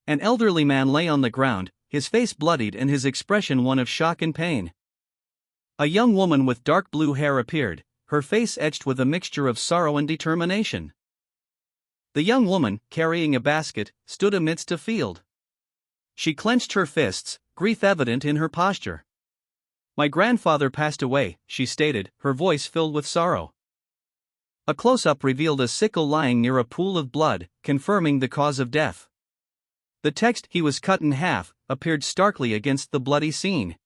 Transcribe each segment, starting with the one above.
An elderly man lay on the ground, his face bloodied and his expression one of shock and pain. A young woman with dark blue hair appeared, her face etched with a mixture of sorrow and determination. The young woman, carrying a basket, stood amidst a field. She clenched her fists, grief evident in her posture. "My grandfather passed away," she stated, her voice filled with sorrow. A close-up revealed a sickle lying near a pool of blood, confirming the cause of death. The text, "He was cut in half," appeared starkly against the bloody scene.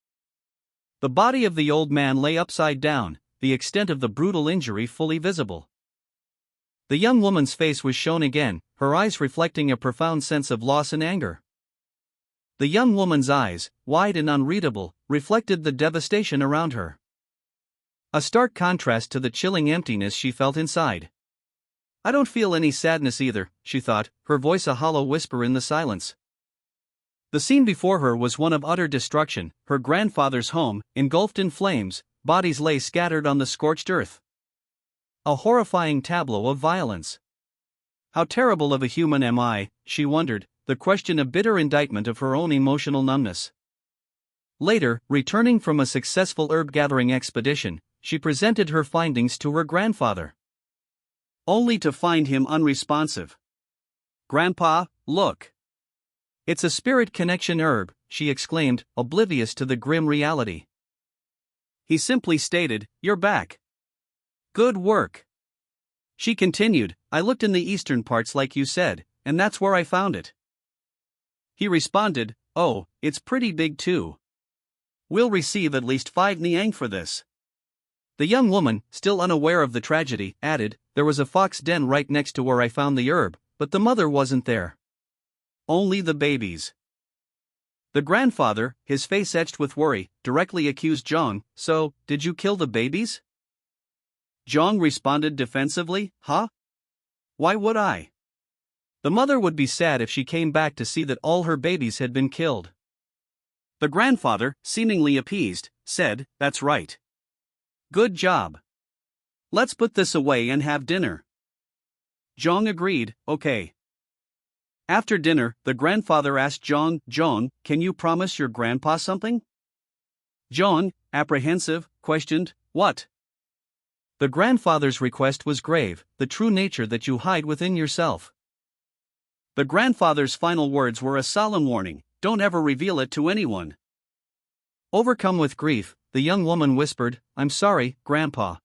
The body of the old man lay upside down, the extent of the brutal injury fully visible. The young woman's face was shown again, her eyes reflecting a profound sense of loss and anger. The young woman's eyes, wide and unreadable, reflected the devastation around her. A stark contrast to the chilling emptiness she felt inside. "I don't feel any sadness either," she thought, her voice a hollow whisper in the silence. The scene before her was one of utter destruction, her grandfather's home, engulfed in flames, bodies lay scattered on the scorched earth. A horrifying tableau of violence. How terrible of a human am I, she wondered, the question a bitter indictment of her own emotional numbness. Later, returning from a successful herb-gathering expedition, she presented her findings to her grandfather. Only to find him unresponsive. "Grandpa, look. It's a spirit connection herb," she exclaimed, oblivious to the grim reality. He simply stated, "You're back. Good work." She continued, "I looked in the eastern parts like you said, and that's where I found it." He responded, "Oh, it's pretty big too. We'll receive at least 5 niang for this." The young woman, still unaware of the tragedy, added, "There was a fox den right next to where I found the herb, but the mother wasn't there. Only the babies." The grandfather, his face etched with worry, directly accused Zhang, "So, did you kill the babies?" Zhang responded defensively, "Huh? Why would I? The mother would be sad if she came back to see that all her babies had been killed." The grandfather, seemingly appeased, said, "That's right. Good job. Let's put this away and have dinner." Zhang agreed, "Okay." After dinner, the grandfather asked Zhang, "Zhang, can you promise your grandpa something?" Zhang, apprehensive, questioned, "What?" The grandfather's request was grave, "The true nature that you hide within yourself." The grandfather's final words were a solemn warning, "Don't ever reveal it to anyone." Overcome with grief, the young woman whispered, "I'm sorry, Grandpa."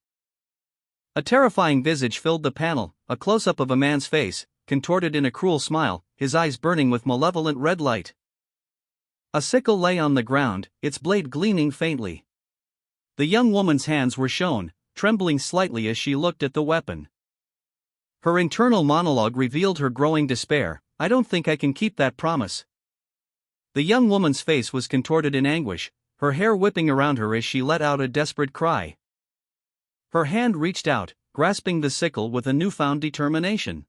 A terrifying visage filled the panel, a close-up of a man's face, contorted in a cruel smile, his eyes burning with malevolent red light. A sickle lay on the ground, its blade gleaming faintly. The young woman's hands were shown, trembling slightly as she looked at the weapon. Her internal monologue revealed her growing despair, "I don't think I can keep that promise." The young woman's face was contorted in anguish, her hair whipping around her as she let out a desperate cry. Her hand reached out, grasping the sickle with a newfound determination.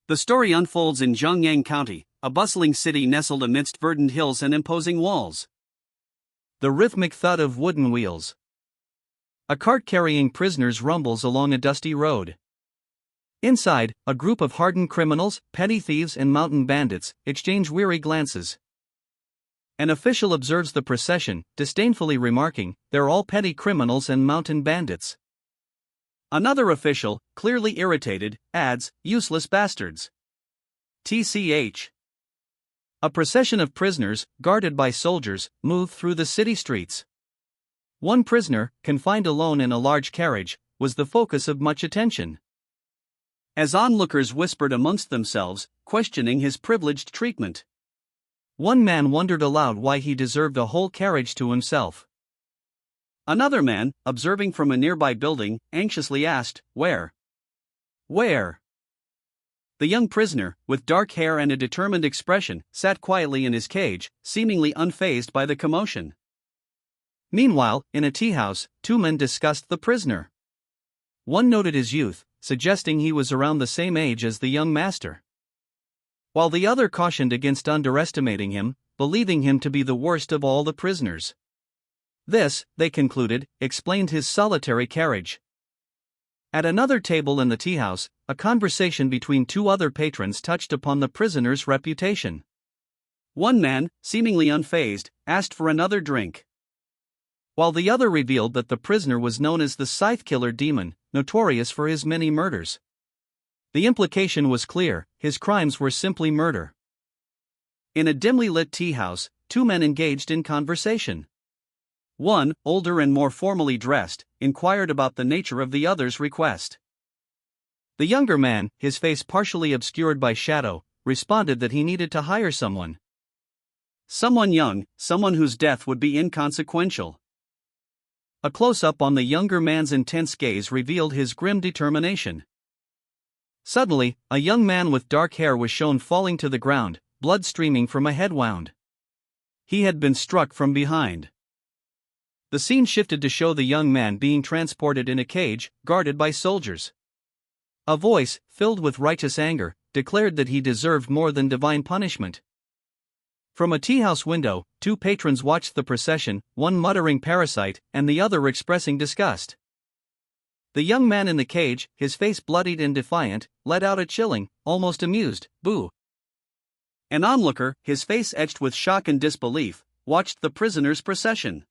The story unfolds in Zhongyang County, a bustling city nestled amidst verdant hills and imposing walls. The rhythmic thud of wooden wheels. A cart carrying prisoners rumbles along a dusty road. Inside, a group of hardened criminals, petty thieves and mountain bandits, exchange weary glances. An official observes the procession, disdainfully remarking, "They're all petty criminals and mountain bandits." Another official, clearly irritated, adds, "Useless bastards." TCH. A procession of prisoners, guarded by soldiers, move through the city streets. One prisoner, confined alone in a large carriage, was the focus of much attention. As onlookers whispered amongst themselves, questioning his privileged treatment. One man wondered aloud why he deserved a whole carriage to himself. Another man, observing from a nearby building, anxiously asked, "Where? Where?" The young prisoner, with dark hair and a determined expression, sat quietly in his cage, seemingly unfazed by the commotion. Meanwhile, in a tea house, 2 men discussed the prisoner. One noted his youth, suggesting he was around the same age as the young master, while the other cautioned against underestimating him, believing him to be the worst of all the prisoners. This, they concluded, explained his solitary carriage. At another table in the tea house, a conversation between 2 other patrons touched upon the prisoner's reputation. One man, seemingly unfazed, asked for another drink, while the other revealed that the prisoner was known as the Scythe Killer Demon, notorious for his many murders. The implication was clear: his crimes were simply murder. In a dimly lit tea house, two men engaged in conversation. One, older and more formally dressed, inquired about the nature of the other's request. The younger man, his face partially obscured by shadow, responded that he needed to hire someone. Someone young, someone whose death would be inconsequential. A close-up on the younger man's intense gaze revealed his grim determination. Suddenly, a young man with dark hair was shown falling to the ground, blood streaming from a head wound. He had been struck from behind. The scene shifted to show the young man being transported in a cage, guarded by soldiers. A voice, filled with righteous anger, declared that he deserved more than divine punishment. From a teahouse window, two patrons watched the procession, one muttering "parasite" and the other expressing disgust. The young man in the cage, his face bloodied and defiant, let out a chilling, almost amused "boo." An onlooker, his face etched with shock and disbelief, watched the prisoner's procession.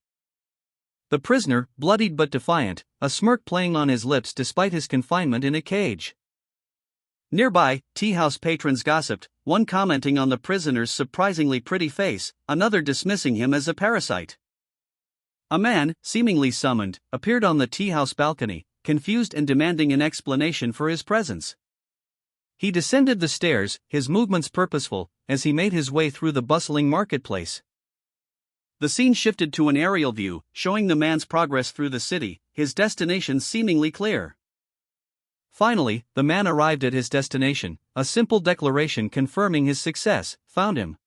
The prisoner, bloodied but defiant, a smirk playing on his lips despite his confinement in a cage. Nearby, tea-house patrons gossiped, one commenting on the prisoner's surprisingly pretty face, another dismissing him as a parasite. A man, seemingly summoned, appeared on the tea-house balcony, confused and demanding an explanation for his presence. He descended the stairs, his movements purposeful, as he made his way through the bustling marketplace. The scene shifted to an aerial view, showing the man's progress through the city, his destination seemingly clear. Finally, the man arrived at his destination, a simple declaration confirming his success: found him.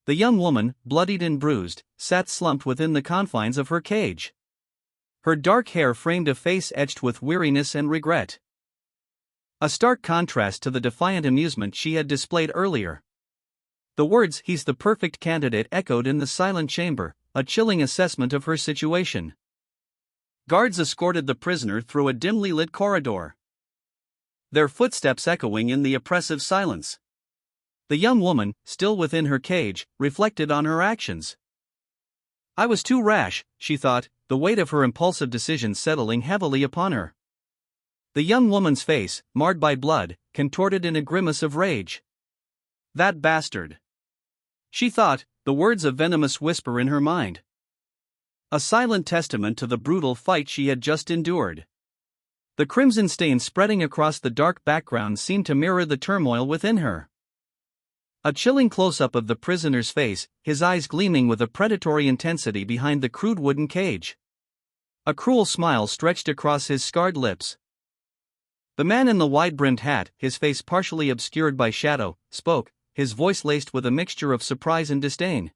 The young woman, bloodied and bruised, sat slumped within the confines of her cage. Her dark hair framed a face etched with weariness and regret. A stark contrast to the defiant amusement she had displayed earlier. The words "he's the perfect candidate" echoed in the silent chamber, a chilling assessment of her situation. Guards escorted the prisoner through a dimly lit corridor, their footsteps echoing in the oppressive silence. The young woman, still within her cage, reflected on her actions. "I was too rash," she thought, the weight of her impulsive decision settling heavily upon her. The young woman's face, marred by blood, contorted in a grimace of rage. "That bastard," she thought, the words a venomous whisper in her mind. A silent testament to the brutal fight she had just endured. The crimson stain spreading across the dark background seemed to mirror the turmoil within her. A chilling close-up of the prisoner's face, his eyes gleaming with a predatory intensity behind the crude wooden cage. A cruel smile stretched across his scarred lips. The man in the wide-brimmed hat, his face partially obscured by shadow, spoke, his voice laced with a mixture of surprise and disdain.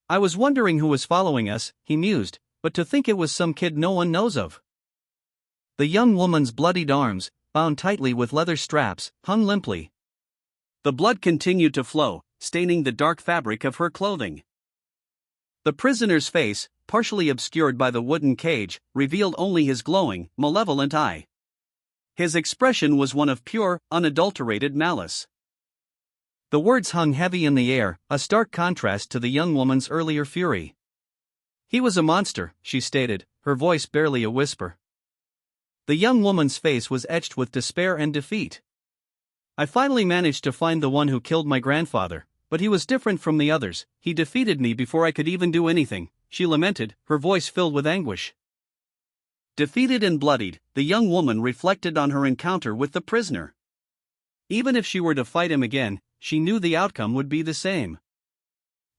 "I was wondering who was following us," he mused, "but to think it was some kid no one knows of." The young woman's bloodied arms, bound tightly with leather straps, hung limply. The blood continued to flow, staining the dark fabric of her clothing. The prisoner's face, partially obscured by the wooden cage, revealed only his glowing, malevolent eye. His expression was one of pure, unadulterated malice. The words hung heavy in the air, a stark contrast to the young woman's earlier fury. "He was a monster," she stated, her voice barely a whisper. The young woman's face was etched with despair and defeat. "I finally managed to find the one who killed my grandfather, but he was different from the others. He defeated me before I could even do anything," she lamented, her voice filled with anguish. Defeated and bloodied, the young woman reflected on her encounter with the prisoner. Even if she were to fight him again, she knew the outcome would be the same.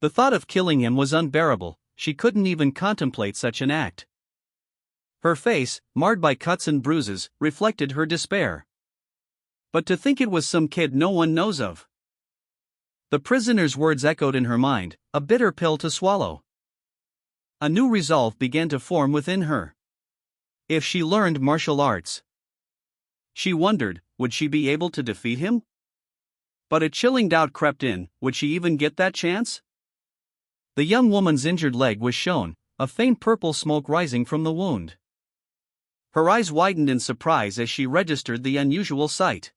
The thought of killing him was unbearable, she couldn't even contemplate such an act. Her face, marred by cuts and bruises, reflected her despair. But to think it was some kid no one knows of. The prisoner's words echoed in her mind, a bitter pill to swallow. A new resolve began to form within her. If she learned martial arts, she wondered, would she be able to defeat him? But a chilling doubt crept in, would she even get that chance? The young woman's injured leg was shown, a faint purple smoke rising from the wound. Her eyes widened in surprise as she registered the unusual sight.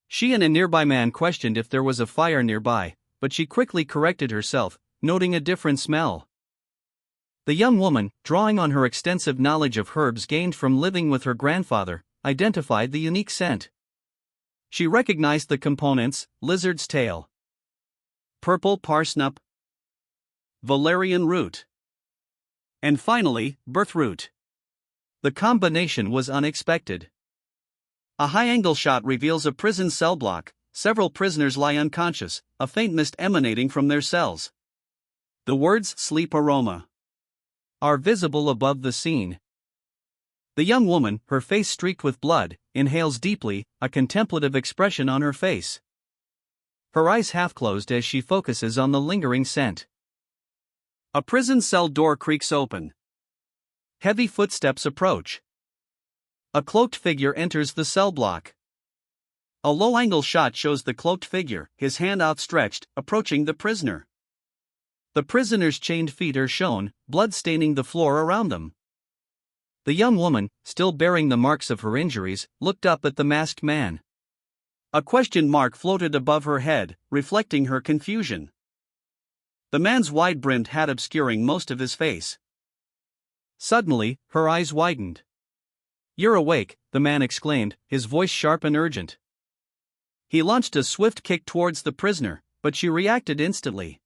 She and a nearby man questioned if there was a fire nearby, but she quickly corrected herself, noting a different smell. The young woman, drawing on her extensive knowledge of herbs gained from living with her grandfather, identified the unique scent. She recognized the components: lizard's tail, purple parsnip, valerian root, and finally, birthroot. The combination was unexpected. A high-angle shot reveals a prison cell block. Several prisoners lie unconscious, a faint mist emanating from their cells. The words "sleep aroma" are visible above the scene. The young woman, her face streaked with blood, inhales deeply, a contemplative expression on her face. Her eyes half closed as she focuses on the lingering scent. A prison cell door creaks open. Heavy footsteps approach. A cloaked figure enters the cell block. A low-angle shot shows the cloaked figure, his hand outstretched, approaching the prisoner. The prisoner's chained feet are shown, blood staining the floor around them. The young woman, still bearing the marks of her injuries, looked up at the masked man. A question mark floated above her head, reflecting her confusion. The man's wide-brimmed hat obscuring most of his face. Suddenly, her eyes widened. "You're awake," the man exclaimed, his voice sharp and urgent. He launched a swift kick towards the prisoner, but she reacted instantly,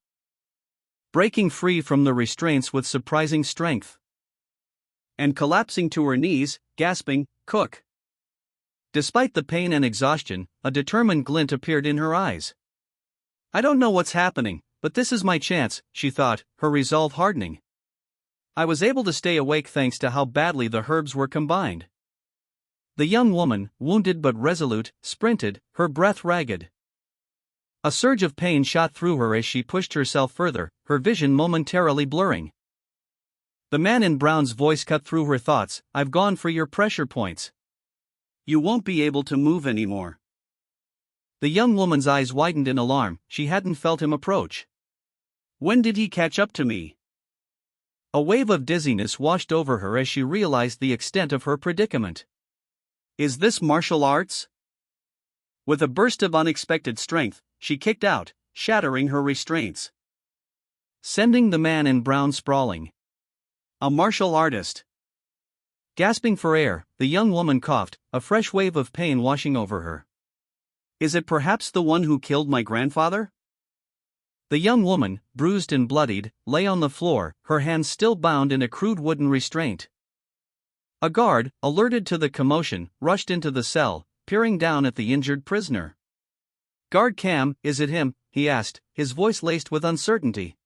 breaking free from the restraints with surprising strength, and collapsing to her knees, gasping, "Cook." Despite the pain and exhaustion, a determined glint appeared in her eyes. "I don't know what's happening, but this is my chance," she thought, her resolve hardening. "I was able to stay awake thanks to how badly the herbs were combined." The young woman, wounded but resolute, sprinted, her breath ragged. A surge of pain shot through her as she pushed herself further, her vision momentarily blurring. The man in brown's voice cut through her thoughts. "I've gone for your pressure points. You won't be able to move anymore." The young woman's eyes widened in alarm. She hadn't felt him approach. "When did he catch up to me?" A wave of dizziness washed over her as she realized the extent of her predicament. "Is this martial arts?" With a burst of unexpected strength, she kicked out, shattering her restraints, sending the man in brown sprawling. "A martial artist." Gasping for air, the young woman coughed, a fresh wave of pain washing over her. "Is it perhaps the one who killed my grandfather?" The young woman, bruised and bloodied, lay on the floor, her hands still bound in a crude wooden restraint. A guard, alerted to the commotion, rushed into the cell, peering down at the injured prisoner. "Guard Cam, is it him?" he asked, his voice laced with uncertainty.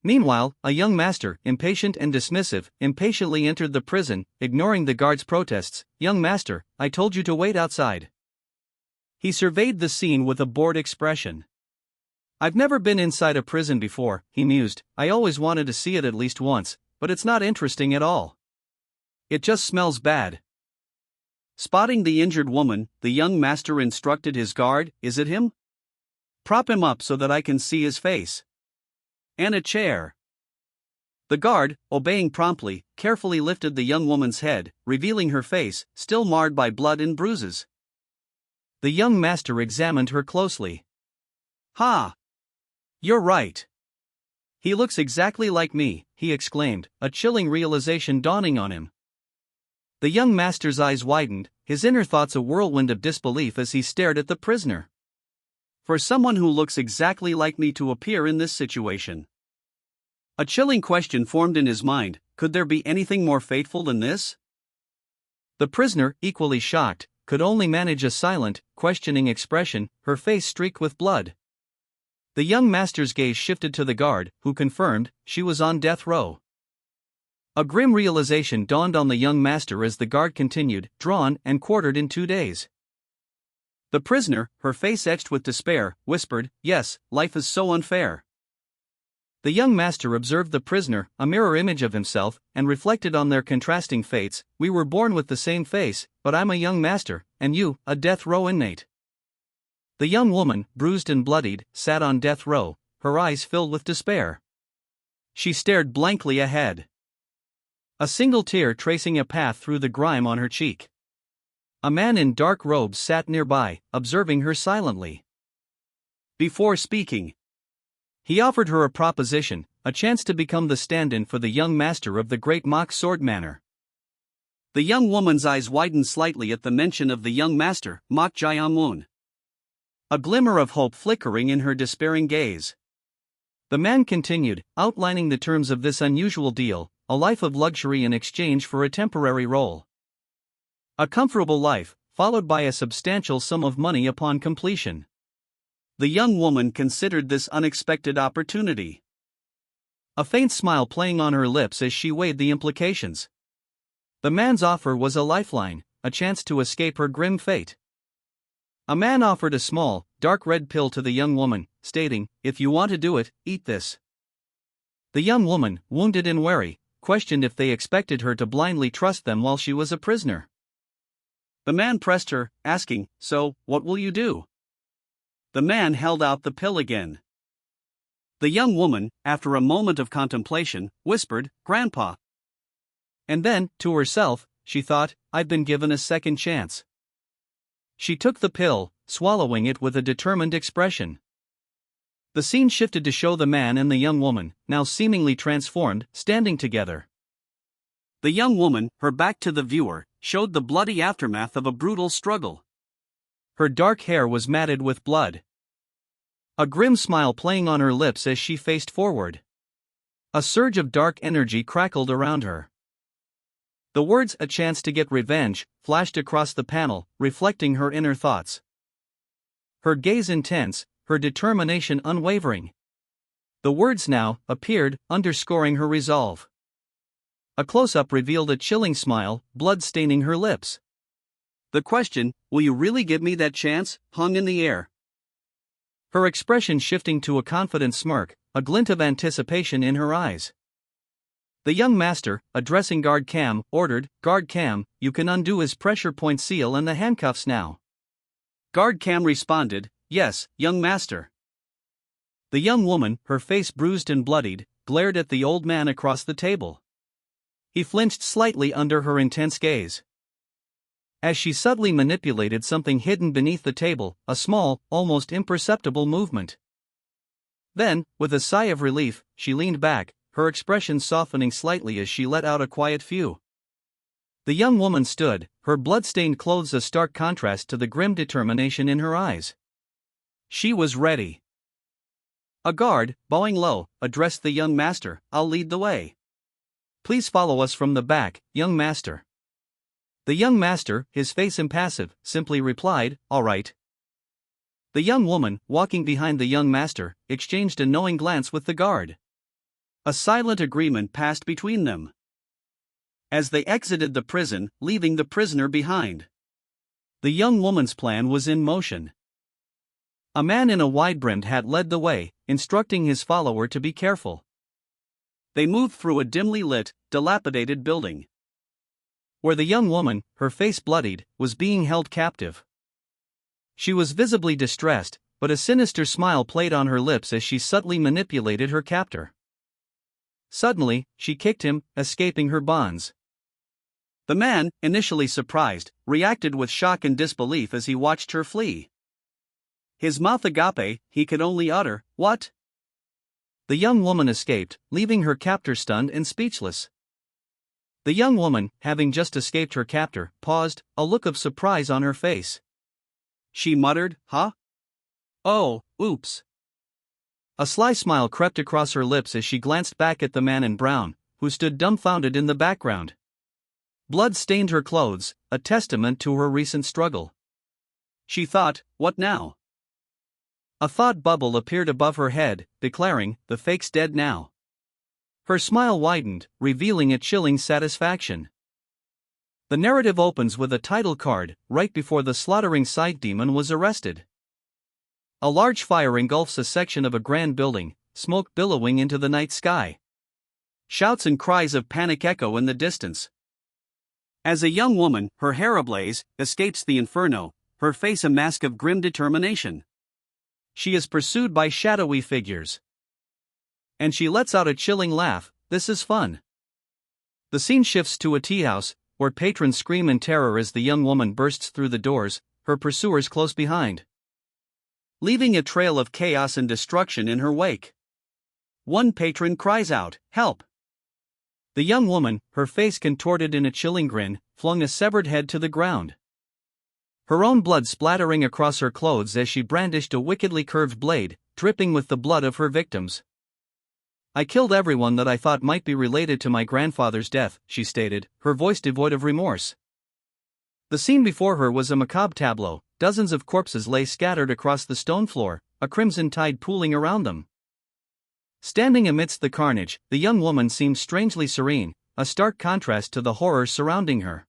Meanwhile, a young master, impatient and dismissive, impatiently entered the prison, ignoring the guard's protests. "Young master, I told you to wait outside." He surveyed the scene with a bored expression. "I've never been inside a prison before," he mused. "I always wanted to see it at least once, but it's not interesting at all. It just smells bad." Spotting the injured woman, the young master instructed his guard, "Is it him? Prop him up so that I can see his face. And a chair." The guard, obeying promptly, carefully lifted the young woman's head, revealing her face, still marred by blood and bruises. The young master examined her closely. "Ha! You're right. He looks exactly like me," he exclaimed, a chilling realization dawning on him. The young master's eyes widened, his inner thoughts a whirlwind of disbelief as he stared at the prisoner. "For someone who looks exactly like me to appear in this situation." A chilling question formed in his mind: could there be anything more fateful than this? The prisoner, equally shocked, could only manage a silent, questioning expression, her face streaked with blood. The young master's gaze shifted to the guard, who confirmed she was on death row. A grim realization dawned on the young master as the guard continued, "Drawn and quartered in 2 days." The prisoner, her face etched with despair, whispered, "Yes, life is so unfair." The young master observed the prisoner, a mirror image of himself, and reflected on their contrasting fates. "We were born with the same face, but I'm a young master, and you, a death row inmate." The young woman, bruised and bloodied, sat on death row, her eyes filled with despair. She stared blankly ahead, a single tear tracing a path through the grime on her cheek. A man in dark robes sat nearby, observing her silently. Before speaking, he offered her a proposition, a chance to become the stand-in for the young master of the great mock sword manor. The young woman's eyes widened slightly at the mention of the young master, Mock Jaeong-won. A glimmer of hope flickering in her despairing gaze. The man continued, outlining the terms of this unusual deal: a life of luxury in exchange for a temporary role. A comfortable life, followed by a substantial sum of money upon completion. The young woman considered this unexpected opportunity, a faint smile playing on her lips as she weighed the implications. The man's offer was a lifeline, a chance to escape her grim fate. A man offered a small, dark red pill to the young woman, stating, "If you want to do it, eat this." The young woman, wounded and wary, questioned if they expected her to blindly trust them while she was a prisoner. The man pressed her, asking, "So, what will you do?" The man held out the pill again. The young woman, after a moment of contemplation, whispered, "Grandpa." And then, to herself, she thought, "I've been given a second chance." She took the pill, swallowing it with a determined expression. The scene shifted to show the man and the young woman, now seemingly transformed, standing together. The young woman, her back to the viewer, showed the bloody aftermath of a brutal struggle. Her dark hair was matted with blood, a grim smile playing on her lips as she faced forward. A surge of dark energy crackled around her. The words "a chance to get revenge" flashed across the panel, reflecting her inner thoughts. Her gaze intense, her determination unwavering. The words now appeared, underscoring her resolve. A close-up revealed a chilling smile, blood staining her lips. The question, "Will you really give me that chance?" hung in the air. Her expression shifting to a confident smirk, a glint of anticipation in her eyes. The young master, addressing Guard Cam, ordered, "Guard Cam, you can undo his pressure point seal and the handcuffs now." Guard Cam responded, "Yes, young master." The young woman, her face bruised and bloodied, glared at the old man across the table. He flinched slightly under her intense gaze. As she subtly manipulated something hidden beneath the table, a small, almost imperceptible movement. Then, with a sigh of relief, she leaned back, her expression softening slightly as she let out a quiet phew. The young woman stood, her blood-stained clothes a stark contrast to the grim determination in her eyes. She was ready. A guard, bowing low, addressed the young master, "I'll lead the way. Please follow us from the back, young master." The young master, his face impassive, simply replied, "All right." The young woman, walking behind the young master, exchanged a knowing glance with the guard. A silent agreement passed between them as they exited the prison, leaving the prisoner behind. The young woman's plan was in motion. A man in a wide-brimmed hat led the way, instructing his follower to be careful. They moved through a dimly lit, dilapidated building, where the young woman, her face bloodied, was being held captive. She was visibly distressed, but a sinister smile played on her lips as she subtly manipulated her captor. Suddenly, she kicked him, escaping her bonds. The man, initially surprised, reacted with shock and disbelief as he watched her flee. His mouth agape, he could only utter, "What?" The young woman escaped, leaving her captor stunned and speechless. The young woman, having just escaped her captor, paused, a look of surprise on her face. She muttered, "Huh? Oh, oops." A sly smile crept across her lips as she glanced back at the man in brown, who stood dumbfounded in the background. Blood stained her clothes, a testament to her recent struggle. She thought, "What now?" A thought bubble appeared above her head, declaring, "The fake's dead now." Her smile widened, revealing a chilling satisfaction. The narrative opens with a title card, right before the slaughtering side demon was arrested. A large fire engulfs a section of a grand building, smoke billowing into the night sky. Shouts and cries of panic echo in the distance. As a young woman, her hair ablaze, escapes the inferno, her face a mask of grim determination. She is pursued by shadowy figures. And she lets out a chilling laugh. This is fun. The scene shifts to a tea house, where patrons scream in terror as the young woman bursts through the doors, her pursuers close behind. leaving a trail of chaos and destruction in her wake. One patron cries out, "Help!" The young woman, her face contorted in a chilling grin, flung a severed head to the ground. Her own blood splattering across her clothes as she brandished a wickedly curved blade, dripping with the blood of her victims. "I killed everyone that I thought might be related to my grandfather's death," she stated, her voice devoid of remorse. The scene before her was a macabre tableau. Dozens of corpses lay scattered across the stone floor, a crimson tide pooling around them. Standing amidst the carnage, the young woman seemed strangely serene, a stark contrast to the horrors surrounding her.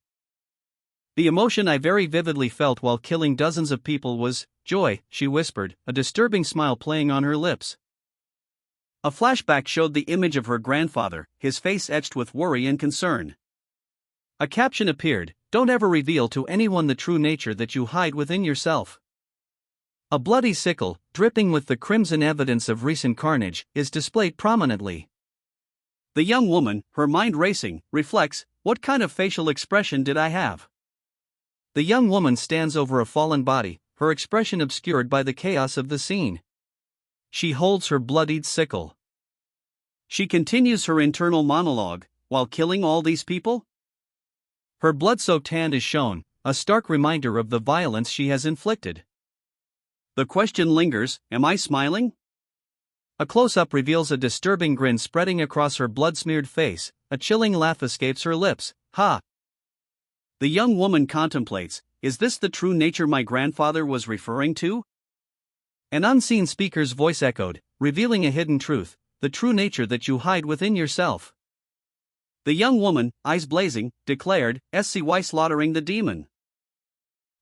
"The emotion I very vividly felt while killing dozens of people was joy," she whispered, a disturbing smile playing on her lips. A flashback showed the image of her grandfather, his face etched with worry and concern. A caption appeared, "Don't ever reveal to anyone the true nature that you hide within yourself." A bloody sickle, dripping with the crimson evidence of recent carnage, is displayed prominently. The young woman, her mind racing, reflects, "What kind of facial expression did I have?" The young woman stands over a fallen body, her expression obscured by the chaos of the scene. She holds her bloodied sickle. She continues her internal monologue, "While killing all these people?" Her blood-soaked hand is shown, a stark reminder of the violence she has inflicted. The question lingers, am I smiling? A close-up reveals a disturbing grin spreading across her blood-smeared face, a chilling laugh escapes her lips, "Ha!" The young woman contemplates, is this the true nature my grandfather was referring to? An unseen speaker's voice echoed, revealing a hidden truth, the true nature that you hide within yourself. The young woman, eyes blazing, declared, "SCY slaughtering the demon."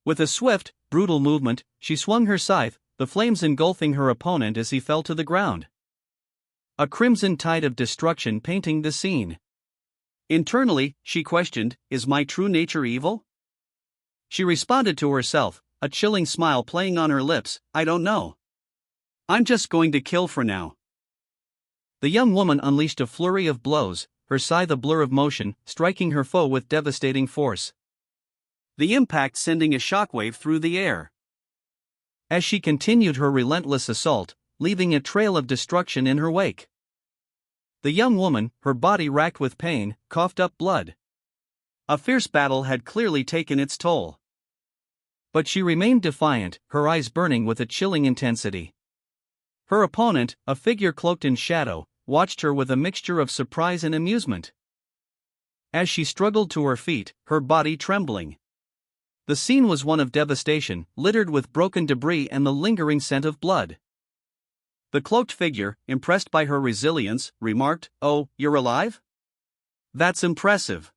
With a swift, brutal movement, she swung her scythe, the flames engulfing her opponent as he fell to the ground. A crimson tide of destruction painting the scene. Internally, she questioned, is my true nature evil? She responded to herself, a chilling smile playing on her lips, I don't know. I'm just going to kill for now. The young woman unleashed a flurry of blows, her scythe a blur of motion, striking her foe with devastating force. The impact sending a shockwave through the air. As she continued her relentless assault, leaving a trail of destruction in her wake. The young woman, her body racked with pain, coughed up blood. A fierce battle had clearly taken its toll. But she remained defiant, her eyes burning with a chilling intensity. Her opponent, a figure cloaked in shadow, watched her with a mixture of surprise and amusement. As she struggled to her feet, her body trembling. The scene was one of devastation, littered with broken debris and the lingering scent of blood. The cloaked figure, impressed by her resilience, remarked, "Oh, you're alive? That's impressive."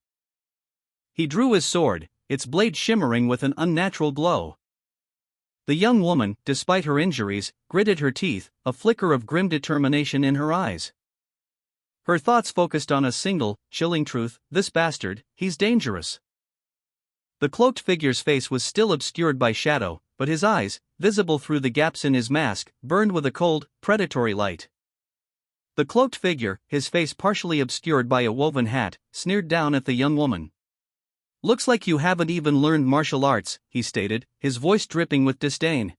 He drew his sword, its blade shimmering with an unnatural glow. The young woman, despite her injuries, gritted her teeth, a flicker of grim determination in her eyes. Her thoughts focused on a single, chilling truth, this bastard, he's dangerous. The cloaked figure's face was still obscured by shadow, but his eyes, visible through the gaps in his mask, burned with a cold, predatory light. The cloaked figure, his face partially obscured by a woven hat, sneered down at the young woman. "Looks like you haven't even learned martial arts," he stated, his voice dripping with disdain.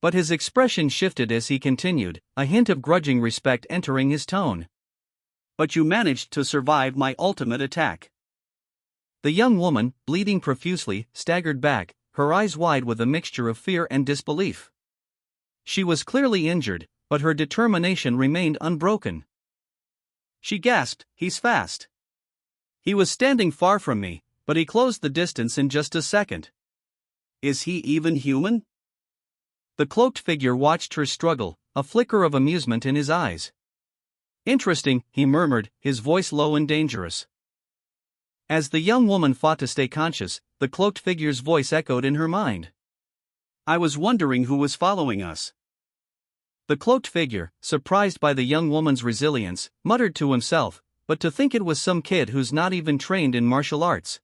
But his expression shifted as he continued, a hint of grudging respect entering his tone. "But you managed to survive my ultimate attack." The young woman, bleeding profusely, staggered back, her eyes wide with a mixture of fear and disbelief. She was clearly injured, but her determination remained unbroken. She gasped, "He's fast. He was standing far from me, but he closed the distance in just a second. Is he even human?" The cloaked figure watched her struggle, a flicker of amusement in his eyes. "Interesting," he murmured, his voice low and dangerous. As the young woman fought to stay conscious, the cloaked figure's voice echoed in her mind. "I was wondering who was following us." The cloaked figure, surprised by the young woman's resilience, muttered to himself, but to think it was some kid who's not even trained in martial arts.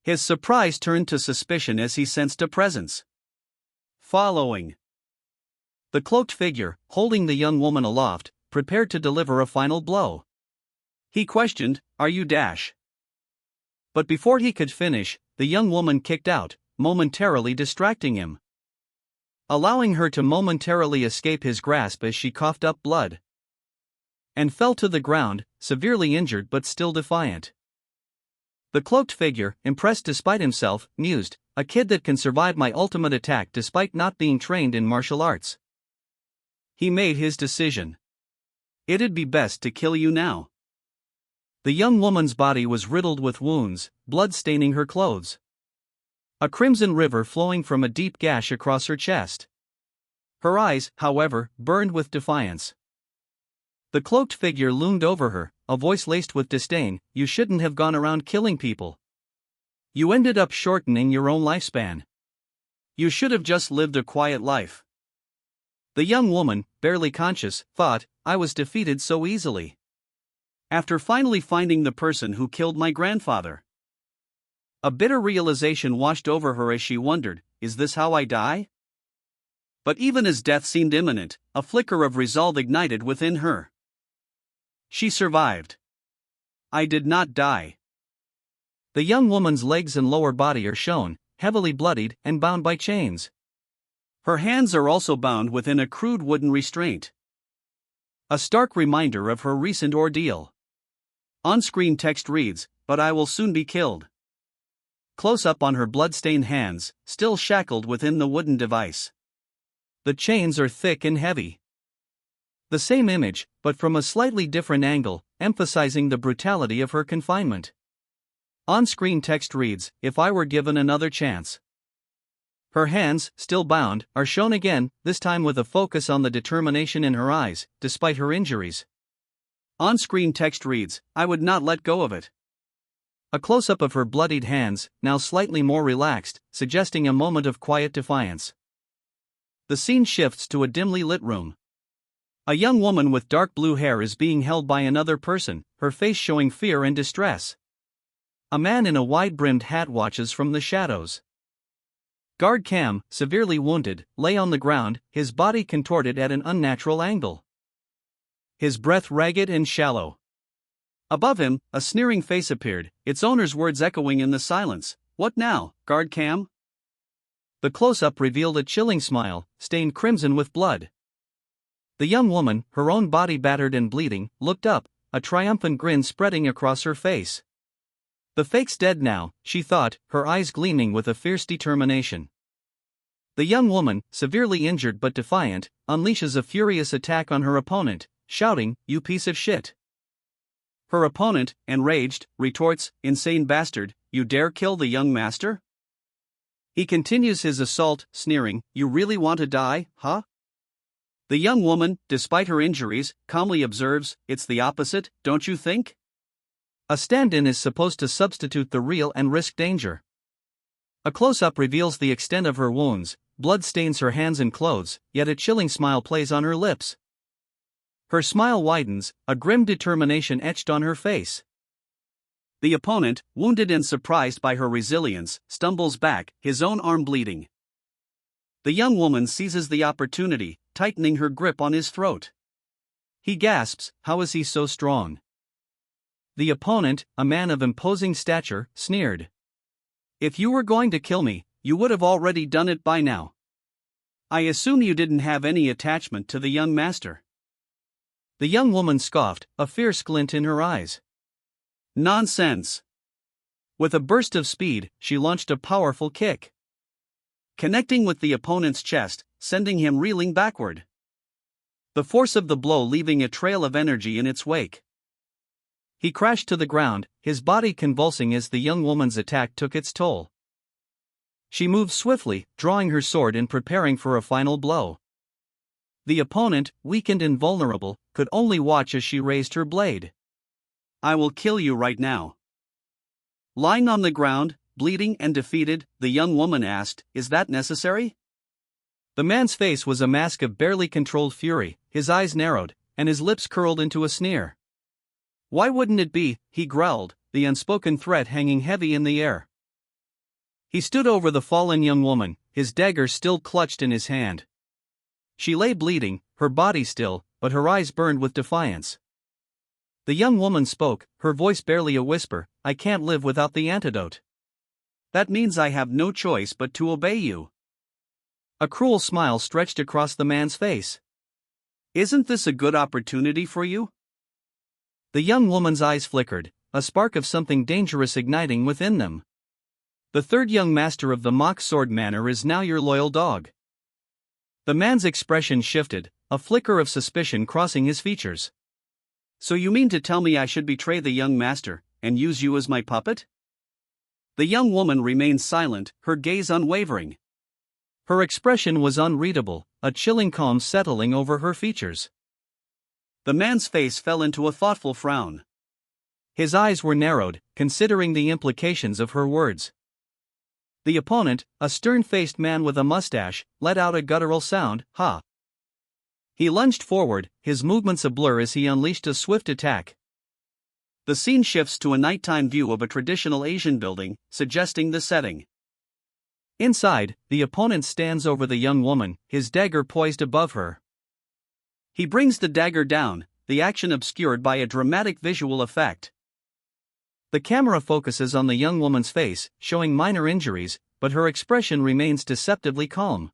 His surprise turned to suspicion as he sensed a presence. Following. The cloaked figure, holding the young woman aloft, prepared to deliver a final blow. He questioned, "Are you Dash?" But before he could finish, the young woman kicked out, momentarily distracting him. allowing her to momentarily escape his grasp as she coughed up blood and fell to the ground, severely injured but still defiant. The cloaked figure, impressed despite himself, mused, "A kid that can survive my ultimate attack despite not being trained in martial arts." He made his decision. "It'd be best to kill you now." The young woman's body was riddled with wounds, blood staining her clothes. A crimson river flowing from a deep gash across her chest. Her eyes, however, burned with defiance. The cloaked figure loomed over her, a voice laced with disdain, "You shouldn't have gone around killing people. You ended up shortening your own lifespan. You should have just lived a quiet life." The young woman, barely conscious, thought, "I was defeated so easily. After finally finding the person who killed my grandfather." A bitter realization washed over her as she wondered, "Is this how I die?" But even as death seemed imminent, a flicker of resolve ignited within her. She survived. "I did not die." The young woman's legs and lower body are shown, heavily bloodied and bound by chains. Her hands are also bound within a crude wooden restraint. A stark reminder of her recent ordeal. On-screen text reads, "But I will soon be killed." Close-up on her blood-stained hands, still shackled within the wooden device. The chains are thick and heavy. The same image, but from a slightly different angle, emphasizing the brutality of her confinement. On-screen text reads, "If I were given another chance." Her hands, still bound, are shown again, this time with a focus on the determination in her eyes, despite her injuries. On-screen text reads, "I would not let go of it." A close-up of her bloodied hands, now slightly more relaxed, suggesting a moment of quiet defiance. The scene shifts to a dimly lit room. A young woman with dark blue hair is being held by another person, her face showing fear and distress. A man in a wide-brimmed hat watches from the shadows. Guard Cam, severely wounded, lay on the ground, his body contorted at an unnatural angle. His breath ragged and shallow. Above him, a sneering face appeared, its owner's words echoing in the silence, "What now, Guard Cam?" The close-up revealed a chilling smile, stained crimson with blood. The young woman, her own body battered and bleeding, looked up, a triumphant grin spreading across her face. The fake's dead now, she thought, her eyes gleaming with a fierce determination. The young woman, severely injured but defiant, unleashes a furious attack on her opponent, shouting, "You piece of shit." Her opponent, enraged, retorts, "Insane bastard, you dare kill the young master?" He continues his assault, sneering, "You really want to die, huh?" The young woman, despite her injuries, calmly observes, "It's the opposite, don't you think?" A stand-in is supposed to substitute the real and risk danger. A close-up reveals the extent of her wounds, blood stains her hands and clothes, yet a chilling smile plays on her lips. Her smile widens, a grim determination etched on her face. The opponent, wounded and surprised by her resilience, stumbles back, his own arm bleeding. The young woman seizes the opportunity, tightening her grip on his throat. He gasps, "How is he so strong?" The opponent, a man of imposing stature, sneered, "If you were going to kill me, you would have already done it by now. I assume you didn't have any attachment to the young master." The young woman scoffed, a fierce glint in her eyes. "Nonsense." With a burst of speed, she launched a powerful kick, connecting with the opponent's chest, sending him reeling backward. The force of the blow leaving a trail of energy in its wake. He crashed to the ground, his body convulsing as the young woman's attack took its toll. She moved swiftly, drawing her sword and preparing for a final blow. The opponent, weakened and vulnerable, could only watch as she raised her blade. "I will kill you right now." Lying on the ground, bleeding and defeated, the young woman asked, "Is that necessary?" The man's face was a mask of barely controlled fury, his eyes narrowed, and his lips curled into a sneer. "Why wouldn't it be?" he growled, the unspoken threat hanging heavy in the air. He stood over the fallen young woman, his dagger still clutched in his hand. She lay bleeding, her body still, but her eyes burned with defiance. The young woman spoke, her voice barely a whisper, "I can't live without the antidote. That means I have no choice but to obey you." A cruel smile stretched across the man's face. "Isn't this a good opportunity for you?" The young woman's eyes flickered, a spark of something dangerous igniting within them. "The third young master of the mock sword manor is now your loyal dog." The man's expression shifted, a flicker of suspicion crossing his features. "So you mean to tell me I should betray the young master, and use you as my puppet?" The young woman remained silent, her gaze unwavering. Her expression was unreadable, a chilling calm settling over her features. The man's face fell into a thoughtful frown. His eyes were narrowed, considering the implications of her words. The opponent, a stern-faced man with a mustache, let out a guttural sound, "Ha!" He lunged forward, his movements a blur as he unleashed a swift attack. The scene shifts to a nighttime view of a traditional Asian building, suggesting the setting. Inside, the opponent stands over the young woman, his dagger poised above her. He brings the dagger down, the action obscured by a dramatic visual effect. The camera focuses on the young woman's face, showing minor injuries, but her expression remains deceptively calm.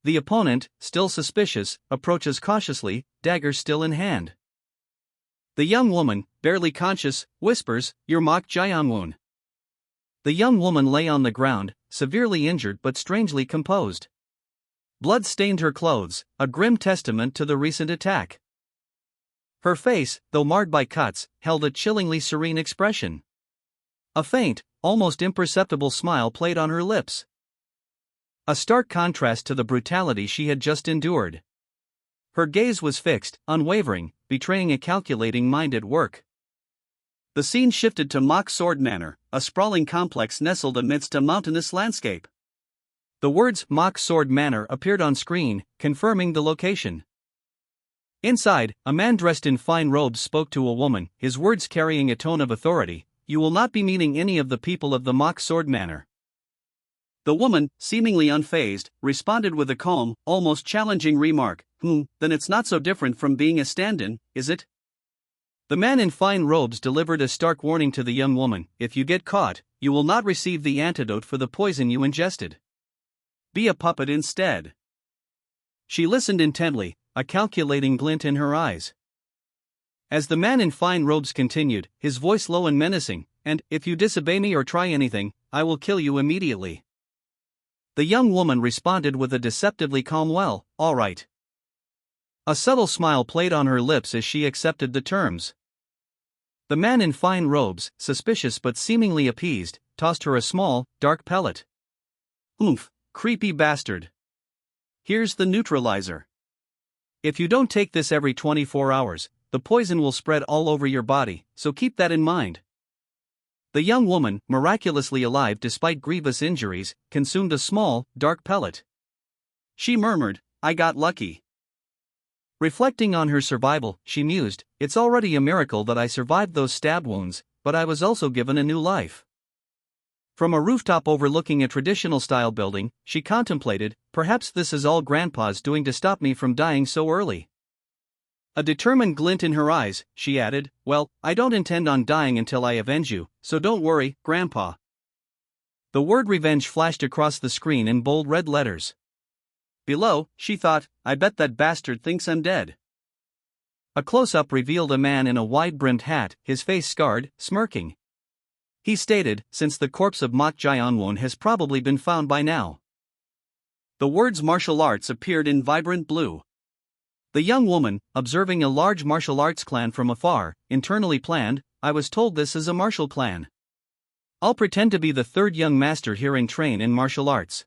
The opponent, still suspicious, approaches cautiously, dagger still in hand. The young woman, barely conscious, whispers, "You're Mok Jae-woon." The young woman lay on the ground, severely injured but strangely composed. Blood stained her clothes, a grim testament to the recent attack. Her face, though marred by cuts, held a chillingly serene expression. A faint, almost imperceptible smile played on her lips. A stark contrast to the brutality she had just endured. Her gaze was fixed, unwavering, betraying a calculating mind at work. The scene shifted to Mock Sword Manor, a sprawling complex nestled amidst a mountainous landscape. The words "Mock Sword Manor" appeared on screen, confirming the location. Inside, a man dressed in fine robes spoke to a woman, his words carrying a tone of authority. "You will not be meeting any of the people of the Mock Sword Manor." The woman, seemingly unfazed, responded with a calm, almost challenging remark, "Then it's not so different from being a stand-in, is it?" The man in fine robes delivered a stark warning to the young woman: "If you get caught, you will not receive the antidote for the poison you ingested. Be a puppet instead." She listened intently, a calculating glint in her eyes. As the man in fine robes continued, his voice low and menacing, "And, if you disobey me or try anything, I will kill you immediately." The young woman responded with a deceptively calm "Well, all right." A subtle smile played on her lips as she accepted the terms. The man in fine robes, suspicious but seemingly appeased, tossed her a small, dark pellet. "Oomph, creepy bastard. Here's the neutralizer. If you don't take this every 24 hours, the poison will spread all over your body, so keep that in mind." The young woman, miraculously alive despite grievous injuries, consumed a small, dark pellet. She murmured, "I got lucky." Reflecting on her survival, she mused, "It's already a miracle that I survived those stab wounds, but I was also given a new life." From a rooftop overlooking a traditional-style building, she contemplated, "Perhaps this is all Grandpa's doing to stop me from dying so early." A determined glint in her eyes, she added, "Well, I don't intend on dying until I avenge you, so don't worry, Grandpa." The word revenge flashed across the screen in bold red letters. Below, she thought, "I bet that bastard thinks I'm dead." A close-up revealed a man in a wide-brimmed hat, his face scarred, smirking. He stated, "Since the corpse of Mok Jae-woon has probably been found by now." The words martial arts appeared in vibrant blue. The young woman, observing a large martial arts clan from afar, internally planned, "I was told this is a martial clan. I'll pretend to be the third young master here and train in martial arts."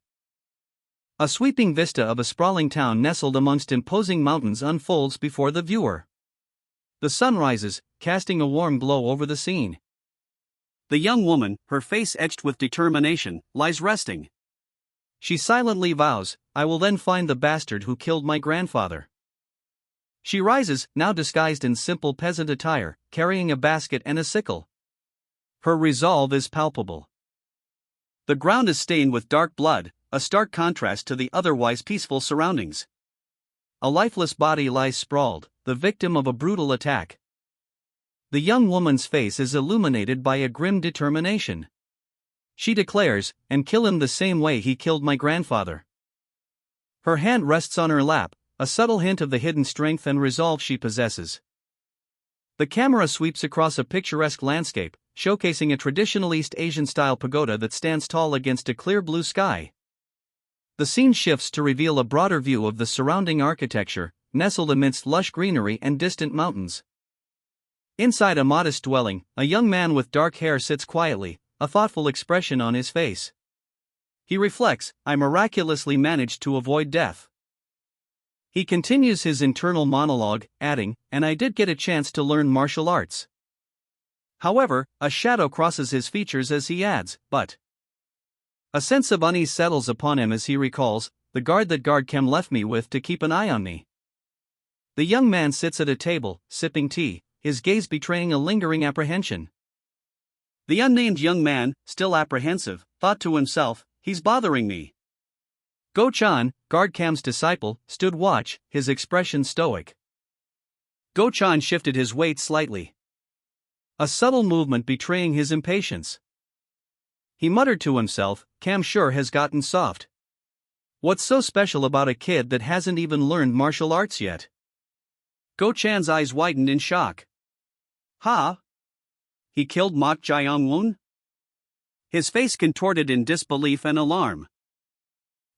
A sweeping vista of a sprawling town nestled amongst imposing mountains unfolds before the viewer. The sun rises, casting a warm glow over the scene. The young woman, her face etched with determination, lies resting. She silently vows, "I will then find the bastard who killed my grandfather." She rises, now disguised in simple peasant attire, carrying a basket and a sickle. Her resolve is palpable. The ground is stained with dark blood, a stark contrast to the otherwise peaceful surroundings. A lifeless body lies sprawled, the victim of a brutal attack. The young woman's face is illuminated by a grim determination. She declares, "And kill him the same way he killed my grandfather." Her hand rests on her lap, a subtle hint of the hidden strength and resolve she possesses. The camera sweeps across a picturesque landscape, showcasing a traditional East Asian-style pagoda that stands tall against a clear blue sky. The scene shifts to reveal a broader view of the surrounding architecture, nestled amidst lush greenery and distant mountains. Inside a modest dwelling, a young man with dark hair sits quietly, a thoughtful expression on his face. He reflects, "I miraculously managed to avoid death." He continues his internal monologue, adding, "And I did get a chance to learn martial arts." However, a shadow crosses his features as he adds, "But." A sense of unease settles upon him as he recalls, "The guard that guard Kem left me with to keep an eye on me." The young man sits at a table, sipping tea, his gaze betraying a lingering apprehension. The unnamed young man, still apprehensive, thought to himself, "He's bothering me." Go-chan, guard Cam's disciple, stood watch, his expression stoic. Go-chan shifted his weight slightly, a subtle movement betraying his impatience. He muttered to himself, "Cam sure has gotten soft. What's so special about a kid that hasn't even learned martial arts yet?" Go-chan's eyes widened in shock. "Ha? He killed Mok Jae-woon?" His face contorted in disbelief and alarm.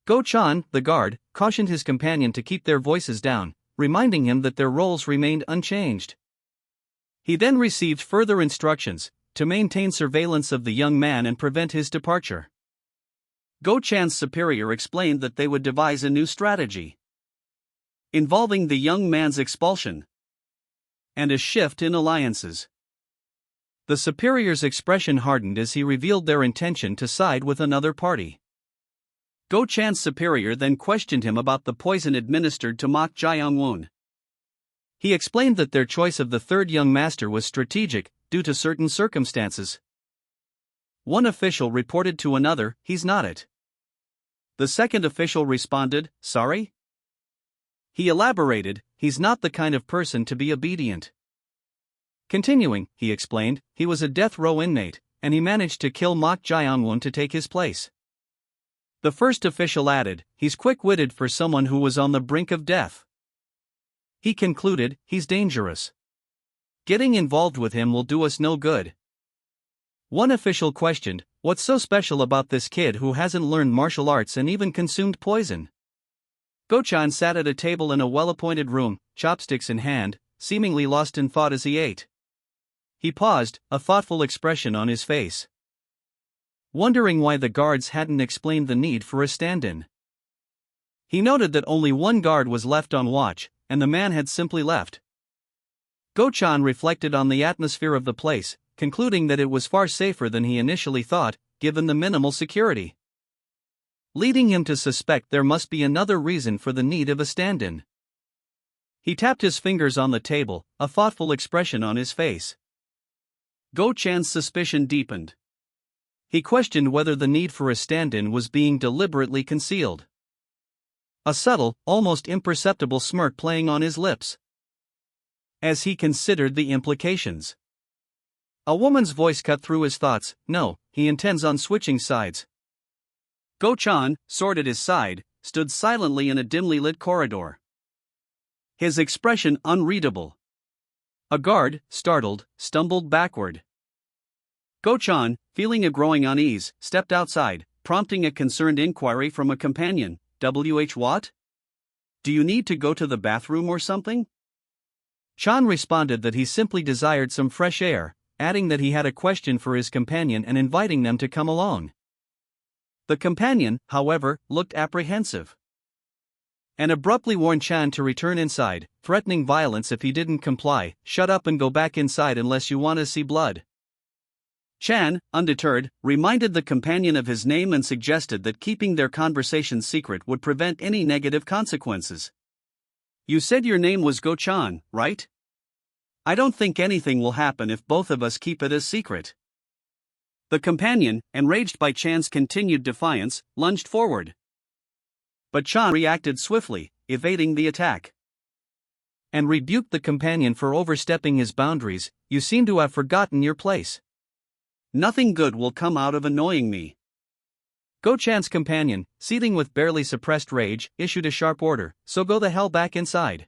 Go-chan, the guard, cautioned his companion to keep their voices down, reminding him that their roles remained unchanged. He then received further instructions to maintain surveillance of the young man and prevent his departure. Go-chan's superior explained that they would devise a new strategy involving the young man's expulsion and a shift in alliances. The superior's expression hardened as he revealed their intention to side with another party. Go-chan's superior then questioned him about the poison administered to Mok Jae-woon. He explained that their choice of the third young master was strategic, due to certain circumstances. One official reported to another, "He's not it." The second official responded, "Sorry?" He elaborated, "He's not the kind of person to be obedient." Continuing, he explained, he was a death row inmate, and he managed to kill Mok Jae-woon to take his place. The first official added, "He's quick-witted for someone who was on the brink of death." He concluded, "He's dangerous. Getting involved with him will do us no good." One official questioned, "What's so special about this kid who hasn't learned martial arts and even consumed poison?" Go-chan sat at a table in a well-appointed room, chopsticks in hand, seemingly lost in thought as he ate. He paused, a thoughtful expression on his face, wondering why the guards hadn't explained the need for a stand-in. He noted that only one guard was left on watch, and the man had simply left. Go-chan reflected on the atmosphere of the place, concluding that it was far safer than he initially thought, given the minimal security, leading him to suspect there must be another reason for the need of a stand-in. He tapped his fingers on the table, a thoughtful expression on his face. Go-chan's suspicion deepened. He questioned whether the need for a stand-in was being deliberately concealed, a subtle, almost imperceptible smirk playing on his lips as he considered the implications. A woman's voice cut through his thoughts, "No, he intends on switching sides." Go-chan, sword at his side, stood silently in a dimly lit corridor, his expression unreadable. A guard, startled, stumbled backward. Go-chan, feeling a growing unease, stepped outside, prompting a concerned inquiry from a companion, "What? Do you need to go to the bathroom or something?" Chan responded that he simply desired some fresh air, adding that he had a question for his companion and inviting them to come along. The companion, however, looked apprehensive and abruptly warned Chan to return inside, threatening violence if he didn't comply. "Shut up and go back inside unless you want to see blood." Chan, undeterred, reminded the companion of his name and suggested that keeping their conversation secret would prevent any negative consequences. "You said your name was Go-chan, right? I don't think anything will happen if both of us keep it a secret." The companion, enraged by Chan's continued defiance, lunged forward. But Chan reacted swiftly, evading the attack, and rebuked the companion for overstepping his boundaries. "You seem to have forgotten your place. Nothing good will come out of annoying me." Go-chan's companion, seething with barely suppressed rage, issued a sharp order, "So go the hell back inside."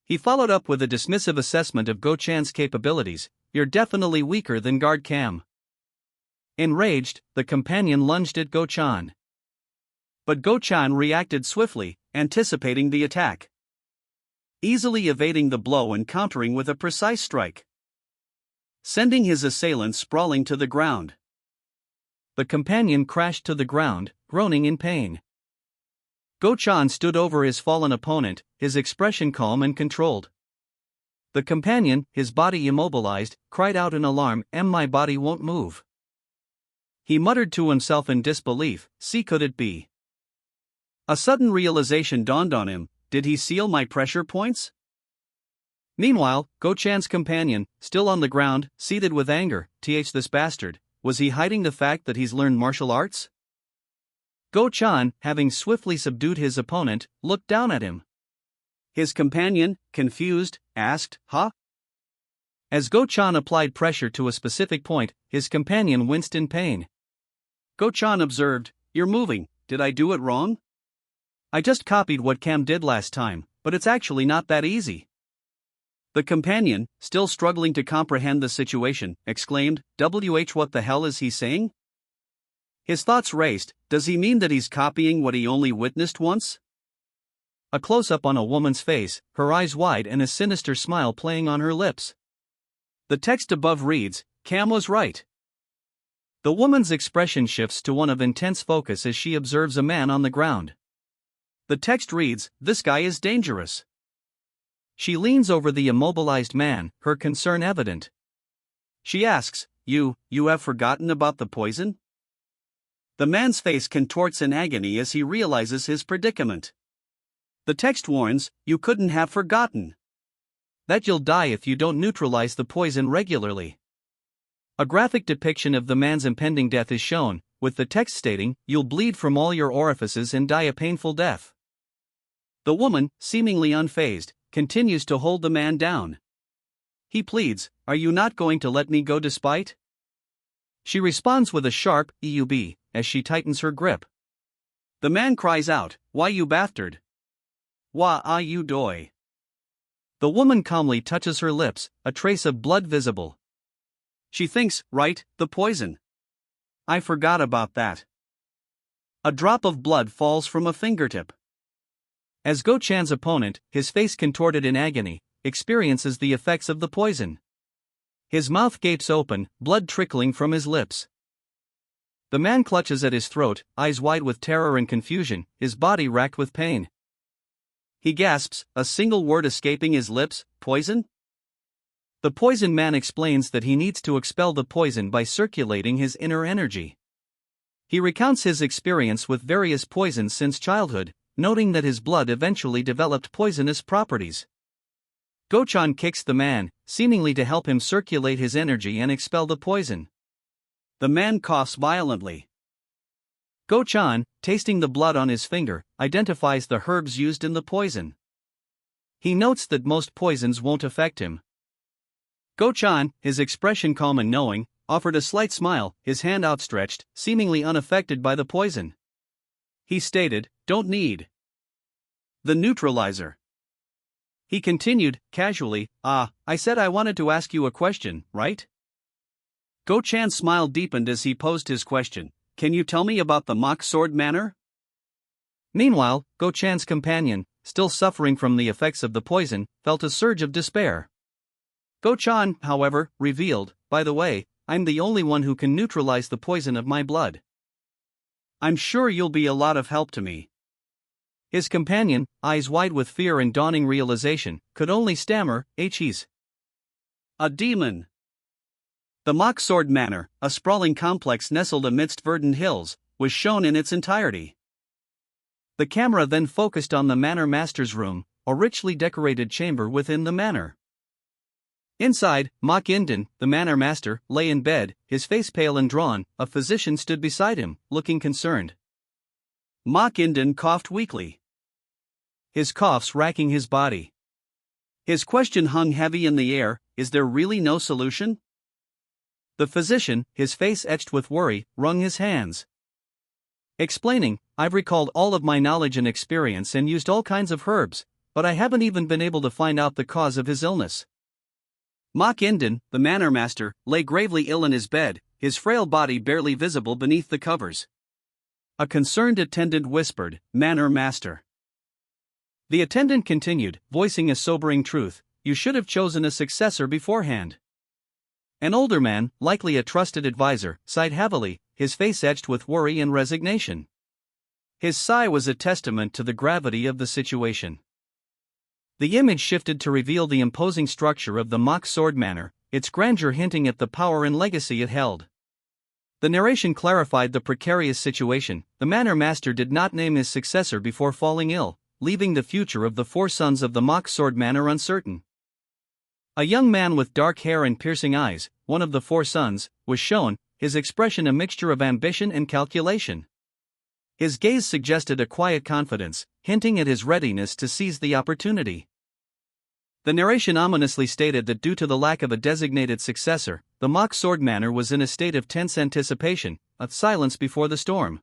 He followed up with a dismissive assessment of Go-chan's capabilities, "You're definitely weaker than guard Cam." Enraged, the companion lunged at Go-chan. But Go-chan reacted swiftly, anticipating the attack, easily evading the blow and countering with a precise strike, sending his assailant sprawling to the ground. The companion crashed to the ground, groaning in pain. Go-chan stood over his fallen opponent, his expression calm and controlled. The companion, his body immobilized, cried out in alarm, "My body won't move." He muttered to himself in disbelief, "See, could it be?" A sudden realization dawned on him, did he seal my pressure points? Meanwhile, Go-chan's companion, still on the ground, seethed with anger, this bastard, was he hiding the fact that he's learned martial arts? Go-chan, having swiftly subdued his opponent, looked down at him. His companion, confused, asked, "Huh?" As Go-chan applied pressure to a specific point, his companion winced in pain. Go-chan observed, "You're moving, did I do it wrong? I just copied what Cam did last time, but it's actually not that easy." The companion, still struggling to comprehend the situation, exclaimed, what the hell is he saying?" His thoughts raced, does he mean that he's copying what he only witnessed once? A close-up on a woman's face, her eyes wide and a sinister smile playing on her lips. The text above reads, "Cam was right." The woman's expression shifts to one of intense focus as she observes a man on the ground. The text reads, "This guy is dangerous." She leans over the immobilized man, her concern evident. She asks, You have forgotten about the poison?" The man's face contorts in agony as he realizes his predicament. The text warns, "You couldn't have forgotten. That you'll die if you don't neutralize the poison regularly." A graphic depiction of the man's impending death is shown, with the text stating, "You'll bleed from all your orifices and die a painful death." The woman, seemingly unfazed, continues to hold the man down. He pleads, "Are you not going to let me go despite?" She responds with a sharp "eub" as she tightens her grip. The man cries out, "Why you bastard? Why are you doy?" The woman calmly touches her lips, a trace of blood visible. She thinks, right, the poison. I forgot about that. A drop of blood falls from a fingertip. As Go-chan's opponent, his face contorted in agony, experiences the effects of the poison. His mouth gapes open, blood trickling from his lips. The man clutches at his throat, eyes wide with terror and confusion, his body racked with pain. He gasps, a single word escaping his lips, "Poison?" The poison man explains that he needs to expel the poison by circulating his inner energy. He recounts his experience with various poisons since childhood, noting that his blood eventually developed poisonous properties. Go-chan kicks the man, seemingly to help him circulate his energy and expel the poison. The man coughs violently. Go-chan, tasting the blood on his finger, identifies the herbs used in the poison. He notes that most poisons won't affect him. Go-chan, his expression calm and knowing, offered a slight smile, his hand outstretched, seemingly unaffected by the poison. He stated, "Don't need the neutralizer." He continued, casually, I said I wanted to ask you a question, right?" Go-chan's smile deepened as he posed his question, "Can you tell me about the mock sword manor?" Meanwhile, Go-chan's companion, still suffering from the effects of the poison, felt a surge of despair. Go-chan, however, revealed, "By the way, I'm the only one who can neutralize the poison of my blood. I'm sure you'll be a lot of help to me." His companion, eyes wide with fear and dawning realization, could only stammer, "He's a demon." The Mock Sword Manor, a sprawling complex nestled amidst verdant hills, was shown in its entirety. The camera then focused on the manor master's room, a richly decorated chamber within the manor. Inside, Mok Inden, the manor master, lay in bed, his face pale and drawn. A physician stood beside him, looking concerned. Mok Inden coughed weakly, his coughs racking his body. His question hung heavy in the air, "Is there really no solution?" The physician, his face etched with worry, wrung his hands. Explaining, I've recalled all of my knowledge and experience and used all kinds of herbs, but I haven't even been able to find out the cause of his illness. Mok Inden, the manor master, lay gravely ill in his bed, his frail body barely visible beneath the covers. A concerned attendant whispered, "Manor master." The attendant continued, voicing a sobering truth, "You should have chosen a successor beforehand." An older man, likely a trusted advisor, sighed heavily, his face etched with worry and resignation. His sigh was a testament to the gravity of the situation. The image shifted to reveal the imposing structure of the Mok Sword Manor, its grandeur hinting at the power and legacy it held. The narration clarified the precarious situation. The manor master did not name his successor before falling ill, leaving the future of the four sons of the Mok Sword Manor uncertain. A young man with dark hair and piercing eyes, one of the four sons, was shown, his expression a mixture of ambition and calculation. His gaze suggested a quiet confidence, hinting at his readiness to seize the opportunity. The narration ominously stated that due to the lack of a designated successor, the Mok Sword Manor was in a state of tense anticipation, a silence before the storm.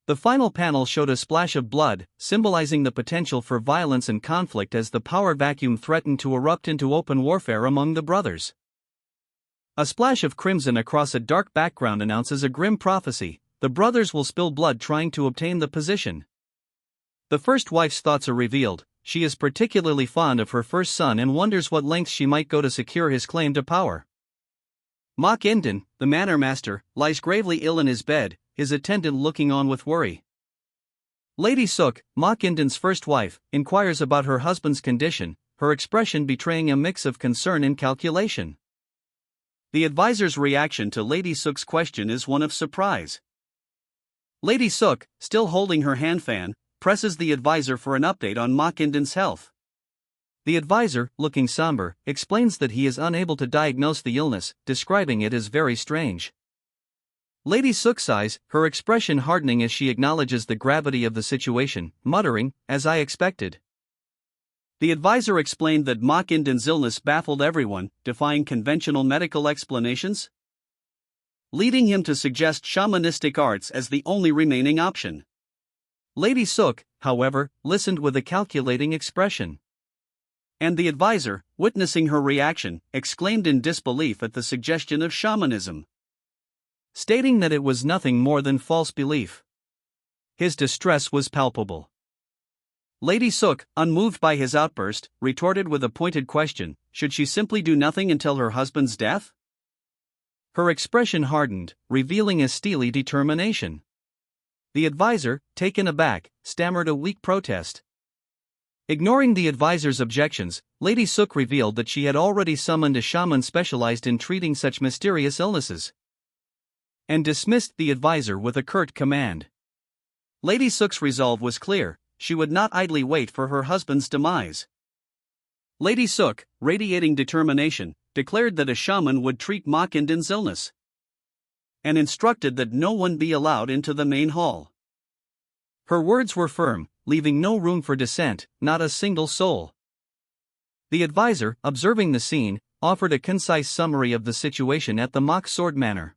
The final panel showed a splash of blood, symbolizing the potential for violence and conflict as the power vacuum threatened to erupt into open warfare among the brothers. A splash of crimson across a dark background announces a grim prophecy: the brothers will spill blood trying to obtain the position. The first wife's thoughts are revealed. She is particularly fond of her first son and wonders what lengths she might go to secure his claim to power. Mok Inden, the manor master, lies gravely ill in his bed, his attendant looking on with worry. Lady Suk, Mok Inden's first wife, inquires about her husband's condition, her expression betraying a mix of concern and calculation. The advisor's reaction to Lady Suk's question is one of surprise. Lady Suk, still holding her hand fan, presses the advisor for an update on Mok Inden's health. The advisor, looking somber, explains that he is unable to diagnose the illness, describing it as very strange. Lady Suk sighs, her expression hardening as she acknowledges the gravity of the situation, muttering, "As I expected." The advisor explained that Mok Inden's illness baffled everyone, defying conventional medical explanations, leading him to suggest shamanistic arts as the only remaining option. Lady Suk, however, listened with a calculating expression. And the advisor, witnessing her reaction, exclaimed in disbelief at the suggestion of shamanism, stating that it was nothing more than false belief. His distress was palpable. Lady Suk, unmoved by his outburst, retorted with a pointed question: should she simply do nothing until her husband's death? Her expression hardened, revealing a steely determination. The advisor, taken aback, stammered a weak protest. Ignoring the advisor's objections, Lady Suk revealed that she had already summoned a shaman specialized in treating such mysterious illnesses, and dismissed the advisor with a curt command. Lady Suk's resolve was clear: she would not idly wait for her husband's demise. Lady Suk, radiating determination, declared that a shaman would treat Mok Inden's illness, and instructed that no one be allowed into the main hall. Her words were firm, leaving no room for dissent, not a single soul. The advisor, observing the scene, offered a concise summary of the situation at the Mok Sword Manor.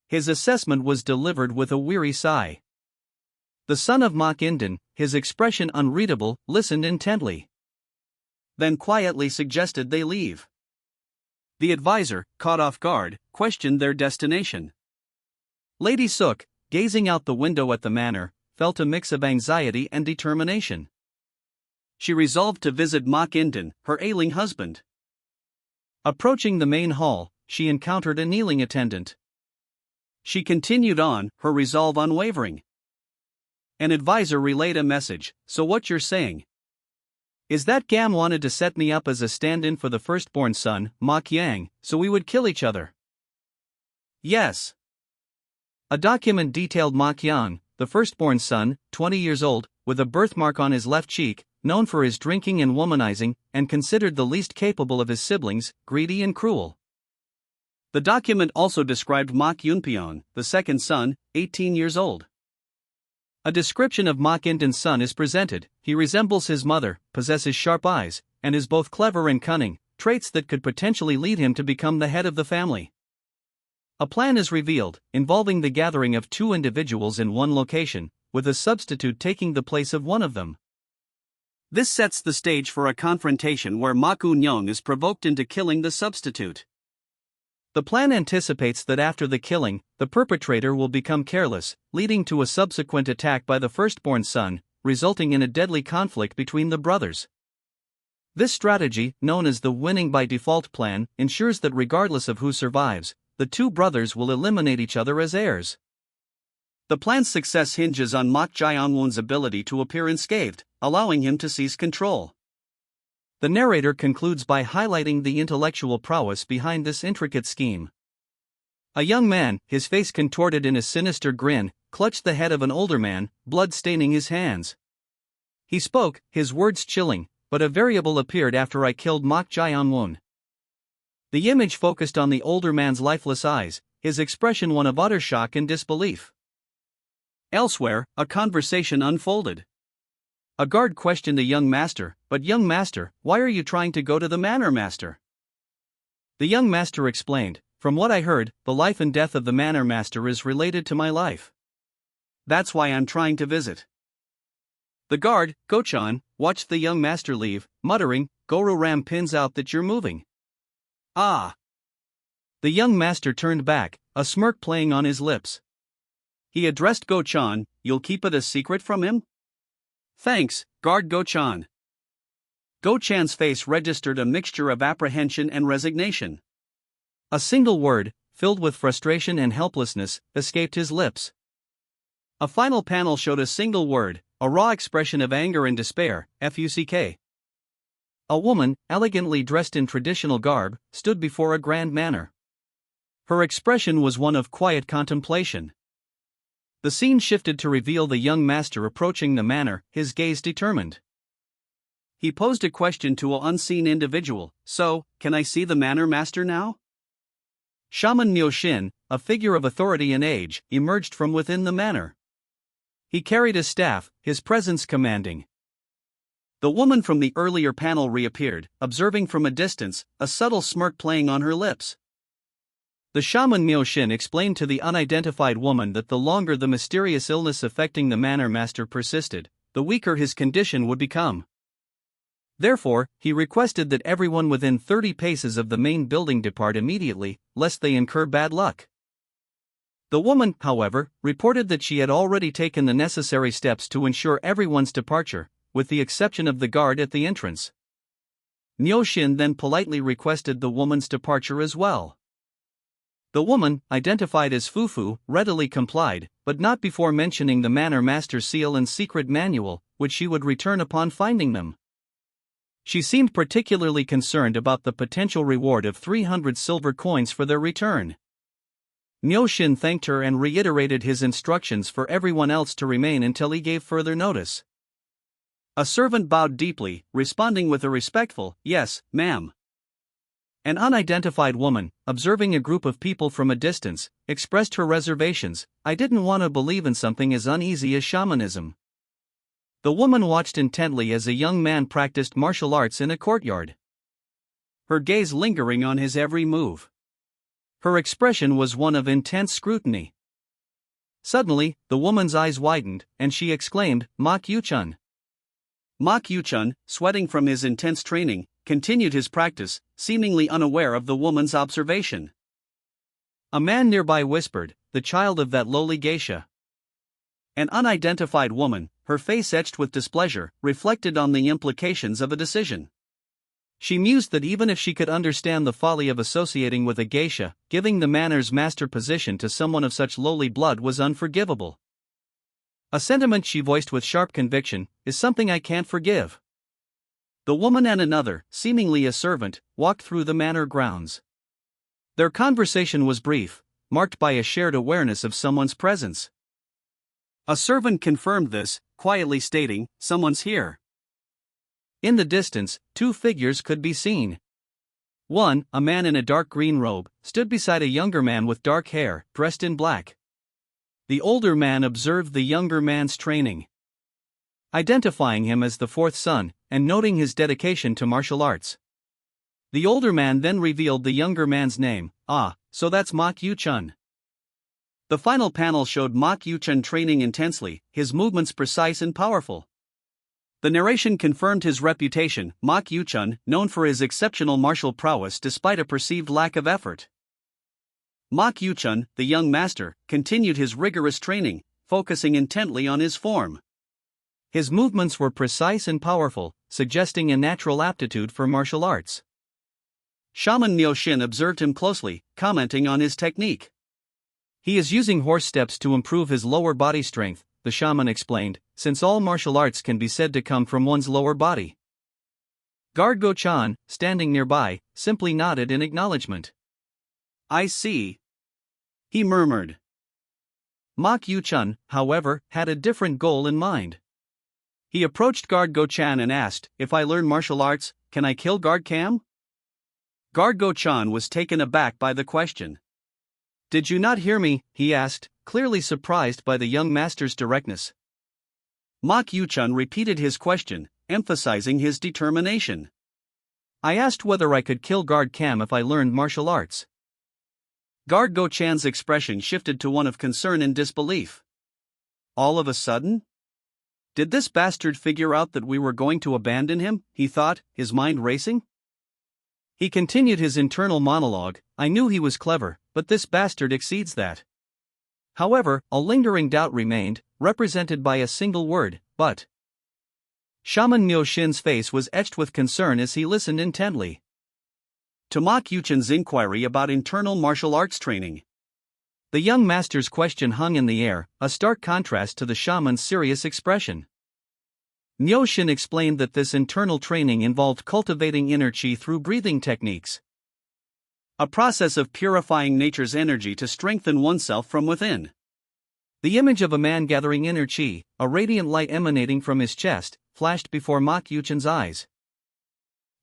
His assessment was delivered with a weary sigh. The son of Mok Inden, his expression unreadable, listened intently, then quietly suggested they leave. The advisor, caught off guard, questioned their destination. Lady Suk, gazing out the window at the manor, felt a mix of anxiety and determination. She resolved to visit Mok Inden, her ailing husband. Approaching the main hall, she encountered a kneeling attendant. She continued on, her resolve unwavering. An advisor relayed a message: "So what you're saying is that Gam wanted to set me up as a stand-in for the firstborn son, Mok Yang, so we would kill each other?" "Yes." A document detailed Mok Yang, the firstborn son, 20 years old, with a birthmark on his left cheek, known for his drinking and womanizing, and considered the least capable of his siblings, greedy and cruel. The document also described Mok Yunpyeon, the second son, 18 years old. A description of Mok Inden's son is presented: he resembles his mother, possesses sharp eyes, and is both clever and cunning, traits that could potentially lead him to become the head of the family. A plan is revealed, involving the gathering of two individuals in one location, with a substitute taking the place of one of them. This sets the stage for a confrontation where Ma Ku-nyong is provoked into killing the substitute. The plan anticipates that after the killing, the perpetrator will become careless, leading to a subsequent attack by the firstborn son, resulting in a deadly conflict between the brothers. This strategy, known as the winning by default plan, ensures that regardless of who survives, the two brothers will eliminate each other as heirs. The plan's success hinges on Mok Jae-won's ability to appear unscathed, allowing him to seize control. The narrator concludes by highlighting the intellectual prowess behind this intricate scheme. A young man, his face contorted in a sinister grin, clutched the head of an older man, blood staining his hands. He spoke, his words chilling, but a variable appeared after I killed Mok Jae-won. The image focused on the older man's lifeless eyes, his expression one of utter shock and disbelief. Elsewhere, a conversation unfolded. A guard questioned the young master, "But young master, why are you trying to go to the manor master?" The young master explained, "From what I heard, the life and death of the manor master is related to my life. That's why I'm trying to visit." The guard, Go-chan, watched the young master leave, muttering, "Goru-ram pins out that you're moving." "Ah." The young master turned back, a smirk playing on his lips. He addressed Go-chan, "You'll keep it a secret from him?" "Thanks, guard Go-chan." Go-chan's face registered a mixture of apprehension and resignation. A single word, filled with frustration and helplessness, escaped his lips. A final panel showed a single word, a raw expression of anger and despair, "fuck." A woman, elegantly dressed in traditional garb, stood before a grand manor. Her expression was one of quiet contemplation. The scene shifted to reveal the young master approaching the manor, his gaze determined. He posed a question to an unseen individual, "So, can I see the manor master now?" Shaman Myo-shin, a figure of authority and age, emerged from within the manor. He carried a staff, his presence commanding. The woman from the earlier panel reappeared, observing from a distance, a subtle smirk playing on her lips. The shaman Myo-shin explained to the unidentified woman that the longer the mysterious illness affecting the manor master persisted, the weaker his condition would become. Therefore, he requested that everyone within 30 paces of the main building depart immediately, lest they incur bad luck. The woman, however, reported that she had already taken the necessary steps to ensure everyone's departure, with the exception of the guard at the entrance. Myo-shin then politely requested the woman's departure as well. The woman, identified as Fufu, readily complied, but not before mentioning the manor master's seal and secret manual, which she would return upon finding them. She seemed particularly concerned about the potential reward of 300 silver coins for their return. Myo-shin thanked her and reiterated his instructions for everyone else to remain until he gave further notice. A servant bowed deeply, responding with a respectful, "Yes, ma'am." An unidentified woman, observing a group of people from a distance, expressed her reservations. "I didn't want to believe in something as uneasy as shamanism." The woman watched intently as a young man practiced martial arts in a courtyard, her gaze lingering on his every move. Her expression was one of intense scrutiny. Suddenly, the woman's eyes widened, and she exclaimed, "Mok Yu-chun." Mok Yu-chun, sweating from his intense training, continued his practice, seemingly unaware of the woman's observation. A man nearby whispered, "The child of that lowly geisha." An unidentified woman, her face etched with displeasure, reflected on the implications of a decision. She mused that even if she could understand the folly of associating with a geisha, giving the manor's master position to someone of such lowly blood was unforgivable. A sentiment she voiced with sharp conviction, "is something I can't forgive." The woman and another, seemingly a servant, walked through the manor grounds. Their conversation was brief, marked by a shared awareness of someone's presence. A servant confirmed this, quietly stating, "Someone's here." In the distance, two figures could be seen. One, a man in a dark green robe, stood beside a younger man with dark hair, dressed in black. The older man observed the younger man's training, identifying him as the fourth son, and noting his dedication to martial arts. The older man then revealed the younger man's name. "Ah, so that's Mok Yu-chun. The final panel showed Mok Yu-chun training intensely, his movements precise and powerful. The narration confirmed his reputation, Mok Yu-chun, known for his exceptional martial prowess despite a perceived lack of effort. Mok Yu-chun, the young master, continued his rigorous training, focusing intently on his form. His movements were precise and powerful, suggesting a natural aptitude for martial arts. Shaman Myo-shin observed him closely, commenting on his technique. He is using horse steps to improve his lower body strength, the shaman explained, since all martial arts can be said to come from one's lower body. Guard Go-chan, standing nearby, simply nodded in acknowledgement. I see, he murmured. Mok Yu-chun, however, had a different goal in mind. He approached Guard Go-chan and asked, if I learn martial arts, can I kill Guard Cam? Guard Go-chan was taken aback by the question. Did you not hear me? He asked, clearly surprised by the young master's directness. Mok Yu-chun repeated his question, emphasizing his determination. I asked whether I could kill Guard Cam if I learned martial arts. Guard Go-chan's expression shifted to one of concern and disbelief. All of a sudden? Did this bastard figure out that we were going to abandon him, he thought, his mind racing? He continued his internal monologue, I knew he was clever, but this bastard exceeds that. However, a lingering doubt remained, represented by a single word, but. Shaman Myo-shin's face was etched with concern as he listened intently to Mok Yu-chun's inquiry about internal martial arts training. The young master's question hung in the air, a stark contrast to the shaman's serious expression. Myo-shin explained that this internal training involved cultivating inner chi through breathing techniques. A process of purifying nature's energy to strengthen oneself from within. The image of a man gathering inner chi, a radiant light emanating from his chest, flashed before Mok Yu-chun's eyes.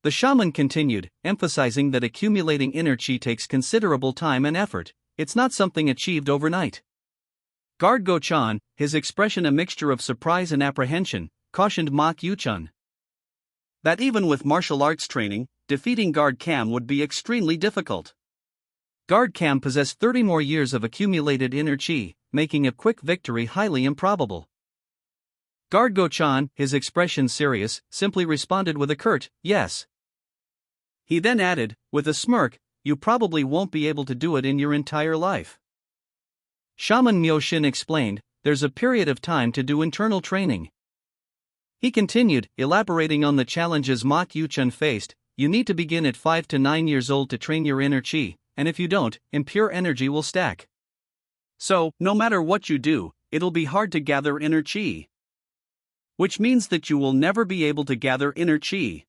The shaman continued, emphasizing that accumulating inner chi takes considerable time and effort, it's not something achieved overnight. Guard Go-chan, his expression a mixture of surprise and apprehension, cautioned Mok Yu-chun that even with martial arts training, defeating Guard Cam would be extremely difficult. Guard Cam possessed 30 more years of accumulated inner chi, making a quick victory highly improbable. Guard Go-chan, his expression serious, simply responded with a curt, yes. He then added, with a smirk, you probably won't be able to do it in your entire life. Shaman Myo-shin explained, there's a period of time to do internal training. He continued, elaborating on the challenges Mok Yu-chun faced, you need to begin at 5 to 9 years old to train your inner chi, and if you don't, impure energy will stack. So, no matter what you do, it'll be hard to gather inner chi. Which means that you will never be able to gather inner chi.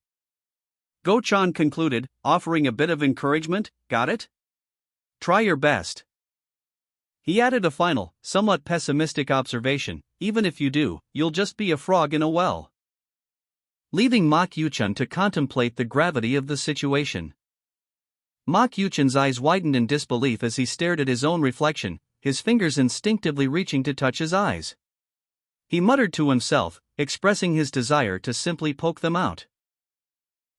Go-chan concluded, offering a bit of encouragement, got it? Try your best. He added a final, somewhat pessimistic observation, even if you do, you'll just be a frog in a well. Leaving Mok Yu-chun to contemplate the gravity of the situation. Mok Yu-chun's eyes widened in disbelief as he stared at his own reflection, his fingers instinctively reaching to touch his eyes. He muttered to himself, expressing his desire to simply poke them out.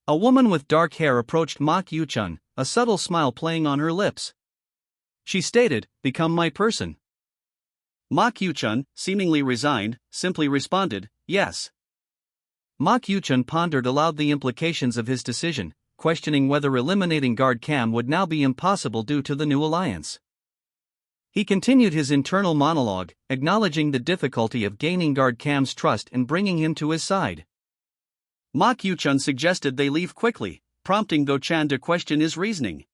A woman with dark hair approached Mok Yu-chun, a subtle smile playing on her lips. She stated, become my person. Mok Yu-chun, seemingly resigned, simply responded, yes. Mok Yu-chun pondered aloud the implications of his decision, questioning whether eliminating Guard Cam would now be impossible due to the new alliance. He continued his internal monologue, acknowledging the difficulty of gaining Guard Cam's trust and bringing him to his side. Mok Yu-chun suggested they leave quickly, prompting Go-chan to question his reasoning.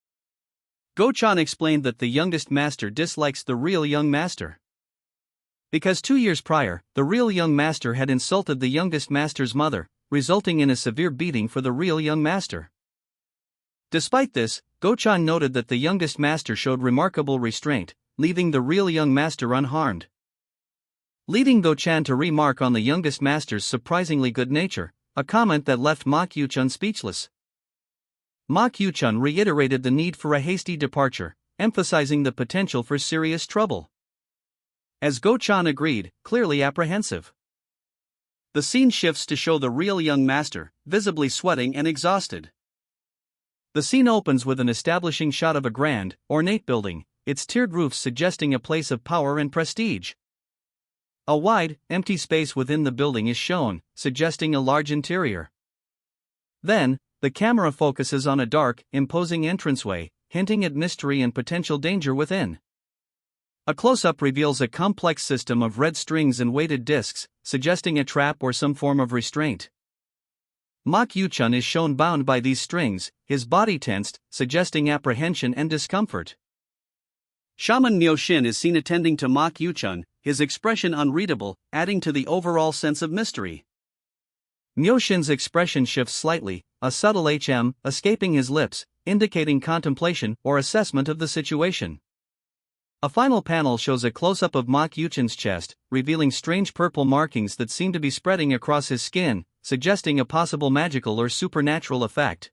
Go-chan explained that the youngest master dislikes the real young master. Because 2 years prior, the real young master had insulted the youngest master's mother, resulting in a severe beating for the real young master. Despite this, Go-chan noted that the youngest master showed remarkable restraint, leaving the real young master unharmed. Leading Go-chan to remark on the youngest master's surprisingly good nature, a comment that left Mok Yu-chun speechless. Mok Yu-chun reiterated the need for a hasty departure, emphasizing the potential for serious trouble. As Go-chan agreed, clearly apprehensive. The scene shifts to show the real young master, visibly sweating and exhausted. The scene opens with an establishing shot of a grand, ornate building, its tiered roofs suggesting a place of power and prestige. A wide, empty space within the building is shown, suggesting a large interior. Then, the camera focuses on a dark, imposing entranceway, hinting at mystery and potential danger within. A close-up reveals a complex system of red strings and weighted discs, suggesting a trap or some form of restraint. Mak Yuchun is shown bound by these strings, his body tensed, suggesting apprehension and discomfort. Shaman Myoshin is seen attending to Mak Yuchun, his expression unreadable, adding to the overall sense of mystery. Myoshin's expression shifts slightly, a subtle escaping his lips, indicating contemplation or assessment of the situation. A final panel shows a close-up of Mak Yuchun's chest, revealing strange purple markings that seem to be spreading across his skin, suggesting a possible magical or supernatural effect.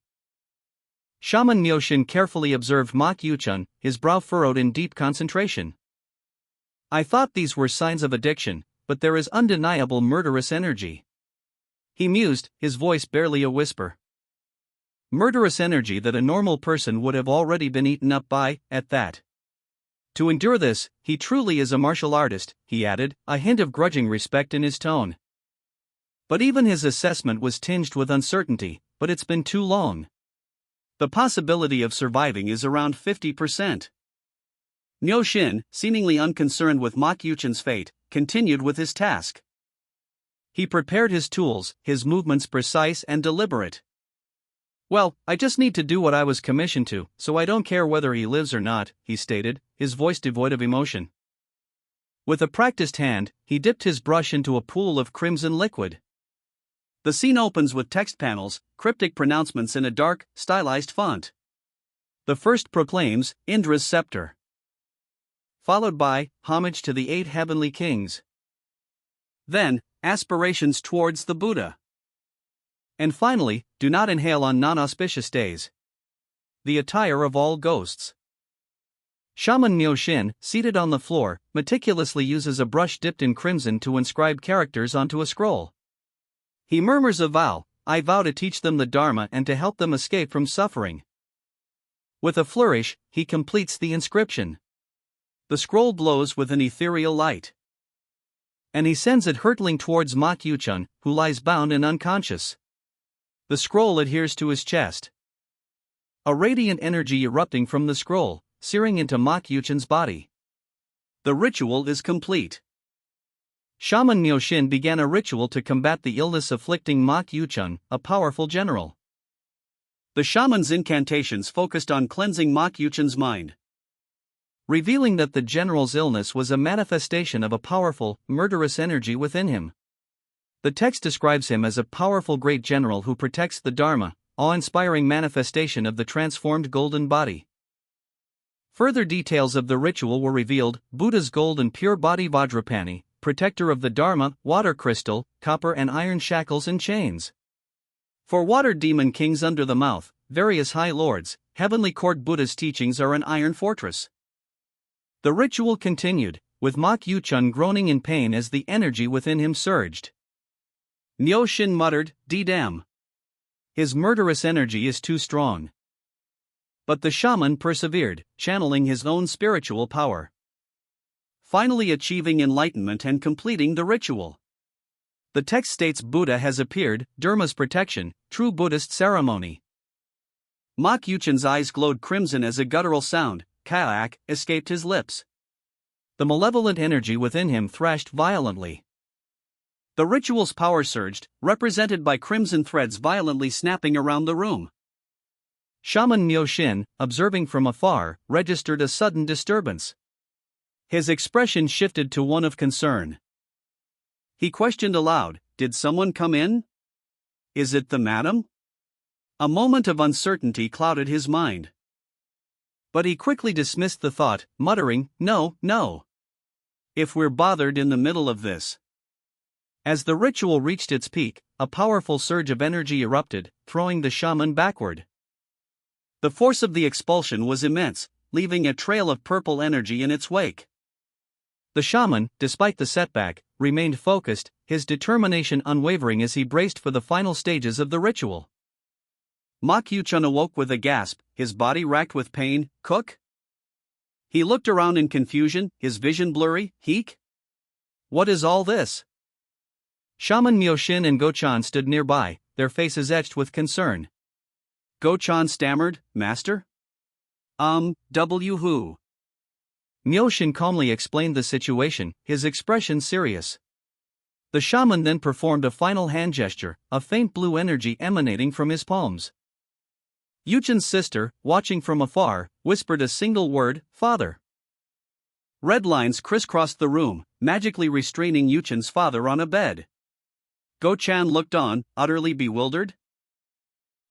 Shaman Myoshin carefully observed Mak Yuchun, his brow furrowed in deep concentration. I thought these were signs of addiction, but there is undeniable murderous energy. He mused, his voice barely a whisper. Murderous energy that a normal person would have already been eaten up by, at that. To endure this, he truly is a martial artist, he added, a hint of grudging respect in his tone. But even his assessment was tinged with uncertainty, but it's been too long. The possibility of surviving is around 50%. Myoshin, seemingly unconcerned with Mak Yuchun's fate, continued with his task. He prepared his tools, his movements precise and deliberate. Well, I just need to do what I was commissioned to, so I don't care whether he lives or not, he stated, his voice devoid of emotion. With a practiced hand, he dipped his brush into a pool of crimson liquid. The scene opens with text panels, cryptic pronouncements in a dark, stylized font. The first proclaims, Indra's scepter. Followed by, homage to the 8 heavenly kings. Then, aspirations towards the Buddha. And finally, do not inhale on non-auspicious days. The attire of all ghosts. Shaman Myoshin, seated on the floor, meticulously uses a brush dipped in crimson to inscribe characters onto a scroll. He murmurs a vow, I vow to teach them the Dharma and to help them escape from suffering. With a flourish, he completes the inscription. The scroll glows with an ethereal light. And he sends it hurtling towards Mak Yuchun, who lies bound and unconscious. The scroll adheres to his chest. A radiant energy erupting from the scroll, searing into Mak Yuchun's body. The ritual is complete. Shaman Myoshin began a ritual to combat the illness afflicting Mak Yuchun, a powerful general. The shaman's incantations focused on cleansing Mak Yuchun's mind, revealing that the general's illness was a manifestation of a powerful, murderous energy within him. The text describes him as a powerful great general who protects the Dharma, awe-inspiring manifestation of the transformed golden body. Further details of the ritual were revealed: Buddha's gold and pure body Vajrapani, protector of the Dharma, water crystal, copper and iron shackles and chains. For water demon kings under the mouth, various high lords, heavenly court Buddha's teachings are an iron fortress. The ritual continued, with Mak Yuchun groaning in pain as the energy within him surged. Myoshin muttered, "D-damn. His murderous energy is too strong." But the shaman persevered, channeling his own spiritual power, finally achieving enlightenment and completing the ritual. The text states Buddha has appeared, Dharma's protection, true Buddhist ceremony. Mak Yuchun's eyes glowed crimson as a guttural sound, "Kaak," escaped his lips. The malevolent energy within him thrashed violently. The ritual's power surged, represented by crimson threads violently snapping around the room. Shaman Myoshin, observing from afar, registered a sudden disturbance. His expression shifted to one of concern. He questioned aloud, "Did someone come in? Is it the madam?" A moment of uncertainty clouded his mind. But he quickly dismissed the thought, muttering, "No, no. If we're bothered in the middle of this." As the ritual reached its peak, a powerful surge of energy erupted, throwing the shaman backward. The force of the expulsion was immense, leaving a trail of purple energy in its wake. The shaman, despite the setback, remained focused, his determination unwavering as he braced for the final stages of the ritual. Ma Qiuchun awoke with a gasp, his body racked with pain. Cook? He looked around in confusion, his vision blurry. Heek? What is all this? Shaman Mioshin and Go-chan stood nearby, their faces etched with concern. Go-chan stammered, Master? Who? Mioshin calmly explained the situation, his expression serious. The shaman then performed a final hand gesture, a faint blue energy emanating from his palms. Yuchin's sister, watching from afar, whispered a single word, Father. Red lines crisscrossed the room, magically restraining Yuchin's father on a bed. Go-chan looked on, utterly bewildered.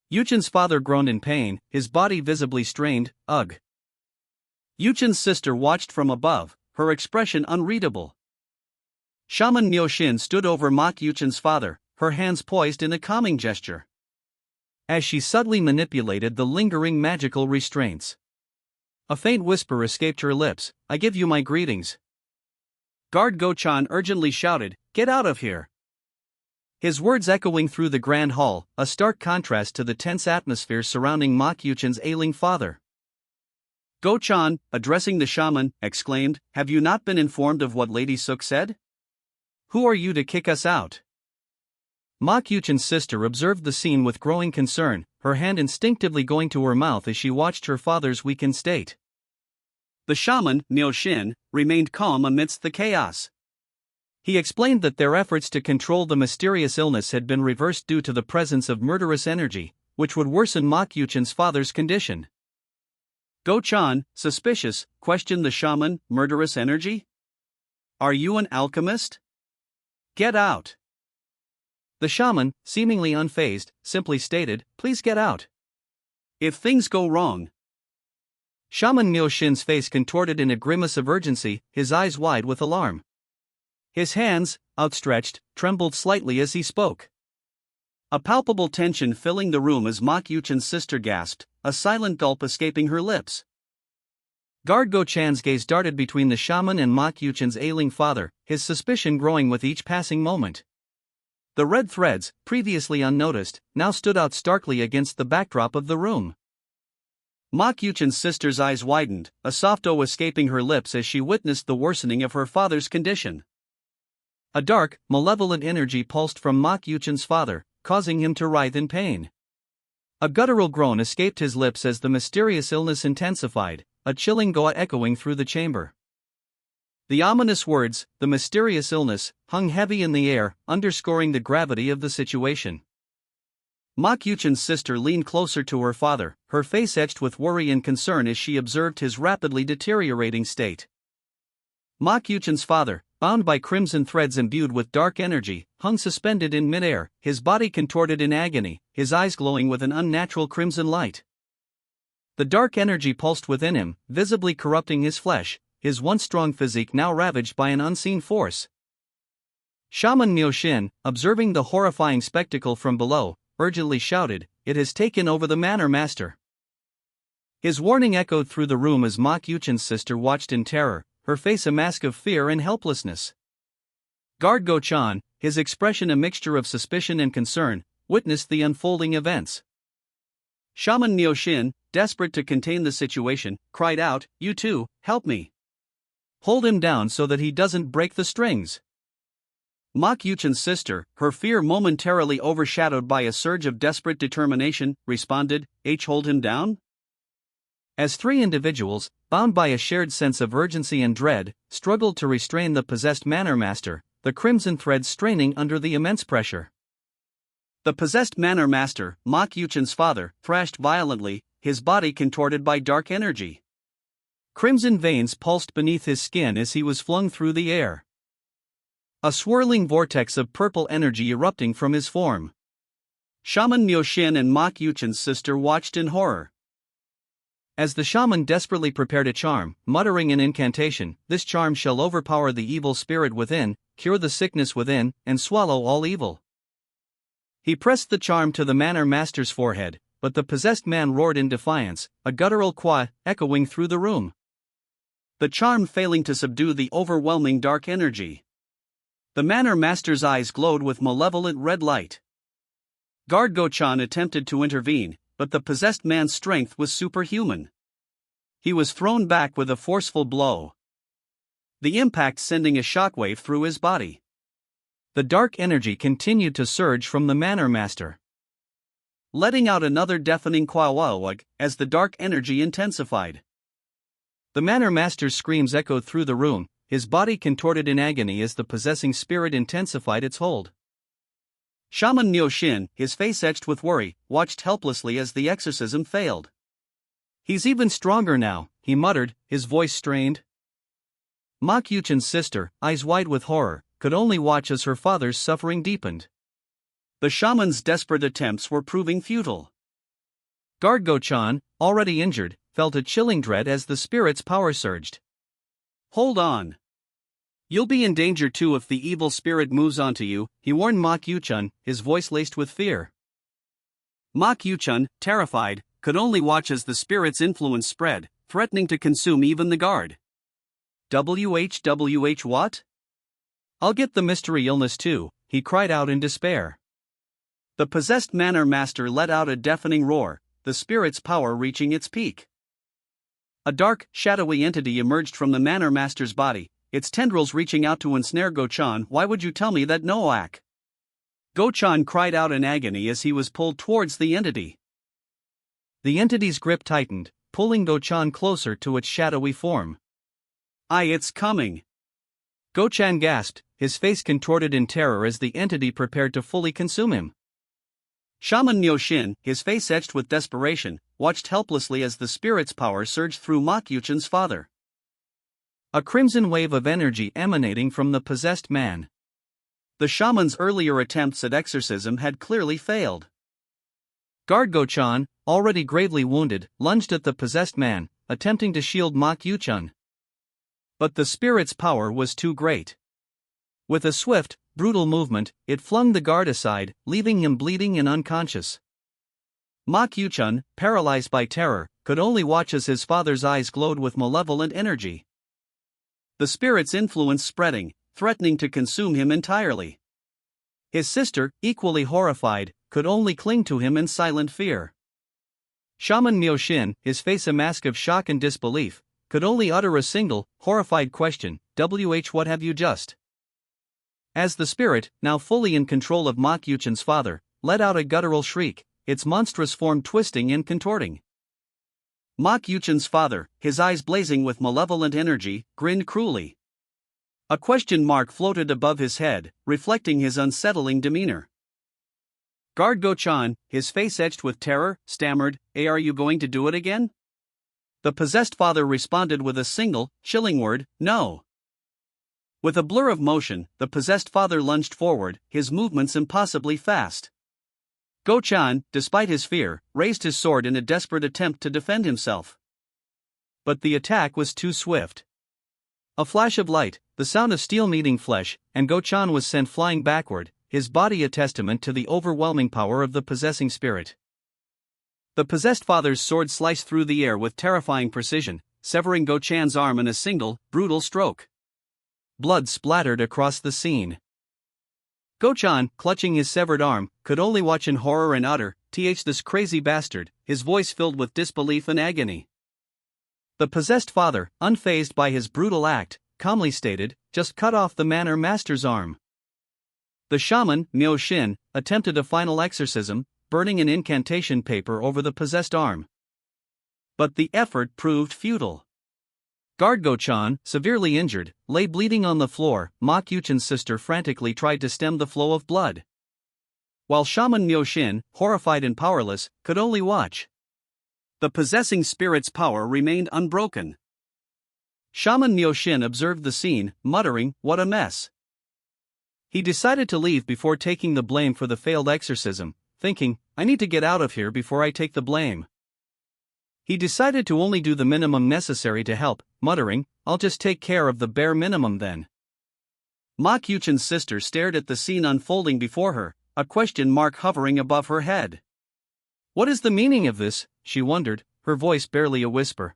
Yuchin's father groaned in pain, his body visibly strained. Ugh. Yuchin's sister watched from above, her expression unreadable. Shaman Mioshin stood over Ma Qiuchun's father, her hands poised in a calming gesture. As she subtly manipulated the lingering magical restraints, a faint whisper escaped her lips, I give you my greetings. Guard Go-chan urgently shouted, Get out of here! His words echoing through the grand hall, a stark contrast to the tense atmosphere surrounding Ma Qiuchun's ailing father. Go-chan, addressing the shaman, exclaimed, Have you not been informed of what Lady Suk said? Who are you to kick us out? Ma Qiuchun's sister observed the scene with growing concern, her hand instinctively going to her mouth as she watched her father's weakened state. The shaman, Mioshin, remained calm amidst the chaos. He explained that their efforts to control the mysterious illness had been reversed due to the presence of murderous energy, which would worsen Ma Qiuchun's father's condition. Go-chan, suspicious, questioned the shaman, murderous energy? Are you an alchemist? Get out! The shaman, seemingly unfazed, simply stated, Please get out. If things go wrong. Shaman Mioshin's face contorted in a grimace of urgency, his eyes wide with alarm. His hands, outstretched, trembled slightly as he spoke. A palpable tension filling the room as Ma Qiuchun's sister gasped, a silent gulp escaping her lips. Guard Go-chan's gaze darted between the shaman and Ma Qiuchun's ailing father, his suspicion growing with each passing moment. The red threads, previously unnoticed, now stood out starkly against the backdrop of the room. Ma Qiuchun's sister's eyes widened, a soft "oh" escaping her lips as she witnessed the worsening of her father's condition. A dark, malevolent energy pulsed from Ma Qiuchun's father, causing him to writhe in pain. A guttural groan escaped his lips as the mysterious illness intensified, a chilling "goa" echoing through the chamber. The ominous words, the mysterious illness, hung heavy in the air, underscoring the gravity of the situation. Ma Qiuchun's sister leaned closer to her father, her face etched with worry and concern as she observed his rapidly deteriorating state. Ma Qiuchun's father, bound by crimson threads imbued with dark energy, hung suspended in midair, his body contorted in agony, his eyes glowing with an unnatural crimson light. The dark energy pulsed within him, visibly corrupting his flesh, his once strong physique now ravaged by an unseen force. Shaman Mioshin, observing the horrifying spectacle from below, urgently shouted, It has taken over the manor master. His warning echoed through the room as Ma Qiuchun's sister watched in terror, her face a mask of fear and helplessness. Guard Go-chan, his expression a mixture of suspicion and concern, witnessed the unfolding events. Shaman Mioshin, desperate to contain the situation, cried out, You two, help me. Hold him down so that he doesn't break the strings. Ma Qiuchun's sister, her fear momentarily overshadowed by a surge of desperate determination, responded, Hold him down? As three individuals, bound by a shared sense of urgency and dread, struggled to restrain the possessed manor master, the crimson threads straining under the immense pressure. The possessed manor master, Ma Qiuchun's father, thrashed violently, his body contorted by dark energy. Crimson veins pulsed beneath his skin as he was flung through the air. A swirling vortex of purple energy erupting from his form. Shaman Mioshin and Ma Qiuchun's sister watched in horror. As the shaman desperately prepared a charm, muttering an incantation, this charm shall overpower the evil spirit within, cure the sickness within, and swallow all evil. He pressed the charm to the manor master's forehead, but the possessed man roared in defiance, a guttural "qua" echoing through the room. The charm failing to subdue the overwhelming dark energy. The manor master's eyes glowed with malevolent red light. Guard Go-chan attempted to intervene, but the possessed man's strength was superhuman. He was thrown back with a forceful blow, the impact sending a shockwave through his body. The dark energy continued to surge from the Manor Master, letting out another deafening quawawag as the dark energy intensified. The Manor Master's screams echoed through the room, his body contorted in agony as the possessing spirit intensified its hold. Shaman Myoshin, his face etched with worry, watched helplessly as the exorcism failed. "He's even stronger now," he muttered, his voice strained. Ma Kyuchin's sister, eyes wide with horror, could only watch as her father's suffering deepened. The shaman's desperate attempts were proving futile. Guard Go-chan, already injured, felt a chilling dread as the spirit's power surged. "Hold on. You'll be in danger too if the evil spirit moves onto you," he warned Ma Kyuchan, his voice laced with fear. Ma Kyuchan, terrified, could only watch as the spirit's influence spread, threatening to consume even the guard. "WHWH what? I'll get the mystery illness too," he cried out in despair. The possessed Manor Master let out a deafening roar, the spirit's power reaching its peak. A dark, shadowy entity emerged from the Manor Master's body, its tendrils reaching out to ensnare Go-chan. "Why would you tell me that, Noak?" Go-chan cried out in agony as he was pulled towards the entity. The entity's grip tightened, pulling Go-chan closer to its shadowy form. It's coming!" Go-chan gasped, his face contorted in terror as the entity prepared to fully consume him. Shaman Myoshin, his face etched with desperation, watched helplessly as the spirit's power surged through Ma Kyuchin's father. A crimson wave of energy emanating from the possessed man. The shaman's earlier attempts at exorcism had clearly failed. Guard Go-chan, already gravely wounded, lunged at the possessed man, attempting to shield Ma Kyuchan. But the spirit's power was too great. With a swift, brutal movement, it flung the guard aside, leaving him bleeding and unconscious. Ma Kyuchan, paralyzed by terror, could only watch as his father's eyes glowed with malevolent energy. The spirit's influence spreading, threatening to consume him entirely. His sister, equally horrified, could only cling to him in silent fear. Shaman Myoshin, his face a mask of shock and disbelief, could only utter a single, horrified question, what have you just? As the spirit, now fully in control of Ma Kyuchan's father, let out a guttural shriek, its monstrous form twisting and contorting. Ma Kyuchan's father, his eyes blazing with malevolent energy, grinned cruelly. A question mark floated above his head, reflecting his unsettling demeanor. Guard Go-chan, his face etched with terror, stammered, "Are you going to do it again?" The possessed father responded with a single, chilling word, "No." With a blur of motion, the possessed father lunged forward, his movements impossibly fast. Go-chan, despite his fear, raised his sword in a desperate attempt to defend himself. But the attack was too swift. A flash of light, the sound of steel meeting flesh, and Go-chan was sent flying backward, his body a testament to the overwhelming power of the possessing spirit. The possessed father's sword sliced through the air with terrifying precision, severing Go-chan's arm in a single, brutal stroke. Blood splattered across the scene. Go-chan, clutching his severed arm, could only watch in horror and utter, this crazy bastard," his voice filled with disbelief and agony. The possessed father, unfazed by his brutal act, calmly stated, "Just cut off the Manor Master's arm." The shaman, Myoshin, attempted a final exorcism, burning an incantation paper over the possessed arm. But the effort proved futile. Guard Go-chan, severely injured, lay bleeding on the floor. Ma Kyuchan's sister frantically tried to stem the flow of blood, while Shaman Myoshin, horrified and powerless, could only watch. The possessing spirit's power remained unbroken. Shaman Myoshin observed the scene, muttering, "What a mess." He decided to leave before taking the blame for the failed exorcism, thinking, "I need to get out of here before I take the blame." He decided to only do the minimum necessary to help, muttering, "I'll just take care of the bare minimum then." Ma Kyuchan's sister stared at the scene unfolding before her, a question mark hovering above her head. "What is the meaning of this?" she wondered, her voice barely a whisper.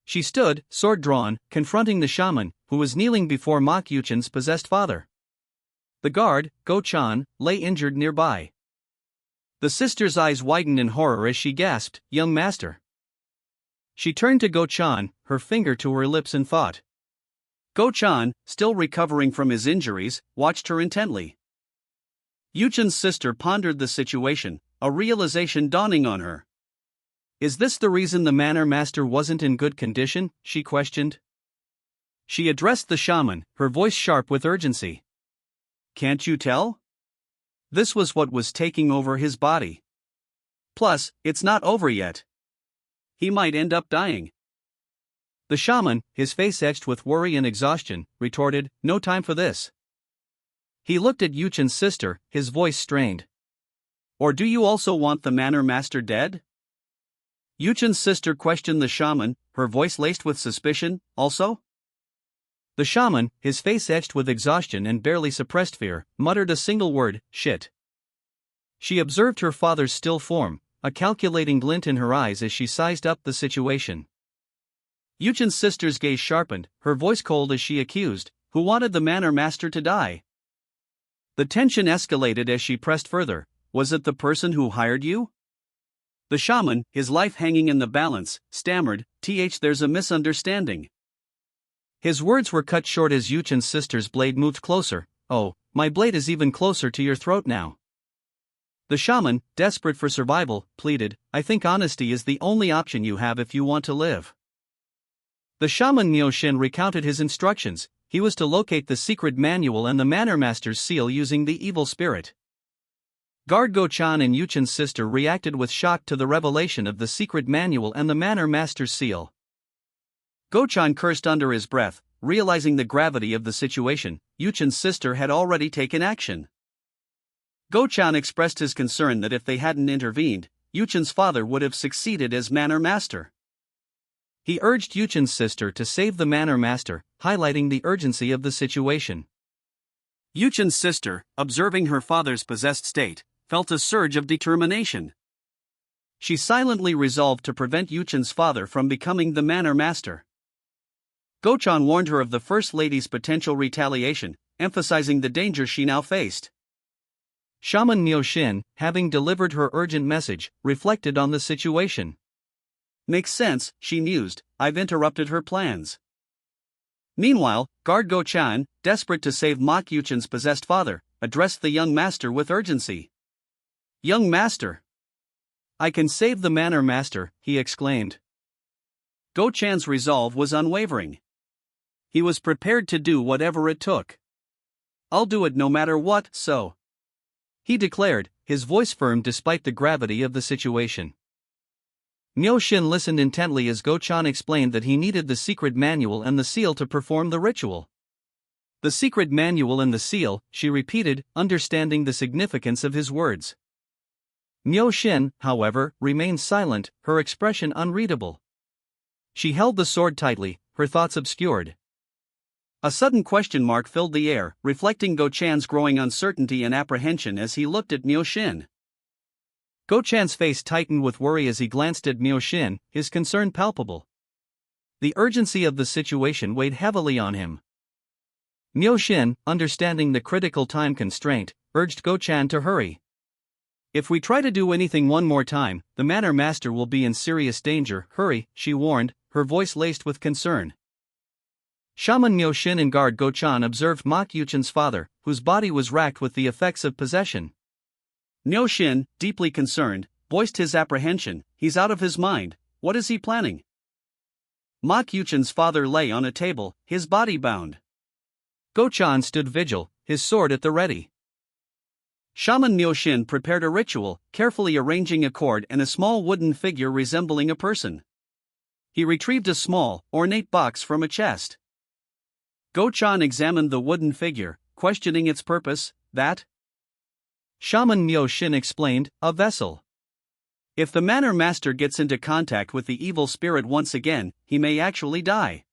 She stood, sword drawn, confronting the shaman, who was kneeling before Ma Kyuchan's possessed father. The guard, Go-chan, lay injured nearby. The sister's eyes widened in horror as she gasped, "Young master." She turned to Go-chan, her finger to her lips in thought. Go-chan, still recovering from his injuries, watched her intently. Yuchin's sister pondered the situation, a realization dawning on her. "Is this the reason the manor master wasn't in good condition?" she questioned. She addressed the shaman, her voice sharp with urgency. "Can't you tell? This was what was taking over his body. Plus, it's not over yet. He might end up dying." The shaman, his face etched with worry and exhaustion, retorted, "No time for this." He looked at Yuchin's sister, his voice strained. "Or do you also want the manor master dead?" Yuchin's sister questioned the shaman, her voice laced with suspicion, "Also?" The shaman, his face etched with exhaustion and barely suppressed fear, muttered a single word, "Shit." She observed her father's still form, a calculating glint in her eyes as she sized up the situation. Yuchin's sister's gaze sharpened, her voice cold as she accused, "Who wanted the manor master to die?" The tension escalated as she pressed further, "Was it the person who hired you?" The shaman, his life hanging in the balance, stammered, "There's a misunderstanding." His words were cut short as Yuchin's sister's blade moved closer. "Oh, my blade is even closer to your throat now." The shaman, desperate for survival, pleaded, "I think honesty is the only option you have if you want to live." The shaman Myoshin recounted his instructions. He was to locate the secret manual and the manor master's seal using the evil spirit. Guard Go-chan and Yuchin's sister reacted with shock to the revelation of the secret manual and the manor master's seal. Go-chan cursed under his breath, realizing the gravity of the situation. Yuchin's sister had already taken action. Go-chan expressed his concern that if they hadn't intervened, Yuchin's father would have succeeded as manor master. He urged Yuchin's sister to save the manor master, highlighting the urgency of the situation. Yuchin's sister, observing her father's possessed state, felt a surge of determination. She silently resolved to prevent Yuchin's father from becoming the manor master. Go-chan warned her of the First Lady's potential retaliation, emphasizing the danger she now faced. Shaman Myoshin, having delivered her urgent message, reflected on the situation. "Makes sense," she mused, "I've interrupted her plans." Meanwhile, Guard Go-chan, desperate to save Yuchin's possessed father, addressed the young master with urgency. "Young master! I can save the manor master," he exclaimed. Go-chan's resolve was unwavering. He was prepared to do whatever it took. "I'll do it no matter what, so," he declared, his voice firm despite the gravity of the situation. Myoshin listened intently as Go-chan explained that he needed the secret manual and the seal to perform the ritual. "The secret manual and the seal," she repeated, understanding the significance of his words. Myoshin, however, remained silent, her expression unreadable. She held the sword tightly, her thoughts obscured. A sudden question mark filled the air, reflecting Go-chan's growing uncertainty and apprehension as he looked at Myoshin. Go-chan's face tightened with worry as he glanced at Myoshin, his concern palpable. The urgency of the situation weighed heavily on him. Myoshin, understanding the critical time constraint, urged Go-chan to hurry. "If we try to do anything one more time, the manor master will be in serious danger. Hurry," she warned, her voice laced with concern. Shaman Myoshin and Guard Go-chan observed Yuchin's father, whose body was racked with the effects of possession. Myoshin, deeply concerned, voiced his apprehension. "He's out of his mind. What is he planning?" Yuchin's father lay on a table, his body bound. Go-chan stood vigil, his sword at the ready. Shaman Myoshin prepared a ritual, carefully arranging a cord and a small wooden figure resembling a person. He retrieved a small, ornate box from a chest. Go-chan examined the wooden figure, questioning its purpose. "That?" Shaman Myoshin explained, "A vessel. If the manor master gets into contact with the evil spirit once again, he may actually die.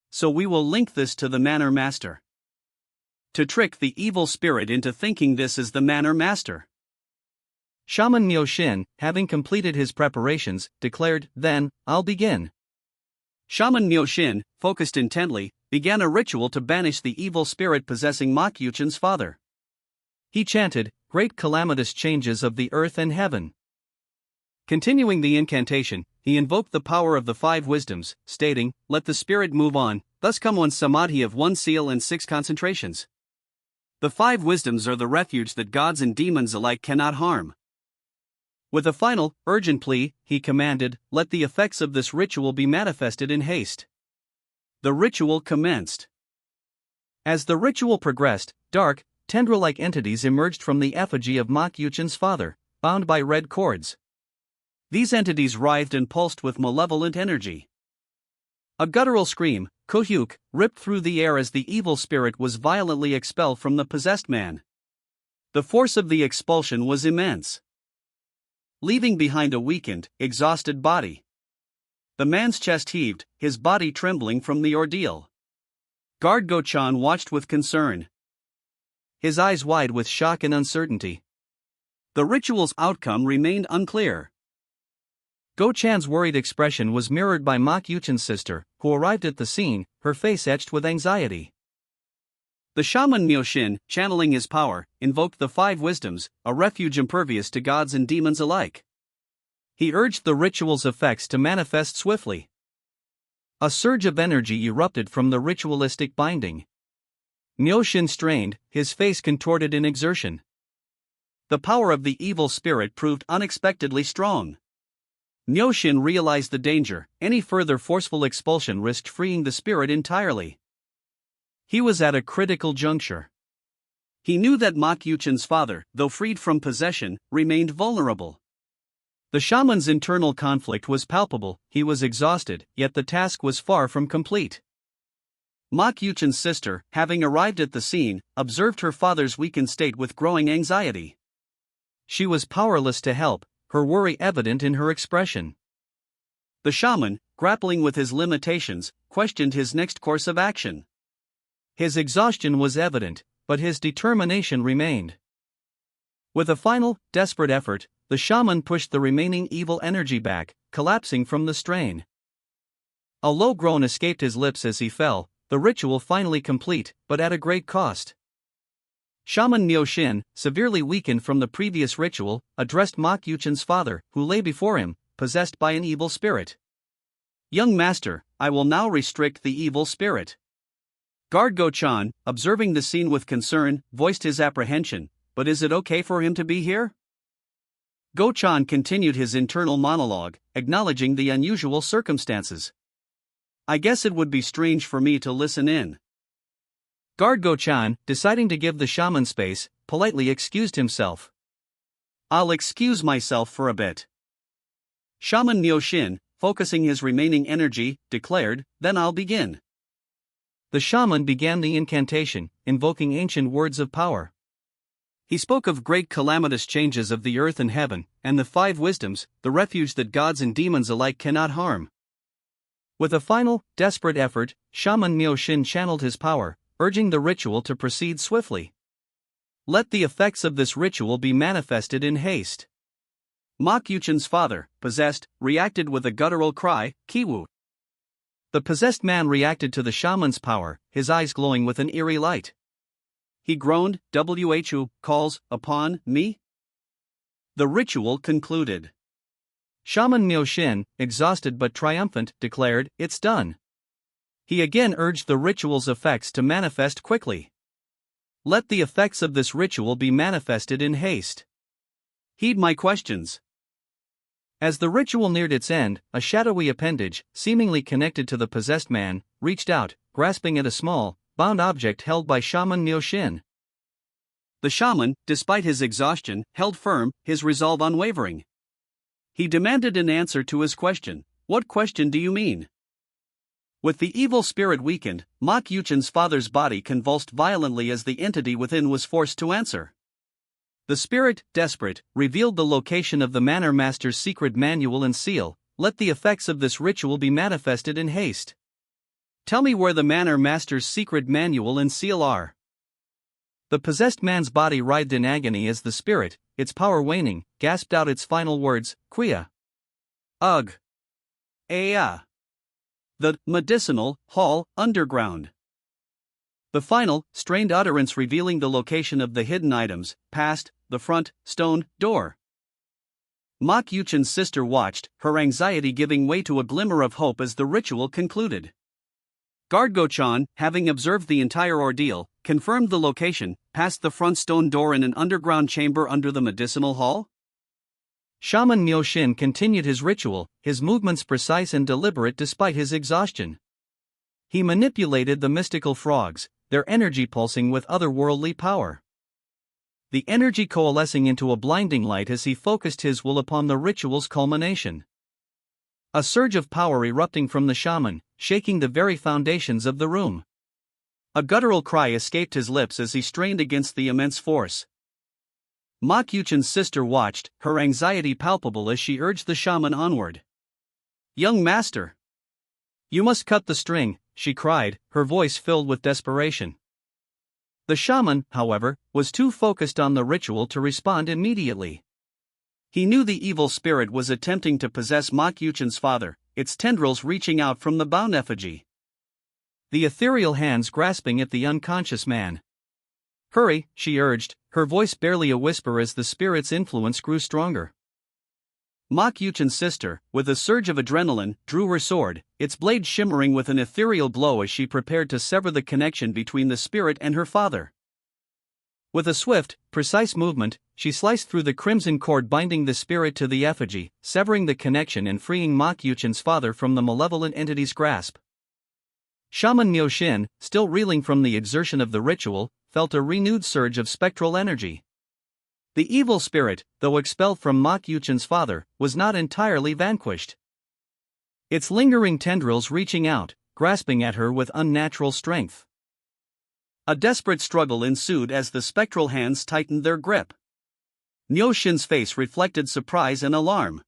So we will link this to the manor master. To trick the evil spirit into thinking this is the manor master." Shaman Myoshin, having completed his preparations, declared, "Then, I'll begin." Shaman Myoshin, focused intently, began a ritual to banish the evil spirit possessing Yuchin's father. He chanted, great calamitous changes of the earth and heaven. Continuing the incantation, he invoked the power of the five wisdoms, stating, "Let the spirit move on," thus come one samadhi of one seal and 6 concentrations. The five wisdoms are the refuge that gods and demons alike cannot harm. With a final, urgent plea, he commanded, "Let the effects of this ritual be manifested in haste." The ritual commenced. As the ritual progressed, dark, tendril-like entities emerged from the effigy of Mak Yuchen's father, bound by red cords. These entities writhed and pulsed with malevolent energy. A guttural scream, "Kohyuk," ripped through the air as the evil spirit was violently expelled from the possessed man. The force of the expulsion was immense, leaving behind a weakened, exhausted body. The man's chest heaved, his body trembling from the ordeal. Guard Go-chan watched with concern, his eyes wide with shock and uncertainty. The ritual's outcome remained unclear. Go-chan's worried expression was mirrored by Mak Yuchen's sister, who arrived at the scene, her face etched with anxiety. The shaman Myoshin, channeling his power, invoked the five wisdoms, a refuge impervious to gods and demons alike. He urged the ritual's effects to manifest swiftly. A surge of energy erupted from the ritualistic binding. Myoshin strained, his face contorted in exertion. The power of the evil spirit proved unexpectedly strong. Myoshin realized the danger. Any further forceful expulsion risked freeing the spirit entirely. He was at a critical juncture. He knew that Mak Yuchen's father, though freed from possession, remained vulnerable. The shaman's internal conflict was palpable, he was exhausted, yet the task was far from complete. Mak Yuchen's sister, having arrived at the scene, observed her father's weakened state with growing anxiety. She was powerless to help, her worry evident in her expression. The shaman, grappling with his limitations, questioned his next course of action. His exhaustion was evident, but his determination remained. With a final, desperate effort, the shaman pushed the remaining evil energy back, collapsing from the strain. A low groan escaped his lips as he fell, the ritual finally complete, but at a great cost. Shaman Myoshin, severely weakened from the previous ritual, addressed Mak Yuchen's father, who lay before him, possessed by an evil spirit. "Young master, I will now restrict the evil spirit." Guard Go-chan, observing the scene with concern, voiced his apprehension, "But is it okay for him to be here?" Go-chan continued his internal monologue, acknowledging the unusual circumstances. "I guess it would be strange for me to listen in." Guard Go-chan, deciding to give the shaman space, politely excused himself. "I'll excuse myself for a bit." Shaman Myoshin, focusing his remaining energy, declared, "Then I'll begin." The shaman began the incantation, invoking ancient words of power. He spoke of great calamitous changes of the earth and heaven, and the five wisdoms, the refuge that gods and demons alike cannot harm. With a final, desperate effort, Shaman Myoshin channeled his power, urging the ritual to proceed swiftly. "Let the effects of this ritual be manifested in haste." Mak Yuchen's father, possessed, reacted with a guttural cry, "Kiwu." The possessed man reacted to the shaman's power, his eyes glowing with an eerie light. He groaned, "Who calls upon me?" The ritual concluded. Shaman Myoshin, exhausted but triumphant, declared, "It's done." He again urged the ritual's effects to manifest quickly. "Let the effects of this ritual be manifested in haste. Heed my questions." As the ritual neared its end, a shadowy appendage, seemingly connected to the possessed man, reached out, grasping at a small, bound object held by Shaman Myoshin. The shaman, despite his exhaustion, held firm, his resolve unwavering. He demanded an answer to his question. "What question do you mean?" With the evil spirit weakened, Mak Yuchen's father's body convulsed violently as the entity within was forced to answer. The spirit, desperate, revealed the location of the Manor Master's secret manual and seal. "Let the effects of this ritual be manifested in haste. Tell me where the Manor Master's secret manual and seal are." The possessed man's body writhed in agony as the spirit, its power waning, gasped out its final words, "Quia. Ugh. Aya. The medicinal hall underground." The final, strained utterance revealing the location of the hidden items, past, the front, stone, door. Mak Yuchen's sister watched, her anxiety giving way to a glimmer of hope as the ritual concluded. Guard-go-chan, having observed the entire ordeal, confirmed the location, past the front stone door in an underground chamber under the medicinal hall. Shaman Myo-shin continued his ritual, his movements precise and deliberate despite his exhaustion. He manipulated the mystical frogs, their energy pulsing with otherworldly power. The energy coalescing into a blinding light as he focused his will upon the ritual's culmination. A surge of power erupting from the shaman, shaking the very foundations of the room. A guttural cry escaped his lips as he strained against the immense force. Mak Yuchen's sister watched, her anxiety palpable as she urged the shaman onward. "Young master! You must cut the string," she cried, her voice filled with desperation. The shaman, however, was too focused on the ritual to respond immediately. He knew the evil spirit was attempting to possess Mak Yuchen's father, its tendrils reaching out from the bound effigy. The ethereal hands grasping at the unconscious man. "Hurry," she urged, her voice barely a whisper as the spirit's influence grew stronger. Mak Yuchen's sister, with a surge of adrenaline, drew her sword, its blade shimmering with an ethereal glow as she prepared to sever the connection between the spirit and her father. With a swift, precise movement, she sliced through the crimson cord binding the spirit to the effigy, severing the connection and freeing Mak Yuchen's father from the malevolent entity's grasp. Shaman Myo-shin, still reeling from the exertion of the ritual, felt a renewed surge of spectral energy. The evil spirit, though expelled from Mak Yuchen's father, was not entirely vanquished. Its lingering tendrils reaching out, grasping at her with unnatural strength. A desperate struggle ensued as the spectral hands tightened their grip. Myo-shin's face reflected surprise and alarm.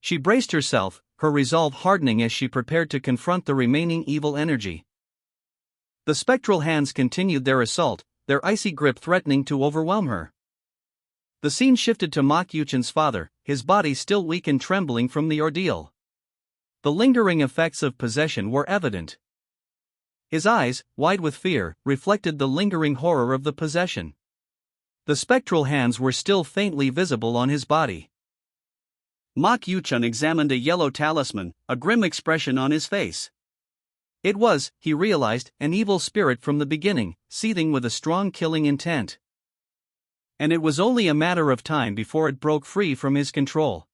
She braced herself, her resolve hardening as she prepared to confront the remaining evil energy. The spectral hands continued their assault, their icy grip threatening to overwhelm her. The scene shifted to Mak Yuchen's father, his body still weak and trembling from the ordeal. The lingering effects of possession were evident. His eyes, wide with fear, reflected the lingering horror of the possession. The spectral hands were still faintly visible on his body. Mak Yuchen examined a yellow talisman, a grim expression on his face. It was, he realized, an evil spirit from the beginning, seething with a strong killing intent. And it was only a matter of time before it broke free from his control.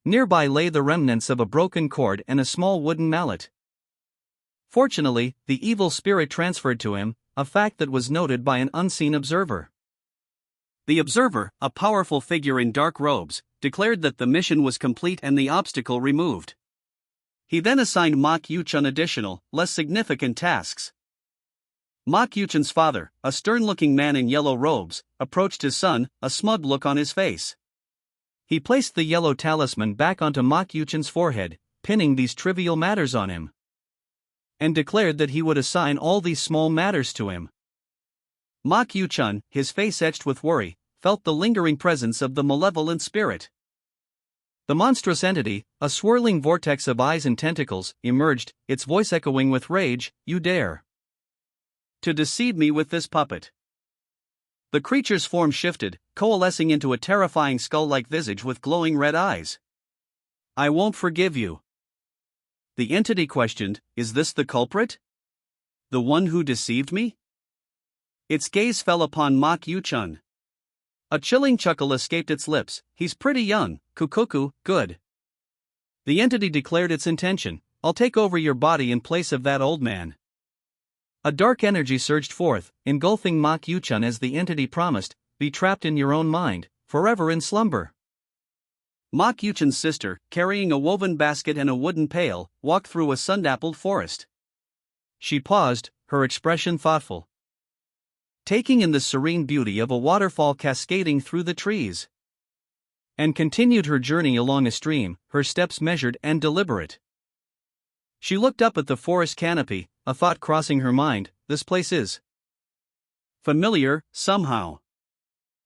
Nearby lay the remnants of a broken cord and a small wooden mallet. Fortunately, the evil spirit transferred to him, a fact that was noted by an unseen observer. The observer, a powerful figure in dark robes, declared that the mission was complete and the obstacle removed. He then assigned Mak Yuchen additional, less significant tasks. Mak Yuchen's father, a stern-looking man in yellow robes, approached his son, a smug look on his face. He placed the yellow talisman back onto Mak Yuchen's forehead, pinning these trivial matters on him, and declared that he would assign all these small matters to him. Mak Yuchen, his face etched with worry, felt the lingering presence of the malevolent spirit. The monstrous entity, a swirling vortex of eyes and tentacles, emerged, its voice echoing with rage, "You dare to deceive me with this puppet." The creature's form shifted, coalescing into a terrifying skull-like visage with glowing red eyes. "I won't forgive you." The entity questioned, "Is this the culprit? The one who deceived me?" Its gaze fell upon Mak Yuchen. A chilling chuckle escaped its lips. "He's pretty young, Kukoku, good." The entity declared its intention, "I'll take over your body in place of that old man." A dark energy surged forth, engulfing Mak Yuchen as the entity promised, "Be trapped in your own mind, forever in slumber." Mak Yuchen's sister, carrying a woven basket and a wooden pail, walked through a sun-dappled forest. She paused, her expression thoughtful, taking in the serene beauty of a waterfall cascading through the trees, and continued her journey along a stream, her steps measured and deliberate. She looked up at the forest canopy, a thought crossing her mind, "This place is familiar, somehow."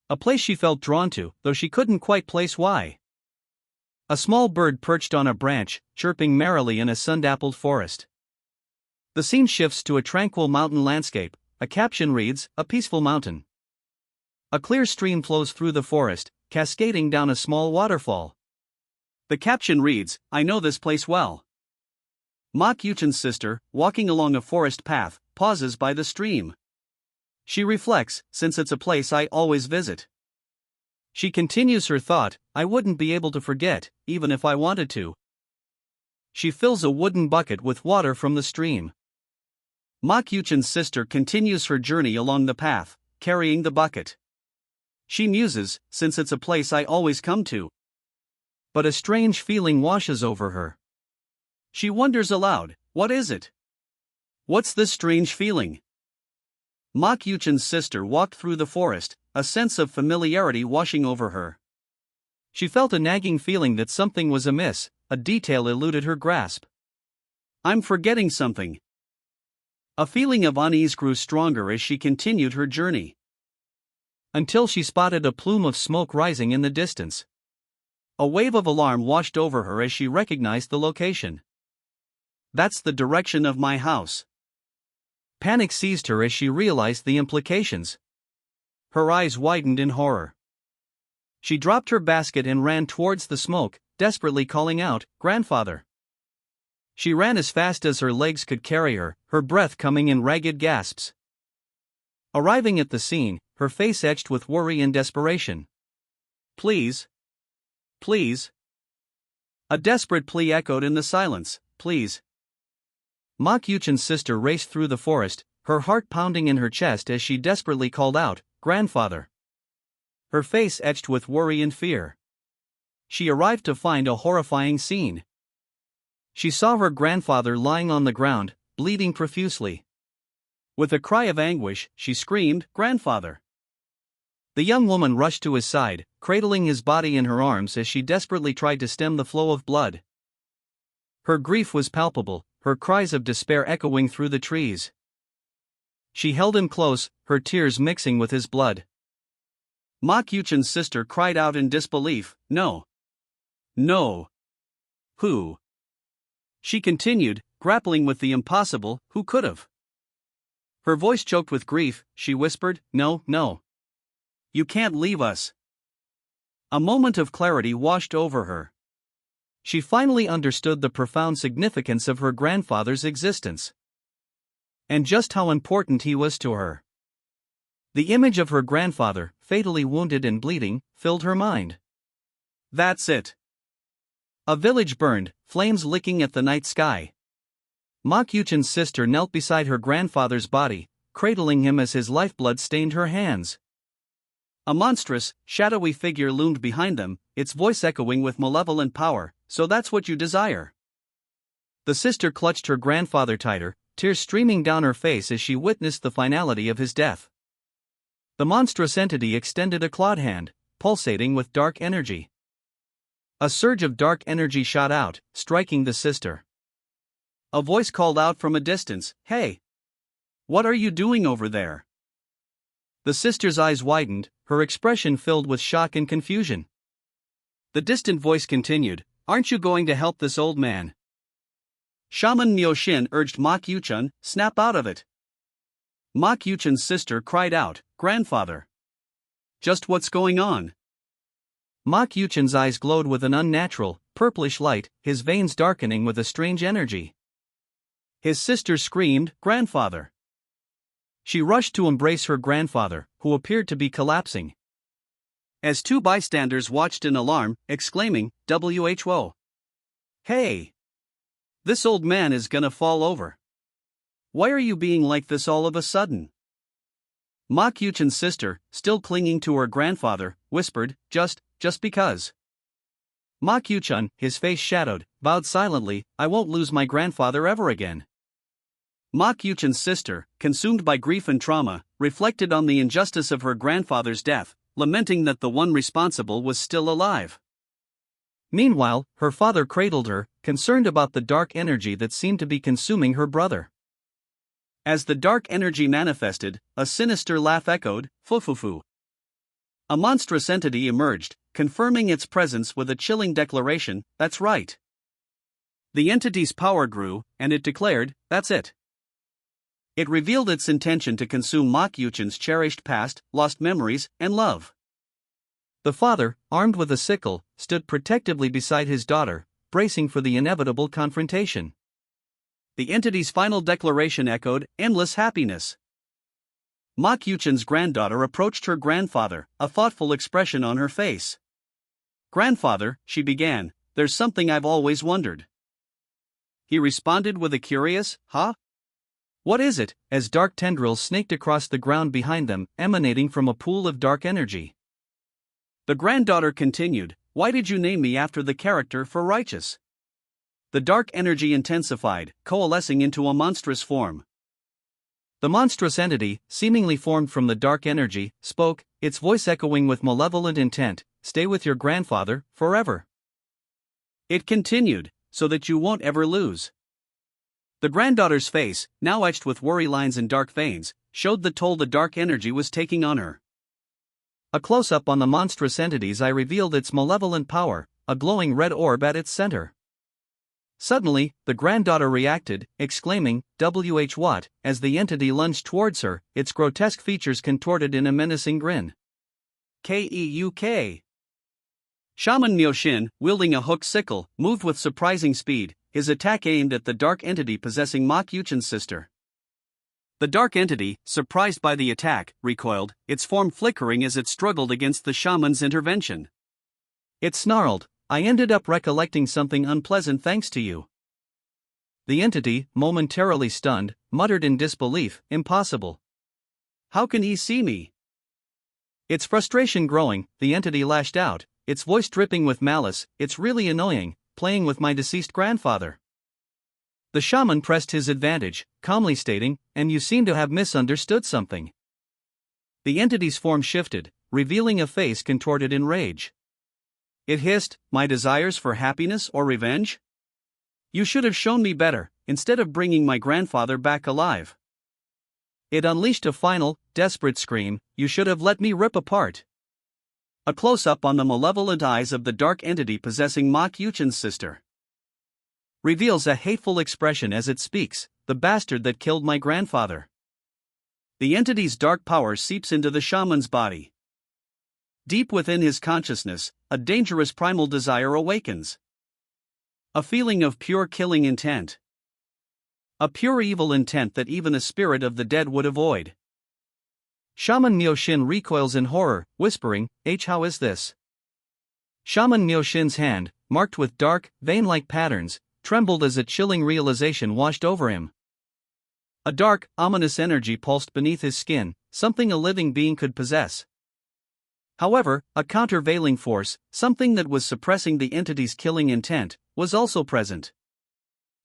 A place she felt drawn to, though she couldn't quite place why. A small bird perched on a branch, chirping merrily in a sun-dappled forest. The scene shifts to a tranquil mountain landscape. A caption reads, "A peaceful mountain." A clear stream flows through the forest, cascading down a small waterfall. The caption reads, "I know this place well." Ma Kyuchan's sister, walking along a forest path, pauses by the stream. She reflects, since it's a place I always visit. She continues her thought, I wouldn't be able to forget, even if I wanted to. She fills a wooden bucket with water from the stream. Ma Kyuchan's sister continues her journey along the path, carrying the bucket. She muses, since it's a place I always come to. But a strange feeling washes over her. She wonders aloud, what is it? What's this strange feeling? Ma Kyuchan's sister walked through the forest, a sense of familiarity washing over her. She felt a nagging feeling that something was amiss, a detail eluded her grasp. I'm forgetting something. A feeling of unease grew stronger as she continued her journey. Until she spotted a plume of smoke rising in the distance. A wave of alarm washed over her as she recognized the location. That's the direction of my house. Panic seized her as she realized the implications. Her eyes widened in horror. She dropped her basket and ran towards the smoke, desperately calling out, "Grandfather!" She ran as fast as her legs could carry her, her breath coming in ragged gasps. Arriving at the scene, her face etched with worry and desperation. "Please. Please." A desperate plea echoed in the silence, "Please." Ma Kyuchan's sister raced through the forest, her heart pounding in her chest as she desperately called out, "Grandfather!" Her face etched with worry and fear. She arrived to find a horrifying scene. She saw her grandfather lying on the ground, bleeding profusely. With a cry of anguish, she screamed, "Grandfather!" The young woman rushed to his side, cradling his body in her arms as she desperately tried to stem the flow of blood. Her grief was palpable, her cries of despair echoing through the trees. She held him close, her tears mixing with his blood. Ma Kyuchan's sister cried out in disbelief, "No. No. Who?" She continued, grappling with the impossible, "Who could've?" Her voice choked with grief, she whispered, "No, no. You can't leave us." A moment of clarity washed over her. She finally understood the profound significance of her grandfather's existence. And just how important he was to her. The image of her grandfather, fatally wounded and bleeding, filled her mind. That's it. A village burned, flames licking at the night sky. Ma Kyuchan's sister knelt beside her grandfather's body, cradling him as his lifeblood stained her hands. A monstrous, shadowy figure loomed behind them, its voice echoing with malevolent power, "So that's what you desire." The sister clutched her grandfather tighter, tears streaming down her face as she witnessed the finality of his death. The monstrous entity extended a clawed hand, pulsating with dark energy. A surge of dark energy shot out, striking the sister. A voice called out from a distance, "Hey! What are you doing over there?" The sister's eyes widened, her expression filled with shock and confusion. The distant voice continued, "Aren't you going to help this old man?" Shaman Myoshin urged Ma Kyuchan, "Snap out of it." Ma Kyuchan's sister cried out, "Grandfather! Just what's going on?" Ma Kyuchan's eyes glowed with an unnatural, purplish light, his veins darkening with a strange energy. His sister screamed, "Grandfather!" She rushed to embrace her grandfather, who appeared to be collapsing. As two bystanders watched in alarm, exclaiming, "Who? Hey! This old man is gonna fall over. Why are you being like this all of a sudden?" Ma Kyuchan's sister, still clinging to her grandfather, whispered, Just because." Ma Kyuchan, his face shadowed, vowed silently, "I won't lose my grandfather ever again." Ma Kyuchan's sister, consumed by grief and trauma, reflected on the injustice of her grandfather's death, lamenting that the one responsible was still alive. Meanwhile, her father cradled her, concerned about the dark energy that seemed to be consuming her brother. As the dark energy manifested, a sinister laugh echoed, "Fufufu." A monstrous entity emerged, confirming its presence with a chilling declaration, "That's right." The entity's power grew, and it declared, "That's it. It revealed its intention to consume Mok Yuchin's cherished past, lost memories, and love. The father, armed with a sickle, stood protectively beside his daughter, bracing for the inevitable confrontation. The entity's final declaration echoed endless happiness. Mok Yuchin's granddaughter approached her grandfather, a thoughtful expression on her face. "Grandfather," she began, "there's something I've always wondered." He responded with a curious, "Huh? What is it?" as dark tendrils snaked across the ground behind them, emanating from a pool of dark energy. The granddaughter continued, "Why did you name me after the character for Righteous?" The dark energy intensified, coalescing into a monstrous form. The monstrous entity, seemingly formed from the dark energy, spoke, its voice echoing with malevolent intent, "Stay with your grandfather, forever." It continued, "So that you won't ever lose." The granddaughter's face, now etched with worry lines and dark veins, showed the toll the dark energy was taking on her. A close-up on the monstrous entity's eye revealed its malevolent power, a glowing red orb at its center. Suddenly, the granddaughter reacted, exclaiming, "What?" as the entity lunged towards her, its grotesque features contorted in a menacing grin. Keuk. Shaman Myoshin, wielding a hooked sickle, moved with surprising speed, his attack aimed at the dark entity possessing Mok Yuchin's sister. The dark entity, surprised by the attack, recoiled, its form flickering as it struggled against the shaman's intervention. It snarled, "I ended up recollecting something unpleasant thanks to you." The entity, momentarily stunned, muttered in disbelief, "Impossible. How can he see me?" Its frustration growing, the entity lashed out, its voice dripping with malice, "It's really annoying, playing with my deceased grandfather." The shaman pressed his advantage, calmly stating, "And you seem to have misunderstood something." The entity's form shifted, revealing a face contorted in rage. It hissed, "My desires for happiness or revenge? You should have shown me better, instead of bringing my grandfather back alive." It unleashed a final, desperate scream, "You should have let me rip apart." A close-up on the malevolent eyes of the dark entity possessing Mok Yuchin's sister reveals a hateful expression as it speaks, "The bastard that killed my grandfather." The entity's dark power seeps into the shaman's body. Deep within his consciousness, a dangerous primal desire awakens. A feeling of pure killing intent. A pure evil intent that even a spirit of the dead would avoid. Shaman Myoshin recoils in horror, whispering, "How is this?" Shaman Myoshin's hand, marked with dark, vein-like patterns, trembled as a chilling realization washed over him. A dark, ominous energy pulsed beneath his skin, something a living being could possess. However, a countervailing force, something that was suppressing the entity's killing intent, was also present.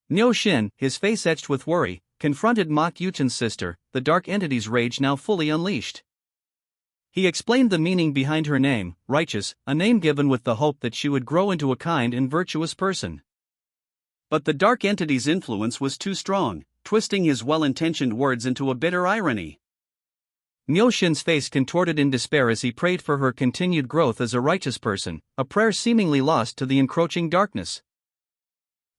Myoshin, his face etched with worry, confronted Mok Yuchin's sister, the dark entity's rage now fully unleashed. He explained the meaning behind her name, Righteous, a name given with the hope that she would grow into a kind and virtuous person. But the dark entity's influence was too strong, twisting his well-intentioned words into a bitter irony. Myoshin's face contorted in despair as he prayed for her continued growth as a righteous person, a prayer seemingly lost to the encroaching darkness.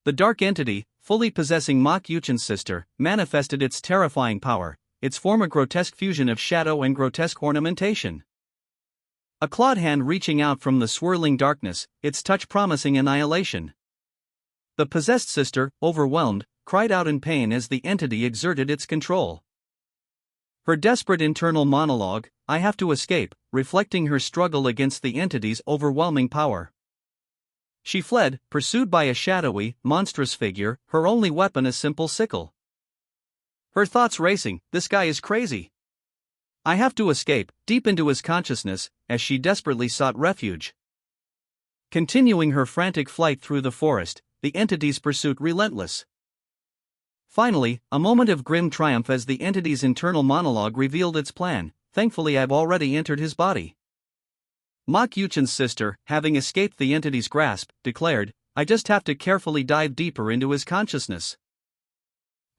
The dark entity, fully possessing Mok Yuchin's sister, manifested its terrifying power, its form a grotesque fusion of shadow and grotesque ornamentation. A clawed hand reaching out from the swirling darkness, its touch promising annihilation. The possessed sister, overwhelmed, cried out in pain as the entity exerted its control. Her desperate internal monologue, "I have to escape," reflecting her struggle against the entity's overwhelming power. She fled, pursued by a shadowy, monstrous figure, her only weapon a simple sickle. Her thoughts racing, "This guy is crazy. I have to escape," deep into his consciousness, as she desperately sought refuge. Continuing her frantic flight through the forest, the entity's pursuit relentless. Finally, a moment of grim triumph as the entity's internal monologue revealed its plan, "Thankfully I've already entered his body." Mok Yuchin's sister, having escaped the entity's grasp, declared, "I just have to carefully dive deeper into his consciousness."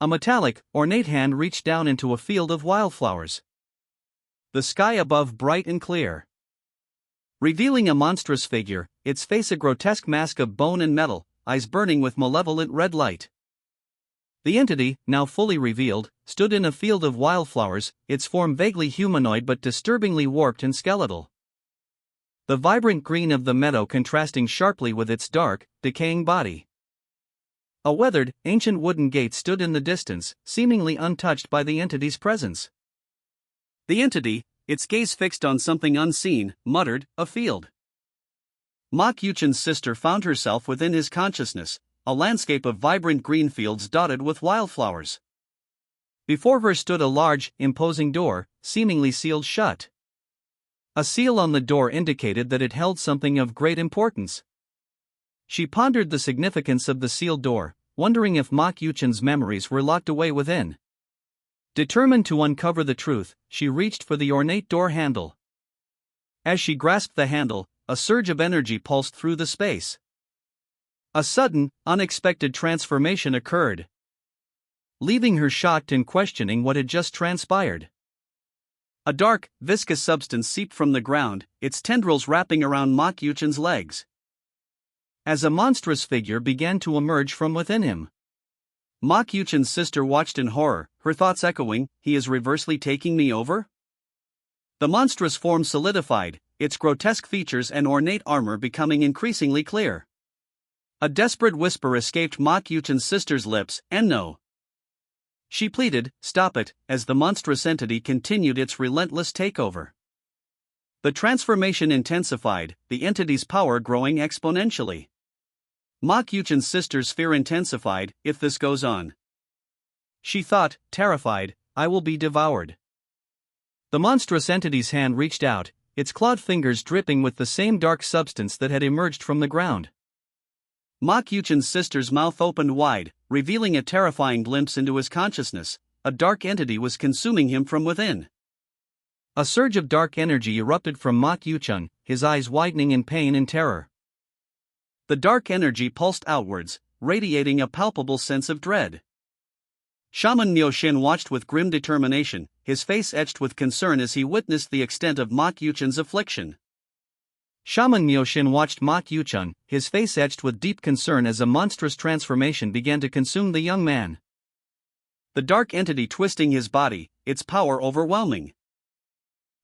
A metallic, ornate hand reached down into a field of wildflowers. The sky above bright and clear. Revealing a monstrous figure, its face a grotesque mask of bone and metal, eyes burning with malevolent red light. The entity, now fully revealed, stood in a field of wildflowers, its form vaguely humanoid but disturbingly warped and skeletal. The vibrant green of the meadow contrasting sharply with its dark, decaying body. A weathered, ancient wooden gate stood in the distance, seemingly untouched by the entity's presence. The entity, its gaze fixed on something unseen, muttered, "A field." Mok Yuchin's sister found herself within his consciousness, a landscape of vibrant green fields dotted with wildflowers. Before her stood a large, imposing door, seemingly sealed shut. A seal on the door indicated that it held something of great importance. She pondered the significance of the sealed door, wondering if Mok Yuchin's memories were locked away within. Determined to uncover the truth, she reached for the ornate door handle. As she grasped the handle, a surge of energy pulsed through the space. A sudden, unexpected transformation occurred, leaving her shocked and questioning what had just transpired. A dark, viscous substance seeped from the ground, its tendrils wrapping around Mok Yuchin's legs. As a monstrous figure began to emerge from within him. Mok Yuchin's sister watched in horror, her thoughts echoing, "He is reversely taking me over?" The monstrous form solidified, its grotesque features and ornate armor becoming increasingly clear. A desperate whisper escaped Mok Yuchin's sister's lips, "And no." She pleaded, "Stop it," as the monstrous entity continued its relentless takeover. The transformation intensified, the entity's power growing exponentially. Mok Yuchin's sister's fear intensified. "If this goes on," she thought, terrified, "I will be devoured." The monstrous entity's hand reached out, its clawed fingers dripping with the same dark substance that had emerged from the ground. Mok Yuchin's sister's mouth opened wide, revealing a terrifying glimpse into his consciousness. A dark entity was consuming him from within. A surge of dark energy erupted from Mok Yuchin, his eyes widening in pain and terror. The dark energy pulsed outwards, radiating a palpable sense of dread. Shaman Myoshin watched with grim determination, his face etched with concern as he witnessed the extent of Mok Yuchin's affliction. Shaman Myoshin watched Mok Yuchin, his face etched with deep concern as a monstrous transformation began to consume the young man. The dark entity twisting his body, its power overwhelming.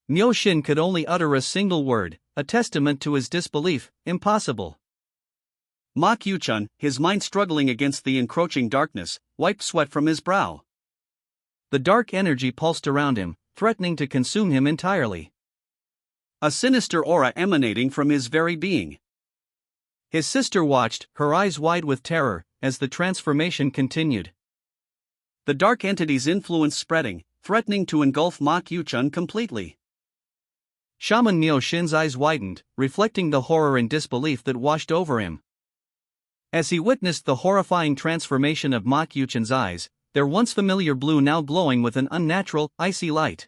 Myoshin could only utter a single word, a testament to his disbelief: "Impossible." Mok Yuchin, his mind struggling against the encroaching darkness, wiped sweat from his brow. The dark energy pulsed around him, threatening to consume him entirely. A sinister aura emanating from his very being. His sister watched, her eyes wide with terror, as the transformation continued. The dark entity's influence spreading, threatening to engulf Mok Yuchin completely. Shaman Myoshin's eyes widened, reflecting the horror and disbelief that washed over him. As he witnessed the horrifying transformation of Mok Yuchin's eyes, their once familiar blue now glowing with an unnatural, icy light.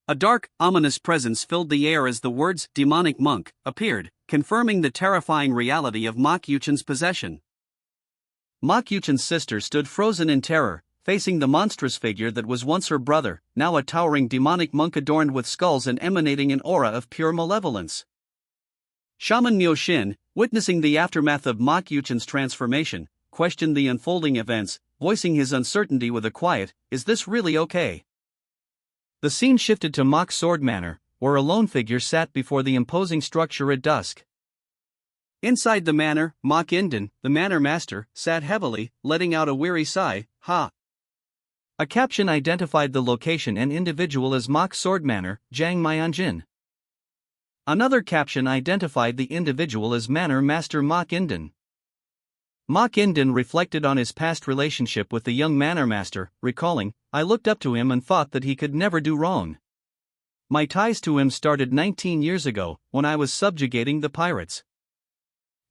A dark, ominous presence filled the air as the words "demonic monk" appeared, confirming the terrifying reality of Mok Yuchin's possession. Mok Yuchin's sister stood frozen in terror, facing the monstrous figure that was once her brother, now a towering demonic monk adorned with skulls and emanating an aura of pure malevolence. Shaman Myoshin, witnessing the aftermath of Mok Yuchin's transformation, questioned the unfolding events, voicing his uncertainty with a quiet, "Is this really okay?" The scene shifted to Mok Sword Manor, where a lone figure sat before the imposing structure at dusk. Inside the manor, Mok Inden, the manor master, sat heavily, letting out a weary sigh. "Ha!" A caption identified the location and individual as Mok Sword Manor, Jiang Mianjin. Another caption identified the individual as Manor Master Mok Inden. Mok Inden reflected on his past relationship with the young manor master, recalling, "I looked up to him and thought that he could never do wrong. My ties to him started 19 years ago, when I was subjugating the pirates."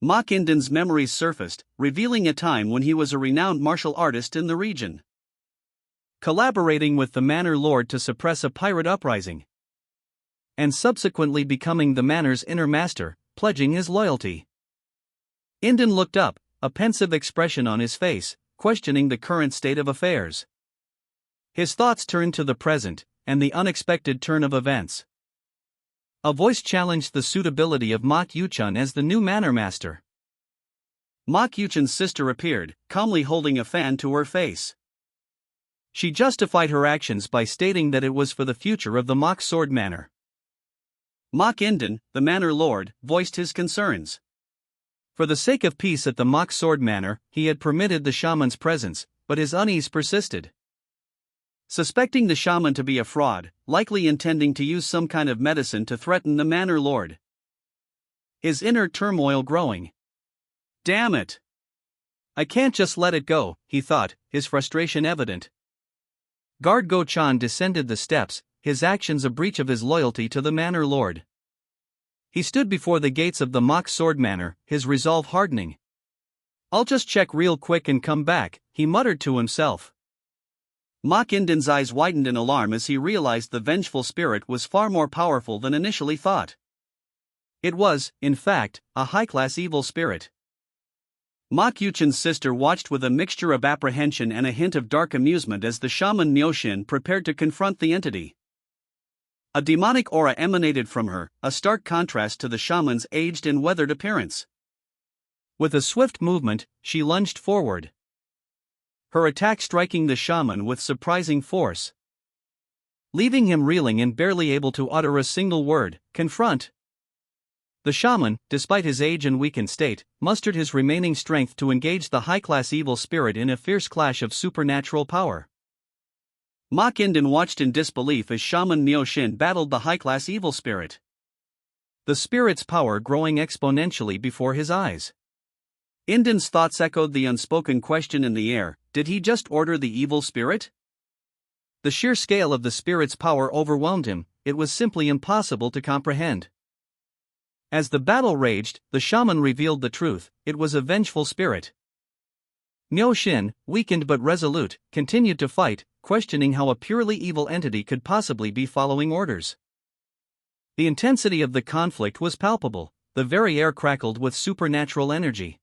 Mok Inden's memories surfaced, revealing a time when he was a renowned martial artist in the region, collaborating with the manor lord to suppress a pirate uprising, and subsequently becoming the manor's inner master, pledging his loyalty. Inden looked up, a pensive expression on his face, questioning the current state of affairs. His thoughts turned to the present, and the unexpected turn of events. A voice challenged the suitability of Mok Yuchin as the new manor master. Mok Yuchin's sister appeared, calmly holding a fan to her face. She justified her actions by stating that it was for the future of the Mok Sword Manor. Mok Inden, the manor lord, voiced his concerns. For the sake of peace at the Mok Sword Manor, he had permitted the shaman's presence, but his unease persisted. Suspecting the shaman to be a fraud, likely intending to use some kind of medicine to threaten the manor lord. His inner turmoil growing. Damn it! I can't just let it go, he thought, his frustration evident. Guard Go-chan descended the steps, his actions a breach of his loyalty to the manor lord. He stood before the gates of the Mok Sword Manor, his resolve hardening. I'll just check real quick and come back, he muttered to himself. Mok Inden's eyes widened in alarm as he realized the vengeful spirit was far more powerful than initially thought. It was, in fact, a high-class evil spirit. Mok Yuchin's sister watched with a mixture of apprehension and a hint of dark amusement as the shaman Myoshin prepared to confront the entity. A demonic aura emanated from her, a stark contrast to the shaman's aged and weathered appearance. With a swift movement, she lunged forward. Her attack striking the shaman with surprising force, leaving him reeling and barely able to utter a single word, confront. The shaman, despite his age and weakened state, mustered his remaining strength to engage the high-class evil spirit in a fierce clash of supernatural power. Mok Inden watched in disbelief as Shaman Myoshin battled the high-class evil spirit. The spirit's power growing exponentially before his eyes. Inden's thoughts echoed the unspoken question in the air, did he just order the evil spirit? The sheer scale of the spirit's power overwhelmed him, it was simply impossible to comprehend. As the battle raged, the shaman revealed the truth, it was a vengeful spirit. Myoshin, weakened but resolute, continued to fight, questioning how a purely evil entity could possibly be following orders. The intensity of the conflict was palpable, the very air crackled with supernatural energy.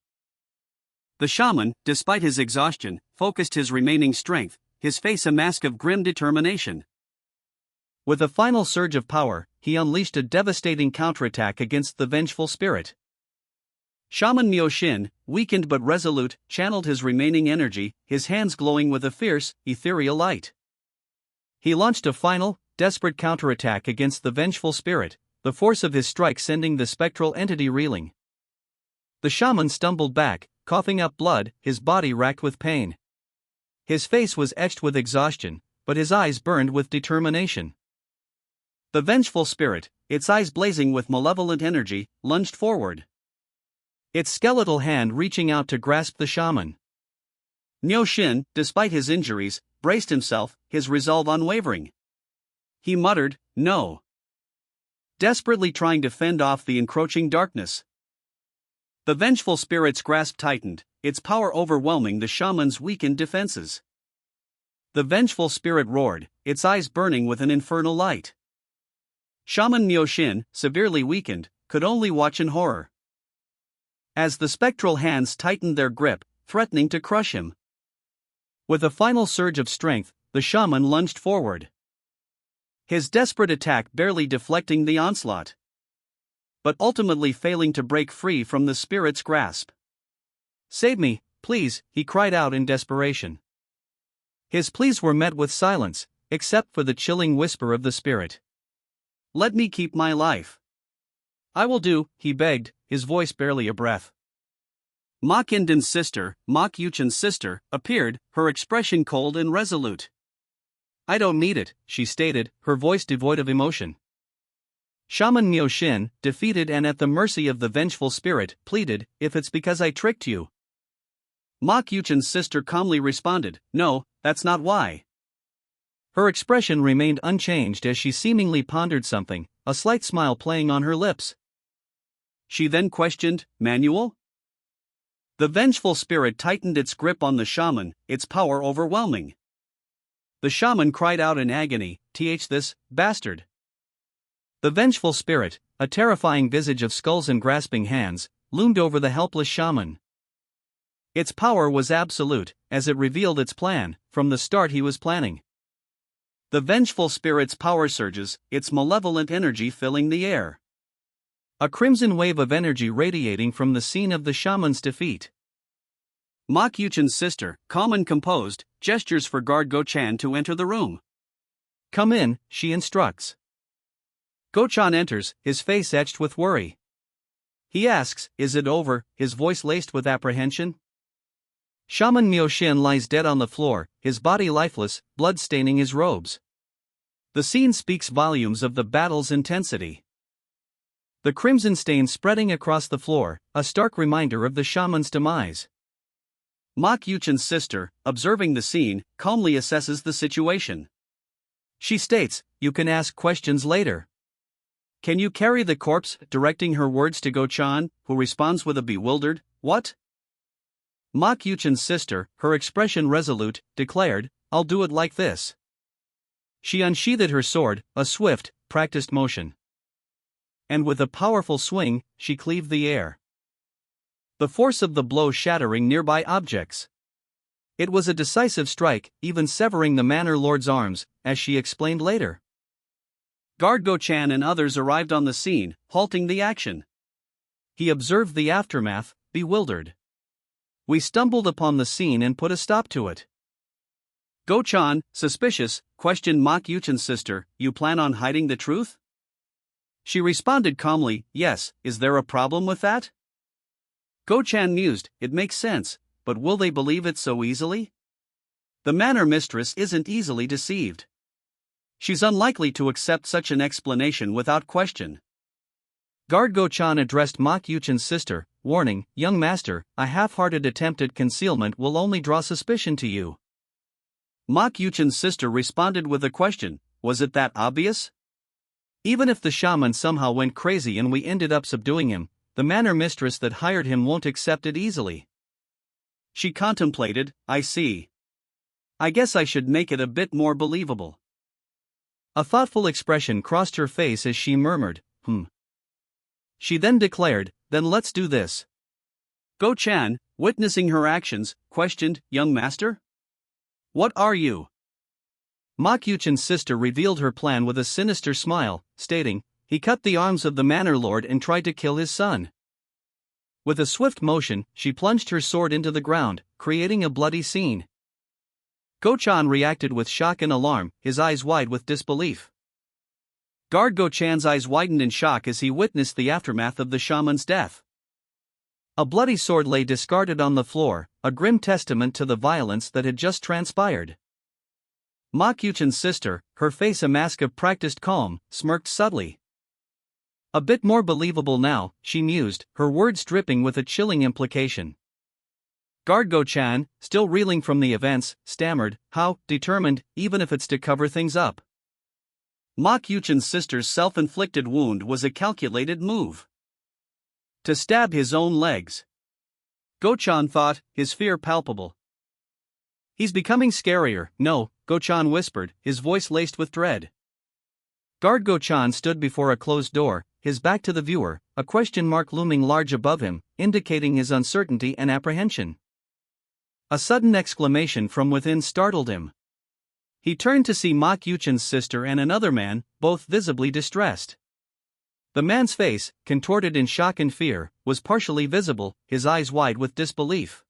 The shaman, despite his exhaustion, focused his remaining strength, his face a mask of grim determination. With a final surge of power, he unleashed a devastating counterattack against the vengeful spirit. Shaman Myoshin, weakened but resolute, channeled his remaining energy, his hands glowing with a fierce, ethereal light. He launched a final, desperate counterattack against the vengeful spirit, the force of his strike sending the spectral entity reeling. The shaman stumbled back, coughing up blood, his body racked with pain. His face was etched with exhaustion, but his eyes burned with determination. The vengeful spirit, its eyes blazing with malevolent energy, lunged forward. Its skeletal hand reaching out to grasp the shaman. Myoshin, despite his injuries, braced himself, his resolve unwavering. He muttered, "No," desperately trying to fend off the encroaching darkness. The vengeful spirit's grasp tightened, its power overwhelming the shaman's weakened defenses. The vengeful spirit roared, its eyes burning with an infernal light. Shaman Myoshin, severely weakened, could only watch in horror. As the spectral hands tightened their grip, threatening to crush him. With a final surge of strength, the shaman lunged forward. His desperate attack barely deflecting the onslaught, but ultimately failing to break free from the spirit's grasp. "Save me, please," he cried out in desperation. His pleas were met with silence, except for the chilling whisper of the spirit. "Let me keep my life." "I will do," he begged, his voice barely a breath. Mok Inden's sister, Mok Yuchin's sister, appeared, her expression cold and resolute. "I don't need it," she stated, her voice devoid of emotion. Shaman Myoshin, defeated and at the mercy of the vengeful spirit, pleaded, "If it's because I tricked you." Mok Yuchin's sister calmly responded, "No, that's not why." Her expression remained unchanged as she seemingly pondered something, a slight smile playing on her lips. She then questioned, "Manual?" The vengeful spirit tightened its grip on the shaman, its power overwhelming. The shaman cried out in agony, This bastard." The vengeful spirit, a terrifying visage of skulls and grasping hands, loomed over the helpless shaman. Its power was absolute, as it revealed its plan, from the start he was planning. The vengeful spirit's power surges, its malevolent energy filling the air. A crimson wave of energy radiating from the scene of the shaman's defeat. Ma Yuchen's sister, calm and composed, gestures for guard Go-chan to enter the room. Come in, she instructs. Go-chan enters, his face etched with worry. He asks, is it over, his voice laced with apprehension? Shaman Myo-shin lies dead on the floor, his body lifeless, blood staining his robes. The scene speaks volumes of the battle's intensity. The crimson stain spreading across the floor, a stark reminder of the shaman's demise. Ma Yuchen's sister, observing the scene, calmly assesses the situation. She states, you can ask questions later. Can you carry the corpse, directing her words to Go-chan, who responds with a bewildered, what? Ma Yuchen's sister, her expression resolute, declared, I'll do it like this. She unsheathed her sword, a swift, practiced motion. And with a powerful swing, she cleaved the air. The force of the blow shattering nearby objects. It was a decisive strike, even severing the manor lord's arms, as she explained later. Guard Go-chan and others arrived on the scene, halting the action. He observed the aftermath, bewildered. We stumbled upon the scene and put a stop to it. Go-chan, suspicious, questioned Ma Yuchen's sister, you plan on hiding the truth? She responded calmly, yes, is there a problem with that? Go-chan mused, it makes sense, but will they believe it so easily? The manor mistress isn't easily deceived. She's unlikely to accept such an explanation without question. Guard Go-chan addressed Ma Yuchen's sister, warning, young master, a half-hearted attempt at concealment will only draw suspicion to you. Ma Yuchen's sister responded with a question, was it that obvious? Even if the shaman somehow went crazy and we ended up subduing him, the manor mistress that hired him won't accept it easily. She contemplated, I see. I guess I should make it a bit more believable. A thoughtful expression crossed her face as she murmured, She then declared, then let's do this. Go-chan, witnessing her actions, questioned, young master? What are you? Ma Yuchen's sister revealed her plan with a sinister smile, stating, he cut the arms of the manor lord and tried to kill his son. With a swift motion, she plunged her sword into the ground, creating a bloody scene. Go-chan reacted with shock and alarm, his eyes wide with disbelief. Guard Go-chan's eyes widened in shock as he witnessed the aftermath of the shaman's death. A bloody sword lay discarded on the floor, a grim testament to the violence that had just transpired. Ma Yuchen's sister, her face a mask of practiced calm, smirked subtly. A bit more believable now, she mused, her words dripping with a chilling implication. Guard Go-chan, still reeling from the events, stammered, how, determined, even if it's to cover things up. Ma Yuchen's sister's self-inflicted wound was a calculated move. To stab his own legs. Go-chan thought, his fear palpable. He's becoming scarier, no, Go-chan whispered, his voice laced with dread. Guard Go-chan stood before a closed door, his back to the viewer, a question mark looming large above him, indicating his uncertainty and apprehension. A sudden exclamation from within startled him. He turned to see Ma Yuchen's sister and another man, both visibly distressed. The man's face, contorted in shock and fear, was partially visible, his eyes wide with disbelief.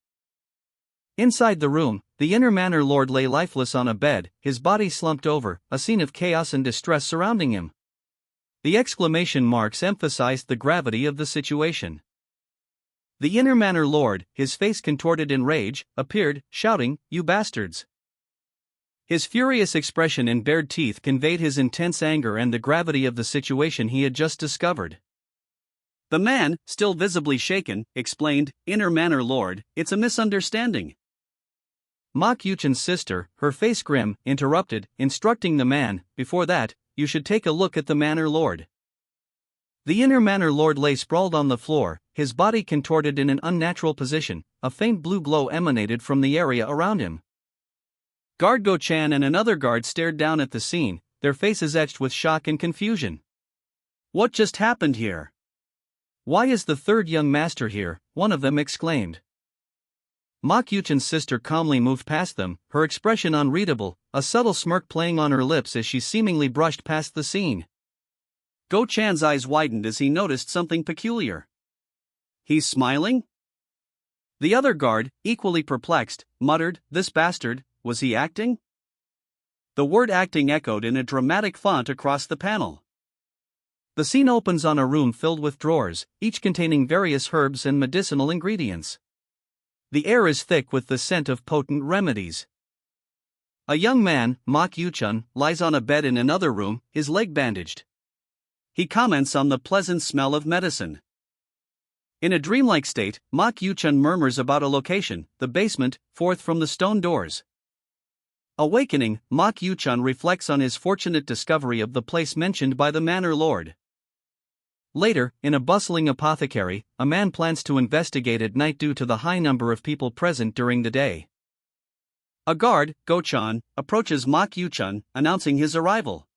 Inside the room, the inner manor lord lay lifeless on a bed, his body slumped over, a scene of chaos and distress surrounding him. The exclamation marks emphasized the gravity of the situation. The inner manor lord, his face contorted in rage, appeared, shouting, you bastards. His furious expression and bared teeth conveyed his intense anger and the gravity of the situation he had just discovered. The man, still visibly shaken, explained, inner manor lord, it's a misunderstanding. Ma Yuchen's sister, her face grim, interrupted, instructing the man, before that, you should take a look at the manor lord. The inner manor lord lay sprawled on the floor, his body contorted in an unnatural position, a faint blue glow emanated from the area around him. Guard Go-chan and another guard stared down at the scene, their faces etched with shock and confusion. What just happened here? Why is the third young master here? One of them exclaimed. Ma Yuchen's sister calmly moved past them, her expression unreadable, a subtle smirk playing on her lips as she seemingly brushed past the scene. Go-chan's eyes widened as he noticed something peculiar. He's smiling? The other guard, equally perplexed, muttered, "This bastard, was he acting?" The word acting echoed in a dramatic font across the panel. The scene opens on a room filled with drawers, each containing various herbs and medicinal ingredients. The air is thick with the scent of potent remedies. A young man, Mak Yuchun, lies on a bed in another room, his leg bandaged. He comments on the pleasant smell of medicine. In a dreamlike state, Mak Yuchun murmurs about a location, the basement, forth from the stone doors. Awakening, Mak Yuchun reflects on his fortunate discovery of the place mentioned by the manor lord. Later, in a bustling apothecary, a man plans to investigate at night due to the high number of people present during the day. A guard, Go-chan, approaches Mak Yuchun, announcing his arrival.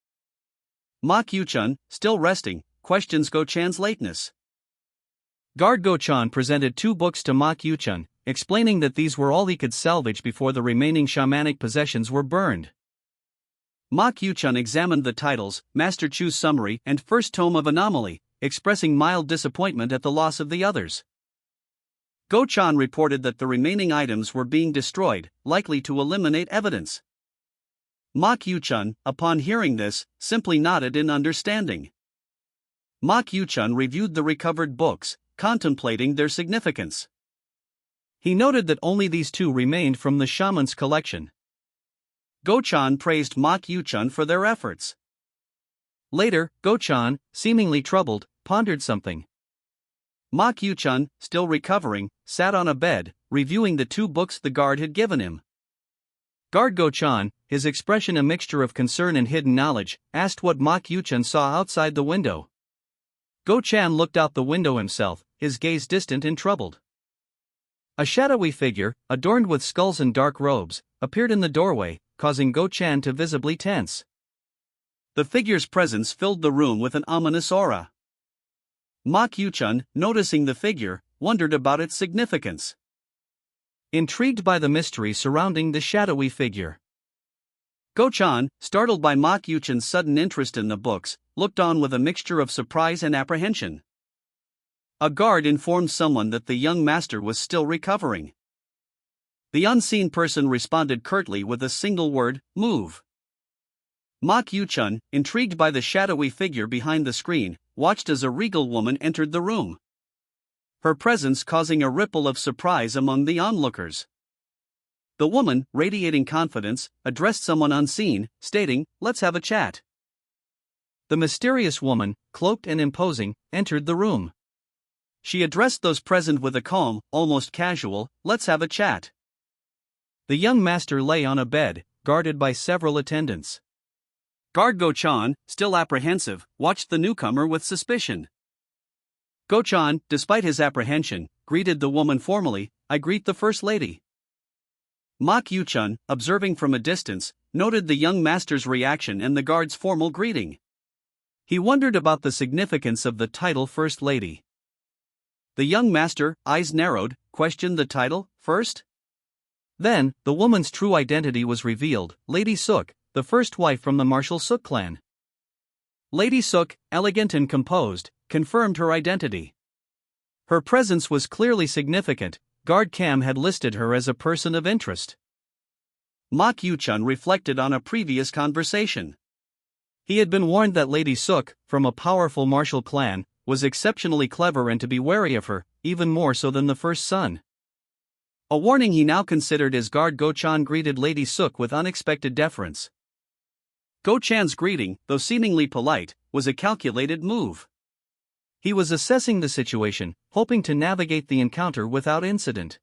Mak Yuchun, still resting, questions Go-chan's lateness. Guard Go-chan presented 2 books to Mak Yuchun, explaining that these were all he could salvage before the remaining shamanic possessions were burned. Mak Yuchun examined the titles, Master Chu's Summary and First Tome of Anomaly, expressing mild disappointment at the loss of the others. Go-chan reported that the remaining items were being destroyed, likely to eliminate evidence. Mak Yuchun, upon hearing this, simply nodded in understanding. Mak Yuchun reviewed the recovered books, contemplating their significance. He noted that only these 2 remained from the shaman's collection. Go-chan praised Mak Yuchun for their efforts. Later, Go-chan, seemingly troubled, pondered something. Mak Yuchun, still recovering, sat on a bed, reviewing the 2 books the guard had given him. Guard Go-chan, his expression a mixture of concern and hidden knowledge, asked what Mak Yuchun saw outside the window. Go-chan looked out the window himself, his gaze distant and troubled. A shadowy figure, adorned with skulls and dark robes, appeared in the doorway, causing Go-chan to visibly tense. The figure's presence filled the room with an ominous aura. Mak Yuchun, noticing the figure, wondered about its significance. Intrigued by the mystery surrounding the shadowy figure, Go-chan, startled by Mak Yuchun's sudden interest in the books, looked on with a mixture of surprise and apprehension. A guard informed someone that the young master was still recovering. The unseen person responded curtly with a single word, "Move." Mak Yuchun, intrigued by the shadowy figure behind the screen, watched as a regal woman entered the room, her presence causing a ripple of surprise among the onlookers. The woman, radiating confidence, addressed someone unseen, stating, "Let's have a chat." The mysterious woman, cloaked and imposing, entered the room. She addressed those present with a calm, almost casual, "Let's have a chat." The young master lay on a bed, guarded by several attendants. Guard Go-chan, still apprehensive, watched the newcomer with suspicion. Go-chan, despite his apprehension, greeted the woman formally, "I greet the First Lady." Mak Yuchun, observing from a distance, noted the young master's reaction and the guard's formal greeting. He wondered about the significance of the title First Lady. The young master, eyes narrowed, questioned the title, first? Then, the woman's true identity was revealed, Lady Suk, the first wife from the martial Suk clan. Lady Suk, elegant and composed, confirmed her identity. Her presence was clearly significant. Guard Cam had listed her as a person of interest. Mak Yuchun reflected on a previous conversation. He had been warned that Lady Suk, from a powerful martial clan, was exceptionally clever and to be wary of her, even more so than the first son. A warning he now considered as Guard Go-chan greeted Lady Suk with unexpected deference. Go-chan's greeting, though seemingly polite, was a calculated move. He was assessing the situation, hoping to navigate the encounter without incident.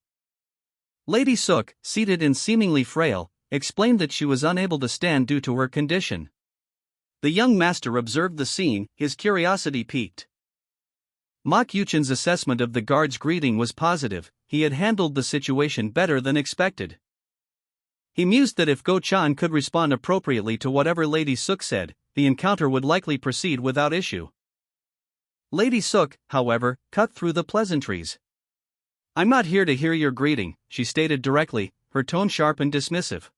Lady Suk, seated and seemingly frail, explained that she was unable to stand due to her condition. The young master observed the scene, his curiosity piqued. Mak Yuchun's assessment of the guard's greeting was positive. He had handled the situation better than expected. He mused that if Go-chan could respond appropriately to whatever Lady Suk said, the encounter would likely proceed without issue. Lady Suk, however, cut through the pleasantries. "I'm not here to hear your greeting," she stated directly, her tone sharp and dismissive.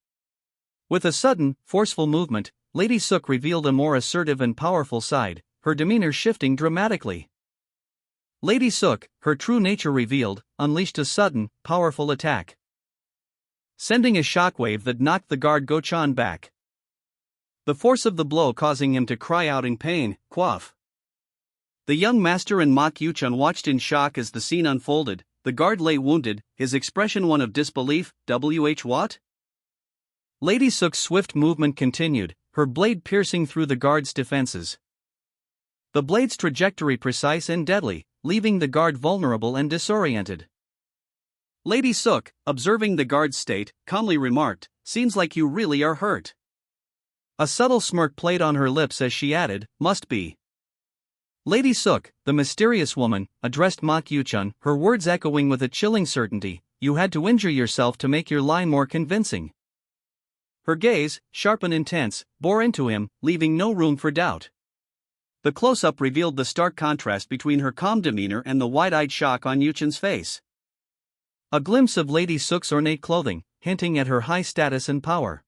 With a sudden, forceful movement, Lady Suk revealed a more assertive and powerful side, her demeanor shifting dramatically. Lady Sook, her true nature revealed, unleashed a sudden, powerful attack, sending a shockwave that knocked the guard Go-chan back. The force of the blow causing him to cry out in pain, quaff. The young master and Mak Yuchun watched in shock as the scene unfolded. The guard lay wounded, his expression one of disbelief. What? Lady Sook's swift movement continued, her blade piercing through the guard's defenses. The blade's trajectory precise and deadly, leaving the guard vulnerable and disoriented. Lady Sook, observing the guard's state, calmly remarked, "Seems like you really are hurt." A subtle smirk played on her lips as she added, "Must be." Lady Sook, the mysterious woman, addressed Mak Yuchun, her words echoing with a chilling certainty, "You had to injure yourself to make your line more convincing." Her gaze, sharp and intense, bore into him, leaving no room for doubt. The close-up revealed the stark contrast between her calm demeanor and the wide-eyed shock on Yuchun's face. A glimpse of Lady Sook's ornate clothing, hinting at her high status and power.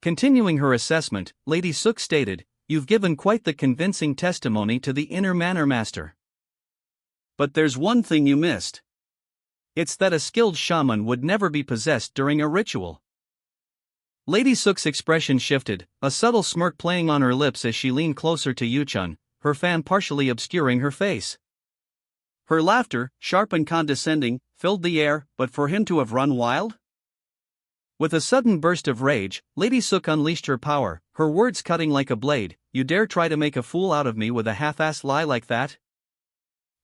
Continuing her assessment, Lady Sook stated, "You've given quite the convincing testimony to the inner manner master. But there's one thing you missed. It's that a skilled shaman would never be possessed during a ritual." Lady Sook's expression shifted, a subtle smirk playing on her lips as she leaned closer to Yuchun, her fan partially obscuring her face. Her laughter, sharp and condescending, filled the air, but for him to have run wild? With a sudden burst of rage, Lady Sook unleashed her power, her words cutting like a blade. "You dare try to make a fool out of me with a half-assed lie like that?"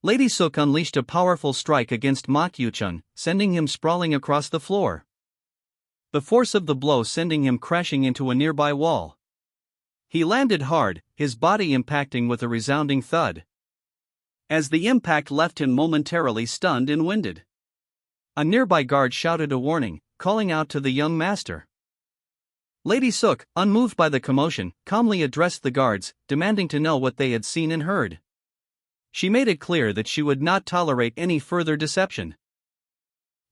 Lady Sook unleashed a powerful strike against Mak Yuchun, sending him sprawling across the floor. The force of the blow sending him crashing into a nearby wall. He landed hard, his body impacting with a resounding thud. As the impact left him momentarily stunned and winded, a nearby guard shouted a warning, calling out to the young master. Lady Sook, unmoved by the commotion, calmly addressed the guards, demanding to know what they had seen and heard. She made it clear that she would not tolerate any further deception.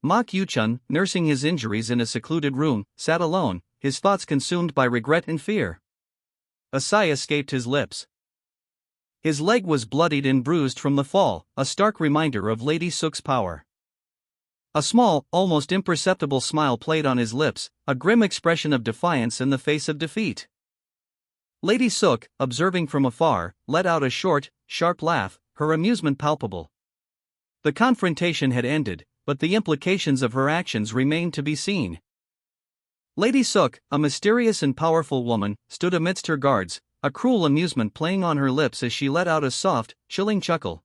Mak Yuchun, nursing his injuries in a secluded room, sat alone, his thoughts consumed by regret and fear. A sigh escaped his lips. His leg was bloodied and bruised from the fall, a stark reminder of Lady Sook's power. A small, almost imperceptible smile played on his lips, a grim expression of defiance in the face of defeat. Lady Sook, observing from afar, let out a short, sharp laugh, her amusement palpable. The confrontation had ended, but the implications of her actions remained to be seen. Lady Sook, a mysterious and powerful woman, stood amidst her guards, a cruel amusement playing on her lips as she let out a soft, chilling chuckle.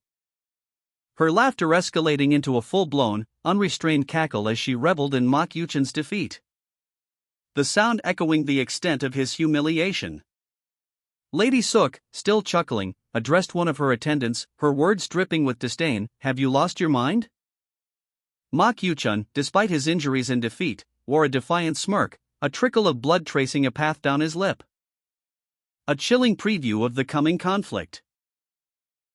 Her laughter escalating into a full-blown, unrestrained cackle as she reveled in Mak Yuchun's defeat. The sound echoing the extent of his humiliation. Lady Sook, still chuckling, addressed one of her attendants, her words dripping with disdain, "Have you lost your mind?" Mak Yuchun, despite his injuries and defeat, wore a defiant smirk, a trickle of blood tracing a path down his lip. A chilling preview of the coming conflict.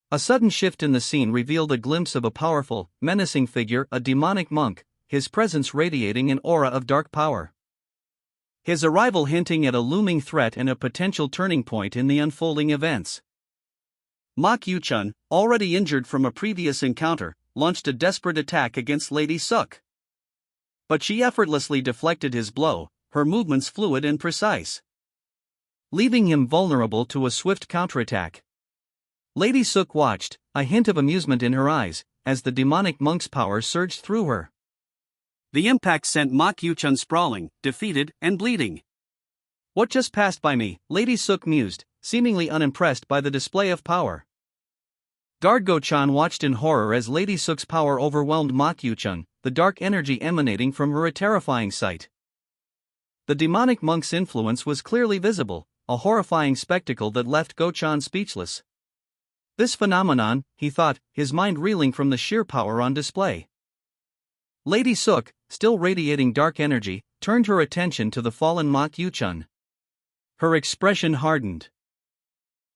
A sudden shift in the scene revealed a glimpse of a powerful, menacing figure, a demonic monk, his presence radiating an aura of dark power. His arrival hinting at a looming threat and a potential turning point in the unfolding events. Mak Yuchun, already injured from a previous encounter, launched a desperate attack against Lady Sook. But she effortlessly deflected his blow, her movements fluid and precise, leaving him vulnerable to a swift counterattack. Lady Sook watched, a hint of amusement in her eyes, as the demonic monk's power surged through her. The impact sent Mak Yuchun sprawling, defeated, and bleeding. "What just passed by me?" Lady Sook mused, seemingly unimpressed by the display of power. Guard Go-chan watched in horror as Lady Sook's power overwhelmed Mak Yuchun, the dark energy emanating from her a terrifying sight. The demonic monk's influence was clearly visible, a horrifying spectacle that left Go-chan speechless. This phenomenon, he thought, his mind reeling from the sheer power on display. Lady Sook, still radiating dark energy, turned her attention to the fallen Mak Yuchun. Her expression hardened.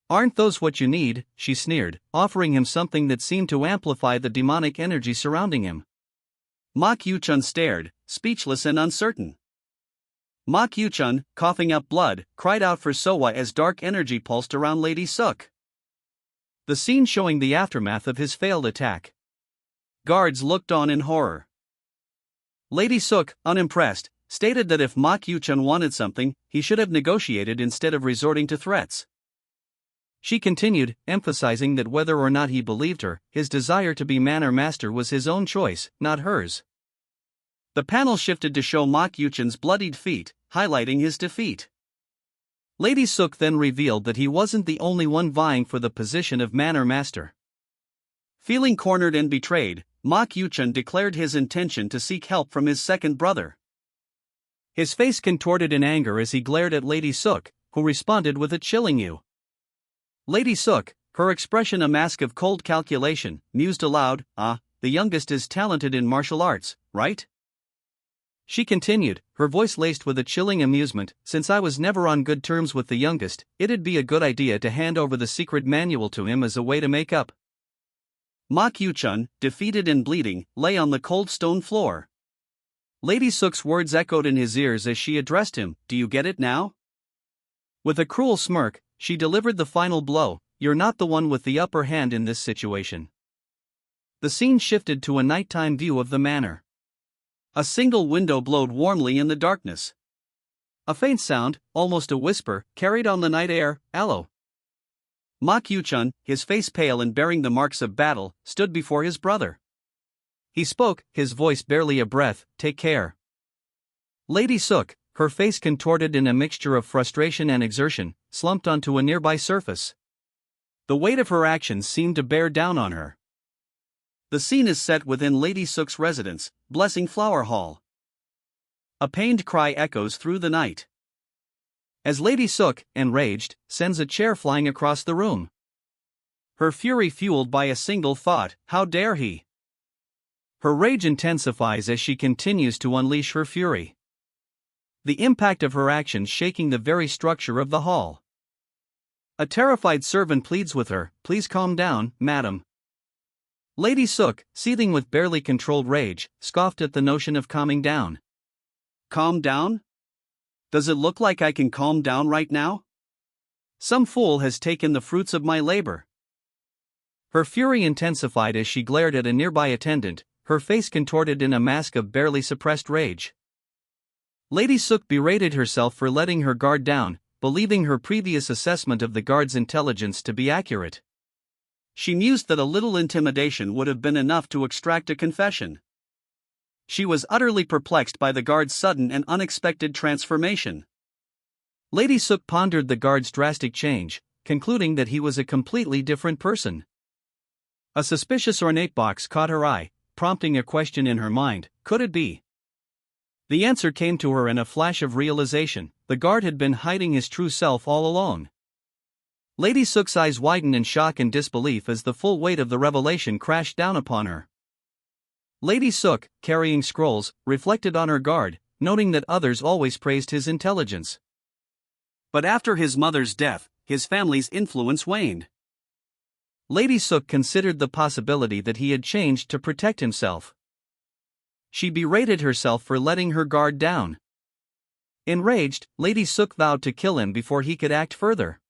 "Aren't those what you need?" she sneered, offering him something that seemed to amplify the demonic energy surrounding him. Mak Yuchun stared, speechless and uncertain. Mak Yuchun, coughing up blood, cried out for Sowa as dark energy pulsed around Lady Sook. the scene showing the aftermath of his failed attack. Guards looked on in horror. Lady Suk, unimpressed, stated that if Mak Yuchun wanted something, he should have negotiated instead of resorting to threats. She continued, emphasizing that whether or not he believed her, his desire to be manor master was his own choice, not hers. The panel shifted to show Mak Yuchun's bloodied feet, highlighting his defeat. Lady Suk then revealed that he wasn't the only one vying for the position of manor master. Feeling cornered and betrayed, Mak Yuchun declared his intention to seek help from his second brother. His face contorted in anger as he glared at Lady Suk, who responded with a chilling "you." Lady Suk, her expression a mask of cold calculation, mused aloud, the youngest is talented in martial arts, right? She continued, her voice laced with a chilling amusement, since I was never on good terms with the youngest, it'd be a good idea to hand over the secret manual to him as a way to make up. Mak Yuchun, defeated and bleeding, lay on the cold stone floor. Lady Suk's words echoed in his ears as she addressed him, do you get it now? With a cruel smirk, she delivered the final blow, you're not the one with the upper hand in this situation. The scene shifted to a nighttime view of the manor. A single window glowed warmly in the darkness. A faint sound, almost a whisper, carried on the night air, "Allo." Mak Yuchun, his face pale and bearing the marks of battle, stood before his brother. He spoke, his voice barely a breath, "Take care." Lady Suk, her face contorted in a mixture of frustration and exertion, slumped onto a nearby surface. The weight of her actions seemed to bear down on her. The scene is set within Lady Suk's residence, Blessing Flower Hall. A pained cry echoes through the night. As Lady Suk, enraged, sends a chair flying across the room. Her fury fueled by a single thought, how dare he? Her rage intensifies as she continues to unleash her fury. The impact of her actions shaking the very structure of the hall. A terrified servant pleads with her, please calm down, madam. Lady Suk, seething with barely controlled rage, scoffed at the notion of calming down. Calm down? Does it look like I can calm down right now? Some fool has taken the fruits of my labor. Her fury intensified as she glared at a nearby attendant, her face contorted in a mask of barely suppressed rage. Lady Suk berated herself for letting her guard down, believing her previous assessment of the guard's intelligence to be accurate. She mused that a little intimidation would have been enough to extract a confession. She was utterly perplexed by the guard's sudden and unexpected transformation. Lady Suk pondered the guard's drastic change, concluding that he was a completely different person. A suspicious ornate box caught her eye, prompting a question in her mind, could it be? The answer came to her in a flash of realization, the guard had been hiding his true self all along. Lady Suk's eyes widened in shock and disbelief as the full weight of the revelation crashed down upon her. Lady Suk, carrying scrolls, reflected on her guard, noting that others always praised his intelligence. But after his mother's death, his family's influence waned. Lady Suk considered the possibility that he had changed to protect himself. She berated herself for letting her guard down. Enraged, Lady Suk vowed to kill him before he could act further.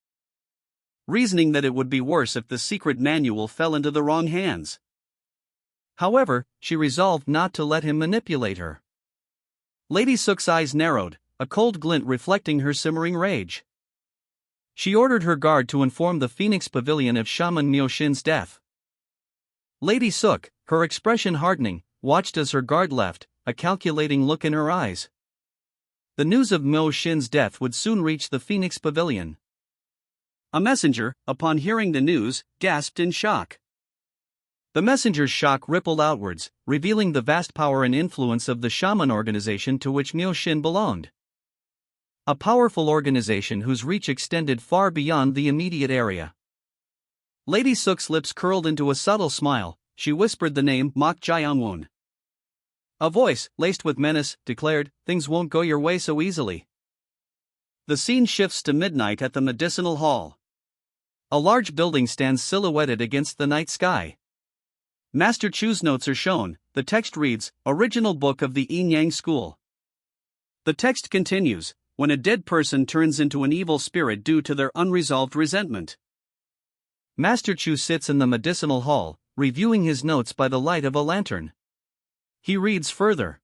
Reasoning that it would be worse if the secret manual fell into the wrong hands. However, she resolved not to let him manipulate her. Lady Suk's eyes narrowed, a cold glint reflecting her simmering rage. She ordered her guard to inform the Phoenix Pavilion of Shaman Myo Shin's death. Lady Suk, her expression hardening, watched as her guard left, a calculating look in her eyes. The news of Myo Shin's death would soon reach the Phoenix Pavilion. A messenger, upon hearing the news, gasped in shock. The messenger's shock rippled outwards, revealing the vast power and influence of the shaman organization to which Myo Shin belonged. A powerful organization whose reach extended far beyond the immediate area. Lady Suk's lips curled into a subtle smile, she whispered the name Mak Jaeongwon. A voice, laced with menace, declared, things won't go your way so easily. The scene shifts to midnight at the Medicinal Hall. A large building stands silhouetted against the night sky. Master Chu's notes are shown, the text reads, Original Book of the Yin Yang School. The text continues, when a dead person turns into an evil spirit due to their unresolved resentment. Master Chu sits in the medicinal hall, reviewing his notes by the light of a lantern. He reads further.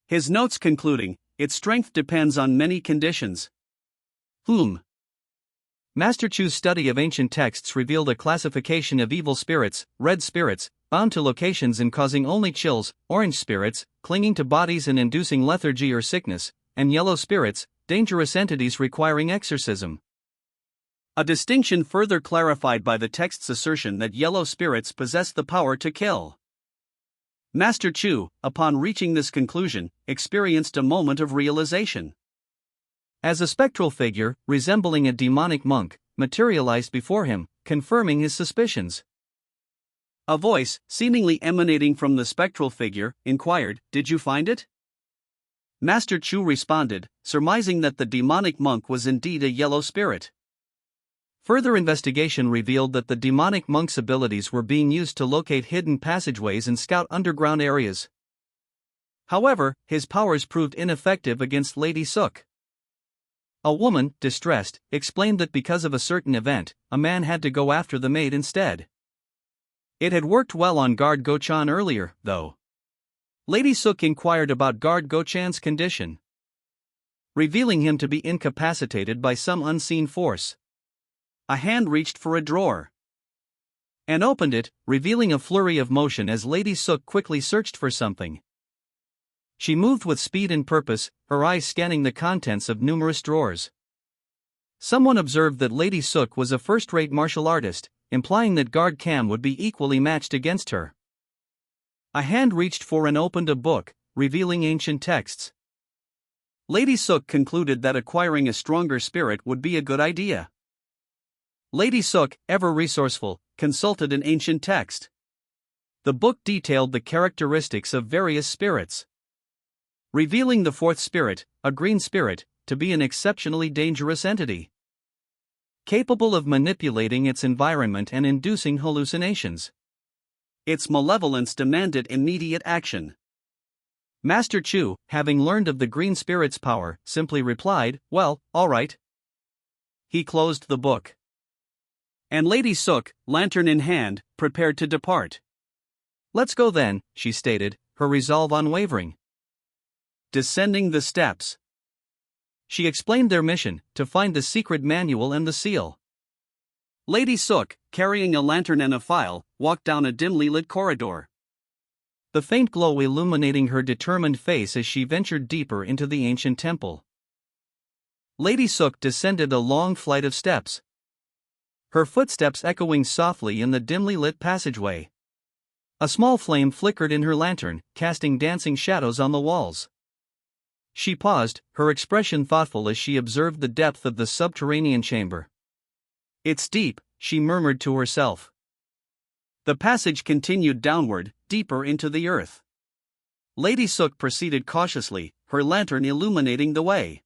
His notes concluding, its strength depends on many conditions. Master Chu's study of ancient texts revealed a classification of evil spirits: red spirits, bound to locations and causing only chills; orange spirits, clinging to bodies and inducing lethargy or sickness; and yellow spirits, dangerous entities requiring exorcism. A distinction further clarified by the text's assertion that yellow spirits possess the power to kill. Master Chu, upon reaching this conclusion, experienced a moment of realization. As a spectral figure, resembling a demonic monk, materialized before him, confirming his suspicions. A voice, seemingly emanating from the spectral figure, inquired, "Did you find it?" Master Chu responded, surmising that the demonic monk was indeed a yellow spirit. Further investigation revealed that the demonic monk's abilities were being used to locate hidden passageways and scout underground areas. However, his powers proved ineffective against Lady Suk. A woman, distressed, explained that because of a certain event, a man had to go after the maid instead. It had worked well on Guard Go-chan earlier, though. Lady Suk inquired about Guard Go-chan's condition, revealing him to be incapacitated by some unseen force. A hand reached for a drawer and opened it, revealing a flurry of motion as Lady Suk quickly searched for something. She moved with speed and purpose, her eyes scanning the contents of numerous drawers. Someone observed that Lady Suk was a first-rate martial artist, implying that Guard Cam would be equally matched against her. A hand reached for and opened a book, revealing ancient texts. Lady Suk concluded that acquiring a stronger spirit would be a good idea. Lady Suk, ever resourceful, consulted an ancient text. The book detailed the characteristics of various spirits, revealing the fourth spirit, a green spirit, to be an exceptionally dangerous entity, capable of manipulating its environment and inducing hallucinations. Its malevolence demanded immediate action. Master Chu, having learned of the green spirit's power, simply replied, "Well, all right." He closed the book. And Lady Suk, lantern in hand, prepared to depart. "Let's go then," she stated, her resolve unwavering. Descending the steps, she explained their mission: to find the secret manual and the seal. Lady Suk, carrying a lantern and a file, walked down a dimly lit corridor, the faint glow illuminating her determined face as she ventured deeper into the ancient temple. Lady Suk descended a long flight of steps, her footsteps echoing softly in the dimly lit passageway. A small flame flickered in her lantern, casting dancing shadows on the walls. She paused, her expression thoughtful as she observed the depth of the subterranean chamber. "It's deep," she murmured to herself. The passage continued downward, deeper into the earth. Lady Suk proceeded cautiously, her lantern illuminating the way.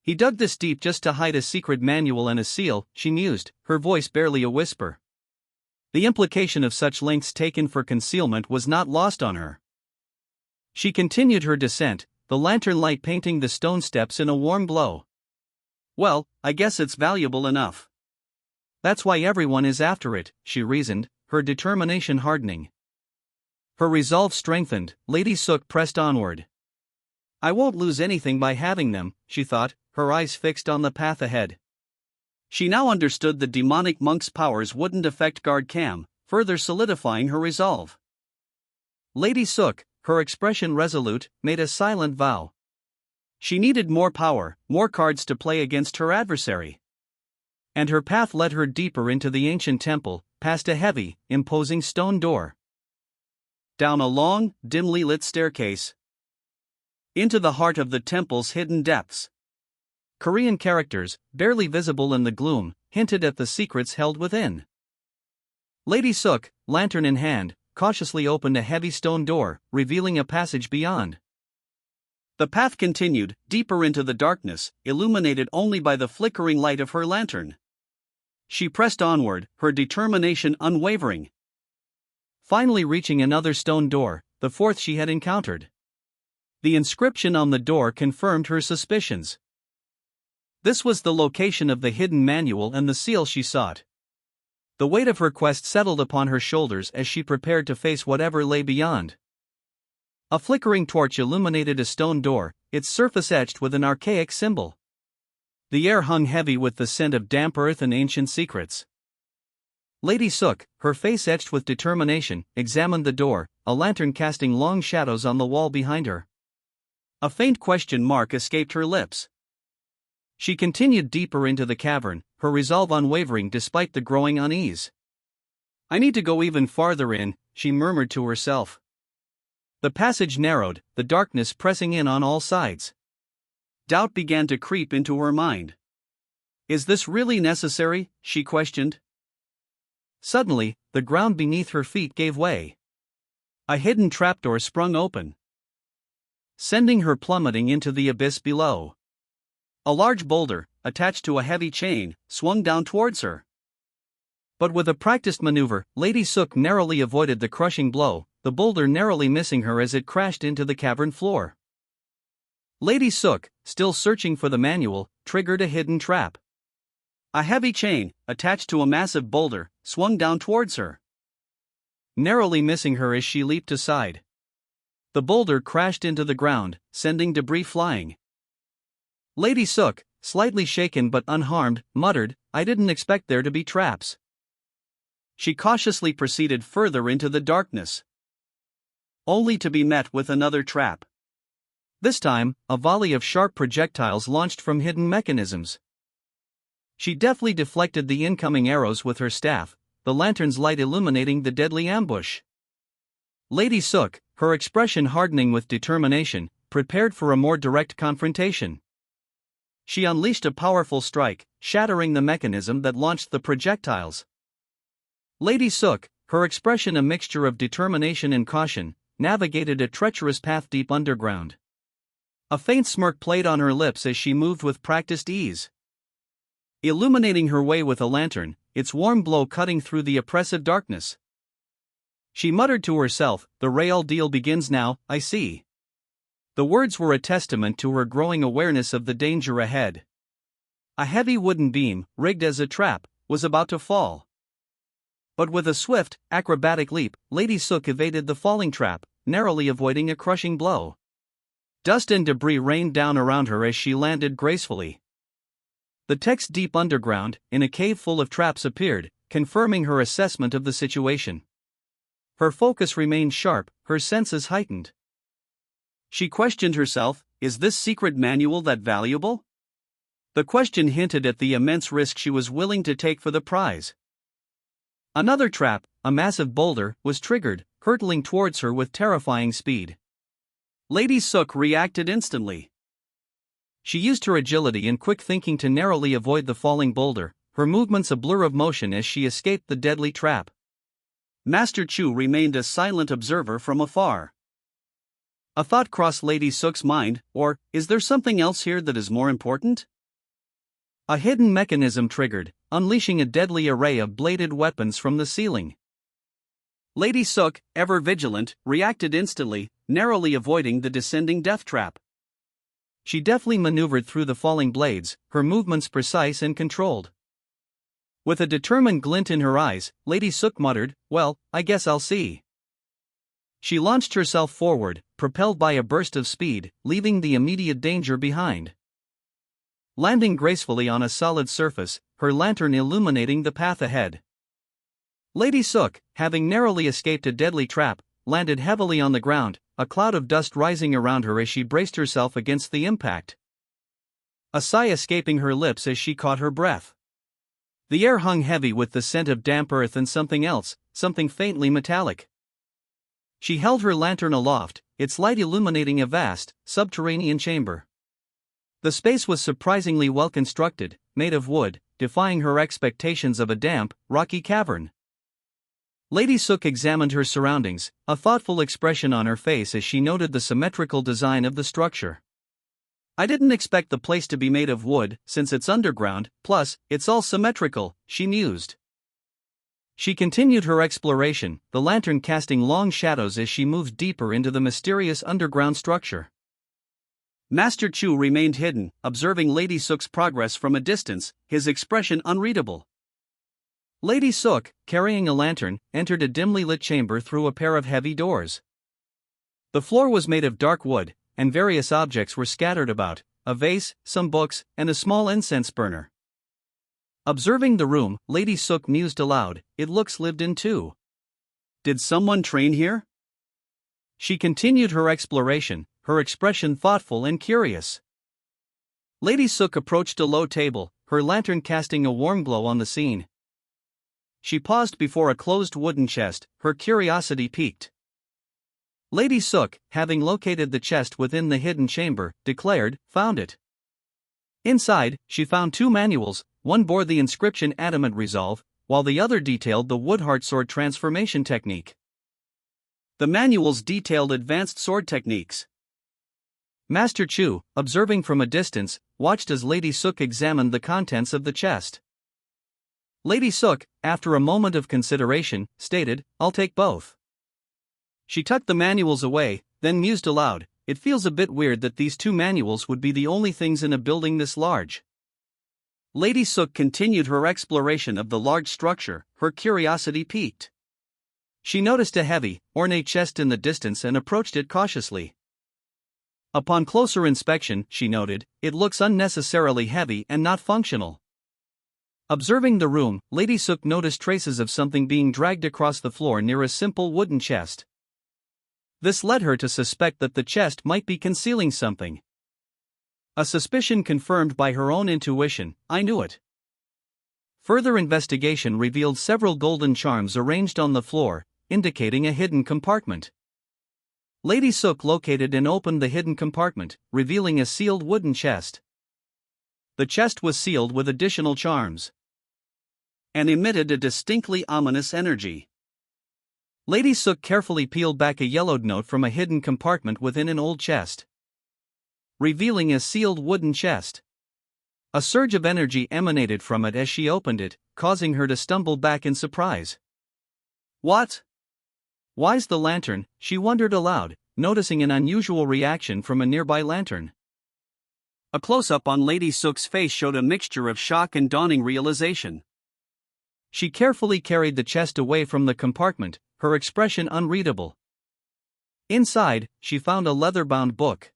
"He dug this deep just to hide a secret manual and a seal," she mused, her voice barely a whisper. The implication of such lengths taken for concealment was not lost on her. She continued her descent, the lantern light painting the stone steps in a warm glow. "Well, I guess it's valuable enough. That's why everyone is after it," she reasoned, her determination hardening. Her resolve strengthened, Lady Suk pressed onward. "I won't lose anything by having them," she thought, her eyes fixed on the path ahead. She now understood the demonic monk's powers wouldn't affect Guard Cam, further solidifying her resolve. Lady Suk, her expression resolute, made a silent vow. She needed more power, more cards to play against her adversary. And her path led her deeper into the ancient temple, past a heavy, imposing stone door, down a long, dimly lit staircase, into the heart of the temple's hidden depths. Korean characters, barely visible in the gloom, hinted at the secrets held within. Lady Suk, lantern in hand, cautiously opened a heavy stone door, revealing a passage beyond. The path continued, deeper into the darkness, illuminated only by the flickering light of her lantern. She pressed onward, her determination unwavering. Finally reaching another stone door, the fourth she had encountered. The inscription on the door confirmed her suspicions. This was the location of the hidden manual and the seal she sought. The weight of her quest settled upon her shoulders as she prepared to face whatever lay beyond. A flickering torch illuminated a stone door, its surface etched with an archaic symbol. The air hung heavy with the scent of damp earth and ancient secrets. Lady Sook, her face etched with determination, examined the door, a lantern casting long shadows on the wall behind her. A faint question mark escaped her lips. She continued deeper into the cavern, her resolve unwavering despite the growing unease. "I need to go even farther in," she murmured to herself. The passage narrowed, the darkness pressing in on all sides. Doubt began to creep into her mind. "Is this really necessary?" she questioned. Suddenly, the ground beneath her feet gave way. A hidden trapdoor sprung open, sending her plummeting into the abyss below. A large boulder, attached to a heavy chain, swung down towards her. But with a practiced maneuver, Lady Sook narrowly avoided the crushing blow, the boulder narrowly missing her as it crashed into the cavern floor. Lady Sook, still searching for the manual, triggered a hidden trap. A heavy chain, attached to a massive boulder, swung down towards her, narrowly missing her as she leaped aside. The boulder crashed into the ground, sending debris flying. Lady Sook, slightly shaken but unharmed, muttered, "I didn't expect there to be traps." She cautiously proceeded further into the darkness, only to be met with another trap. This time, a volley of sharp projectiles launched from hidden mechanisms. She deftly deflected the incoming arrows with her staff, the lantern's light illuminating the deadly ambush. Lady Sook, her expression hardening with determination, prepared for a more direct confrontation. She unleashed a powerful strike, shattering the mechanism that launched the projectiles. Lady Sook, her expression a mixture of determination and caution, navigated a treacherous path deep underground. A faint smirk played on her lips as she moved with practiced ease, illuminating her way with a lantern, its warm glow cutting through the oppressive darkness. She muttered to herself, "The real deal begins now, I see." The words were a testament to her growing awareness of the danger ahead. A heavy wooden beam, rigged as a trap, was about to fall. But with a swift, acrobatic leap, Lady Sook evaded the falling trap, narrowly avoiding a crushing blow. Dust and debris rained down around her as she landed gracefully. The text deep underground, in a cave full of traps appeared, confirming her assessment of the situation. Her focus remained sharp, her senses heightened. She questioned herself, is this secret manual that valuable? The question hinted at the immense risk she was willing to take for the prize. Another trap, a massive boulder, was triggered, hurtling towards her with terrifying speed. Lady Sook reacted instantly. She used her agility and quick thinking to narrowly avoid the falling boulder, her movements a blur of motion as she escaped the deadly trap. Master Chu remained a silent observer from afar. A thought crossed Lady Sook's mind, or, is there something else here that is more important? A hidden mechanism triggered, unleashing a deadly array of bladed weapons from the ceiling. Lady Sook, ever vigilant, reacted instantly, narrowly avoiding the descending death trap. She deftly maneuvered through the falling blades, her movements precise and controlled. With a determined glint in her eyes, Lady Sook muttered, "Well, I guess I'll see." She launched herself forward, propelled by a burst of speed, leaving the immediate danger behind. Landing gracefully on a solid surface, her lantern illuminating the path ahead. Lady Sook, having narrowly escaped a deadly trap, landed heavily on the ground, a cloud of dust rising around her as she braced herself against the impact. A sigh escaping her lips as she caught her breath. The air hung heavy with the scent of damp earth and something else, something faintly metallic. She held her lantern aloft, its light illuminating a vast, subterranean chamber. The space was surprisingly well constructed, made of wood, defying her expectations of a damp, rocky cavern. Lady Sook examined her surroundings, a thoughtful expression on her face as she noted the symmetrical design of the structure. "I didn't expect the place to be made of wood, since it's underground, plus, it's all symmetrical," she mused. She continued her exploration, the lantern casting long shadows as she moved deeper into the mysterious underground structure. Master Chu remained hidden, observing Lady Sook's progress from a distance, his expression unreadable. Lady Sook, carrying a lantern, entered a dimly lit chamber through a pair of heavy doors. The floor was made of dark wood, and various objects were scattered about: a vase, some books, and a small incense burner. Observing the room, Lady Sook mused aloud, "It looks lived in too. Did someone train here?" She continued her exploration, her expression thoughtful and curious. Lady Sook approached a low table, her lantern casting a warm glow on the scene. She paused before a closed wooden chest, her curiosity piqued. Lady Sook, having located the chest within the hidden chamber, declared, "Found it." Inside, she found two manuals. One bore the inscription Adamant Resolve, while the other detailed the Woodheart sword transformation technique. The manuals detailed advanced sword techniques. Master Chu, observing from a distance, watched as Lady Sook examined the contents of the chest. Lady Sook, after a moment of consideration, stated, "I'll take both." She tucked the manuals away, then mused aloud, "It feels a bit weird that these two manuals would be the only things in a building this large." Lady Sook continued her exploration of the large structure, her curiosity piqued. She noticed a heavy, ornate chest in the distance and approached it cautiously. Upon closer inspection, she noted, it looks unnecessarily heavy and not functional. Observing the room, Lady Sook noticed traces of something being dragged across the floor near a simple wooden chest. This led her to suspect that the chest might be concealing something. A suspicion confirmed by her own intuition, "I knew it." Further investigation revealed several golden charms arranged on the floor, indicating a hidden compartment. Lady Sook located and opened the hidden compartment, revealing a sealed wooden chest. The chest was sealed with additional charms and emitted a distinctly ominous energy. Lady Sook carefully peeled back a yellowed note from a hidden compartment within an old chest, revealing a sealed wooden chest. A surge of energy emanated from it as she opened it, causing her to stumble back in surprise. "What? Why's the lantern?" she wondered aloud, noticing an unusual reaction from a nearby lantern. A close-up on Lady Sook's face showed a mixture of shock and dawning realization. She carefully carried the chest away from the compartment, her expression unreadable. Inside, she found a leather-bound book.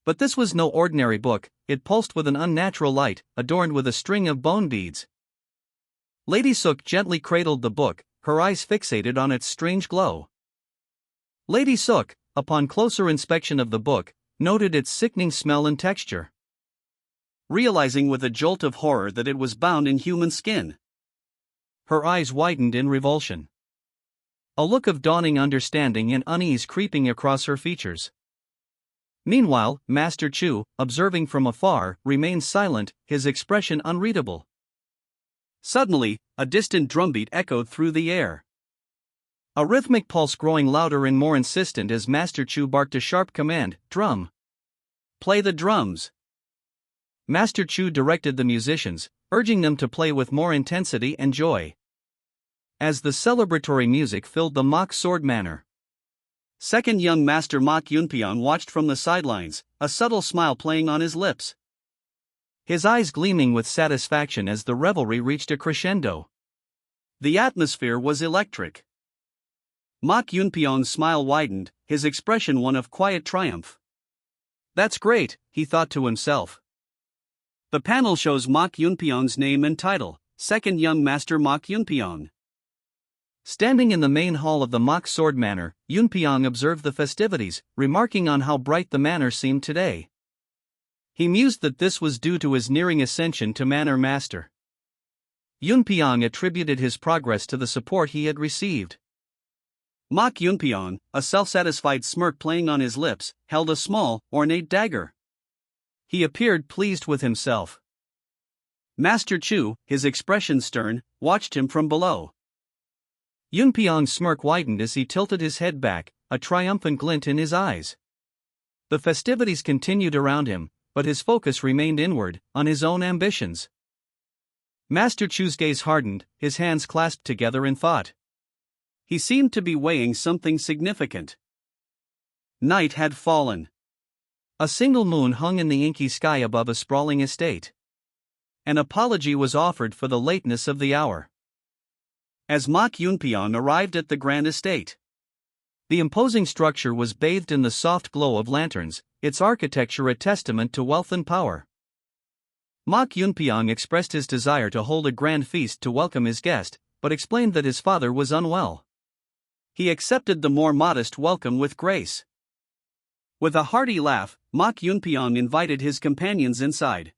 But this was no ordinary book, it pulsed with an unnatural light, adorned with a string of bone beads. Lady Sook gently cradled the book, her eyes fixated on its strange glow. Lady Sook, upon closer inspection of the book, noted its sickening smell and texture. Realizing with a jolt of horror that it was bound in human skin, her eyes widened in revulsion. A look of dawning understanding and unease creeping across her features. Meanwhile, Master Chu, observing from afar, remained silent, his expression unreadable. Suddenly, a distant drumbeat echoed through the air. A rhythmic pulse growing louder and more insistent as Master Chu barked a sharp command, "Drum! Play the drums!" Master Chu directed the musicians, urging them to play with more intensity and joy. As the celebratory music filled the mock sword manor, second young master Mok Yunpyeong watched from the sidelines, a subtle smile playing on his lips, his eyes gleaming with satisfaction as the revelry reached a crescendo. The atmosphere was electric. Mok Yunpyeong's smile widened, his expression one of quiet triumph. "That's great," he thought to himself. The panel shows Mok Yunpyeong's name and title, Second Young Master Mok Yunpyeong. Standing in the main hall of the mock sword manor, Yunpyeong observed the festivities, remarking on how bright the manor seemed today. He mused that this was due to his nearing ascension to manor master. Yunpyeong attributed his progress to the support he had received. Mok Yunpyeong, a self-satisfied smirk playing on his lips, held a small, ornate dagger. He appeared pleased with himself. Master Chu, his expression stern, watched him from below. Yunpyeong's smirk widened as he tilted his head back, a triumphant glint in his eyes. The festivities continued around him, but his focus remained inward, on his own ambitions. Master Chu's gaze hardened, his hands clasped together in thought. He seemed to be weighing something significant. Night had fallen. A single moon hung in the inky sky above a sprawling estate. An apology was offered for the lateness of the hour. As Mok Yunpyeong arrived at the grand estate. The imposing structure was bathed in the soft glow of lanterns, its architecture a testament to wealth and power. Mok Yunpyeong expressed his desire to hold a grand feast to welcome his guest, but explained that his father was unwell. He accepted the more modest welcome with grace. With a hearty laugh, Mok Yunpyeong invited his companions inside,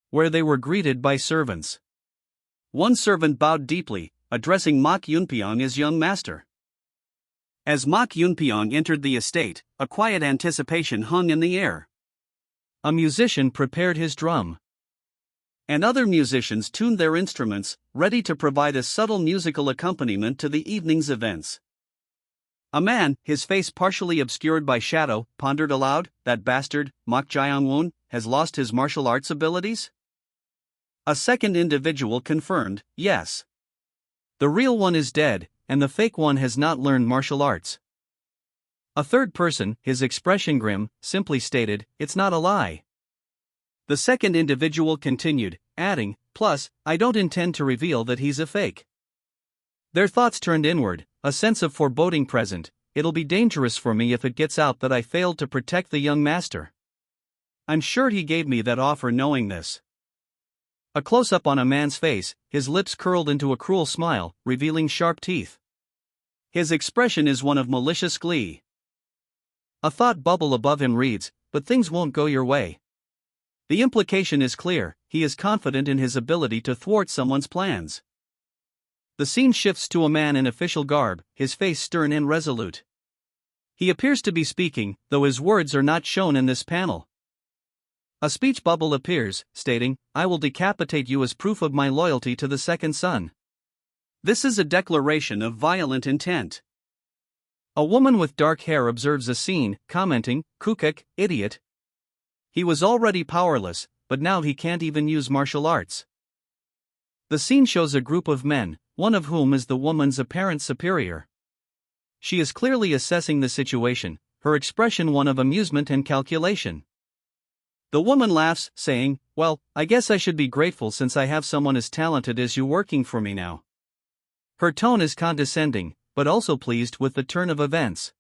where they were greeted by servants. One servant bowed deeply, addressing Mok Yunpyeong as young master. As Mok Yunpyeong entered the estate, a quiet anticipation hung in the air. A musician prepared his drum, and other musicians tuned their instruments, ready to provide a subtle musical accompaniment to the evening's events. A man, his face partially obscured by shadow, pondered aloud, "That bastard, Mok Jae-won, has lost his martial arts abilities?" A second individual confirmed, "Yes. The real one is dead, and the fake one has not learned martial arts." A third person, his expression grim, simply stated, "It's not a lie." The second individual continued, adding, "Plus, I don't intend to reveal that he's a fake." Their thoughts turned inward, a sense of foreboding present. "It'll be dangerous for me if it gets out that I failed to protect the young master. I'm sure he gave me that offer knowing this." A close-up on a man's face, his lips curled into a cruel smile, revealing sharp teeth. His expression is one of malicious glee. A thought bubble above him reads, "But things won't go your way." The implication is clear, he is confident in his ability to thwart someone's plans. The scene shifts to a man in official garb, his face stern and resolute. He appears to be speaking, though his words are not shown in this panel. A speech bubble appears, stating, "I will decapitate you as proof of my loyalty to the second son." This is a declaration of violent intent. A woman with dark hair observes a scene, commenting, "Kukek, idiot. He was already powerless, but now he can't even use martial arts." The scene shows a group of men, one of whom is the woman's apparent superior. She is clearly assessing the situation, her expression one of amusement and calculation. The woman laughs, saying, "Well, I guess I should be grateful since I have someone as talented as you working for me now." Her tone is condescending, but also pleased with the turn of events.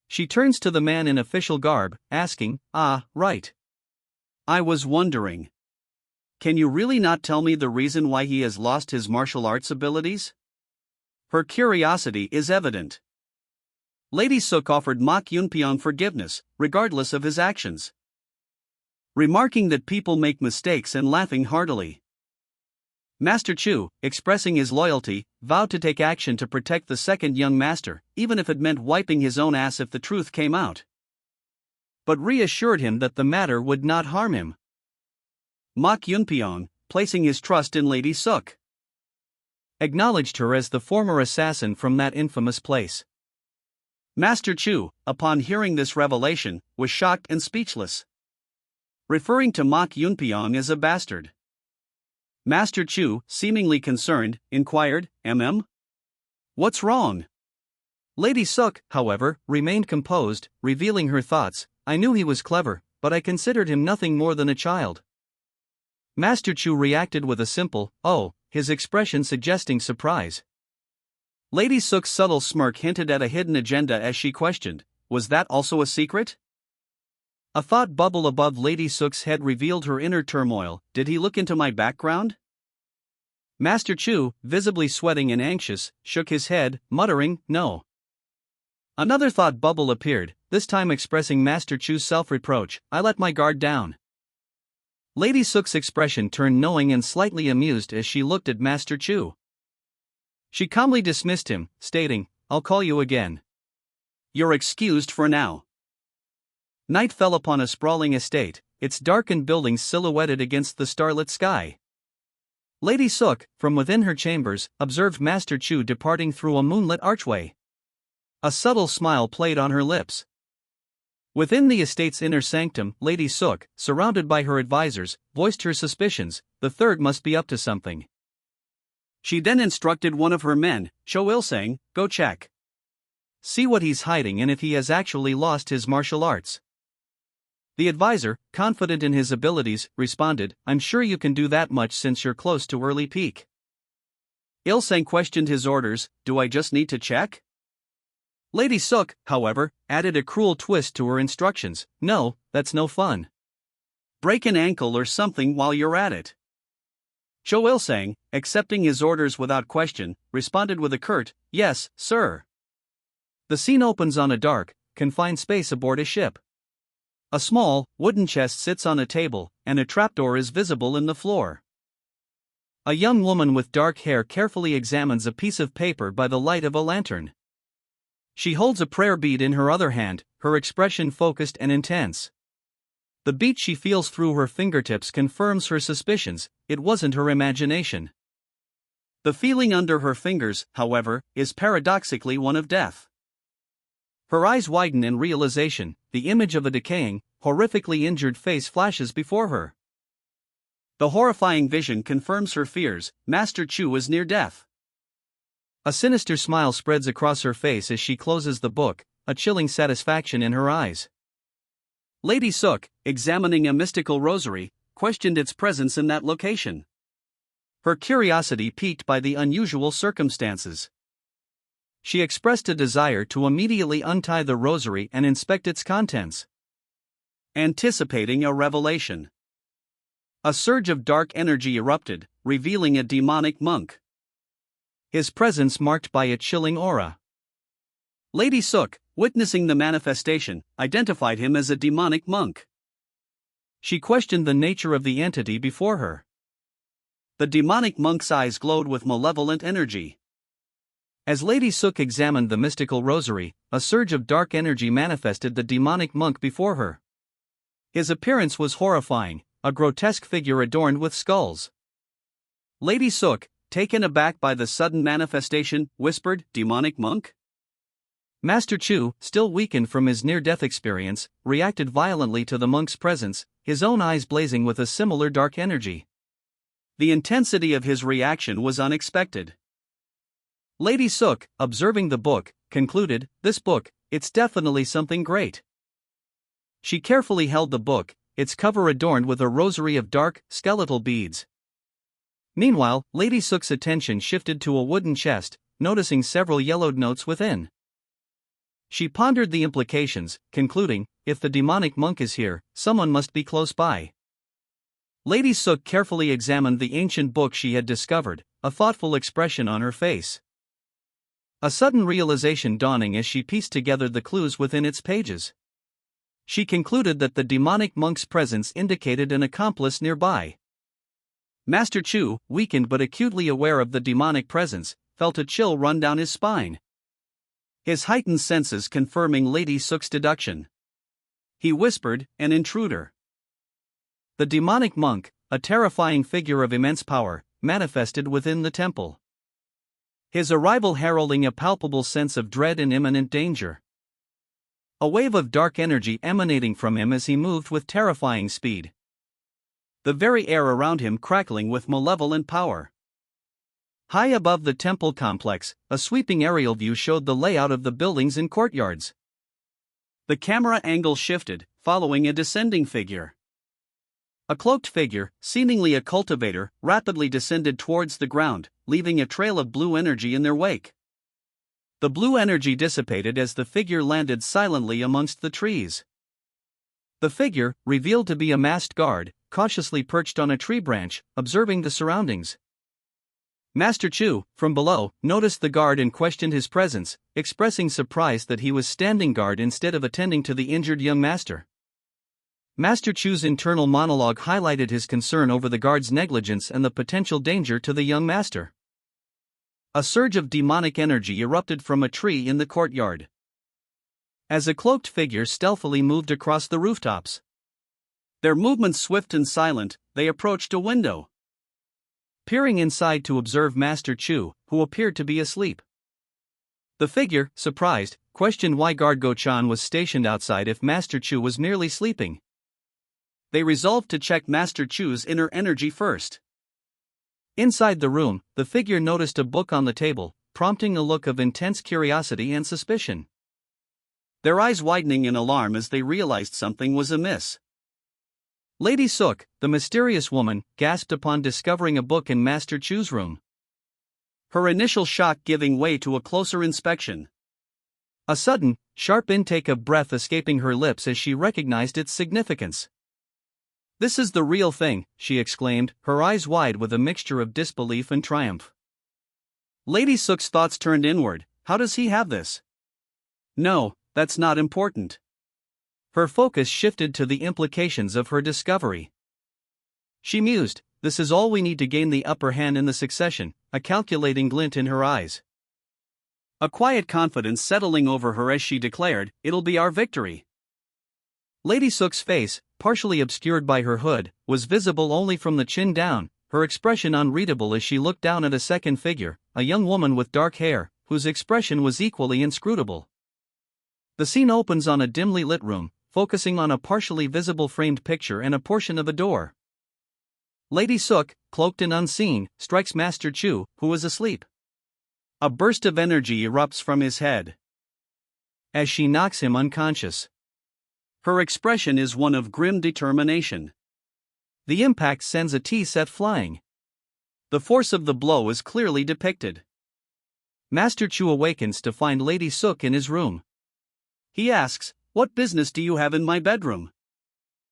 She turns to the man in official garb, asking, "Ah, right. I was wondering. Can you really not tell me the reason why he has lost his martial arts abilities?" Her curiosity is evident. Lady Suk offered Mok Yunpyeong forgiveness, regardless of his actions, remarking that people make mistakes and laughing heartily. Master Chu, expressing his loyalty, vowed to take action to protect the second young master, even if it meant wiping his own ass if the truth came out, but reassured him that the matter would not harm him. Mok Yunpyeong, placing his trust in Lady Suk, acknowledged her as the former assassin from that infamous place. Master Chu, upon hearing this revelation, was shocked and speechless, referring to Mok Yunpyeong as a bastard. Master Chu, seemingly concerned, inquired, What's wrong?" Lady Suk, however, remained composed, revealing her thoughts, "I knew he was clever, but I considered him nothing more than a child." Master Chu reacted with a simple, "Oh," his expression suggesting surprise. Lady Suk's subtle smirk hinted at a hidden agenda as she questioned, "Was that also a secret?" A thought bubble above Lady Suk's head revealed her inner turmoil. "Did he look into my background?" Master Chu, visibly sweating and anxious, shook his head, muttering, "No." Another thought bubble appeared, this time expressing Master Chu's self-reproach, "I let my guard down." Lady Suk's expression turned knowing and slightly amused as she looked at Master Chu. She calmly dismissed him, stating, "I'll call you again. You're excused for now." Night fell upon a sprawling estate, its darkened buildings silhouetted against the starlit sky. Lady Suk, from within her chambers, observed Master Chu departing through a moonlit archway. A subtle smile played on her lips. Within the estate's inner sanctum, Lady Suk, surrounded by her advisors, voiced her suspicions. The third must be up to something. She then instructed one of her men, Cho Il-sang, "Go check. See what he's hiding and if he has actually lost his martial arts." The advisor, confident in his abilities, responded, "I'm sure you can do that much since you're close to early peak. Il-sang questioned his orders. Do I just need to check? Lady Suk, however, added a cruel twist to her instructions. No, that's no fun. Break an ankle or something while you're at it. Cho Il-sang, accepting his orders without question, responded with a curt, yes, sir. The scene opens on a dark, confined space aboard a ship. A small, wooden chest sits on a table, and a trapdoor is visible in the floor. A young woman with dark hair carefully examines a piece of paper by the light of a lantern. She holds a prayer bead in her other hand, her expression focused and intense. The beat she feels through her fingertips confirms her suspicions. It wasn't her imagination. The feeling under her fingers, however, is paradoxically one of death. Her eyes widen in realization. The image of a decaying, horrifically injured face flashes before her. The horrifying vision confirms her fears. Master Chu is near death. A sinister smile spreads across her face as she closes the book, a chilling satisfaction in her eyes. Lady Suk, examining a mystical rosary, questioned its presence in that location. Her curiosity piqued by the unusual circumstances. She expressed a desire to immediately untie the rosary and inspect its contents. Anticipating a revelation. A surge of dark energy erupted, revealing a demonic monk. His presence marked by a chilling aura. Lady Suk, witnessing the manifestation, identified him as a demonic monk. She questioned the nature of the entity before her. The demonic monk's eyes glowed with malevolent energy. As Lady Suk examined the mystical rosary, a surge of dark energy manifested the demonic monk before her. His appearance was horrifying, a grotesque figure adorned with skulls. Lady Suk, taken aback by the sudden manifestation, whispered, "Demonic monk?" Master Chu, still weakened from his near-death experience, reacted violently to the monk's presence, his own eyes blazing with a similar dark energy. The intensity of his reaction was unexpected. Lady Suk, observing the book, concluded, "This book, it's definitely something great." She carefully held the book, its cover adorned with a rosary of dark, skeletal beads. Meanwhile, Lady Suk's attention shifted to a wooden chest, noticing several yellowed notes within. She pondered the implications, concluding, if the demonic monk is here, someone must be close by. Lady Suk carefully examined the ancient book she had discovered, a thoughtful expression on her face. A sudden realization dawning as she pieced together the clues within its pages. She concluded that the demonic monk's presence indicated an accomplice nearby. Master Chu, weakened but acutely aware of the demonic presence, felt a chill run down his spine. His heightened senses confirming Lady Suk's deduction. He whispered, "An intruder." The demonic monk, a terrifying figure of immense power, manifested within the temple. His arrival heralding a palpable sense of dread and imminent danger. A wave of dark energy emanating from him as he moved with terrifying speed. The very air around him crackling with malevolent power. High above the temple complex, a sweeping aerial view showed the layout of the buildings and courtyards. The camera angle shifted, following a descending figure. A cloaked figure, seemingly a cultivator, rapidly descended towards the ground, leaving a trail of blue energy in their wake. The blue energy dissipated as the figure landed silently amongst the trees. The figure, revealed to be a masked guard, cautiously perched on a tree branch, observing the surroundings. Master Chu, from below, noticed the guard and questioned his presence, expressing surprise that he was standing guard instead of attending to the injured young master. Master Chu's internal monologue highlighted his concern over the guard's negligence and the potential danger to the young master. A surge of demonic energy erupted from a tree in the courtyard. As a cloaked figure stealthily moved across the rooftops. Their movements swift and silent, they approached a window. Peering inside to observe Master Chu, who appeared to be asleep. The figure, surprised, questioned why guard Go-chan was stationed outside if Master Chu was merely sleeping. They resolved to check Master Chu's inner energy first. Inside the room, the figure noticed a book on the table, prompting a look of intense curiosity and suspicion. Their eyes widening in alarm as they realized something was amiss. Lady Suk, the mysterious woman, gasped upon discovering a book in Master Chu's room. her initial shock giving way to a closer inspection. A sudden, sharp intake of breath escaping her lips as she recognized its significance. "This is the real thing," she exclaimed, her eyes wide with a mixture of disbelief and triumph. Lady Sook's thoughts turned inward. How does he have this? No, that's not important. Her focus shifted to the implications of her discovery. She mused, this is all we need to gain the upper hand in the succession, a calculating glint in her eyes. A quiet confidence settling over her as she declared, it'll be our victory. Lady Sook's face, partially obscured by her hood, was visible only from the chin down, her expression unreadable as she looked down at a second figure, a young woman with dark hair, whose expression was equally inscrutable. The scene opens on a dimly lit room, focusing on a partially visible framed picture and a portion of a door. Lady Sook, cloaked and unseen, strikes Master Chu, who is asleep. A burst of energy erupts from his head as she knocks him unconscious. Her expression is one of grim determination. The impact sends a tea set flying. The force of the blow is clearly depicted. Master Chu awakens to find Lady Sook in his room. He asks, "What business do you have in my bedroom?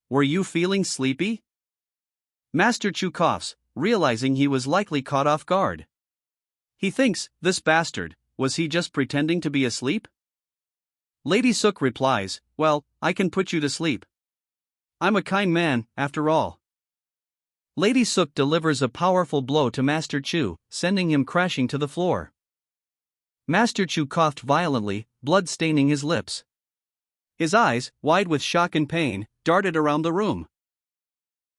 Were you feeling sleepy?" Master Chu coughs, realizing he was likely caught off guard. He thinks, this bastard, was he just pretending to be asleep? Lady Sook replies, well, I can put you to sleep. I'm a kind man, after all. Lady Sook delivers a powerful blow to Master Chu, sending him crashing to the floor. Master Chu coughed violently, blood staining his lips. His eyes, wide with shock and pain, darted around the room.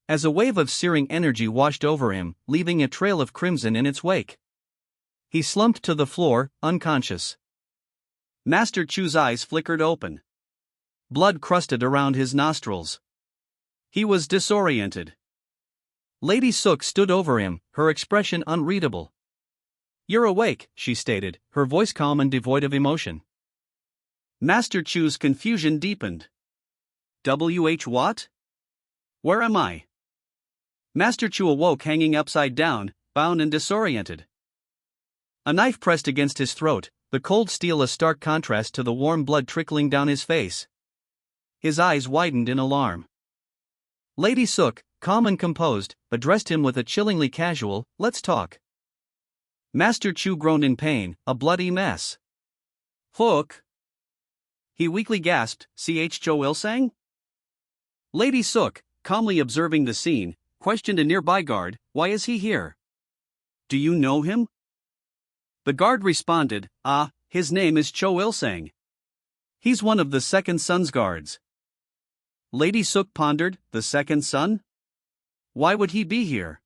As a wave of searing energy washed over him, leaving a trail of crimson in its wake, he slumped to the floor, unconscious. Master Chu's eyes flickered open. Blood crusted around his nostrils. He was disoriented. Lady Sook stood over him, her expression unreadable. You're awake, she stated, her voice calm and devoid of emotion. Master Chu's confusion deepened. What? Where am I? Master Chu awoke hanging upside down, bound and disoriented. A knife pressed against his throat, the cold steel a stark contrast to the warm blood trickling down his face. His eyes widened in alarm. Lady Sook, calm and composed, addressed him with a chillingly casual, let's talk. Master Chu groaned in pain, a bloody mess. Hook? He weakly gasped, Cho Il-sang? Lady Sook, calmly observing the scene, questioned a nearby guard, why is he here? Do you know him? The guard responded, his name is Cho Il-sang. He's one of the second son's guards. Lady Sook pondered, the second son? Why would he be here?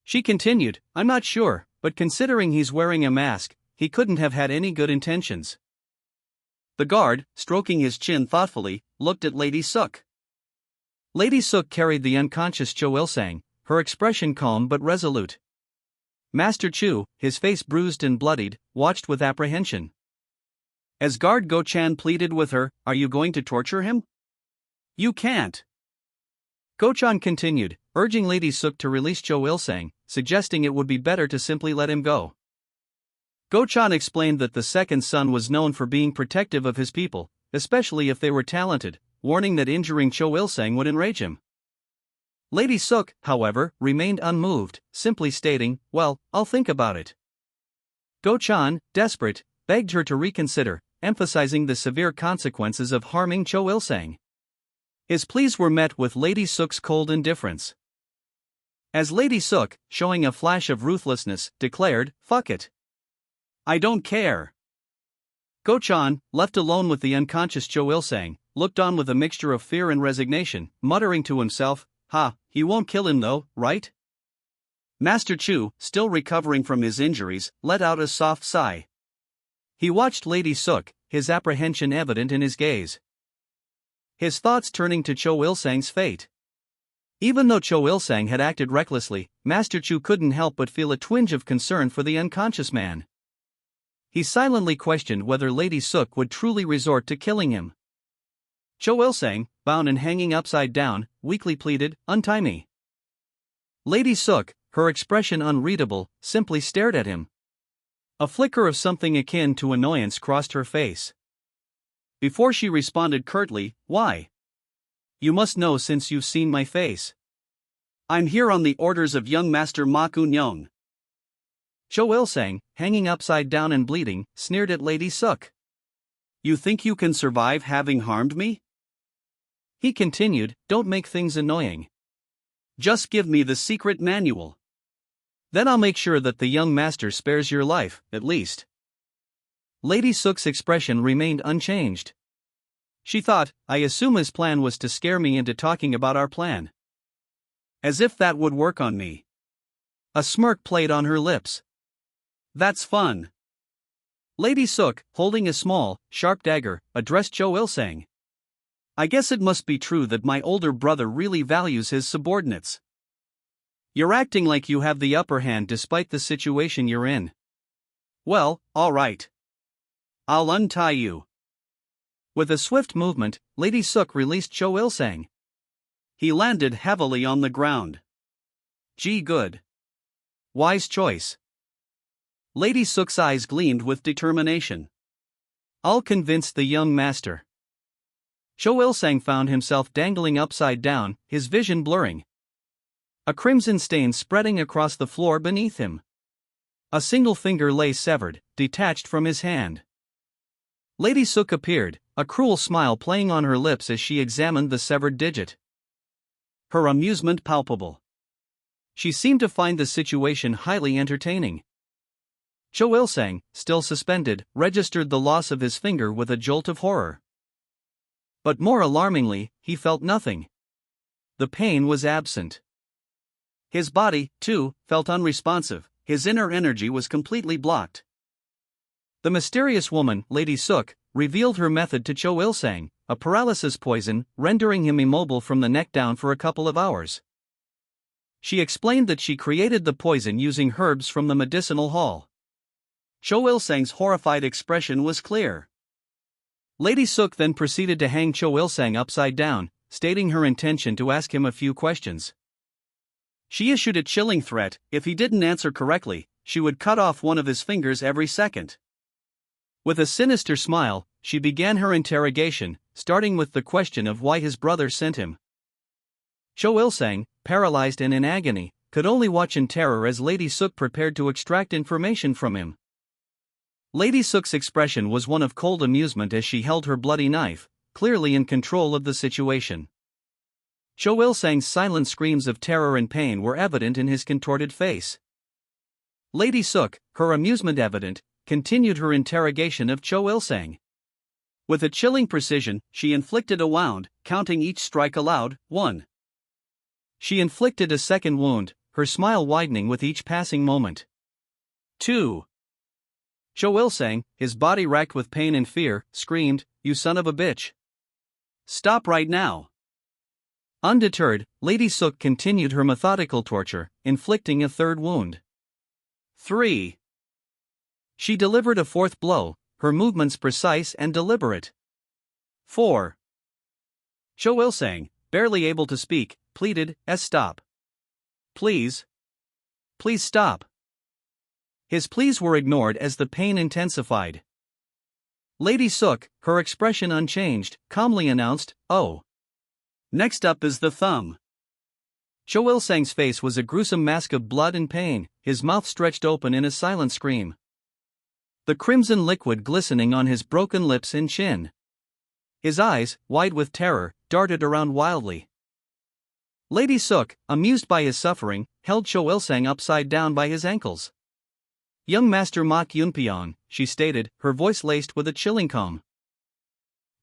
She continued, I'm not sure, but considering he's wearing a mask, he couldn't have had any good intentions. The guard, stroking his chin thoughtfully, looked at Lady Sook. Lady Sook carried the unconscious Cho Il-sang, her expression calm but resolute. Master Chu, his face bruised and bloodied, watched with apprehension. As guard Go-chan pleaded with her, are you going to torture him? You can't. Go-chan continued, urging Lady Sook to release Cho Il-sang, suggesting it would be better to simply let him go. Go-chan explained that the second son was known for being protective of his people, especially if they were talented, warning that injuring Cho Il-sang would enrage him. Lady Sook, however, remained unmoved, simply stating, well, I'll think about it. Go-chan, desperate, begged her to reconsider, emphasizing the severe consequences of harming Cho Il-sang. His pleas were met with Lady Sook's cold indifference. As Lady Sook, showing a flash of ruthlessness, declared, fuck it. I don't care. Go-chan, left alone with the unconscious Cho Il-sang, looked on with a mixture of fear and resignation, muttering to himself, he won't kill him though, right? Master Chu, still recovering from his injuries, let out a soft sigh. He watched Lady Sook, his apprehension evident in his gaze. His thoughts turning to Cho Il-sang's fate. Even though Cho Il-sang had acted recklessly, Master Chu couldn't help but feel a twinge of concern for the unconscious man. He silently questioned whether Lady Sook would truly resort to killing him. Cho Il-sang, bound and hanging upside down, weakly pleaded, untie me. Lady Sook, her expression unreadable, simply stared at him, A flicker of something akin to annoyance crossed her face. Before she responded curtly, "Why? You must know since you've seen my face. I'm here on the orders of young Master Ma Kun-young." Cho Il-sang, hanging upside down and bleeding, sneered at Lady Suk. "You think you can survive having harmed me?" He continued, "Don't make things annoying. Just give me the secret manual. Then I'll make sure that the young master spares your life, at least." Lady Suk's expression remained unchanged. She thought, "I assume his plan was to scare me into talking about our plan. As if that would work on me." A smirk played on her lips. "That's fun." Lady Suk, holding a small, sharp dagger, addressed Cho Il-sang. "I guess it must be true that my older brother really values his subordinates. You're acting like you have the upper hand despite the situation you're in. Well, all right. I'll untie you." With a swift movement, Lady Suk released Cho Il-sang. He landed heavily on the ground. "Gee, good. Wise choice." Lady Suk's eyes gleamed with determination. "I'll convince the young master." Cho Il-sang found himself dangling upside down, his vision blurring. A crimson stain spreading across the floor beneath him. A single finger lay severed, detached from his hand. Lady Suk appeared, a cruel smile playing on her lips as she examined the severed digit. Her amusement palpable. She seemed to find the situation highly entertaining. Cho Il-sang, still suspended, registered the loss of his finger with a jolt of horror. But more alarmingly, he felt nothing. The pain was absent. His body, too, felt unresponsive, his inner energy was completely blocked. The mysterious woman, Lady Suk, revealed her method to Cho Il-sang, a paralysis poison, rendering him immobile from the neck down for a couple of hours. She explained that she created the poison using herbs from the medicinal hall. Cho Il-sang's horrified expression was clear. Lady Suk then proceeded to hang Cho Il-sang upside down, stating her intention to ask him a few questions. She issued a chilling threat: if he didn't answer correctly, she would cut off one of his fingers every second. With a sinister smile, she began her interrogation, starting with the question of why his brother sent him. Cho Il-sang, paralyzed and in agony, could only watch in terror as Lady Suk prepared to extract information from him. Lady Suk's expression was one of cold amusement as she held her bloody knife, clearly in control of the situation. Cho Il-sang's silent screams of terror and pain were evident in his contorted face. Lady Suk, her amusement evident, continued her interrogation of Cho Il-sang. With a chilling precision, she inflicted a wound, counting each strike aloud, 1. She inflicted a second wound, her smile widening with each passing moment. 2. Cho Il-sang, his body racked with pain and fear, screamed, "You son of a bitch! Stop right now!" Undeterred, Lady Suk continued her methodical torture, inflicting a third wound. 3. She delivered a fourth blow, her movements precise and deliberate. 4. Cho Il-sang, barely able to speak, pleaded, "Stop. Please. Please stop." His pleas were ignored as the pain intensified. Lady Suk, her expression unchanged, calmly announced, "Oh. Next up is the thumb." Cho Il-sang's face was a gruesome mask of blood and pain, his mouth stretched open in a silent scream. The crimson liquid glistening on his broken lips and chin. His eyes, wide with terror, darted around wildly. Lady Suk, amused by his suffering, held Cho Il-sang upside down by his ankles. "Young Master Ma Kun-young," she stated, her voice laced with a chilling calm.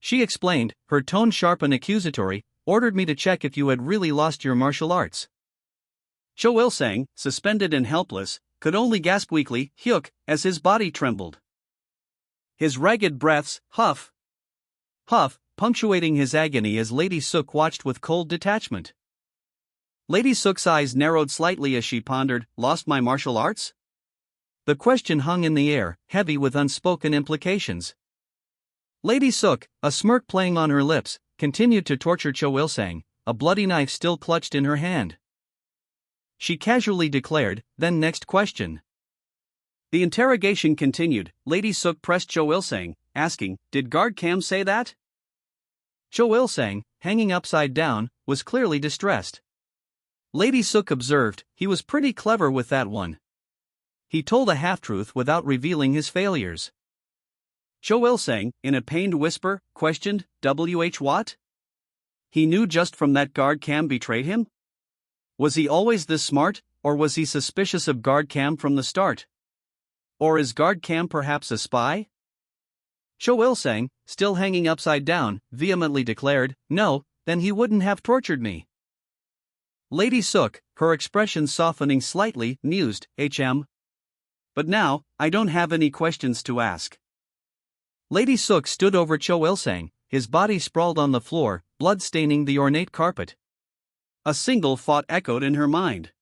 She explained, her tone sharp and accusatory, "ordered me to check if you had really lost your martial arts." Cho Il-sang, suspended and helpless, could only gasp weakly, "Hyuk," as his body trembled. His ragged breaths, huff, huff, punctuating his agony as Lady Suk watched with cold detachment. Lady Suk's eyes narrowed slightly as she pondered, "Lost my martial arts?" The question hung in the air, heavy with unspoken implications. Lady Suk, a smirk playing on her lips, continued to torture Cho Il-sang, a bloody knife still clutched in her hand. She casually declared, "Then next question. The interrogation continued. Lady Suk pressed Cho Il-seng, asking, "Did Guard Cam say that?" Cho Il-seng, hanging upside down, was clearly distressed. Lady Suk observed, "He was pretty clever with that one. He told a half-truth without revealing his failures." Cho Il-seng, in a pained whisper, questioned, what? He knew just from that Guard Cam betrayed him? Was he always this smart, or was he suspicious of Guard Cam from the start? Or is Guard Cam perhaps a spy? Cho Il-seng, still hanging upside down, vehemently declared, "No, then he wouldn't have tortured me." Lady Suk, her expression softening slightly, mused, But now, I don't have any questions to ask." Lady Suk stood over Cho Il-seng, his body sprawled on the floor, blood staining the ornate carpet. A single thought echoed in her mind.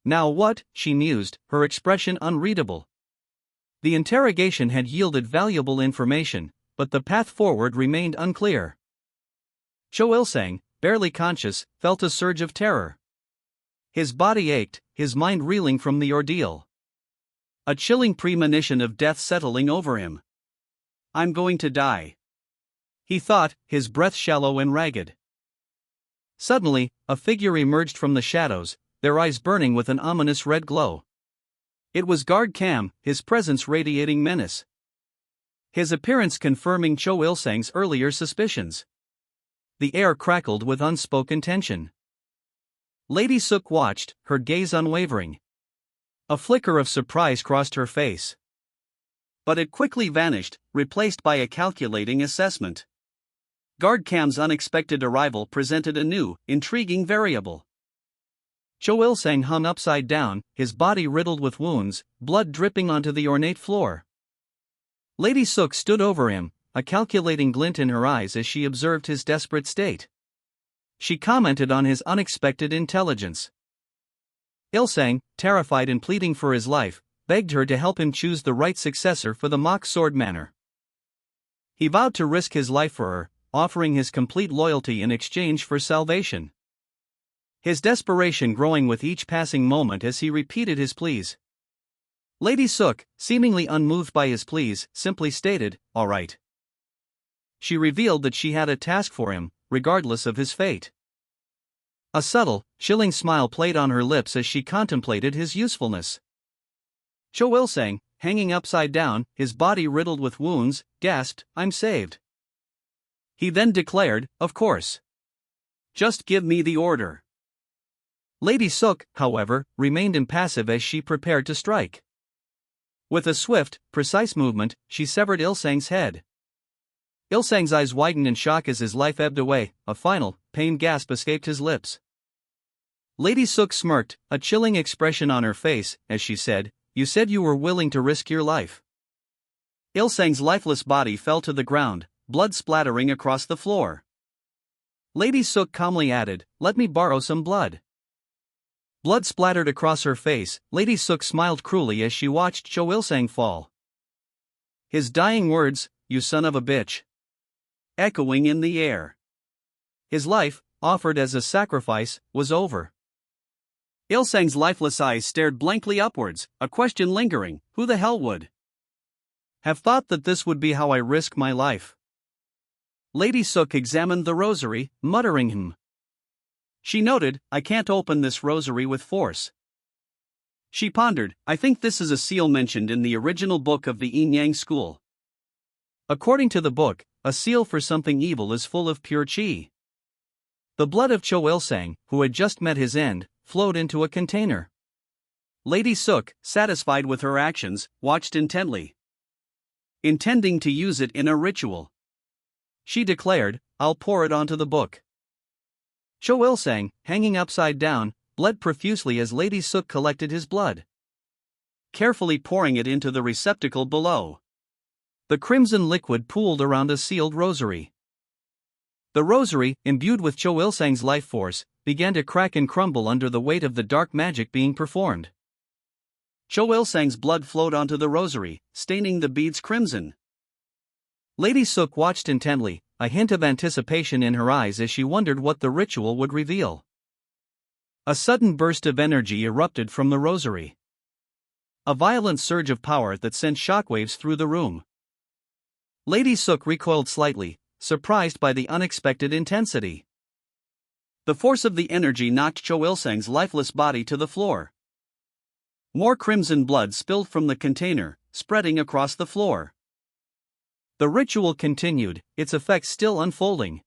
Now what, she mused, her expression unreadable. The interrogation had yielded valuable information, but the path forward remained unclear. Cho Il-seng, barely conscious, felt a surge of terror. His body ached, his mind reeling from the ordeal. A chilling premonition of death settling over him. "I'm going to die," he thought, his breath shallow and ragged. Suddenly, a figure emerged from the shadows, their eyes burning with an ominous red glow. It was Guard Cam, his presence radiating menace. His appearance confirming Cho Il-seng's earlier suspicions. The air crackled with unspoken tension. Lady Suk watched, her gaze unwavering. A flicker of surprise crossed her face. But it quickly vanished, replaced by a calculating assessment. Guard Cam's unexpected arrival presented a new, intriguing variable. Cho Il-seng hung upside down, his body riddled with wounds, blood dripping onto the ornate floor. Lady Suk stood over him, a calculating glint in her eyes as she observed his desperate state. She commented on his unexpected intelligence. Il-seng, terrified and pleading for his life, begged her to help him choose the right successor for the mock sword manor. He vowed to risk his life for her, offering his complete loyalty in exchange for salvation. His desperation growing with each passing moment as he repeated his pleas. Lady Suk, seemingly unmoved by his pleas, simply stated, "All right." She revealed that she had a task for him, regardless of his fate. A subtle, chilling smile played on her lips as she contemplated his usefulness. Cho Il-seng, hanging upside down, his body riddled with wounds, gasped, "I'm saved." He then declared, "Of course. Just give me the order." Lady Suk, however, remained impassive as she prepared to strike. With a swift, precise movement, she severed Il-seng's head. Il-seng's eyes widened in shock as his life ebbed away, a final, pained gasp escaped his lips. Lady Suk smirked, a chilling expression on her face, as she said, "You said you were willing to risk your life." Il-seng's lifeless body fell to the ground, blood splattering across the floor. Lady Suk calmly added, "Let me borrow some blood." Blood splattered across her face. Lady Suk smiled cruelly as she watched Cho Il-seng fall. His dying words, "You son of a bitch," echoing in the air. His life, offered as a sacrifice, was over. Il-seng's lifeless eyes stared blankly upwards, a question lingering, who the hell would have thought that this would be how I risk my life? Lady Suk examined the rosary, muttering She noted, "I can't open this rosary with force." She pondered, "I think this is a seal mentioned in the original book of the Yin Yang school. According to the book, a seal for something evil is full of pure qi." The blood of Cho Il-seng, who had just met his end, flowed into a container. Lady Suk, satisfied with her actions, watched intently, intending to use it in a ritual. She declared, "I'll pour it onto the book." Cho Il-seng, hanging upside down, bled profusely as Lady Suk collected his blood, carefully pouring it into the receptacle below. The crimson liquid pooled around a sealed rosary. The rosary, imbued with Cho Il-seng's life force, began to crack and crumble under the weight of the dark magic being performed. Cho Il-seng's blood flowed onto the rosary, staining the beads crimson. Lady Suk watched intently, a hint of anticipation in her eyes as she wondered what the ritual would reveal. A sudden burst of energy erupted from the rosary. A violent surge of power that sent shockwaves through the room. Lady Suk recoiled slightly, surprised by the unexpected intensity. The force of the energy knocked Cho Il-sang's lifeless body to the floor. More crimson blood spilled from the container, spreading across the floor. The ritual continued, its effects still unfolding.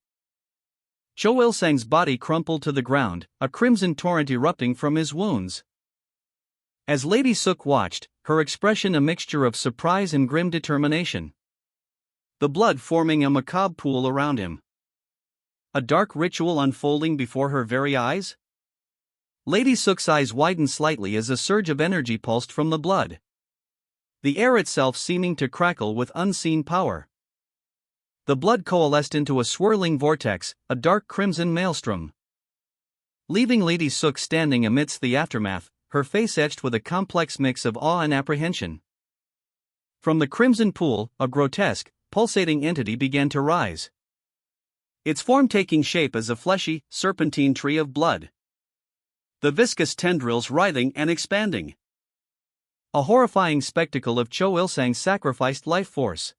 Cho Il-sang's body crumpled to the ground, a crimson torrent erupting from his wounds. As Lady Suk watched, her expression a mixture of surprise and grim determination. The blood forming a macabre pool around him. A dark ritual unfolding before her very eyes? Lady Suk's eyes widened slightly as a surge of energy pulsed from the blood. The air itself seeming to crackle with unseen power. The blood coalesced into a swirling vortex, a dark crimson maelstrom. Leaving Lady Suk standing amidst the aftermath, her face etched with a complex mix of awe and apprehension. From the crimson pool, a grotesque, pulsating entity began to rise. Its form taking shape as a fleshy, serpentine tree of blood. The viscous tendrils writhing and expanding. A horrifying spectacle of Cho Il-sang's sacrificed life force.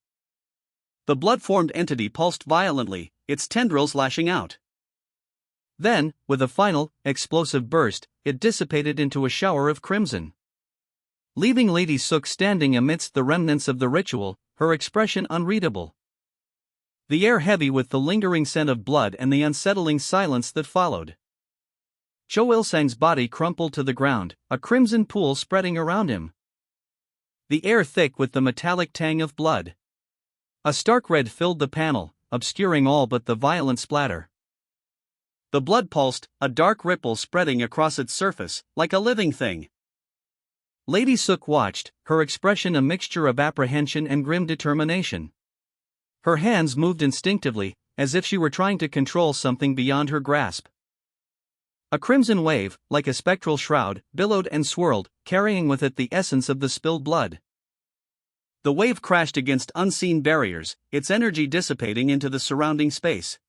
The blood-formed entity pulsed violently, its tendrils lashing out. Then, with a final, explosive burst, it dissipated into a shower of crimson. Leaving Lady Suk standing amidst the remnants of the ritual, her expression unreadable. The air heavy with the lingering scent of blood and the unsettling silence that followed. Cho Il-sang's body crumpled to the ground, a crimson pool spreading around him. The air thick with the metallic tang of blood. A stark red filled the panel, obscuring all but the violent splatter. The blood pulsed, a dark ripple spreading across its surface, like a living thing. Lady Suk watched, her expression a mixture of apprehension and grim determination. Her hands moved instinctively, as if she were trying to control something beyond her grasp. A crimson wave, like a spectral shroud, billowed and swirled, carrying with it the essence of the spilled blood. The wave crashed against unseen barriers, its energy dissipating into the surrounding space.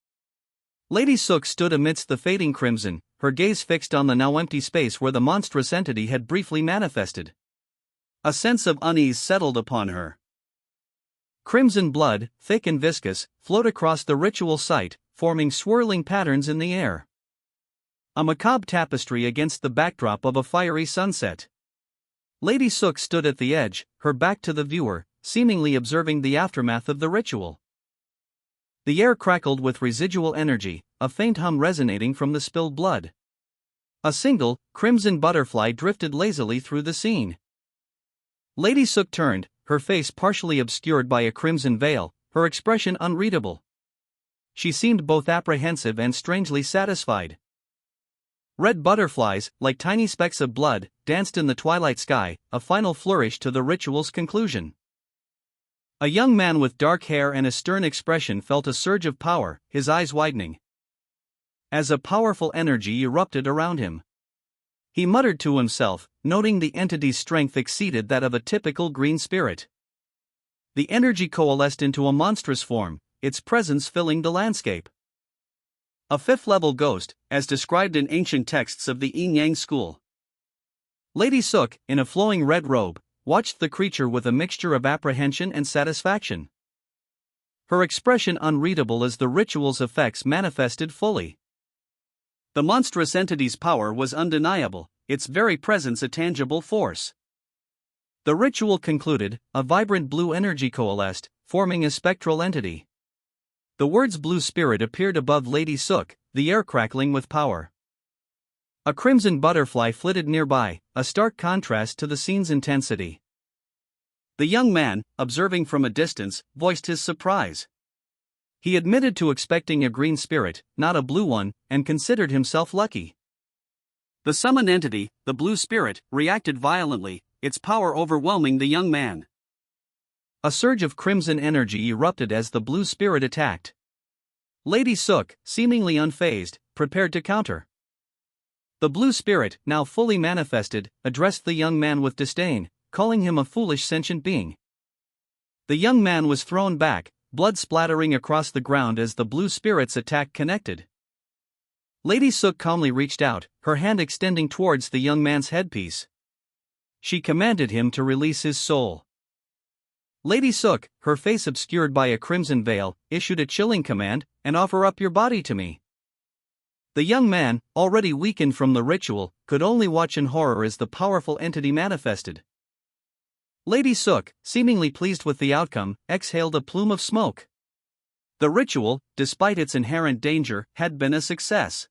Lady Suk stood amidst the fading crimson, her gaze fixed on the now empty space where the monstrous entity had briefly manifested. A sense of unease settled upon her. Crimson blood, thick and viscous, flowed across the ritual site, forming swirling patterns in the air. A macabre tapestry against the backdrop of a fiery sunset. Lady Suk stood at the edge, her back to the viewer, seemingly observing the aftermath of the ritual. The air crackled with residual energy, a faint hum resonating from the spilled blood. A single, crimson butterfly drifted lazily through the scene. Lady Suk turned, her face partially obscured by a crimson veil, her expression unreadable. She seemed both apprehensive and strangely satisfied. Red butterflies, like tiny specks of blood, danced in the twilight sky, a final flourish to the ritual's conclusion. A young man with dark hair and a stern expression felt a surge of power, his eyes widening. As a powerful energy erupted around him. He muttered to himself, noting the entity's strength exceeded that of a typical green spirit. The energy coalesced into a monstrous form, its presence filling the landscape. A fifth-level ghost, as described in ancient texts of the Yin-Yang school. Lady Suk, in a flowing red robe, watched the creature with a mixture of apprehension and satisfaction. Her expression unreadable as the ritual's effects manifested fully. The monstrous entity's power was undeniable, its very presence a tangible force. The ritual concluded, a vibrant blue energy coalesced, forming a spectral entity. The words blue spirit appeared above Lady Suk, the air crackling with power. A crimson butterfly flitted nearby, a stark contrast to the scene's intensity. The young man, observing from a distance, voiced his surprise. He admitted to expecting a green spirit, not a blue one, and considered himself lucky. The summoned entity, the blue spirit, reacted violently, its power overwhelming the young man. A surge of crimson energy erupted as the blue spirit attacked. Lady Suk, seemingly unfazed, prepared to counter. The blue spirit, now fully manifested, addressed the young man with disdain, calling him a foolish sentient being. The young man was thrown back, blood splattering across the ground as the blue spirit's attack connected. Lady Suk calmly reached out, her hand extending towards the young man's headpiece. She commanded him to release his soul. Lady Suk, her face obscured by a crimson veil, issued a chilling command, and offer up your body to me. The young man, already weakened from the ritual, could only watch in horror as the powerful entity manifested. Lady Suk, seemingly pleased with the outcome, exhaled a plume of smoke. The ritual, despite its inherent danger, had been a success.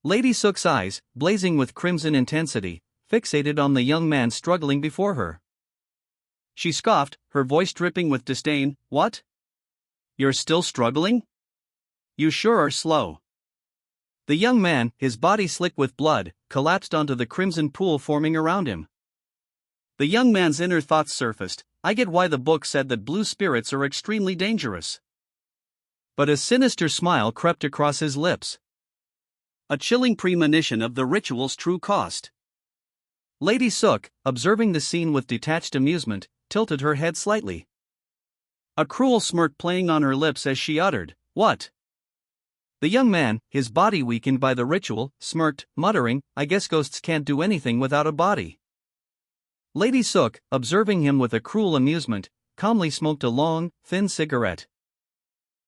Lady Suk's eyes, blazing with crimson intensity, fixated on the young man struggling before her. She scoffed, her voice dripping with disdain. What? You're still struggling? You sure are slow. The young man, his body slick with blood, collapsed onto the crimson pool forming around him. The young man's inner thoughts surfaced. I get why the book said that blue spirits are extremely dangerous. But a sinister smile crept across his lips. A chilling premonition of the ritual's true cost. Lady Suk, observing the scene with detached amusement, tilted her head slightly. A cruel smirk playing on her lips as she uttered, "What?" The young man, his body weakened by the ritual, smirked, muttering, I guess ghosts can't do anything without a body. Lady Suk, observing him with a cruel amusement, calmly smoked a long, thin cigarette.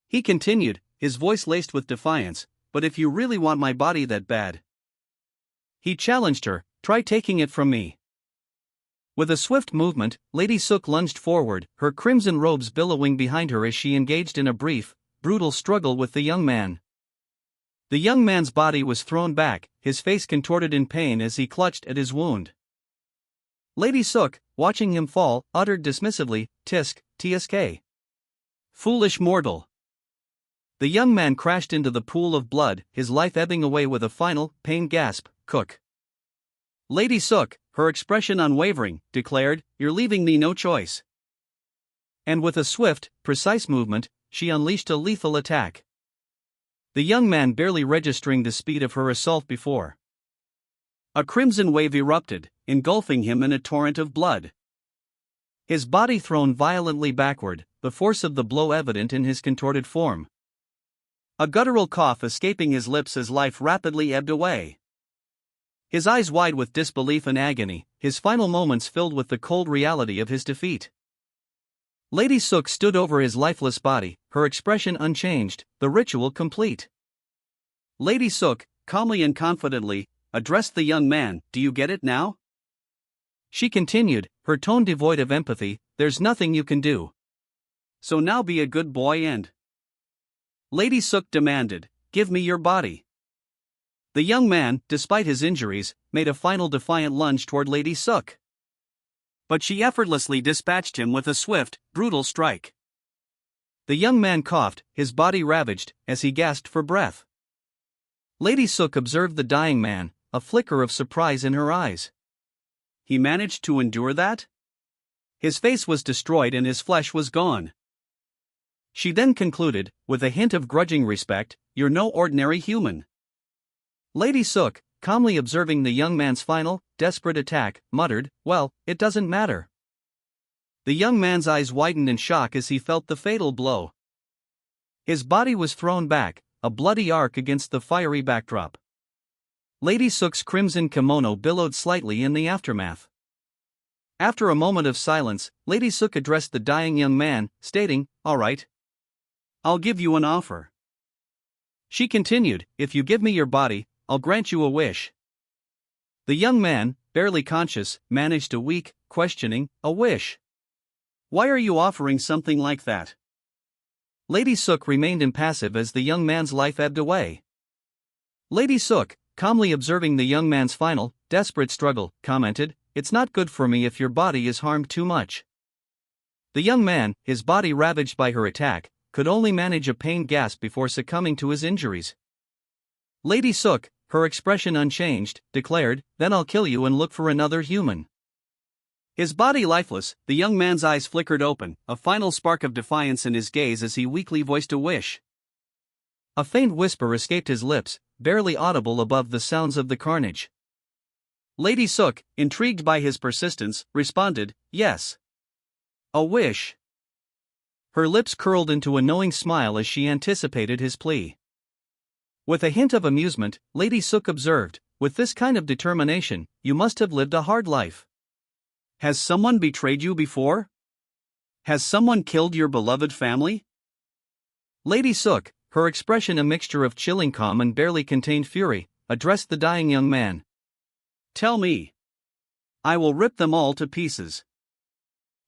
He continued, his voice laced with defiance, but if you really want my body that bad. He challenged her, try taking it from me. With a swift movement, Lady Suk lunged forward, her crimson robes billowing behind her as she engaged in a brief, brutal struggle with the young man. The young man's body was thrown back, his face contorted in pain as he clutched at his wound. Lady Suk, watching him fall, uttered dismissively, tsk. Foolish mortal. The young man crashed into the pool of blood, his life ebbing away with a final, pained gasp, cook. Lady Suk, her expression unwavering, declared, you're leaving me no choice. And with a swift, precise movement, she unleashed a lethal attack. The young man barely registering the speed of her assault before. A crimson wave erupted, engulfing him in a torrent of blood. His body thrown violently backward, the force of the blow evident in his contorted form. A guttural cough escaping his lips as life rapidly ebbed away. His eyes wide with disbelief and agony, his final moments filled with the cold reality of his defeat. Lady Suk stood over his lifeless body, her expression unchanged, the ritual complete. Lady Suk, calmly and confidently, addressed the young man, do you get it now? She continued, her tone devoid of empathy, there's nothing you can do. So now be a good boy and... Lady Suk demanded, give me your body. The young man, despite his injuries, made a final defiant lunge toward Lady Suk. But she effortlessly dispatched him with a swift, brutal strike. The young man coughed, his body ravaged, as he gasped for breath. Lady Suk observed the dying man, a flicker of surprise in her eyes. He managed to endure that? His face was destroyed and his flesh was gone. She then concluded, with a hint of grudging respect, you're no ordinary human. Lady Suk, calmly observing the young man's final, desperate attack, muttered, well, it doesn't matter. The young man's eyes widened in shock as he felt the fatal blow. His body was thrown back, a bloody arc against the fiery backdrop. Lady Suk's crimson kimono billowed slightly in the aftermath. After a moment of silence, Lady Suk addressed the dying young man, stating, all right. I'll give you an offer. She continued, if you give me your body, I'll grant you a wish. The young man, barely conscious, managed a weak, questioning, a wish. Why are you offering something like that? Lady Suk remained impassive as the young man's life ebbed away. Lady Suk, calmly observing the young man's final, desperate struggle, commented, it's not good for me if your body is harmed too much. The young man, his body ravaged by her attack, could only manage a pained gasp before succumbing to his injuries. Lady Suk, her expression unchanged, declared, then I'll kill you and look for another human. His body lifeless, the young man's eyes flickered open, a final spark of defiance in his gaze as he weakly voiced a wish. A faint whisper escaped his lips, barely audible above the sounds of the carnage. Lady Suk, intrigued by his persistence, responded, yes. A wish. Her lips curled into a knowing smile as she anticipated his plea. With a hint of amusement, Lady Suk observed, with this kind of determination, you must have lived a hard life. Has someone betrayed you before? Has someone killed your beloved family? Lady Suk, her expression a mixture of chilling calm and barely contained fury, addressed the dying young man. Tell me. I will rip them all to pieces.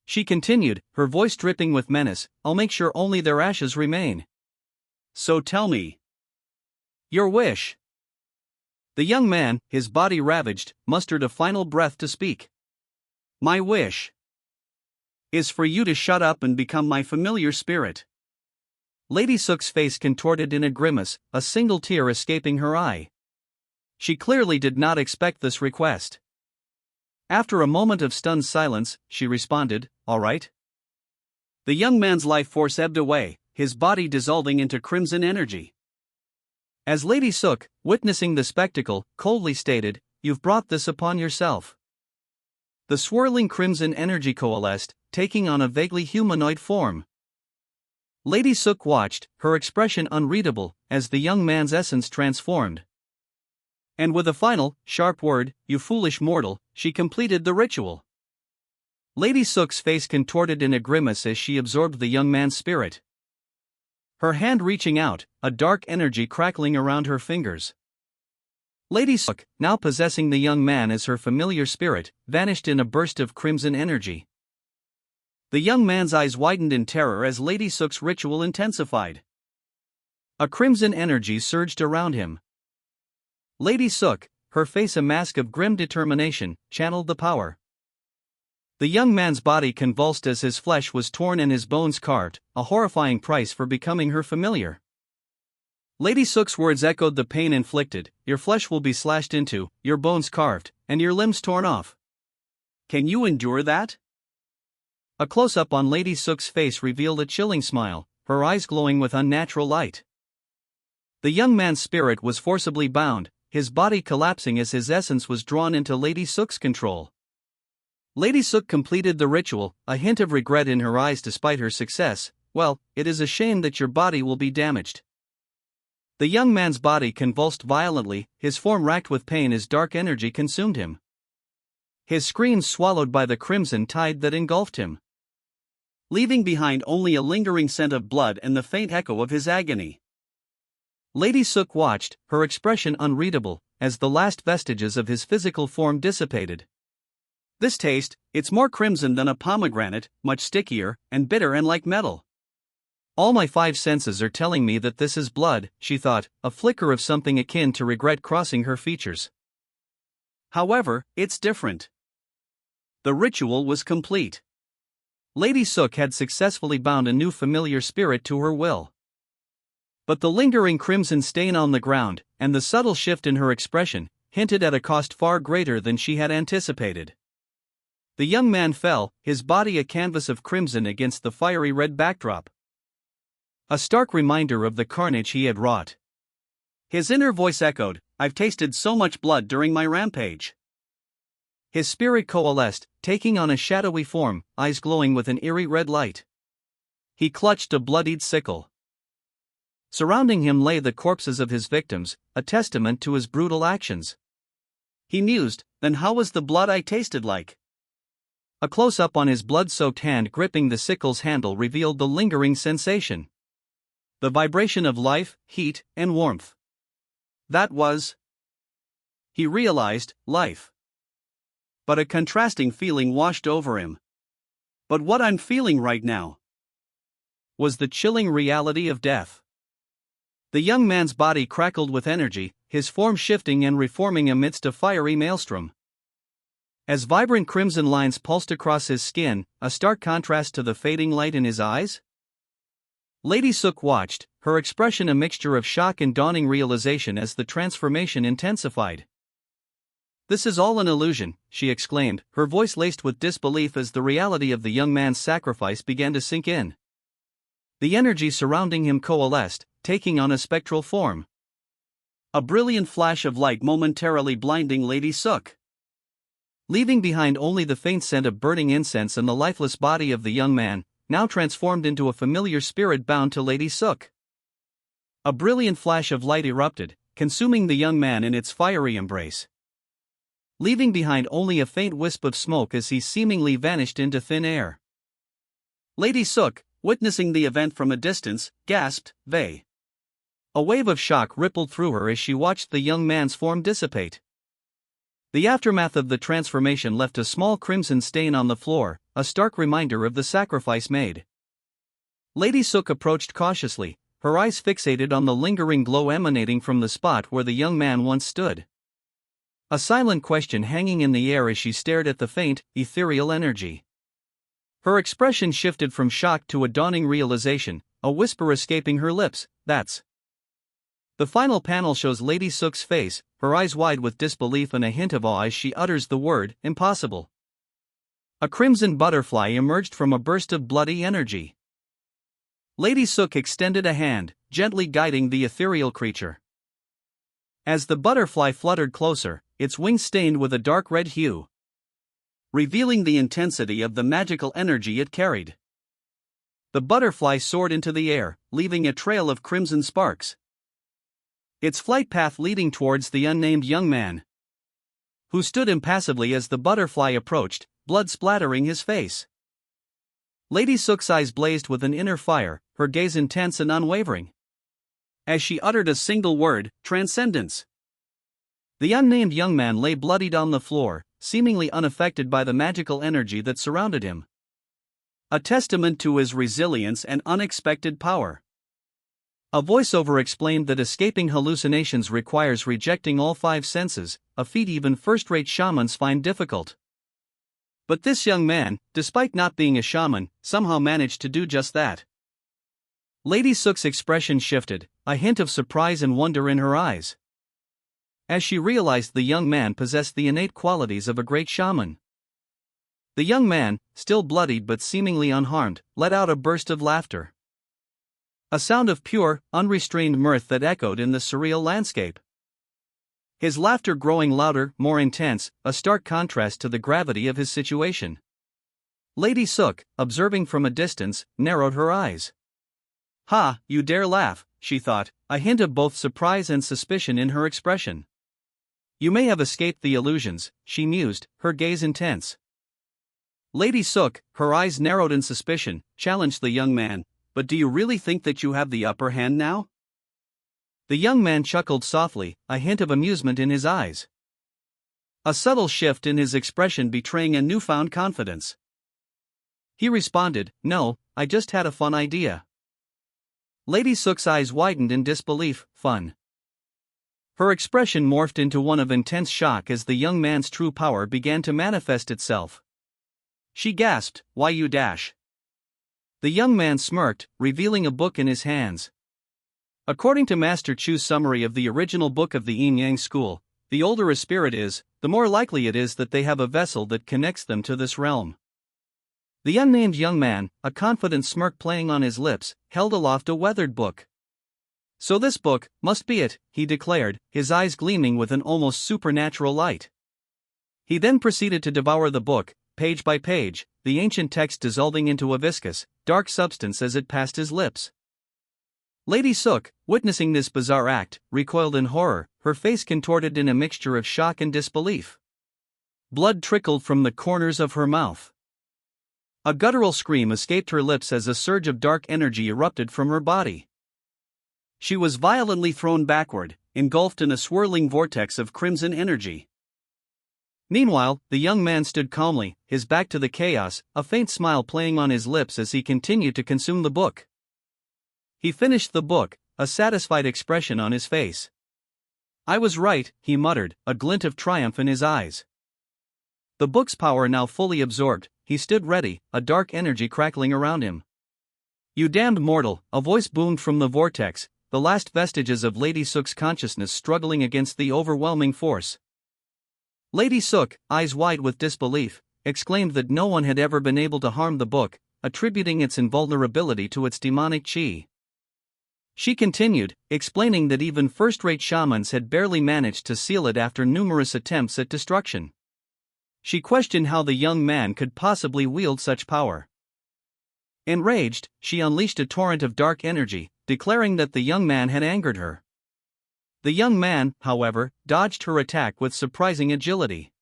She continued, her voice dripping with menace, I'll make sure only their ashes remain. So tell me. Your wish. The young man, his body ravaged, mustered a final breath to speak. My wish is for you to shut up and become my familiar spirit. Lady Suk's face contorted in a grimace, a single tear escaping her eye. She clearly did not expect this request. After a moment of stunned silence, she responded, all right. The young man's life force ebbed away, his body dissolving into crimson energy. As Lady Suk, witnessing the spectacle, coldly stated, you've brought this upon yourself. The swirling crimson energy coalesced, taking on a vaguely humanoid form. Lady Suk watched, her expression unreadable, as the young man's essence transformed. And with a final, sharp word, you foolish mortal, she completed the ritual. Lady Suk's face contorted in a grimace as she absorbed the young man's spirit. Her hand reaching out, a dark energy crackling around her fingers. Lady Suk, now possessing the young man as her familiar spirit, vanished in a burst of crimson energy. The young man's eyes widened in terror as Lady Suk's ritual intensified. A crimson energy surged around him. Lady Suk, her face a mask of grim determination, channeled the power. The young man's body convulsed as his flesh was torn and his bones carved, a horrifying price for becoming her familiar. Lady Suk's words echoed the pain inflicted, your flesh will be slashed into, your bones carved, and your limbs torn off. Can you endure that? A close-up on Lady Suk's face revealed a chilling smile, her eyes glowing with unnatural light. The young man's spirit was forcibly bound, his body collapsing as his essence was drawn into Lady Suk's control. Lady Suk completed the ritual, a hint of regret in her eyes despite her success. Well, it is a shame that your body will be damaged. The young man's body convulsed violently, his form racked with pain as dark energy consumed him. His screams swallowed by the crimson tide that engulfed him, leaving behind only a lingering scent of blood and the faint echo of his agony. Lady Suk watched, her expression unreadable, as the last vestiges of his physical form dissipated. This taste, it's more crimson than a pomegranate, much stickier, and bitter and like metal. All my five senses are telling me that this is blood, she thought, a flicker of something akin to regret crossing her features. However, it's different. The ritual was complete. Lady Suk had successfully bound a new familiar spirit to her will. But the lingering crimson stain on the ground, and the subtle shift in her expression, hinted at a cost far greater than she had anticipated. The young man fell, his body a canvas of crimson against the fiery red backdrop. A stark reminder of the carnage he had wrought. His inner voice echoed, I've tasted so much blood during my rampage. His spirit coalesced, taking on a shadowy form, eyes glowing with an eerie red light. He clutched a bloodied sickle. Surrounding him lay the corpses of his victims, a testament to his brutal actions. He mused, then how was the blood I tasted like? A close-up on his blood-soaked hand gripping the sickle's handle revealed the lingering sensation. The vibration of life, heat, and warmth. That was, he realized, life. But a contrasting feeling washed over him. But what I'm feeling right now was the chilling reality of death. The young man's body crackled with energy, his form shifting and reforming amidst a fiery maelstrom. As vibrant crimson lines pulsed across his skin, a stark contrast to the fading light in his eyes. Lady Suk watched, her expression a mixture of shock and dawning realization as the transformation intensified. This is all an illusion, she exclaimed, her voice laced with disbelief as the reality of the young man's sacrifice began to sink in. The energy surrounding him coalesced, taking on a spectral form. A brilliant flash of light momentarily blinding Lady Suk, leaving behind only the faint scent of burning incense and the lifeless body of the young man, now transformed into a familiar spirit bound to Lady Suk. A brilliant flash of light erupted, consuming the young man in its fiery embrace. leaving behind only a faint wisp of smoke as he seemingly vanished into thin air. Lady Suk, witnessing the event from a distance, gasped, "Vey." A wave of shock rippled through her as she watched the young man's form dissipate. The aftermath of the transformation left a small crimson stain on the floor, a stark reminder of the sacrifice made. Lady Suk approached cautiously, her eyes fixated on the lingering glow emanating from the spot where the young man once stood. A silent question hanging in the air as she stared at the faint, ethereal energy. Her expression shifted from shock to a dawning realization, a whisper escaping her lips, "That's." The final panel shows Lady Suk's face, her eyes wide with disbelief and a hint of awe as she utters the word, "Impossible." A crimson butterfly emerged from a burst of bloody energy. Lady Suk extended a hand, gently guiding the ethereal creature. As the butterfly fluttered closer, its wings stained with a dark red hue, revealing the intensity of the magical energy it carried. The butterfly soared into the air, leaving a trail of crimson sparks, its flight path leading towards the unnamed young man, who stood impassively as the butterfly approached, blood splattering his face. Lady Suk's eyes blazed with an inner fire, her gaze intense and unwavering, as she uttered a single word, "Transcendence." The unnamed young man lay bloodied on the floor, seemingly unaffected by the magical energy that surrounded him. A testament to his resilience and unexpected power. A voiceover explained that escaping hallucinations requires rejecting all five senses, a feat even first-rate shamans find difficult. But this young man, despite not being a shaman, somehow managed to do just that. Lady Suk's expression shifted, a hint of surprise and wonder in her eyes, as she realized the young man possessed the innate qualities of a great shaman. The young man, still bloodied but seemingly unharmed, let out a burst of laughter. A sound of pure, unrestrained mirth that echoed in the surreal landscape. His laughter growing louder, more intense, a stark contrast to the gravity of his situation. Lady Suk, observing from a distance, narrowed her eyes. "Ha, you dare laugh," she thought, a hint of both surprise and suspicion in her expression. "You may have escaped the illusions," she mused, her gaze intense. Lady Suk, her eyes narrowed in suspicion, challenged the young man, "But do you really think that you have the upper hand now?" The young man chuckled softly, a hint of amusement in his eyes, a subtle shift in his expression betraying a newfound confidence. He responded, "No, I just had a fun idea." Lady Suk's eyes widened in disbelief. "Fun?" Her expression morphed into one of intense shock as the young man's true power began to manifest itself. She gasped, "Why you dash?" The young man smirked, revealing a book in his hands. According to Master Chu's summary of the original book of the Yin Yang school, the older a spirit is, the more likely it is that they have a vessel that connects them to this realm. The unnamed young man, a confident smirk playing on his lips, held aloft a weathered book. "So this book must be it," he declared, his eyes gleaming with an almost supernatural light. He then proceeded to devour the book, page by page, the ancient text dissolving into a viscous, dark substance as it passed his lips. Lady Suk, witnessing this bizarre act, recoiled in horror, her face contorted in a mixture of shock and disbelief. Blood trickled from the corners of her mouth. A guttural scream escaped her lips as a surge of dark energy erupted from her body. She was violently thrown backward, engulfed in a swirling vortex of crimson energy. Meanwhile, the young man stood calmly, his back to the chaos, a faint smile playing on his lips as he continued to consume the book. He finished the book, a satisfied expression on his face. "I was right," he muttered, a glint of triumph in his eyes. The book's power now fully absorbed, he stood ready, a dark energy crackling around him. "You damned mortal," a voice boomed from the vortex, the last vestiges of Lady Suk's consciousness struggling against the overwhelming force. Lady Suk, eyes wide with disbelief, exclaimed that no one had ever been able to harm the book, attributing its invulnerability to its demonic chi. She continued, explaining that even first-rate shamans had barely managed to seal it after numerous attempts at destruction. She questioned how the young man could possibly wield such power. Enraged, she unleashed a torrent of dark energy, declaring that the young man had angered her. The young man, however, dodged her attack with surprising agility.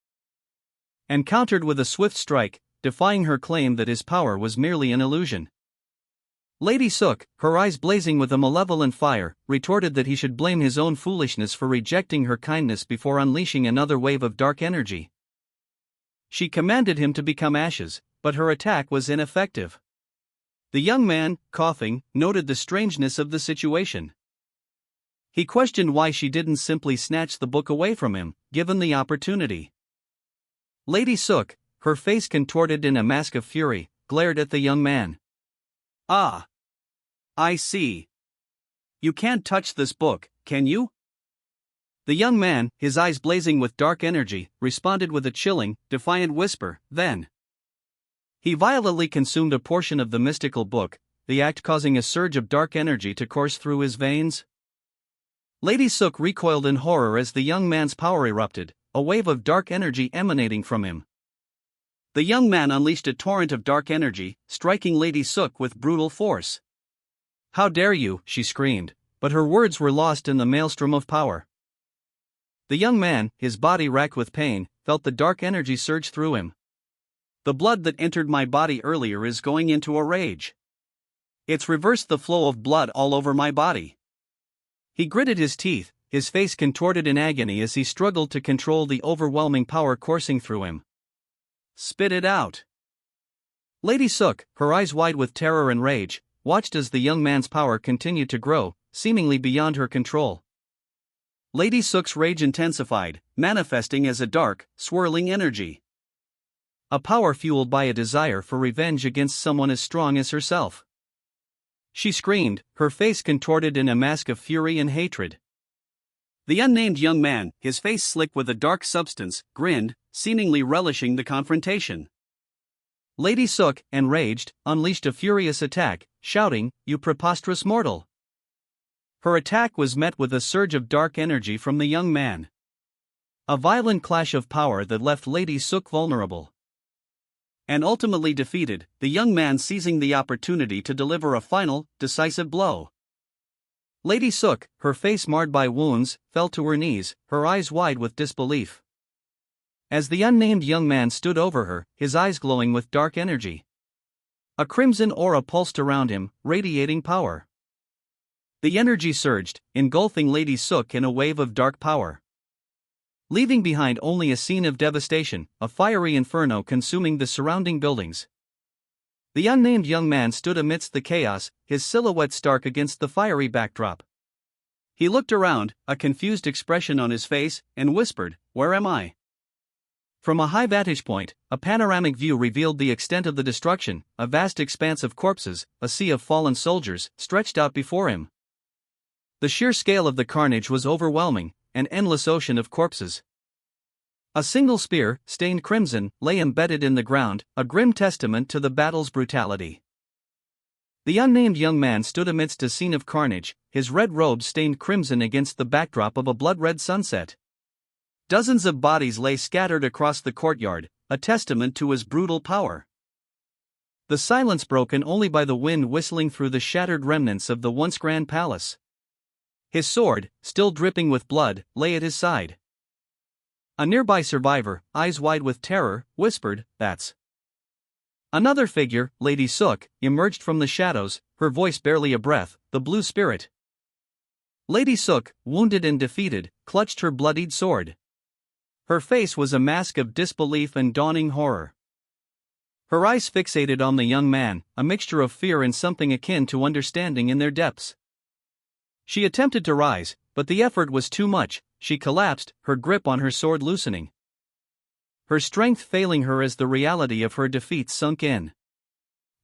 and countered with a swift strike, defying her claim that his power was merely an illusion. Lady Suk, her eyes blazing with a malevolent fire, retorted that he should blame his own foolishness for rejecting her kindness before unleashing another wave of dark energy. She commanded him to become ashes, but her attack was ineffective. The young man, coughing, noted the strangeness of the situation. He questioned why she didn't simply snatch the book away from him, given the opportunity. Lady Suk, her face contorted in a mask of fury, glared at the young man. "Ah. I see. You can't touch this book, can you?" The young man, his eyes blazing with dark energy, responded with a chilling, defiant whisper, then. He violently consumed a portion of the mystical book, the act causing a surge of dark energy to course through his veins. Lady Suk recoiled in horror as the young man's power erupted, a wave of dark energy emanating from him. The young man unleashed a torrent of dark energy, striking Lady Suk with brutal force. "How dare you," she screamed, but her words were lost in the maelstrom of power. The young man, his body racked with pain, felt the dark energy surge through him. "The blood that entered my body earlier is going into a rage. It's reversed the flow of blood all over my body." He gritted his teeth, his face contorted in agony as he struggled to control the overwhelming power coursing through him. "Spit it out." Lady Suk, her eyes wide with terror and rage, watched as the young man's power continued to grow, seemingly beyond her control. Lady Suk's rage intensified, manifesting as a dark, swirling energy. A power fueled by a desire for revenge against someone as strong as herself. She screamed, her face contorted in a mask of fury and hatred. The unnamed young man, his face slick with a dark substance, grinned, seemingly relishing the confrontation. Lady Suk, enraged, unleashed a furious attack, shouting, "You preposterous mortal!" Her attack was met with a surge of dark energy from the young man. A violent clash of power that left Lady Suk vulnerable. And ultimately defeated, the young man seizing the opportunity to deliver a final, decisive blow. Lady Suk, her face marred by wounds, fell to her knees, her eyes wide with disbelief. As the unnamed young man stood over her, his eyes glowing with dark energy. A crimson aura pulsed around him, radiating power. The energy surged, engulfing Lady Suk in a wave of dark power. Leaving behind only a scene of devastation, a fiery inferno consuming the surrounding buildings. The unnamed young man stood amidst the chaos, his silhouette stark against the fiery backdrop. He looked around, a confused expression on his face, and whispered, "Where am I?" From a high vantage point, a panoramic view revealed the extent of the destruction, a vast expanse of corpses, a sea of fallen soldiers, stretched out before him. The sheer scale of the carnage was overwhelming, an endless ocean of corpses. A single spear, stained crimson, lay embedded in the ground, a grim testament to the battle's brutality. The unnamed young man stood amidst a scene of carnage, his red robe stained crimson against the backdrop of a blood-red sunset. Dozens of bodies lay scattered across the courtyard, a testament to his brutal power. The silence broken only by the wind whistling through the shattered remnants of the once grand palace. His sword, still dripping with blood, lay at his side. A nearby survivor, eyes wide with terror, whispered, "That's." Another figure, Lady Suk, emerged from the shadows, her voice barely a breath, "The Blue Spirit." Lady Suk, wounded and defeated, clutched her bloodied sword. Her face was a mask of disbelief and dawning horror. Her eyes fixated on the young man, a mixture of fear and something akin to understanding in their depths. She attempted to rise, but the effort was too much. She collapsed, her grip on her sword loosening. Her strength failing her as the reality of her defeat sunk in.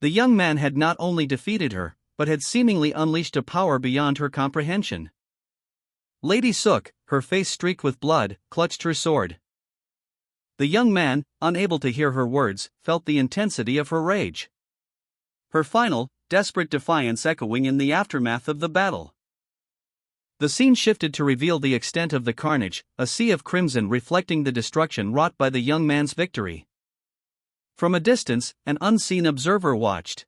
The young man had not only defeated her, but had seemingly unleashed a power beyond her comprehension. Lady Suk, her face streaked with blood, clutched her sword. The young man, unable to hear her words, felt the intensity of her rage. Her final, desperate defiance echoing in the aftermath of the battle. The scene shifted to reveal the extent of the carnage, a sea of crimson reflecting the destruction wrought by the young man's victory. From a distance, an unseen observer watched.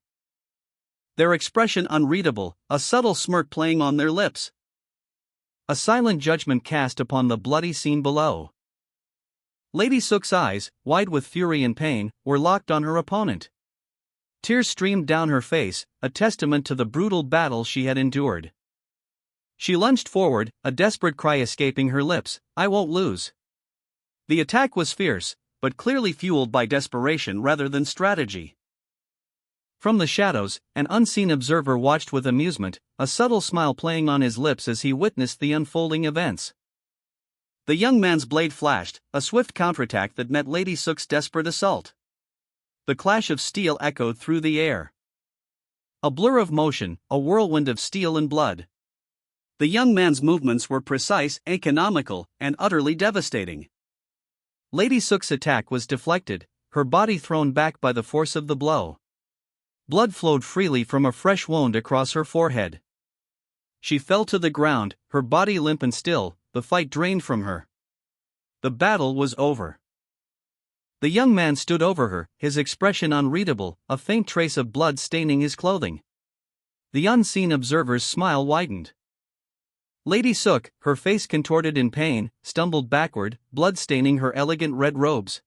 Their expression unreadable, a subtle smirk playing on their lips. A silent judgment cast upon the bloody scene below. Lady Sook's eyes, wide with fury and pain, were locked on her opponent. Tears streamed down her face, a testament to the brutal battle she had endured. She lunged forward, a desperate cry escaping her lips, "I won't lose." The attack was fierce, but clearly fueled by desperation rather than strategy. From the shadows, an unseen observer watched with amusement, a subtle smile playing on his lips as he witnessed the unfolding events. The young man's blade flashed, a swift counterattack that met Lady Sook's desperate assault. The clash of steel echoed through the air. A blur of motion, a whirlwind of steel and blood. The young man's movements were precise, economical, and utterly devastating. Lady Sook's attack was deflected, her body thrown back by the force of the blow. Blood flowed freely from a fresh wound across her forehead. She fell to the ground, her body limp and still, the fight drained from her. The battle was over. The young man stood over her, his expression unreadable, a faint trace of blood staining his clothing. The unseen observer's smile widened. Lady Sook, her face contorted in pain, stumbled backward, blood staining her elegant red robes.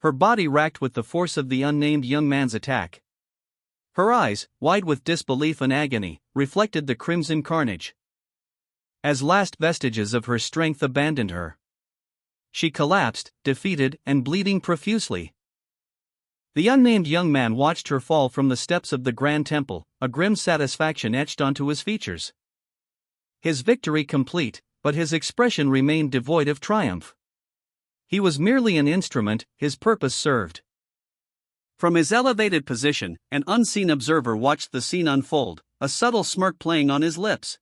Her body racked with the force of the unnamed young man's attack. Her eyes, wide with disbelief and agony, reflected the crimson carnage. As last vestiges of her strength abandoned her, she collapsed, defeated and bleeding profusely. The unnamed young man watched her fall from the steps of the Grand Temple, a grim satisfaction etched onto his features. His victory complete, but his expression remained devoid of triumph. He was merely an instrument, his purpose served. From his elevated position, an unseen observer watched the scene unfold, a subtle smirk playing on his lips.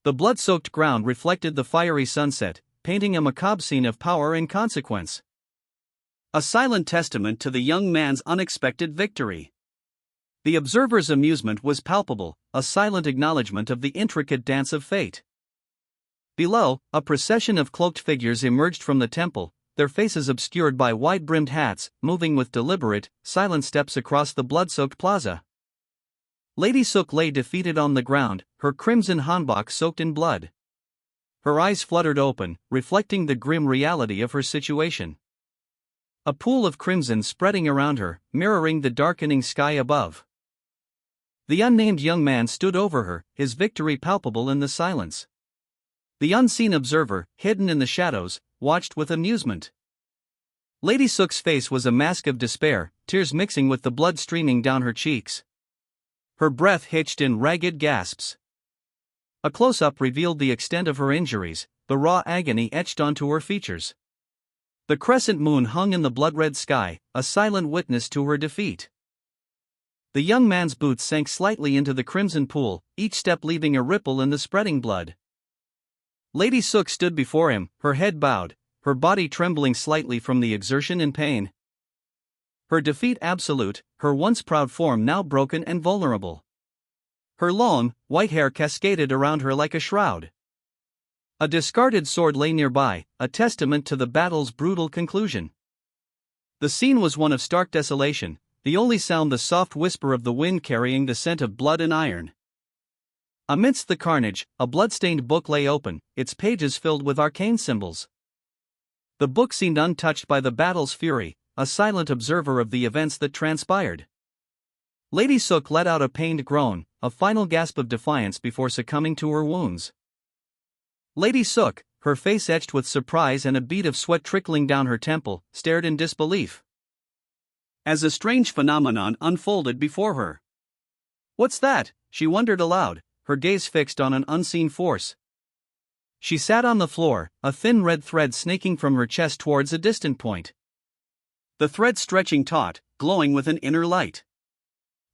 The blood-soaked ground reflected the fiery sunset, painting a macabre scene of power and consequence. A silent testament to the young man's unexpected victory. The observer's amusement was palpable, a silent acknowledgement of the intricate dance of fate. Below, a procession of cloaked figures emerged from the temple, their faces obscured by wide-brimmed hats, moving with deliberate, silent steps across the blood-soaked plaza. Lady Sook lay defeated on the ground, her crimson hanbok soaked in blood. Her eyes fluttered open, reflecting the grim reality of her situation. A pool of crimson spreading around her, mirroring the darkening sky above. The unnamed young man stood over her, his victory palpable in the silence. The unseen observer, hidden in the shadows, watched with amusement. Lady Sook's face was a mask of despair, tears mixing with the blood streaming down her cheeks. Her breath hitched in ragged gasps. A close-up revealed the extent of her injuries, the raw agony etched onto her features. The crescent moon hung in the blood-red sky, a silent witness to her defeat. The young man's boots sank slightly into the crimson pool, each step leaving a ripple in the spreading blood. Lady Sook stood before him, her head bowed, her body trembling slightly from the exertion and pain. Her defeat absolute, her once proud form now broken and vulnerable. Her long, white hair cascaded around her like a shroud. A discarded sword lay nearby, a testament to the battle's brutal conclusion. The scene was one of stark desolation, the only sound the soft whisper of the wind carrying the scent of blood and iron. Amidst the carnage, a blood-stained book lay open, its pages filled with arcane symbols. The book seemed untouched by the battle's fury, a silent observer of the events that transpired. Lady Sook let out a pained groan, a final gasp of defiance before succumbing to her wounds. Lady Sook, her face etched with surprise and a bead of sweat trickling down her temple, stared in disbelief as a strange phenomenon unfolded before her. "What's that?" she wondered aloud, her gaze fixed on an unseen force. She sat on the floor, a thin red thread snaking from her chest towards a distant point. The thread stretching taut, glowing with an inner light.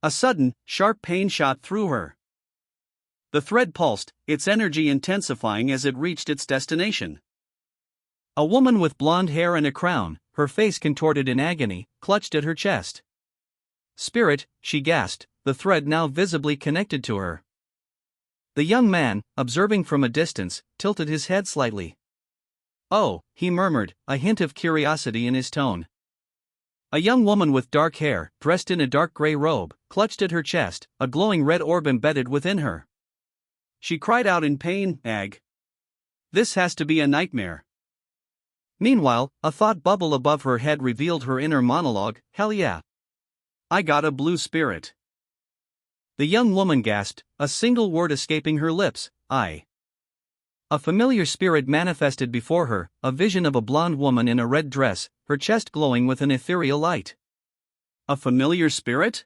A sudden, sharp pain shot through her. The thread pulsed, its energy intensifying as it reached its destination. A woman with blonde hair and a crown, her face contorted in agony, clutched at her chest. "Spirit," she gasped, the thread now visibly connected to her. The young man, observing from a distance, tilted his head slightly. "Oh," he murmured, a hint of curiosity in his tone. A young woman with dark hair, dressed in a dark gray robe, clutched at her chest, a glowing red orb embedded within her. She cried out in pain, "Ag! This has to be a nightmare." Meanwhile, a thought bubble above her head revealed her inner monologue, "Hell yeah. I got a blue spirit." The young woman gasped, a single word escaping her lips, "I." A familiar spirit manifested before her, a vision of a blonde woman in a red dress, her chest glowing with an ethereal light. A familiar spirit?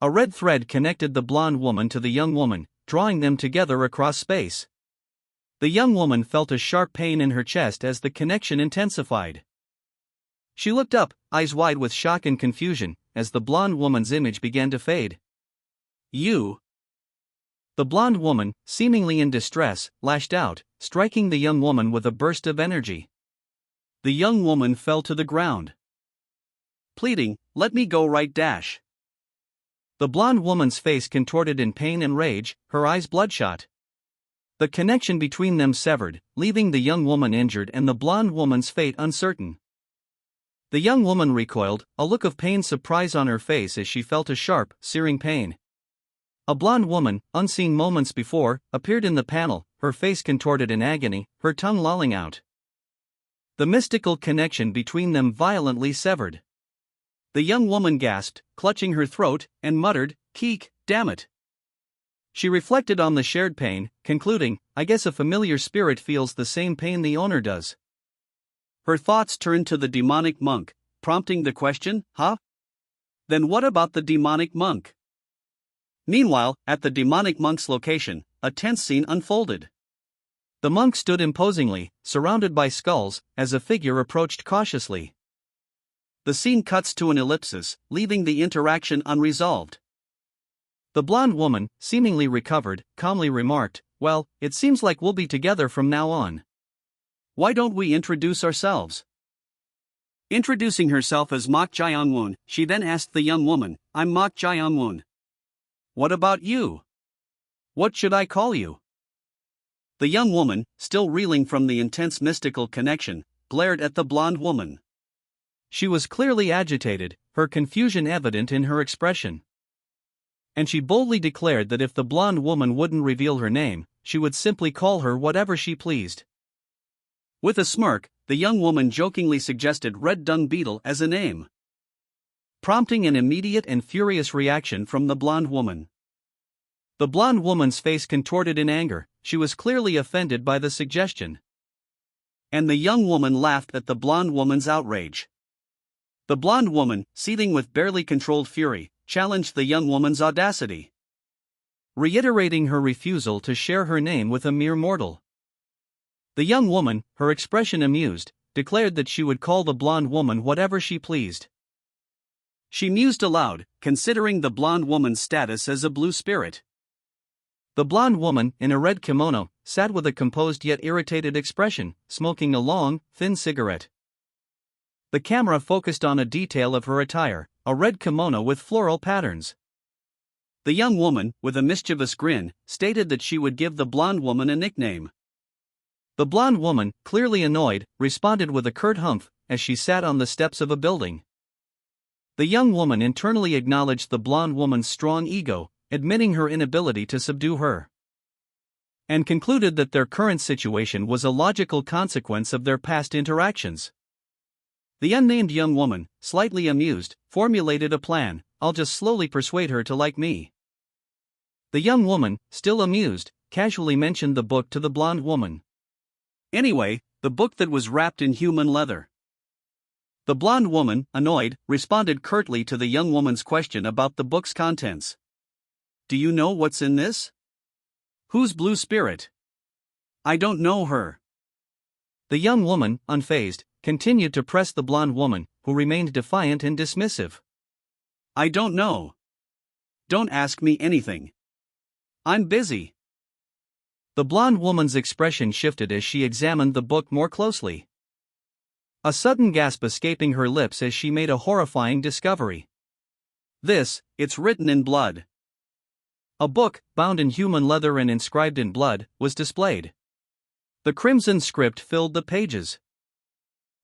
A red thread connected the blonde woman to the young woman, drawing them together across space. The young woman felt a sharp pain in her chest as the connection intensified. She looked up, eyes wide with shock and confusion, as the blonde woman's image began to fade. "You?" The blonde woman, seemingly in distress, lashed out, striking the young woman with a burst of energy. The young woman fell to the ground, pleading, "Let me go right dash." The blonde woman's face contorted in pain and rage, her eyes bloodshot. The connection between them severed, leaving the young woman injured and the blonde woman's fate uncertain. The young woman recoiled, a look of pained surprise on her face as she felt a sharp, searing pain. A blonde woman, unseen moments before, appeared in the panel, her face contorted in agony, her tongue lolling out. The mystical connection between them violently severed. The young woman gasped, clutching her throat, and muttered, "Keek, damn it." She reflected on the shared pain, concluding, "I guess a familiar spirit feels the same pain the owner does." Her thoughts turned to the demonic monk, prompting the question, "Huh? Then what about the demonic monk?" Meanwhile, at the demonic monk's location, a tense scene unfolded. The monk stood imposingly, surrounded by skulls, as a figure approached cautiously. The scene cuts to an ellipsis, leaving the interaction unresolved. The blonde woman, seemingly recovered, calmly remarked, "Well, it seems like we'll be together from now on. Why don't we introduce ourselves?" Introducing herself as Mok Jae-woon, she then asked the young woman, "I'm Mok Jae-woon. What about you? What should I call you?" The young woman, still reeling from the intense mystical connection, glared at the blonde woman. She was clearly agitated, her confusion evident in her expression. And she boldly declared that if the blonde woman wouldn't reveal her name, she would simply call her whatever she pleased. With a smirk, the young woman jokingly suggested Red Dung Beetle as a name, prompting an immediate and furious reaction from the blonde woman. The blonde woman's face contorted in anger, she was clearly offended by the suggestion. And the young woman laughed at the blonde woman's outrage. The blonde woman, seething with barely controlled fury, challenged the young woman's audacity, reiterating her refusal to share her name with a mere mortal. The young woman, her expression amused, declared that she would call the blonde woman whatever she pleased. She mused aloud, considering the blonde woman's status as a blue spirit. The blonde woman, in a red kimono, sat with a composed yet irritated expression, smoking a long, thin cigarette. The camera focused on a detail of her attire, a red kimono with floral patterns. The young woman, with a mischievous grin, stated that she would give the blonde woman a nickname. The blonde woman, clearly annoyed, responded with a curt humph, as she sat on the steps of a building. The young woman internally acknowledged the blonde woman's strong ego, admitting her inability to subdue her, and concluded that their current situation was a logical consequence of their past interactions. The unnamed young woman, slightly amused, formulated a plan, "I'll just slowly persuade her to like me." The young woman, still amused, casually mentioned the book to the blonde woman. "Anyway, the book that was wrapped in human leather." The blonde woman, annoyed, responded curtly to the young woman's question about the book's contents. "Do you know what's in this? Who's blue spirit? I don't know her." The young woman, unfazed, continued to press the blonde woman, who remained defiant and dismissive. "I don't know. Don't ask me anything. I'm busy." The blonde woman's expression shifted as she examined the book more closely, a sudden gasp escaping her lips as she made a horrifying discovery. It's written in blood." A book, bound in human leather and inscribed in blood, was displayed. The crimson script filled the pages,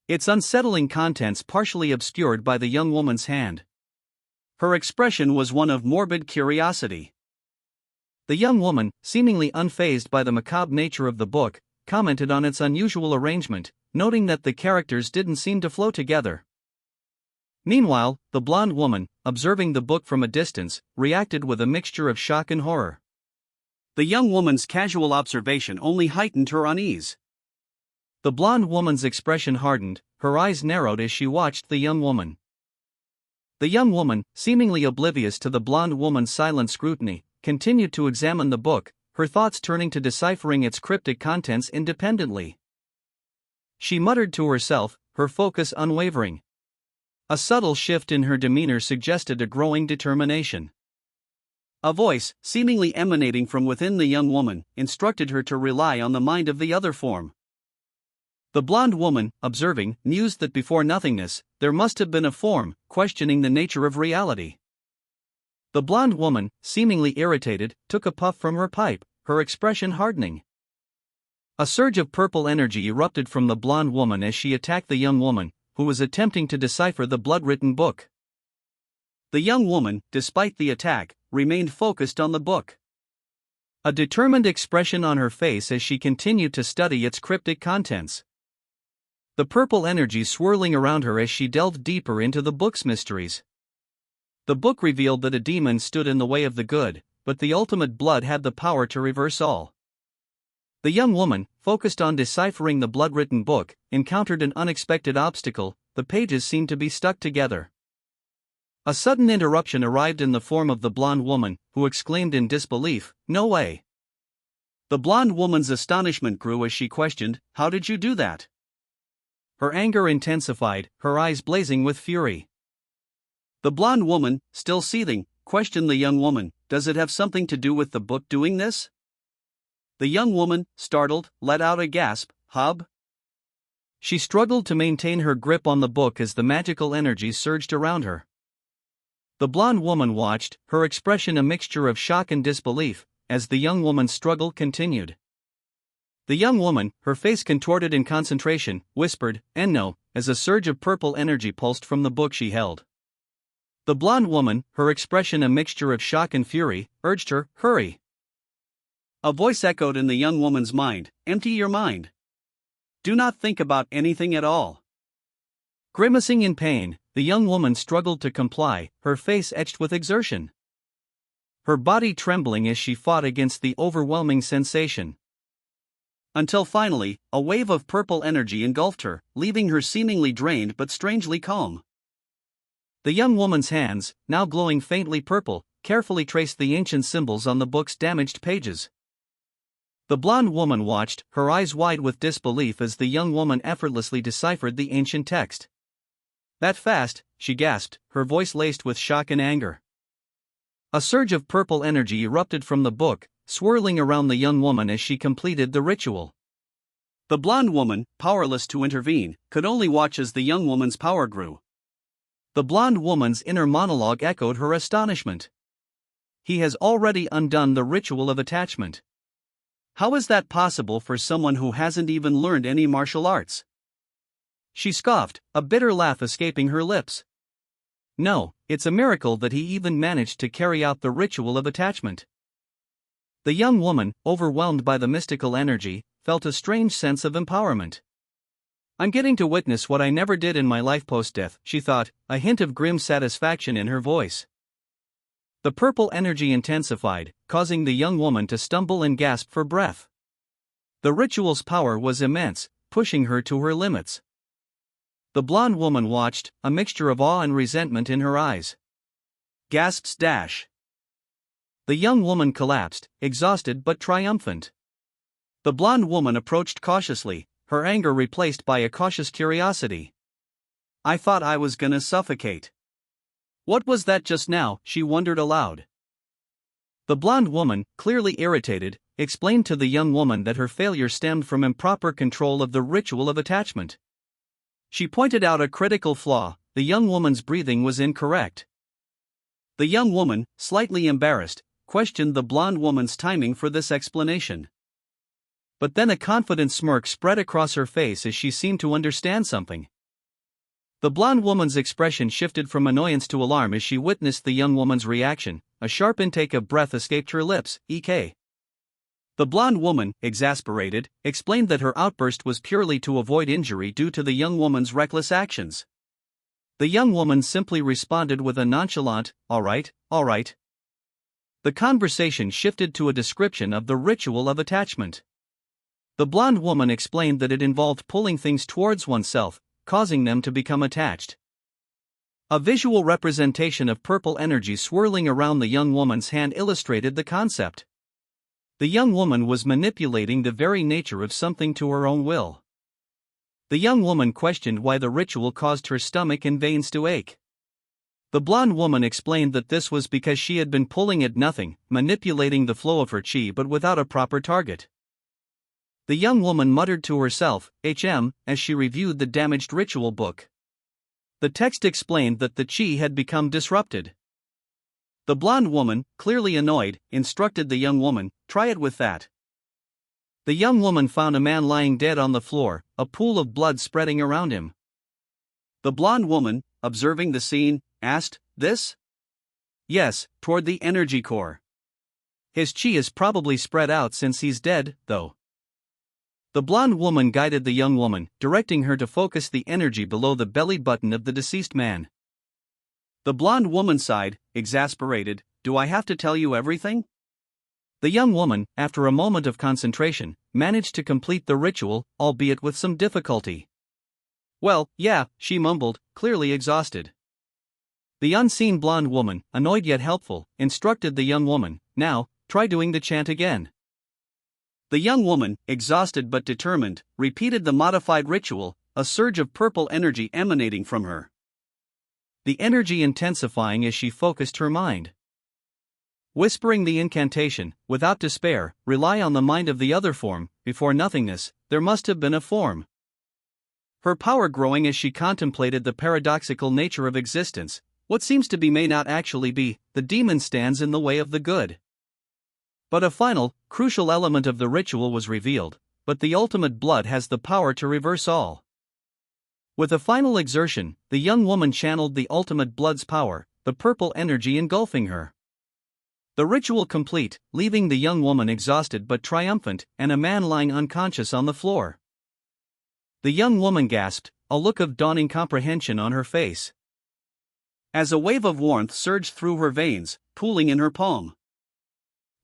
its unsettling contents partially obscured by the young woman's hand. Her expression was one of morbid curiosity. The young woman, seemingly unfazed by the macabre nature of the book, commented on its unusual arrangement, noting that the characters didn't seem to flow together. Meanwhile, the blonde woman, observing the book from a distance, reacted with a mixture of shock and horror. The young woman's casual observation only heightened her unease. The blonde woman's expression hardened, her eyes narrowed as she watched the young woman. The young woman, seemingly oblivious to the blonde woman's silent scrutiny, continued to examine the book, her thoughts turning to deciphering its cryptic contents independently. She muttered to herself, her focus unwavering. A subtle shift in her demeanor suggested a growing determination. A voice, seemingly emanating from within the young woman, instructed her to rely on the mind of the other form. The blonde woman, observing, mused that before nothingness, there must have been a form, questioning the nature of reality. The blonde woman, seemingly irritated, took a puff from her pipe, her expression hardening. A surge of purple energy erupted from the blonde woman as she attacked the young woman, who was attempting to decipher the blood-written book. The young woman, despite the attack, remained focused on the book. A determined expression on her face as she continued to study its cryptic contents. The purple energy swirling around her as she delved deeper into the book's mysteries. The book revealed that a demon stood in the way of the good, but the ultimate blood had the power to reverse all. The young woman, focused on deciphering the blood-written book, encountered an unexpected obstacle. The pages seemed to be stuck together. A sudden interruption arrived in the form of the blonde woman, who exclaimed in disbelief, "No way!" The blonde woman's astonishment grew as she questioned, "How did you do that?" Her anger intensified, her eyes blazing with fury. The blonde woman, still seething, questioned the young woman, "Does it have something to do with the book doing this?" The young woman, startled, let out a gasp, "Hub?" She struggled to maintain her grip on the book as the magical energy surged around her. The blonde woman watched, her expression a mixture of shock and disbelief, as the young woman's struggle continued. The young woman, her face contorted in concentration, whispered, "Enno," as a surge of purple energy pulsed from the book she held. The blonde woman, her expression a mixture of shock and fury, urged her, "Hurry." A voice echoed in the young woman's mind, "Empty your mind. Do not think about anything at all." Grimacing in pain, the young woman struggled to comply, her face etched with exertion. Her body trembling as she fought against the overwhelming sensation. Until finally, a wave of purple energy engulfed her, leaving her seemingly drained but strangely calm. The young woman's hands, now glowing faintly purple, carefully traced the ancient symbols on the book's damaged pages. The blonde woman watched, her eyes wide with disbelief as the young woman effortlessly deciphered the ancient text. "That fast," she gasped, her voice laced with shock and anger. A surge of purple energy erupted from the book, swirling around the young woman as she completed the ritual. The blonde woman, powerless to intervene, could only watch as the young woman's power grew. The blonde woman's inner monologue echoed her astonishment. "He has already undone the ritual of attachment. How is that possible for someone who hasn't even learned any martial arts?" She scoffed, a bitter laugh escaping her lips. "No, it's a miracle that he even managed to carry out the ritual of attachment." The young woman, overwhelmed by the mystical energy, felt a strange sense of empowerment. "I'm getting to witness what I never did in my life post-death," she thought, a hint of grim satisfaction in her voice. The purple energy intensified, causing the young woman to stumble and gasp for breath. The ritual's power was immense, pushing her to her limits. The blonde woman watched, a mixture of awe and resentment in her eyes. Gasps dash. The young woman collapsed, exhausted but triumphant. The blonde woman approached cautiously, her anger replaced by a cautious curiosity. "I thought I was gonna suffocate. What was that just now?" she wondered aloud. The blonde woman, clearly irritated, explained to the young woman that her failure stemmed from improper control of the ritual of attachment. She pointed out a critical flaw: the young woman's breathing was incorrect. The young woman, slightly embarrassed, questioned the blonde woman's timing for this explanation. But then a confident smirk spread across her face as she seemed to understand something. The blonde woman's expression shifted from annoyance to alarm as she witnessed the young woman's reaction. A sharp intake of breath escaped her lips. "Ek." The blonde woman, exasperated, explained that her outburst was purely to avoid injury due to the young woman's reckless actions. The young woman simply responded with a nonchalant, "All right, all right." The conversation shifted to a description of the ritual of attachment. The blonde woman explained that it involved pulling things towards oneself, causing them to become attached. A visual representation of purple energy swirling around the young woman's hand illustrated the concept. The young woman was manipulating the very nature of something to her own will. The young woman questioned why the ritual caused her stomach and veins to ache. The blonde woman explained that this was because she had been pulling at nothing, manipulating the flow of her chi but without a proper target. The young woman muttered to herself, as she reviewed the damaged ritual book. The text explained that the chi had become disrupted. The blonde woman, clearly annoyed, instructed the young woman, "Try it with that." The young woman found a man lying dead on the floor, a pool of blood spreading around him. The blonde woman, observing the scene, asked, "This?" "Yes, toward the energy core. His chi is probably spread out since he's dead, though." The blonde woman guided the young woman, directing her to focus the energy below the belly button of the deceased man. The blonde woman sighed, exasperated, "Do I have to tell you everything?" The young woman, after a moment of concentration, managed to complete the ritual, albeit with some difficulty. "Well, yeah," she mumbled, clearly exhausted. The unseen blonde woman, annoyed yet helpful, instructed the young woman, "Now, try doing the chant again." The young woman, exhausted but determined, repeated the modified ritual, a surge of purple energy emanating from her. The energy intensifying as she focused her mind. Whispering the incantation, without despair, rely on the mind of the other form, before nothingness, there must have been a form. Her power growing as she contemplated the paradoxical nature of existence, what seems to be may not actually be, the demon stands in the way of the good. But a final, crucial element of the ritual was revealed, but the ultimate blood has the power to reverse all. With a final exertion, the young woman channeled the ultimate blood's power, the purple energy engulfing her. The ritual complete, leaving the young woman exhausted but triumphant, and a man lying unconscious on the floor. The young woman gasped, a look of dawning comprehension on her face. As a wave of warmth surged through her veins, pooling in her palm,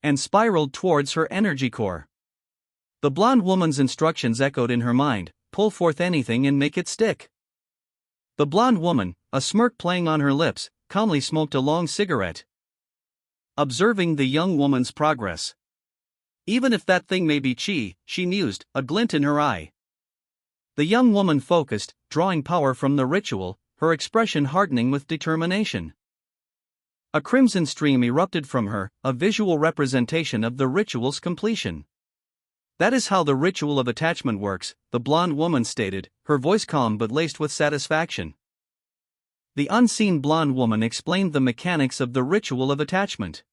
and spiraled towards her energy core. The blonde woman's instructions echoed in her mind, "Pull forth anything and make it stick." The blonde woman, a smirk playing on her lips, calmly smoked a long cigarette. Observing the young woman's progress. "Even if that thing may be chi," she mused, a glint in her eye. The young woman focused, drawing power from the ritual, her expression hardening with determination. A crimson stream erupted from her, a visual representation of the ritual's completion. "That is how the ritual of attachment works," the blonde woman stated, her voice calm but laced with satisfaction. The unseen blonde woman explained the mechanics of the ritual of attachment,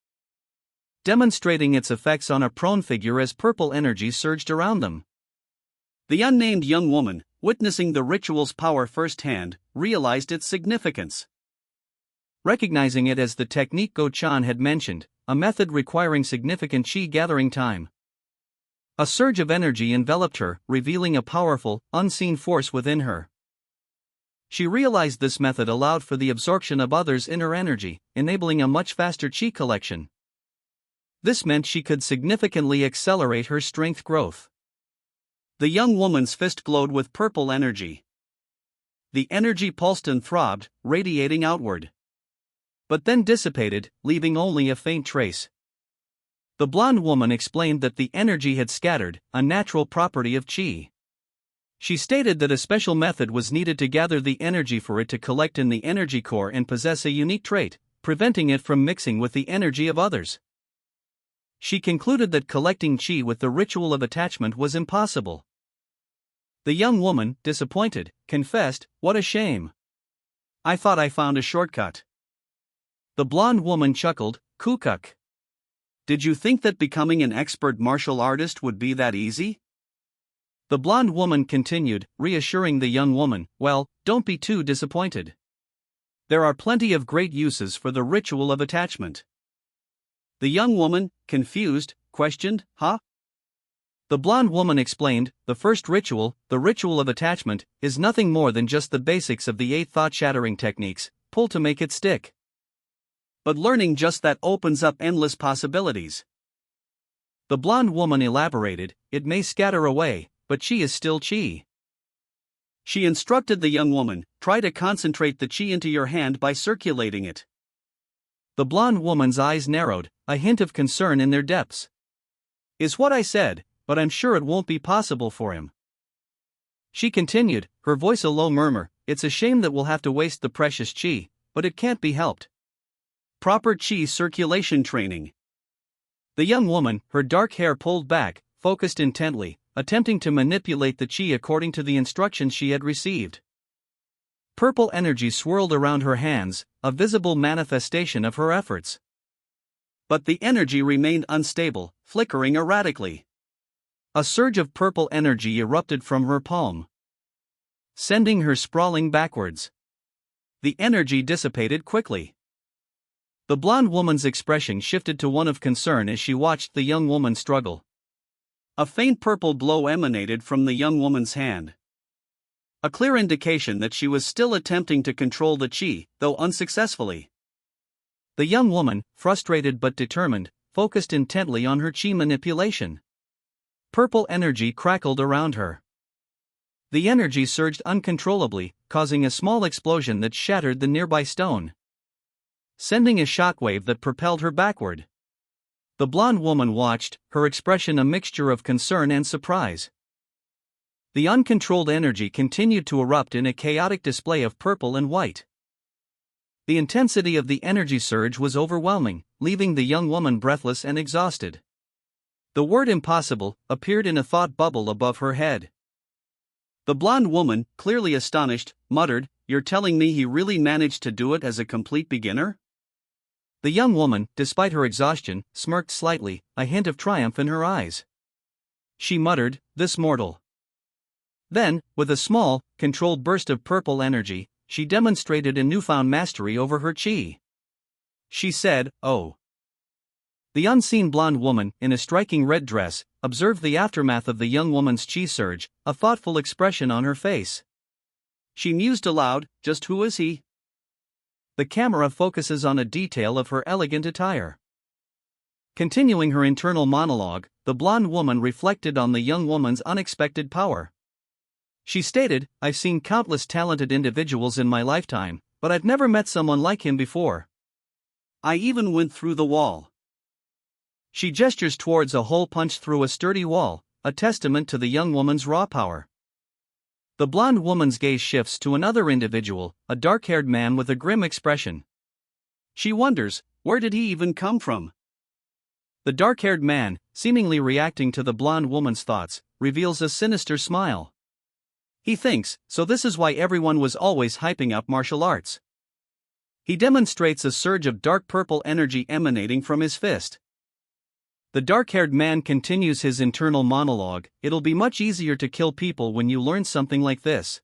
demonstrating its effects on a prone figure as purple energy surged around them. The unnamed young woman, witnessing the ritual's power firsthand, realized its significance. Recognizing it as the technique Go-chan had mentioned, a method requiring significant chi gathering time. A surge of energy enveloped her, revealing a powerful, unseen force within her. She realized this method allowed for the absorption of others' inner energy, enabling a much faster chi collection. This meant she could significantly accelerate her strength growth. The young woman's fist glowed with purple energy. The energy pulsed and throbbed, radiating outward, but then dissipated, leaving only a faint trace. The blonde woman explained that the energy had scattered, a natural property of chi. She stated that a special method was needed to gather the energy for it to collect in the energy core and possess a unique trait, preventing it from mixing with the energy of others. She concluded that collecting chi with the ritual of attachment was impossible. The young woman, disappointed, confessed, "What a shame. I thought I found a shortcut." The blonde woman chuckled, "Kukuk. Did you think that becoming an expert martial artist would be that easy?" The blonde woman continued, reassuring the young woman, "Well, don't be too disappointed. There are plenty of great uses for the ritual of attachment." The young woman, confused, questioned, "Huh? The blonde woman explained, the first ritual, the ritual of attachment, is nothing more than just the basics of the 8 thought-shattering techniques, pull to make it stick. But learning just that opens up endless possibilities. The blonde woman elaborated, it may scatter away, but chi is still chi. She instructed the young woman, try to concentrate the chi into your hand by circulating it. The blonde woman's eyes narrowed, a hint of concern in their depths. Is what I said, but I'm sure it won't be possible for him. She continued, her voice a low murmur, it's a shame that we'll have to waste the precious chi, but it can't be helped. Proper chi circulation training. The young woman, her dark hair pulled back, focused intently, attempting to manipulate the chi according to the instructions she had received. Purple energy swirled around her hands, a visible manifestation of her efforts. But the energy remained unstable, flickering erratically. A surge of purple energy erupted from her palm, sending her sprawling backwards. The energy dissipated quickly. The blonde woman's expression shifted to one of concern as she watched the young woman struggle. A faint purple glow emanated from the young woman's hand. A clear indication that she was still attempting to control the chi, though unsuccessfully. The young woman, frustrated but determined, focused intently on her chi manipulation. Purple energy crackled around her. The energy surged uncontrollably, causing a small explosion that shattered the nearby stone, sending a shockwave that propelled her backward. The blonde woman watched, her expression a mixture of concern and surprise. The uncontrolled energy continued to erupt in a chaotic display of purple and white. The intensity of the energy surge was overwhelming, leaving the young woman breathless and exhausted. The word impossible appeared in a thought bubble above her head. The blonde woman, clearly astonished, muttered, "You're telling me he really managed to do it as a complete beginner?" The young woman, despite her exhaustion, smirked slightly, a hint of triumph in her eyes. She muttered, "This mortal." Then, with a small, controlled burst of purple energy, she demonstrated a newfound mastery over her chi. She said, "Oh." The unseen blonde woman, in a striking red dress, observed the aftermath of the young woman's chi surge, a thoughtful expression on her face. She mused aloud, "Just who is he?" The camera focuses on a detail of her elegant attire. Continuing her internal monologue, the blonde woman reflected on the young woman's unexpected power. She stated, "I've seen countless talented individuals in my lifetime, but I've never met someone like him before. I even went through the wall." She gestures towards a hole punched through a sturdy wall, a testament to the young woman's raw power. The blonde woman's gaze shifts to another individual, a dark-haired man with a grim expression. She wonders, where did he even come from? The dark-haired man, seemingly reacting to the blonde woman's thoughts, reveals a sinister smile. He thinks, so this is why everyone was always hyping up martial arts. He demonstrates a surge of dark purple energy emanating from his fist. The dark-haired man continues his internal monologue, "It'll be much easier to kill people when you learn something like this."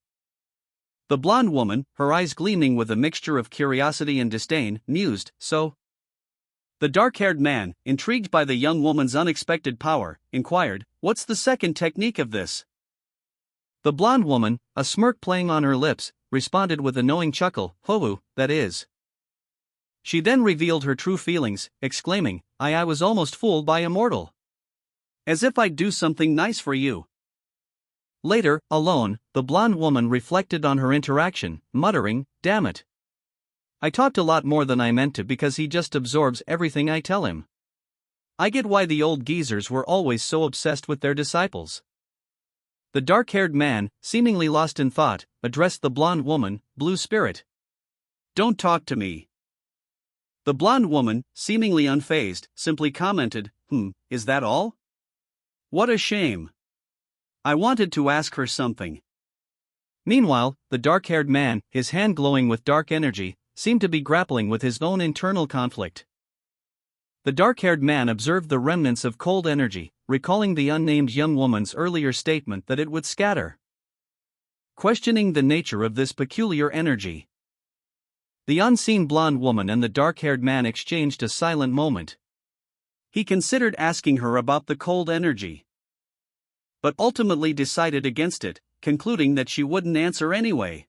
The blonde woman, her eyes gleaming with a mixture of curiosity and disdain, mused, "So?" The dark-haired man, intrigued by the young woman's unexpected power, inquired, "What's the second technique of this?" The blonde woman, a smirk playing on her lips, responded with a knowing chuckle, "Hou, that is." She then revealed her true feelings, exclaiming, I was almost fooled by a mortal. As if I'd do something nice for you." Later, alone, the blonde woman reflected on her interaction, muttering, "Damn it. I talked a lot more than I meant to because he just absorbs everything I tell him. I get why the old geezers were always so obsessed with their disciples." The dark-haired man, seemingly lost in thought, addressed the blonde woman, "Blue Spirit. Don't talk to me." The blonde woman, seemingly unfazed, simply commented, "Is that all? What a shame. I wanted to ask her something." Meanwhile, the dark-haired man, his hand glowing with dark energy, seemed to be grappling with his own internal conflict. The dark-haired man observed the remnants of cold energy, recalling the unnamed young woman's earlier statement that it would scatter. Questioning the nature of this peculiar energy, the unseen blonde woman and the dark-haired man exchanged a silent moment. He considered asking her about the cold energy. but ultimately decided against it, concluding that she wouldn't answer anyway.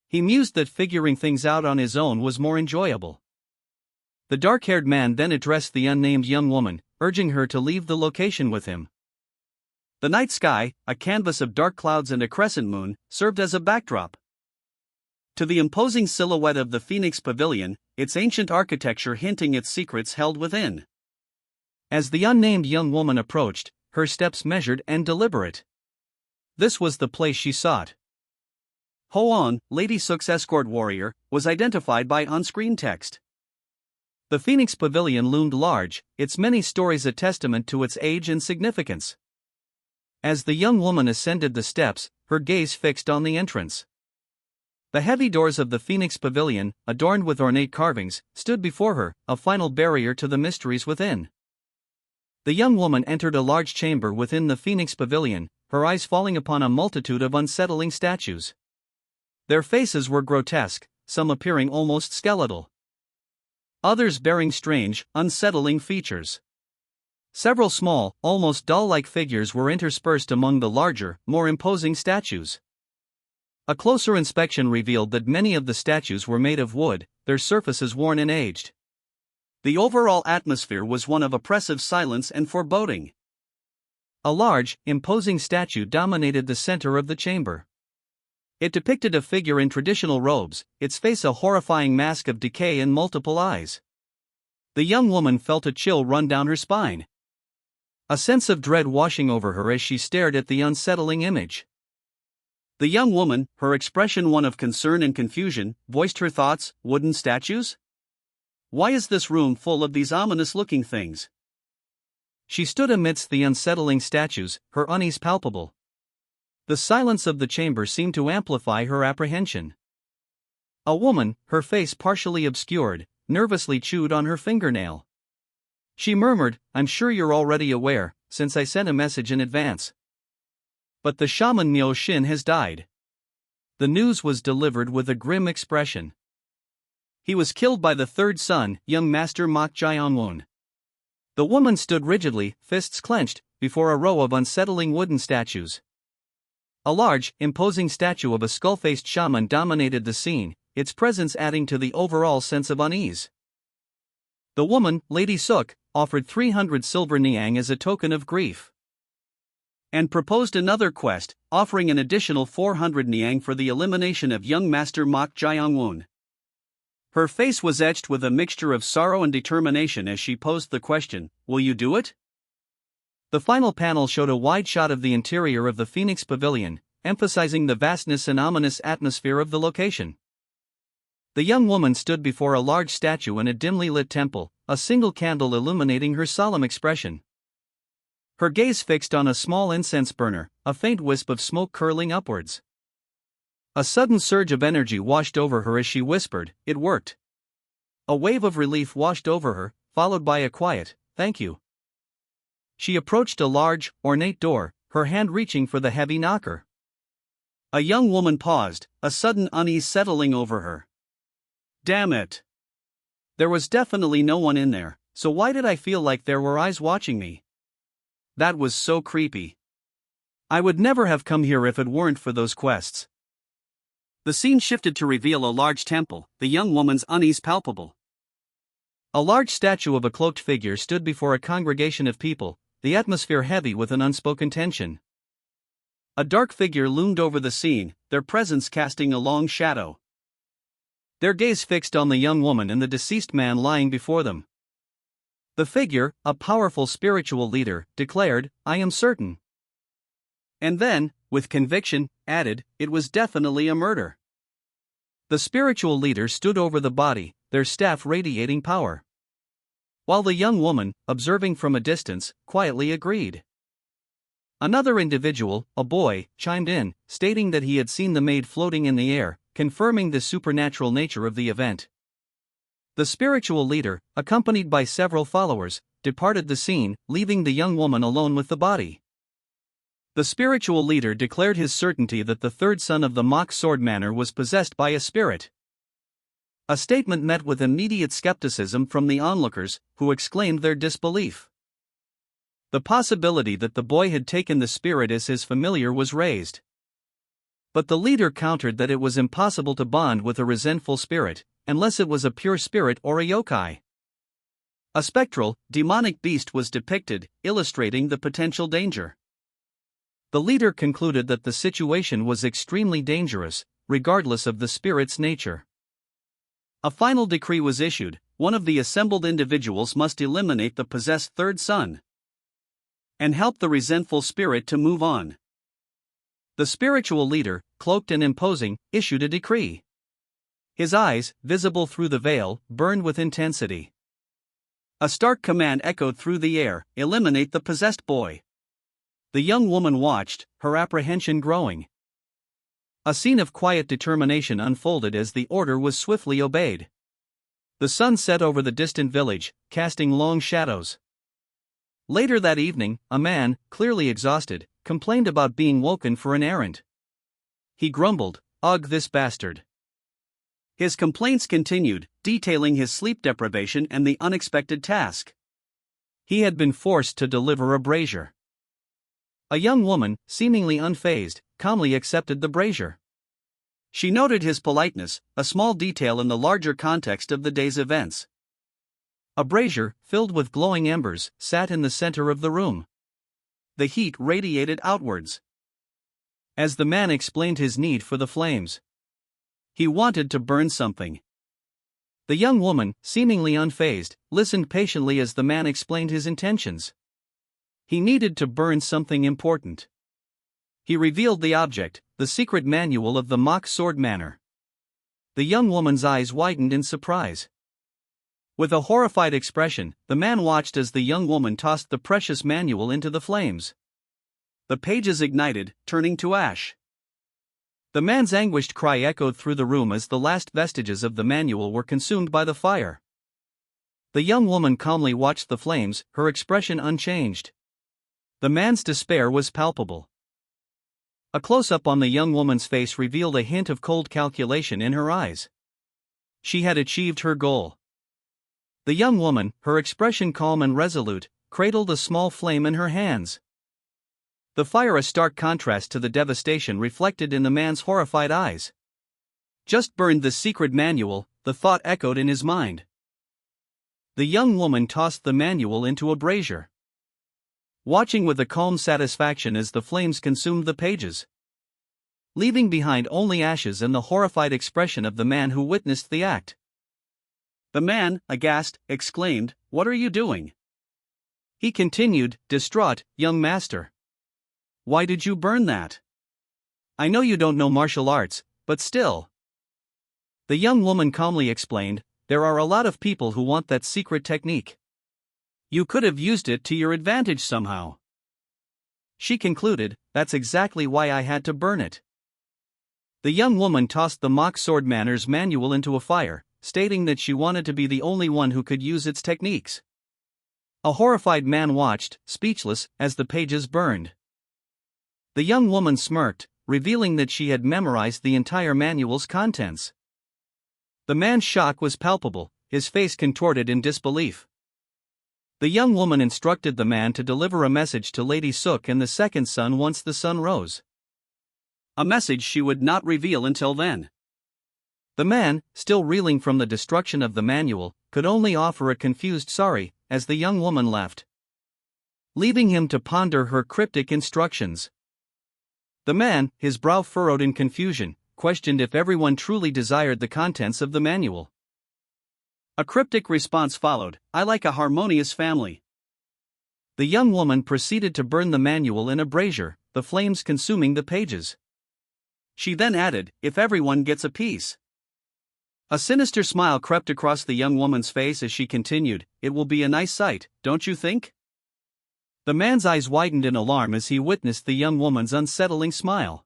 He mused that figuring things out on his own was more enjoyable. The dark-haired man then addressed the unnamed young woman, urging her to leave the location with him. The night sky, a canvas of dark clouds and a crescent moon, served as a backdrop to the imposing silhouette of the Phoenix Pavilion, its ancient architecture hinting its secrets held within. As the unnamed young woman approached, her steps measured and deliberate. This was the place she sought. Hoon, Lady Sook's escort warrior, was identified by on-screen text. The Phoenix Pavilion loomed large, its many stories a testament to its age and significance. As the young woman ascended the steps, her gaze fixed on the entrance. The heavy doors of the Phoenix Pavilion, adorned with ornate carvings, stood before her, a final barrier to the mysteries within. The young woman entered a large chamber within the Phoenix Pavilion, her eyes falling upon a multitude of unsettling statues. Their faces were grotesque, some appearing almost skeletal. Others bearing strange, unsettling features. Several small, almost doll-like figures were interspersed among the larger, more imposing statues. A closer inspection revealed that many of the statues were made of wood, their surfaces worn and aged. The overall atmosphere was one of oppressive silence and foreboding. A large, imposing statue dominated the center of the chamber. It depicted a figure in traditional robes, its face a horrifying mask of decay and multiple eyes. The young woman felt a chill run down her spine. A sense of dread washing over her as she stared at the unsettling image. The young woman, her expression one of concern and confusion, voiced her thoughts. Wooden statues? Why is this room full of these ominous-looking things? She stood amidst the unsettling statues, her unease palpable. The silence of the chamber seemed to amplify her apprehension. A woman, her face partially obscured, nervously chewed on her fingernail. She murmured, "I'm sure you're already aware, since I sent a message in advance. But the shaman Myo Shin has died." The news was delivered with a grim expression. He was killed by the third son, young Master Mok Jae-won. The woman stood rigidly, fists clenched, before a row of unsettling wooden statues. A large, imposing statue of a skull-faced shaman dominated the scene, its presence adding to the overall sense of unease. The woman, Lady Sook, offered 300 silver niang as a token of grief, and proposed another quest, offering an additional 400 niang for the elimination of young Master Mok Jae-won. Her face was etched with a mixture of sorrow and determination as she posed the question, "Will you do it?" The final panel showed a wide shot of the interior of the Phoenix Pavilion, emphasizing the vastness and ominous atmosphere of the location. The young woman stood before a large statue in a dimly lit temple, a single candle illuminating her solemn expression. Her gaze fixed on a small incense burner, a faint wisp of smoke curling upwards. A sudden surge of energy washed over her as she whispered, "It worked." A wave of relief washed over her, followed by a quiet, "Thank you." She approached a large, ornate door, her hand reaching for the heavy knocker. A young woman paused, a sudden unease settling over her. Damn it! There was definitely no one in there, so why did I feel like there were eyes watching me? That was so creepy. I would never have come here if it weren't for those quests. The scene shifted to reveal a large temple, the young woman's unease palpable. A large statue of a cloaked figure stood before a congregation of people, the atmosphere heavy with an unspoken tension. A dark figure loomed over the scene, their presence casting a long shadow. Their gaze fixed on the young woman and the deceased man lying before them. The figure, a powerful spiritual leader, declared, "I am certain." And then, with conviction, added, "It was definitely a murder." The spiritual leader stood over the body, their staff radiating power. While the young woman, observing from a distance, quietly agreed. Another individual, a boy, chimed in, stating that he had seen the maid floating in the air, confirming the supernatural nature of the event. The spiritual leader, accompanied by several followers, departed the scene, leaving the young woman alone with the body. The spiritual leader declared his certainty that the third son of the Mock Sword Manor was possessed by a spirit. A statement met with immediate skepticism from the onlookers, who exclaimed their disbelief. The possibility that the boy had taken the spirit as his familiar was raised. But the leader countered that it was impossible to bond with a resentful spirit, unless it was a pure spirit or a yokai. A spectral, demonic beast was depicted, illustrating the potential danger. The leader concluded that the situation was extremely dangerous, regardless of the spirit's nature. A final decree was issued: one of the assembled individuals must eliminate the possessed third son and help the resentful spirit to move on. The spiritual leader, cloaked and imposing, issued a decree. His eyes, visible through the veil, burned with intensity. A stark command echoed through the air: eliminate the possessed boy. The young woman watched, her apprehension growing. A scene of quiet determination unfolded as the order was swiftly obeyed. The sun set over the distant village, casting long shadows. Later that evening, a man, clearly exhausted, complained about being woken for an errand. He grumbled, "Ugh, this bastard." His complaints continued, detailing his sleep deprivation and the unexpected task. He had been forced to deliver a brazier. A young woman, seemingly unfazed, calmly accepted the brazier. She noted his politeness, a small detail in the larger context of the day's events. A brazier, filled with glowing embers, sat in the center of the room. The heat radiated outwards. As the man explained his need for the flames, he wanted to burn something. The young woman, seemingly unfazed, listened patiently as the man explained his intentions. He needed to burn something important. He revealed the object, the secret manual of the mock sword manor. The young woman's eyes widened in surprise. With a horrified expression, the man watched as the young woman tossed the precious manual into the flames. The pages ignited, turning to ash. The man's anguished cry echoed through the room as the last vestiges of the manual were consumed by the fire. The young woman calmly watched the flames, her expression unchanged. The man's despair was palpable. A close-up on the young woman's face revealed a hint of cold calculation in her eyes. She had achieved her goal. The young woman, her expression calm and resolute, cradled a small flame in her hands. The fire a stark contrast to the devastation reflected in the man's horrified eyes. Just burned the secret manual, the thought echoed in his mind. The young woman tossed the manual into a brazier, watching with a calm satisfaction as the flames consumed the pages, leaving behind only ashes and the horrified expression of the man who witnessed the act. The man, aghast, exclaimed, "What are you doing?" He continued, distraught, "Young master, why did you burn that? I know you don't know martial arts, but still." The young woman calmly explained, "There are a lot of people who want that secret technique. You could have used it to your advantage somehow." She concluded, "That's exactly why I had to burn it." The young woman tossed the mock sword manor's manual into a fire, stating that she wanted to be the only one who could use its techniques. A horrified man watched, speechless, as the pages burned. The young woman smirked, revealing that she had memorized the entire manual's contents. The man's shock was palpable, his face contorted in disbelief. The young woman instructed the man to deliver a message to Lady Sook and the second son once the sun rose. A message she would not reveal until then. The man, still reeling from the destruction of the manual, could only offer a confused sorry as the young woman left, leaving him to ponder her cryptic instructions. The man, his brow furrowed in confusion, questioned if everyone truly desired the contents of the manual. A cryptic response followed: "I like a harmonious family." The young woman proceeded to burn the manual in a brazier, the flames consuming the pages. She then added, "If everyone gets a piece." A sinister smile crept across the young woman's face as she continued, "It will be a nice sight, don't you think?" The man's eyes widened in alarm as he witnessed the young woman's unsettling smile.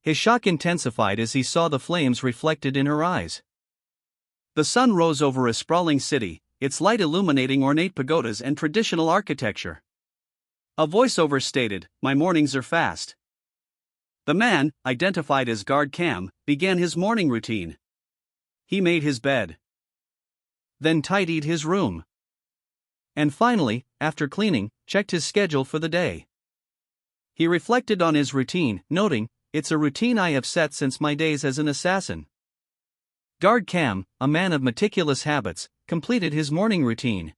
His shock intensified as he saw the flames reflected in her eyes. The sun rose over a sprawling city, its light illuminating ornate pagodas and traditional architecture. A voiceover stated, "My mornings are fast." The man, identified as Guard Cam, began his morning routine. He made his bed, then tidied his room. And finally, after cleaning, checked his schedule for the day. He reflected on his routine, noting, "It's a routine I have set since my days as an assassin." Guard Cam, a man of meticulous habits, completed his morning routine.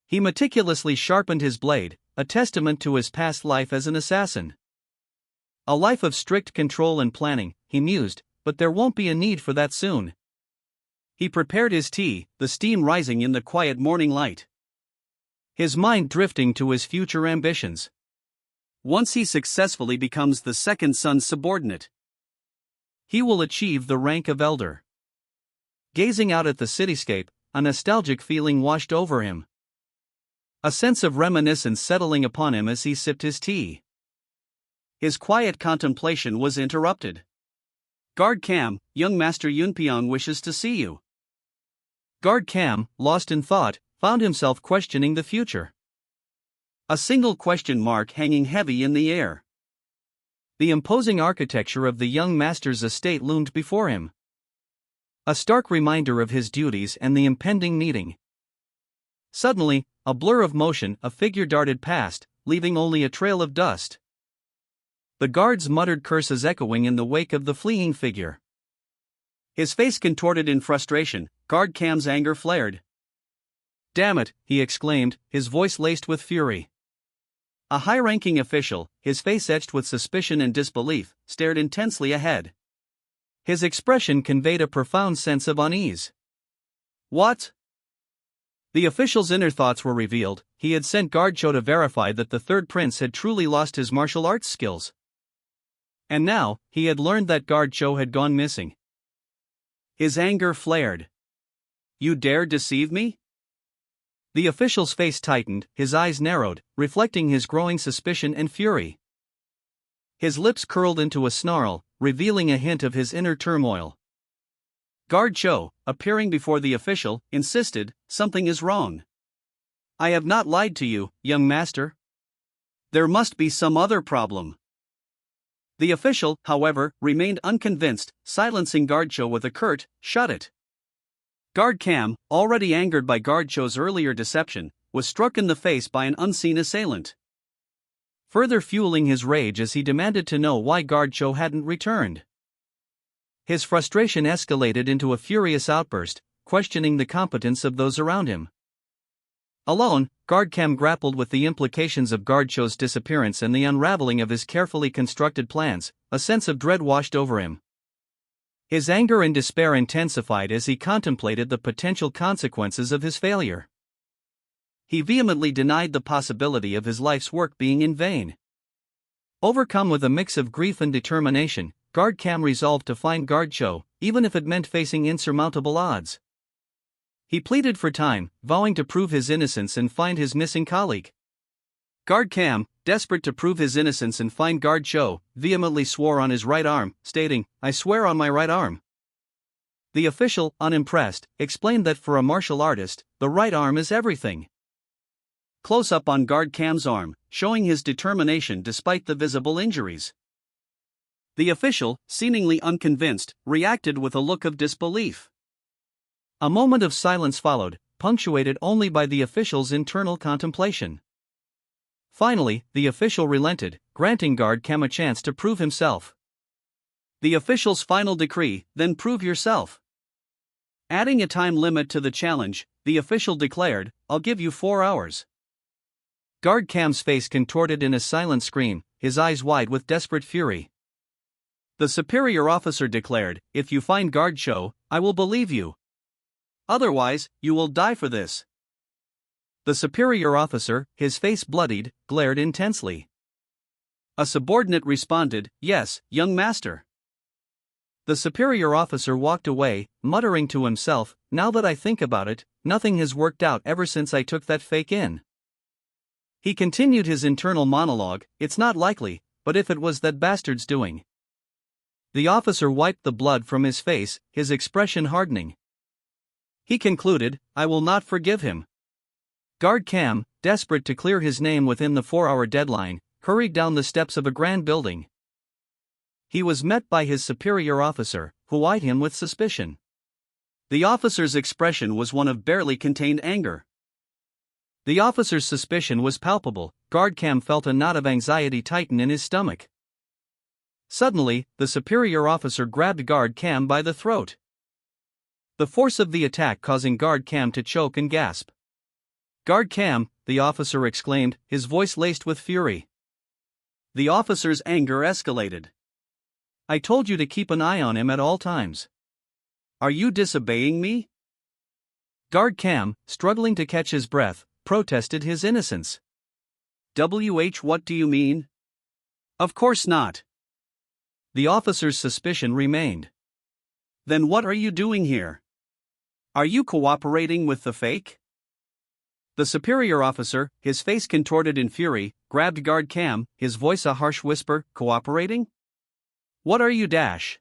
He meticulously sharpened his blade, a testament to his past life as an assassin. A life of strict control and planning, he mused, but there won't be a need for that soon. He prepared his tea, the steam rising in the quiet morning light. His mind drifting to his future ambitions. Once he successfully becomes the second son's subordinate, he will achieve the rank of elder. Gazing out at the cityscape, a nostalgic feeling washed over him. A sense of reminiscence settling upon him as he sipped his tea. His quiet contemplation was interrupted. "Guard Cam, young Master Yunpyeong wishes to see you." Guard Cam, lost in thought, found himself questioning the future. A single question mark hanging heavy in the air. The imposing architecture of the young master's estate loomed before him. A stark reminder of his duties and the impending meeting. Suddenly, a blur of motion, a figure darted past, leaving only a trail of dust. The guard's muttered curses echoing in the wake of the fleeing figure. His face contorted in frustration, Guard Cam's anger flared. "Damn it," he exclaimed, his voice laced with fury. A high-ranking official, his face etched with suspicion and disbelief, stared intensely ahead. His expression conveyed a profound sense of unease. "What?" The official's inner thoughts were revealed. He had sent Guard Cho to verify that the third prince had truly lost his martial arts skills. And now, he had learned that Guard Cho had gone missing. His anger flared. "You dare deceive me?" The official's face tightened, his eyes narrowed, reflecting his growing suspicion and fury. His lips curled into a snarl, revealing a hint of his inner turmoil. Guard Cho, appearing before the official, insisted, "Something is wrong. I have not lied to you, young master. There must be some other problem." The official, however, remained unconvinced, silencing Guard Cho with a curt, "Shut it." Guard Cam, already angered by Guard Cho's earlier deception, was struck in the face by an unseen assailant, further fueling his rage as he demanded to know why Guard Cho hadn't returned. His frustration escalated into a furious outburst, questioning the competence of those around him. Alone, Guard Cam grappled with the implications of Guard Cho's disappearance and the unraveling of his carefully constructed plans. A sense of dread washed over him. His anger and despair intensified as he contemplated the potential consequences of his failure. He vehemently denied the possibility of his life's work being in vain. Overcome with a mix of grief and determination, Guard Cam resolved to find Guard Cho, even if it meant facing insurmountable odds. He pleaded for time, vowing to prove his innocence and find his missing colleague. Guard Cam, desperate to prove his innocence and find Guard Cho, vehemently swore on his right arm, stating, "I swear on my right arm." The official, unimpressed, explained that for a martial artist, the right arm is everything. Close up on Guard Cam's arm, showing his determination despite the visible injuries. The official, seemingly unconvinced, reacted with a look of disbelief. A moment of silence followed, punctuated only by the official's internal contemplation. Finally, the official relented, granting Guard Cam a chance to prove himself. The official's final decree, "Then prove yourself." Adding a time limit to the challenge, the official declared, "I'll give you 4 hours." Guard Cam's face contorted in a silent scream, his eyes wide with desperate fury. The superior officer declared, "If you find Guard Cho, I will believe you. Otherwise, you will die for this." The superior officer, his face bloodied, glared intensely. A subordinate responded, "Yes, young master." The superior officer walked away, muttering to himself, "Now that I think about it, nothing has worked out ever since I took that fake in." He continued his internal monologue, "It's not likely, but if it was that bastard's doing." The officer wiped the blood from his face, his expression hardening. He concluded, "I will not forgive him." Guard Cam, desperate to clear his name within the 4-hour deadline, hurried down the steps of a grand building. He was met by his superior officer, who eyed him with suspicion. The officer's expression was one of barely contained anger. The officer's suspicion was palpable. Guard Cam felt a knot of anxiety tighten in his stomach. Suddenly, the superior officer grabbed Guard Cam by the throat. The force of the attack causing Guard Cam to choke and gasp. "Guard Cam," the officer exclaimed, his voice laced with fury. The officer's anger escalated. "I told you to keep an eye on him at all times. Are you disobeying me?" Guard Cam, struggling to catch his breath, protested his innocence. What do you mean?" "Of course not." The officer's suspicion remained. "Then what are you doing here? Are you cooperating with the fake?" The superior officer, his face contorted in fury, grabbed Guard Cam, his voice a harsh whisper. "Cooperating? What are you dash?"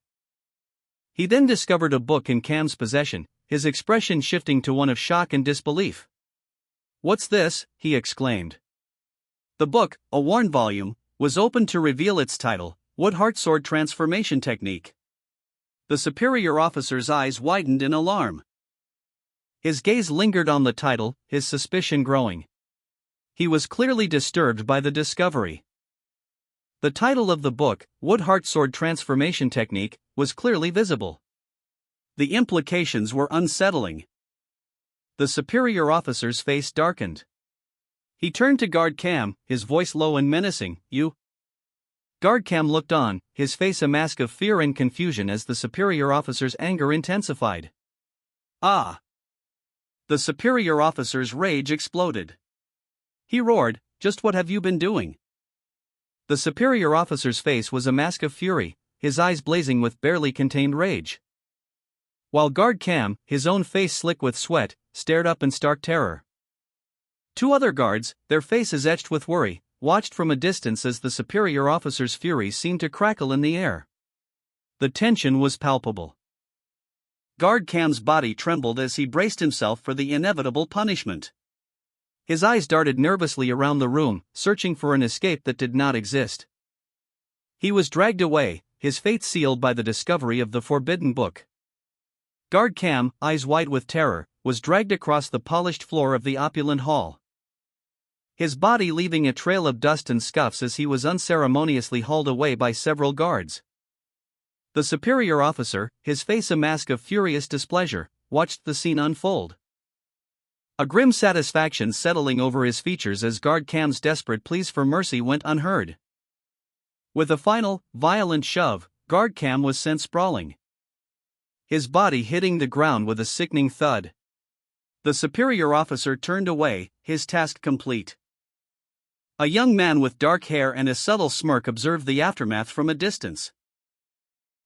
He then discovered a book in Cam's possession, his expression shifting to one of shock and disbelief. "What's this?" he exclaimed. The book, a worn volume, was opened to reveal its title, Wood Heartsword Transformation Technique. The superior officer's eyes widened in alarm. His gaze lingered on the title, his suspicion growing. He was clearly disturbed by the discovery. The title of the book, Wood Heartsword Transformation Technique, was clearly visible. The implications were unsettling. The superior officer's face darkened. He turned to Guard Cam, his voice low and menacing. "You?" Guard Cam looked on, his face a mask of fear and confusion as the superior officer's anger intensified. "Ah!" The superior officer's rage exploded. He roared, "Just what have you been doing?" The superior officer's face was a mask of fury, his eyes blazing with barely contained rage. While Guard Cam, his own face slick with sweat, stared up in stark terror. Two other guards, their faces etched with worry, watched from a distance as the superior officer's fury seemed to crackle in the air. The tension was palpable. Guard Cam's body trembled as he braced himself for the inevitable punishment. His eyes darted nervously around the room, searching for an escape that did not exist. He was dragged away, his fate sealed by the discovery of the forbidden book. Guard Cam, eyes wide with terror, was dragged across the polished floor of the opulent hall. His body leaving a trail of dust and scuffs as he was unceremoniously hauled away by several guards. The superior officer, his face a mask of furious displeasure, watched the scene unfold. A grim satisfaction settling over his features as Guard Cam's desperate pleas for mercy went unheard. With a final, violent shove, Guard Cam was sent sprawling, his body hitting the ground with a sickening thud. The superior officer turned away, his task complete. A young man with dark hair and a subtle smirk observed the aftermath from a distance.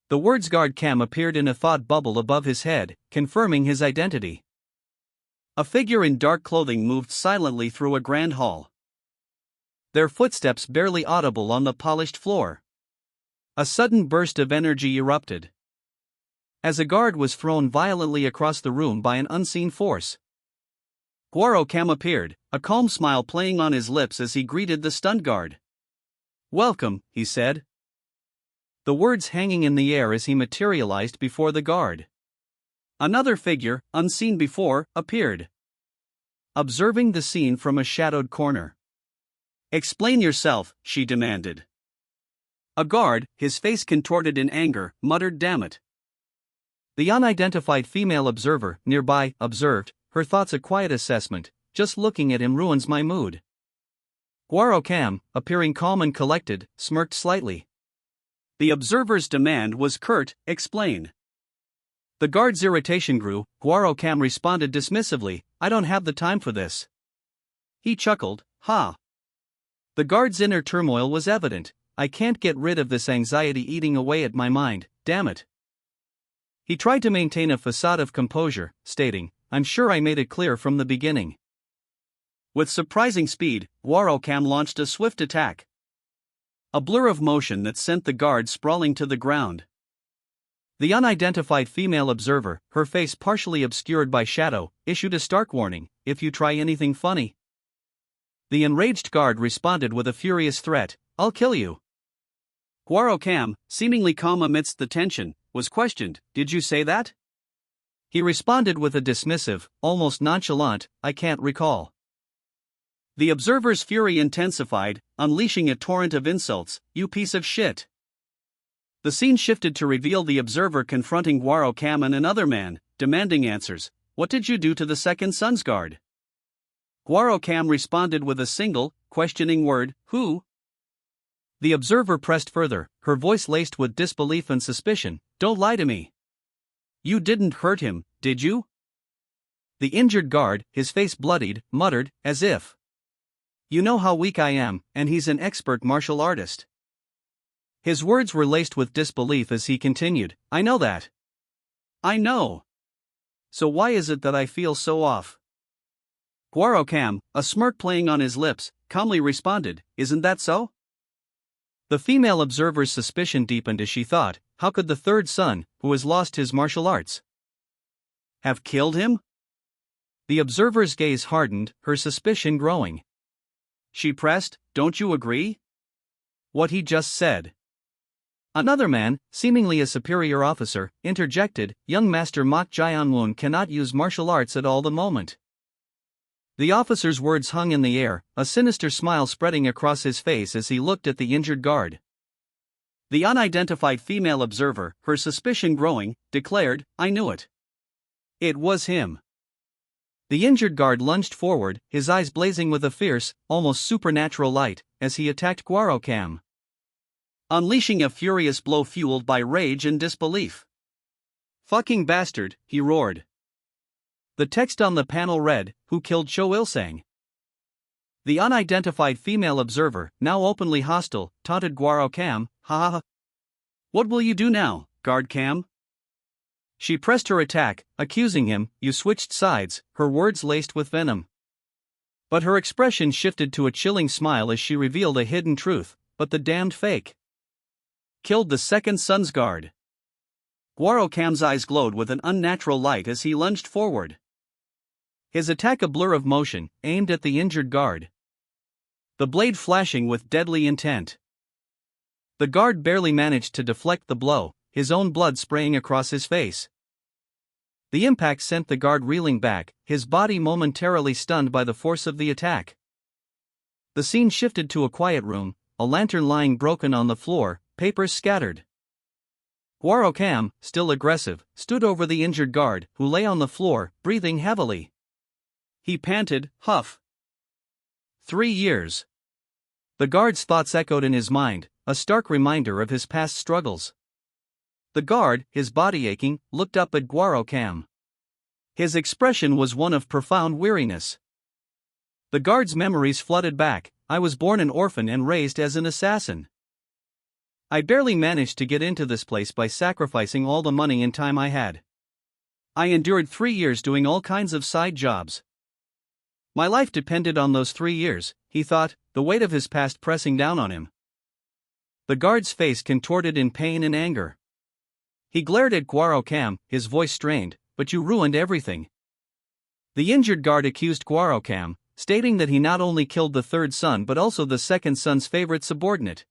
The words Guard Cam appeared in a thought bubble above his head, confirming his identity. A figure in dark clothing moved silently through a grand hall, their footsteps barely audible on the polished floor. A sudden burst of energy erupted, as a guard was thrown violently across the room by an unseen force. Guaro Cam appeared, a calm smile playing on his lips as he greeted the stunned guard. "Welcome," he said, the words hanging in the air as he materialized before the guard. Another figure, unseen before, appeared, observing the scene from a shadowed corner. "Explain yourself," she demanded. A guard, his face contorted in anger, muttered, "Damn it." The unidentified female observer nearby observed, her thoughts a quiet assessment. "Just looking at him ruins my mood." Guaro Cam, appearing calm and collected, smirked slightly. The observer's demand was curt, "Explain." The guard's irritation grew. Guaro Cam responded dismissively, "I don't have the time for this." He chuckled, "Ha." The guard's inner turmoil was evident. "I can't get rid of this anxiety eating away at my mind, damn it." He tried to maintain a facade of composure, stating, "I'm sure I made it clear from the beginning." With surprising speed, Guaro Cam launched a swift attack. A blur of motion that sent the guard sprawling to the ground. The unidentified female observer, her face partially obscured by shadow, issued a stark warning, "If you try anything funny." The enraged guard responded with a furious threat, "I'll kill you." Guaro Cam, seemingly calm amidst the tension, was questioned, "Did you say that?" He responded with a dismissive, almost nonchalant, "I can't recall." The observer's fury intensified, unleashing a torrent of insults. "You piece of shit." The scene shifted to reveal the observer confronting Guaro Cam and another man, demanding answers. "What did you do to the second son's guard?" Guaro Cam responded with a single, questioning word, "Who?" The observer pressed further, her voice laced with disbelief and suspicion. "Don't lie to me. You didn't hurt him, did you?" The injured guard, his face bloodied, muttered, as if, "You know how weak I am, and he's an expert martial artist." His words were laced with disbelief as he continued, "I know that. I know. So why is it that I feel so off?" Guaro Cam, a smirk playing on his lips, calmly responded, "Isn't that so?" The female observer's suspicion deepened as she thought, how could the third son, who has lost his martial arts, have killed him? The observer's gaze hardened, her suspicion growing. She pressed, "Don't you agree? What he just said." Another man, seemingly a superior officer, interjected, "Young Master Mok Jaeonwon cannot use martial arts at all the moment." The officer's words hung in the air, a sinister smile spreading across his face as he looked at the injured guard. The unidentified female observer, her suspicion growing, declared, "I knew it. It was him." The injured guard lunged forward, his eyes blazing with a fierce, almost supernatural light, as he attacked Guaro Cam, unleashing a furious blow fueled by rage and disbelief. "Fucking bastard," he roared. The text on the panel read, "Who killed Cho Il-sang?" The unidentified female observer, now openly hostile, taunted Guaro Cam, "Ha ha ha. What will you do now, Guard Cam?" She pressed her attack, accusing him, "You switched sides," her words laced with venom. But her expression shifted to a chilling smile as she revealed a hidden truth, "But the damned fake killed the second son's guard." Guaro Cam's eyes glowed with an unnatural light as he lunged forward, his attack a blur of motion, aimed at the injured guard, the blade flashing with deadly intent. The guard barely managed to deflect the blow, his own blood spraying across his face. The impact sent the guard reeling back, his body momentarily stunned by the force of the attack. The scene shifted to a quiet room, a lantern lying broken on the floor, papers scattered. Guaro Cam, still aggressive, stood over the injured guard, who lay on the floor, breathing heavily. He panted, "Huff. 3 years." The guard's thoughts echoed in his mind, a stark reminder of his past struggles. The guard, his body aching, looked up at Guaro Cam. His expression was one of profound weariness. The guard's memories flooded back. "I was born an orphan and raised as an assassin. I barely managed to get into this place by sacrificing all the money and time I had. I endured 3 years doing all kinds of side jobs. My life depended on those 3 years," he thought, the weight of his past pressing down on him. The guard's face contorted in pain and anger. He glared at Guaro Cam, his voice strained, "But you ruined everything." The injured guard accused Guaro Cam, stating that he not only killed the third son but also the second son's favorite subordinate,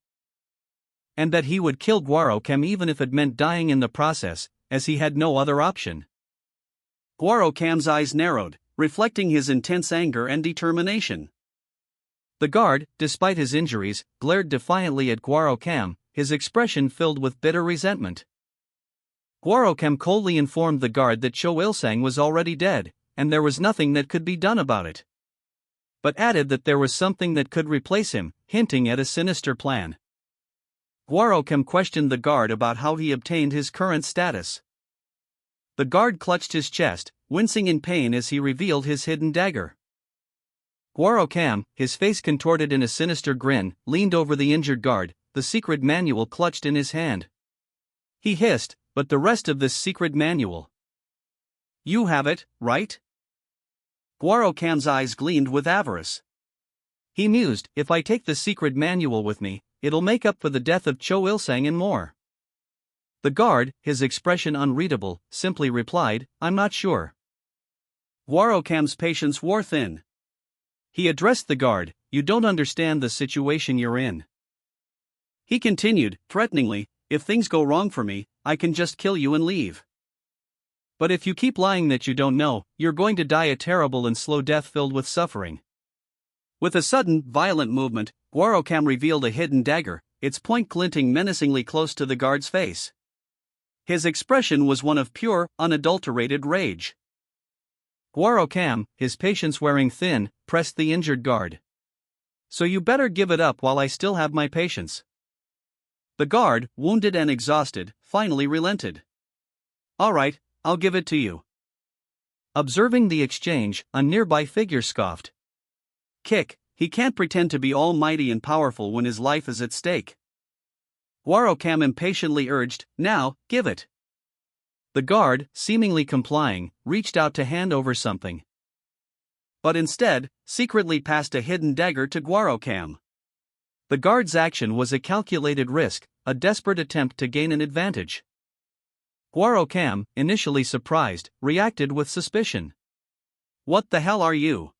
and that he would kill Guaro Cam even if it meant dying in the process, as he had no other option. Guaro Cam's eyes narrowed, reflecting his intense anger and determination. The guard, despite his injuries, glared defiantly at Guaro Cam, his expression filled with bitter resentment. Guaro Cam coldly informed the guard that Cho Il-sang was already dead, and there was nothing that could be done about it, but added that there was something that could replace him, hinting at a sinister plan. Guaro Cam questioned the guard about how he obtained his current status. The guard clutched his chest, wincing in pain as he revealed his hidden dagger. Guaro Cam, his face contorted in a sinister grin, leaned over the injured guard, the secret manual clutched in his hand. He hissed, "But the rest of this secret manual? You have it, right?" Guaro Cam's eyes gleamed with avarice. He mused, "If I take the secret manual with me, it'll make up for the death of Cho Il-sang and more." The guard, his expression unreadable, simply replied, "I'm not sure." Guaro Cam's patience wore thin. He addressed the guard, "You don't understand the situation you're in." He continued, threateningly, "If things go wrong for me, I can just kill you and leave. But if you keep lying that you don't know, you're going to die a terrible and slow death filled with suffering." With a sudden, violent movement, Guarocam revealed a hidden dagger, its point glinting menacingly close to the guard's face. His expression was one of pure, unadulterated rage. Guarocam, his patience wearing thin, pressed the injured guard. "So you better give it up while I still have my patience." The guard, wounded and exhausted, finally relented. "All right, I'll give it to you." Observing the exchange, a nearby figure scoffed. "Kick, he can't pretend to be almighty and powerful when his life is at stake." Guarocam impatiently urged, "Now, give it." The guard, seemingly complying, reached out to hand over something. But instead, secretly passed a hidden dagger to Guarocam. The guard's action was a calculated risk, a desperate attempt to gain an advantage. Guarocam, initially surprised, reacted with suspicion. "What the hell are you?"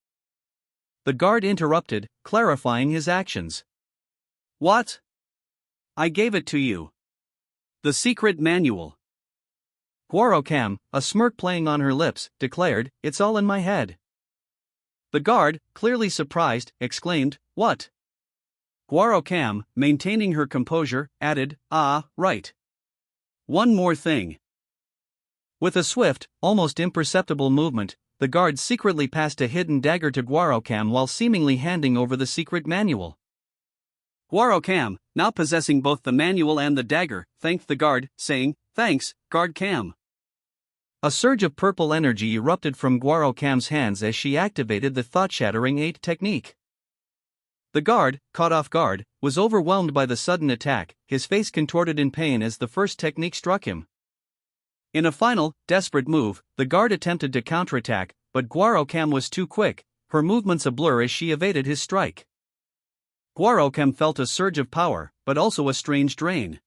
The guard interrupted, clarifying his actions. "What? I gave it to you. The secret manual." Guarocam, a smirk playing on her lips, declared, "It's all in my head." The guard, clearly surprised, exclaimed, "What?" Guarocam, maintaining her composure, added, "Ah, right. One more thing." With a swift, almost imperceptible movement, the guard secretly passed a hidden dagger to Guarocam while seemingly handing over the secret manual. Guarocam, now possessing both the manual and the dagger, thanked the guard, saying, "Thanks, Guard Cam." A surge of purple energy erupted from Guarocam's hands as she activated the thought-shattering 8 technique. The guard, caught off guard, was overwhelmed by the sudden attack, his face contorted in pain as the first technique struck him. In a final, desperate move, the guard attempted to counterattack, but Guarocam was too quick, her movements a blur as she evaded his strike. Guarocam felt a surge of power, but also a strange drain.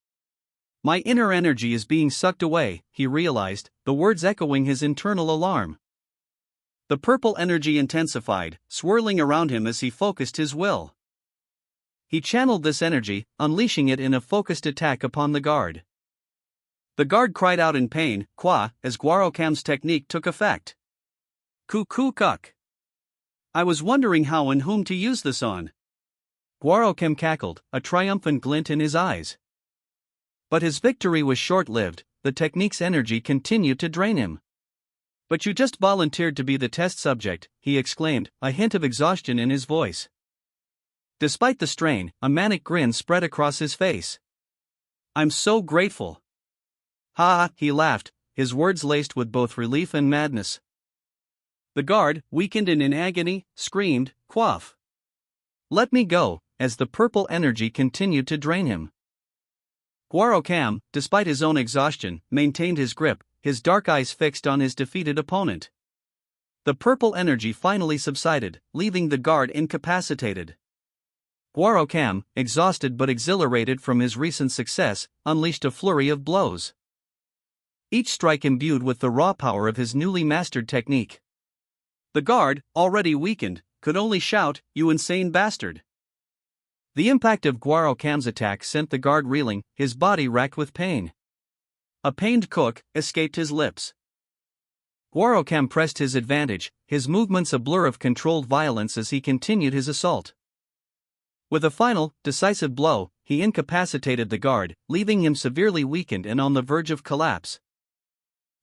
"My inner energy is being sucked away," he realized, the words echoing his internal alarm. The purple energy intensified, swirling around him as he focused his will. He channeled this energy, unleashing it in a focused attack upon the guard. The guard cried out in pain, "Qua," as Guarocam's technique took effect. "Cuck. I was wondering how and whom to use this on." Guarocam cackled, a triumphant glint in his eyes. But his victory was short-lived, the technique's energy continued to drain him. "But you just volunteered to be the test subject," he exclaimed, a hint of exhaustion in his voice. Despite the strain, a manic grin spread across his face. "I'm so grateful." "Ha," he laughed, his words laced with both relief and madness. The guard, weakened and in agony, screamed, "Quaff. Let me go," as the purple energy continued to drain him. Guarocam, despite his own exhaustion, maintained his grip, his dark eyes fixed on his defeated opponent. The purple energy finally subsided, leaving the guard incapacitated. Guarocam, exhausted but exhilarated from his recent success, unleashed a flurry of blows. Each strike imbued with the raw power of his newly mastered technique. The guard, already weakened, could only shout, "You insane bastard!" The impact of Guarocam's attack sent the guard reeling, his body racked with pain. A pained "cook" escaped his lips. Guarocam pressed his advantage, his movements a blur of controlled violence as he continued his assault. With a final, decisive blow, he incapacitated the guard, leaving him severely weakened and on the verge of collapse.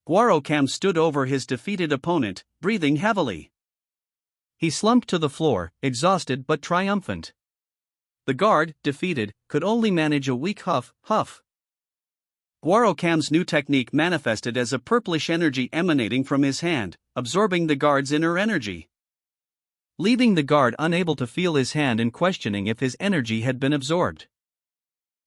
Guarocam stood over his defeated opponent, breathing heavily. He slumped to the floor, exhausted but triumphant. The guard, defeated, could only manage a weak huff. Guarocam's new technique manifested as a purplish energy emanating from his hand, absorbing the guard's inner energy. Leaving the guard unable to feel his hand and questioning if his energy had been absorbed.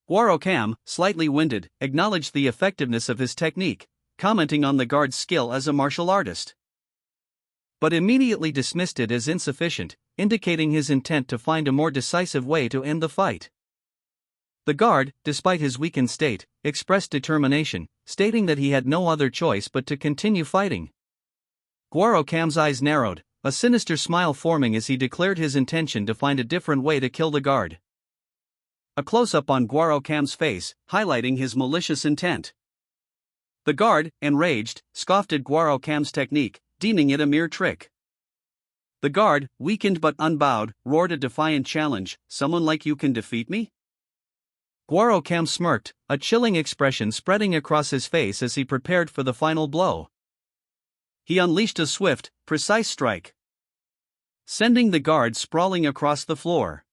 Guarocam, slightly winded, acknowledged the effectiveness of his technique, commenting on the guard's skill as a martial artist. But immediately dismissed it as insufficient, indicating his intent to find a more decisive way to end the fight. The guard, despite his weakened state, expressed determination, stating that he had no other choice but to continue fighting. Guarocam's eyes narrowed, a sinister smile forming as he declared his intention to find a different way to kill the guard. A close-up on Guarocam's face, highlighting his malicious intent. The guard, enraged, scoffed at Guarocam's technique, deeming it a mere trick. The guard, weakened but unbowed, roared a defiant challenge. Someone like you can defeat me? Guaro Cam smirked, a chilling expression spreading across his face as he prepared for the final blow. He unleashed a swift, precise strike, sending the guard sprawling across the floor.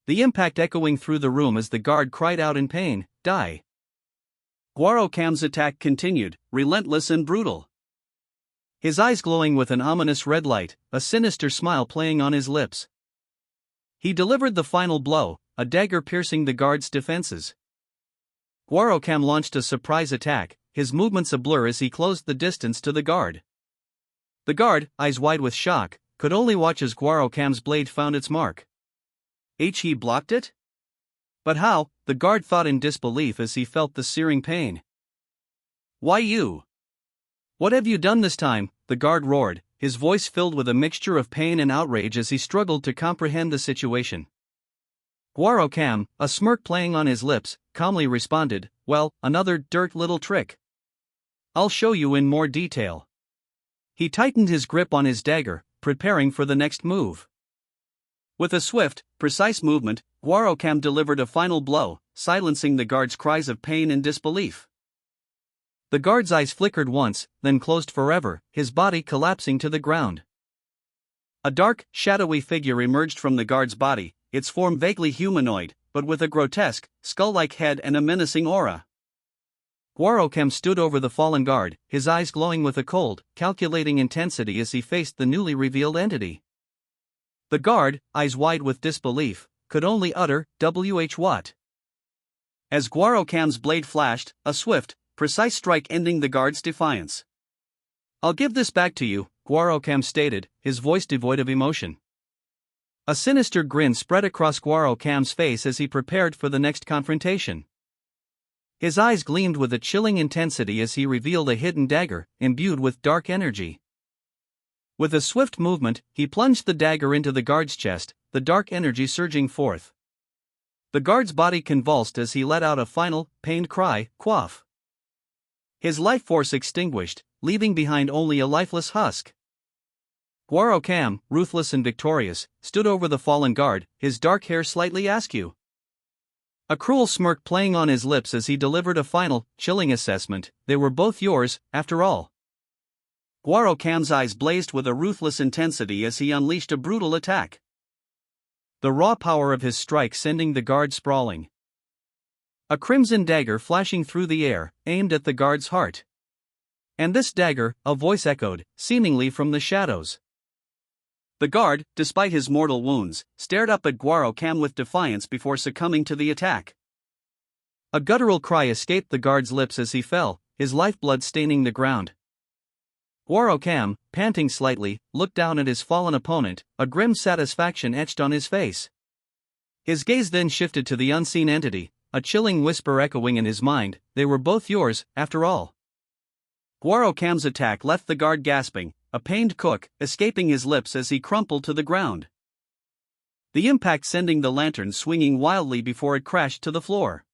The impact echoing through the room as the guard cried out in pain, "Die!" Guaro Cam's attack continued, relentless and brutal. His eyes glowing with an ominous red light, a sinister smile playing on his lips. He delivered the final blow, a dagger piercing the guard's defenses. Guaro Cam launched a surprise attack, his movements a blur as he closed the distance to the guard. The guard, eyes wide with shock, could only watch as Guaro Cam's blade found its mark. He blocked it? But how? The guard thought in disbelief as he felt the searing pain. Why you? What have you done this time? The guard roared, his voice filled with a mixture of pain and outrage as he struggled to comprehend the situation. Guaro Cam, a smirk playing on his lips, calmly responded, "Well, another dirt little trick. I'll show you in more detail." He tightened his grip on his dagger, preparing for the next move. With a swift, precise movement, Guaro Cam delivered a final blow, silencing the guard's cries of pain and disbelief. The guard's eyes flickered once, then closed forever, his body collapsing to the ground. A dark, shadowy figure emerged from the guard's body, its form vaguely humanoid, but with a grotesque, skull-like head and a menacing aura. Guaro Cam stood over the fallen guard, his eyes glowing with a cold, calculating intensity as he faced the newly revealed entity. The guard, eyes wide with disbelief, could only utter, "WH what?" As Guaro Cam's blade flashed, a swift, precise strike ending the guard's defiance. "I'll give this back to you," Guaro Cam stated, his voice devoid of emotion. A sinister grin spread across Guaro Cam's face as he prepared for the next confrontation. His eyes gleamed with a chilling intensity as he revealed a hidden dagger, imbued with dark energy. With a swift movement, he plunged the dagger into the guard's chest, the dark energy surging forth. The guard's body convulsed as he let out a final, pained cry, "Quaff!" His life force extinguished, leaving behind only a lifeless husk. Guaro Cam, ruthless and victorious, stood over the fallen guard, his dark hair slightly askew. A cruel smirk playing on his lips as he delivered a final, chilling assessment, "They were both yours, after all." Guaro Cam's eyes blazed with a ruthless intensity as he unleashed a brutal attack. The raw power of his strike sending the guard sprawling. A crimson dagger flashing through the air, aimed at the guard's heart. "And this dagger," a voice echoed, seemingly from the shadows. The guard, despite his mortal wounds, stared up at Guaro Cam with defiance before succumbing to the attack. A guttural cry escaped the guard's lips as he fell, his lifeblood staining the ground. Guaro Cam, panting slightly, looked down at his fallen opponent, a grim satisfaction etched on his face. His gaze then shifted to the unseen entity, a chilling whisper echoing in his mind, "They were both yours, after all." Guaro Cam's attack left the guard gasping, a pained cook, escaping his lips as he crumpled to the ground. The impact sending the lantern swinging wildly before it crashed to the floor.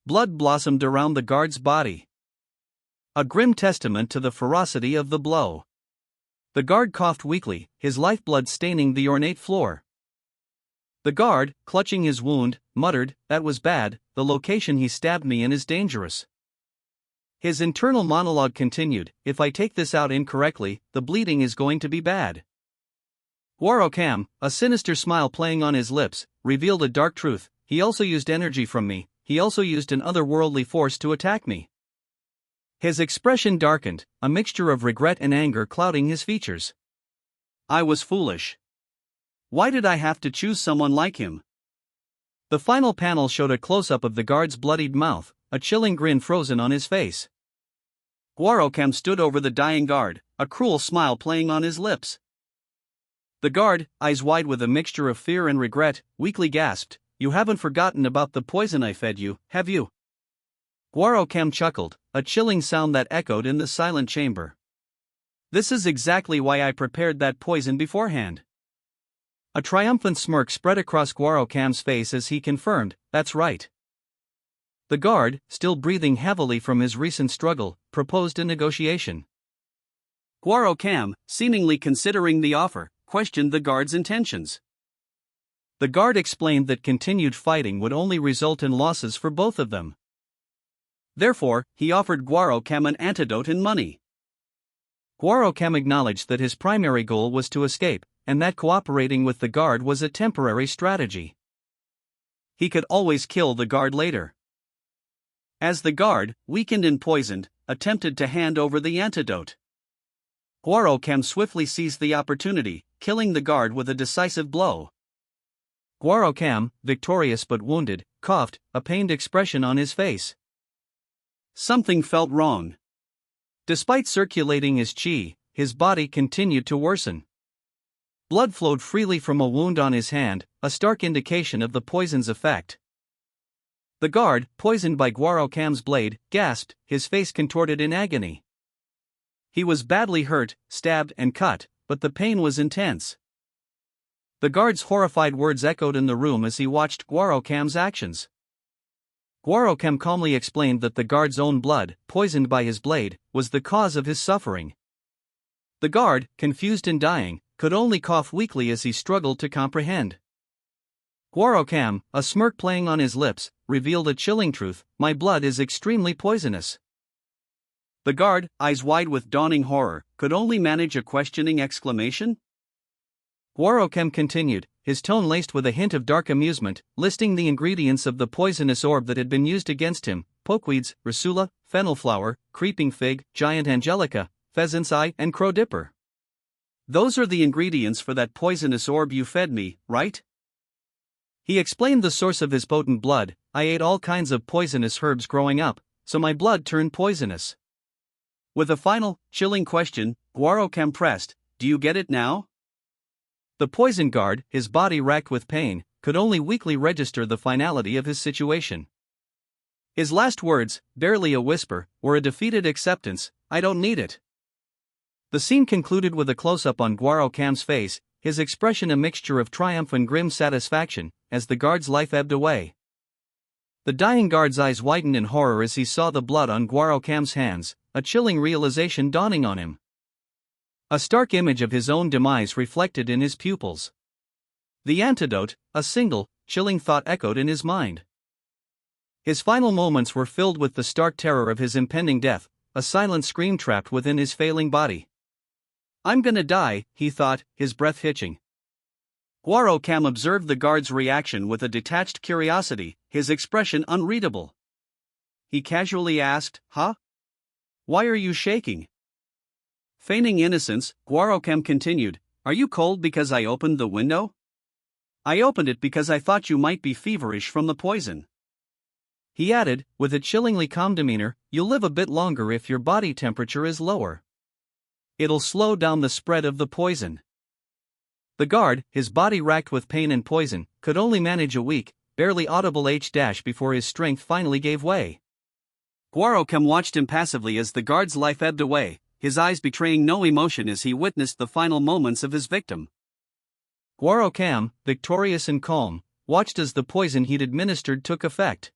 Blood blossomed around the guard's body. A grim testament to the ferocity of the blow. The guard coughed weakly, his lifeblood staining the ornate floor. The guard, clutching his wound, muttered, "That was bad, the location he stabbed me in is dangerous." His internal monologue continued, "If I take this out incorrectly, the bleeding is going to be bad." Guaro Cam, a sinister smile playing on his lips, revealed a dark truth: he also used energy from me, he also used an otherworldly force to attack me. His expression darkened, a mixture of regret and anger clouding his features. "I was foolish. Why did I have to choose someone like him?" The final panel showed a close-up of the guard's bloodied mouth, a chilling grin frozen on his face. Guaro Cam stood over the dying guard, a cruel smile playing on his lips. The guard, eyes wide with a mixture of fear and regret, weakly gasped, "You haven't forgotten about the poison I fed you, have you?" Guaro Cam chuckled, a chilling sound that echoed in the silent chamber. "This is exactly why I prepared that poison beforehand." A triumphant smirk spread across Guaro Cam's face as he confirmed, "That's right." The guard, still breathing heavily from his recent struggle, proposed a negotiation. Guaro Cam, seemingly considering the offer, questioned the guard's intentions. The guard explained that continued fighting would only result in losses for both of them. Therefore, he offered Guaro Cam an antidote in money. Guaro Cam acknowledged that his primary goal was to escape, and that cooperating with the guard was a temporary strategy. He could always kill the guard later. As the guard, weakened and poisoned, attempted to hand over the antidote, Guaro Cam swiftly seized the opportunity, killing the guard with a decisive blow. Guaro Cam, victorious but wounded, coughed, a pained expression on his face. Something felt wrong. Despite circulating his chi, his body continued to worsen. Blood flowed freely from a wound on his hand, a stark indication of the poison's effect. The guard, poisoned by Guaro Cam's blade, gasped, his face contorted in agony. He was badly hurt, stabbed and cut, but the pain was intense. The guard's horrified words echoed in the room as he watched Guaro Cam's actions. Guaro Cam calmly explained that the guard's own blood, poisoned by his blade, was the cause of his suffering. The guard, confused and dying, could only cough weakly as he struggled to comprehend. Guaro Cam, a smirk playing on his lips, revealed a chilling truth: my blood is extremely poisonous. The guard, eyes wide with dawning horror, could only manage a questioning exclamation. Guaro Cam continued, his tone laced with a hint of dark amusement, listing the ingredients of the poisonous orb that had been used against him: pokeweeds, rasula, fennel flower, creeping fig, giant angelica, pheasant's eye, and crow dipper. Those are the ingredients for that poisonous orb you fed me, right? He explained the source of his potent blood: I ate all kinds of poisonous herbs growing up, so my blood turned poisonous. With a final, chilling question, Guaro Cam pressed, do you get it now? The poison guard, his body racked with pain, could only weakly register the finality of his situation. His last words, barely a whisper, were a defeated acceptance: I don't need it. The scene concluded with a close-up on Guaro Cam's face, his expression a mixture of triumph and grim satisfaction, as the guard's life ebbed away. The dying guard's eyes widened in horror as he saw the blood on Guaro Cam's hands, a chilling realization dawning on him. A stark image of his own demise reflected in his pupils. The antidote, a single, chilling thought echoed in his mind. His final moments were filled with the stark terror of his impending death, a silent scream trapped within his failing body. I'm gonna die, he thought, his breath hitching. Guaro Cam observed the guard's reaction with a detached curiosity, his expression unreadable. He casually asked, Huh? Why are you shaking? Feigning innocence, Guaro Cam continued, Are you cold because I opened the window? I opened it because I thought you might be feverish from the poison. He added, with a chillingly calm demeanor, You'll live a bit longer if your body temperature is lower. It'll slow down the spread of the poison. The guard, his body racked with pain and poison, could only manage a weak, barely audible H- before his strength finally gave way. Guaro Cam watched impassively as the guard's life ebbed away, his eyes betraying no emotion as he witnessed the final moments of his victim. Guaro Cam, victorious and calm, watched as the poison he'd administered took effect.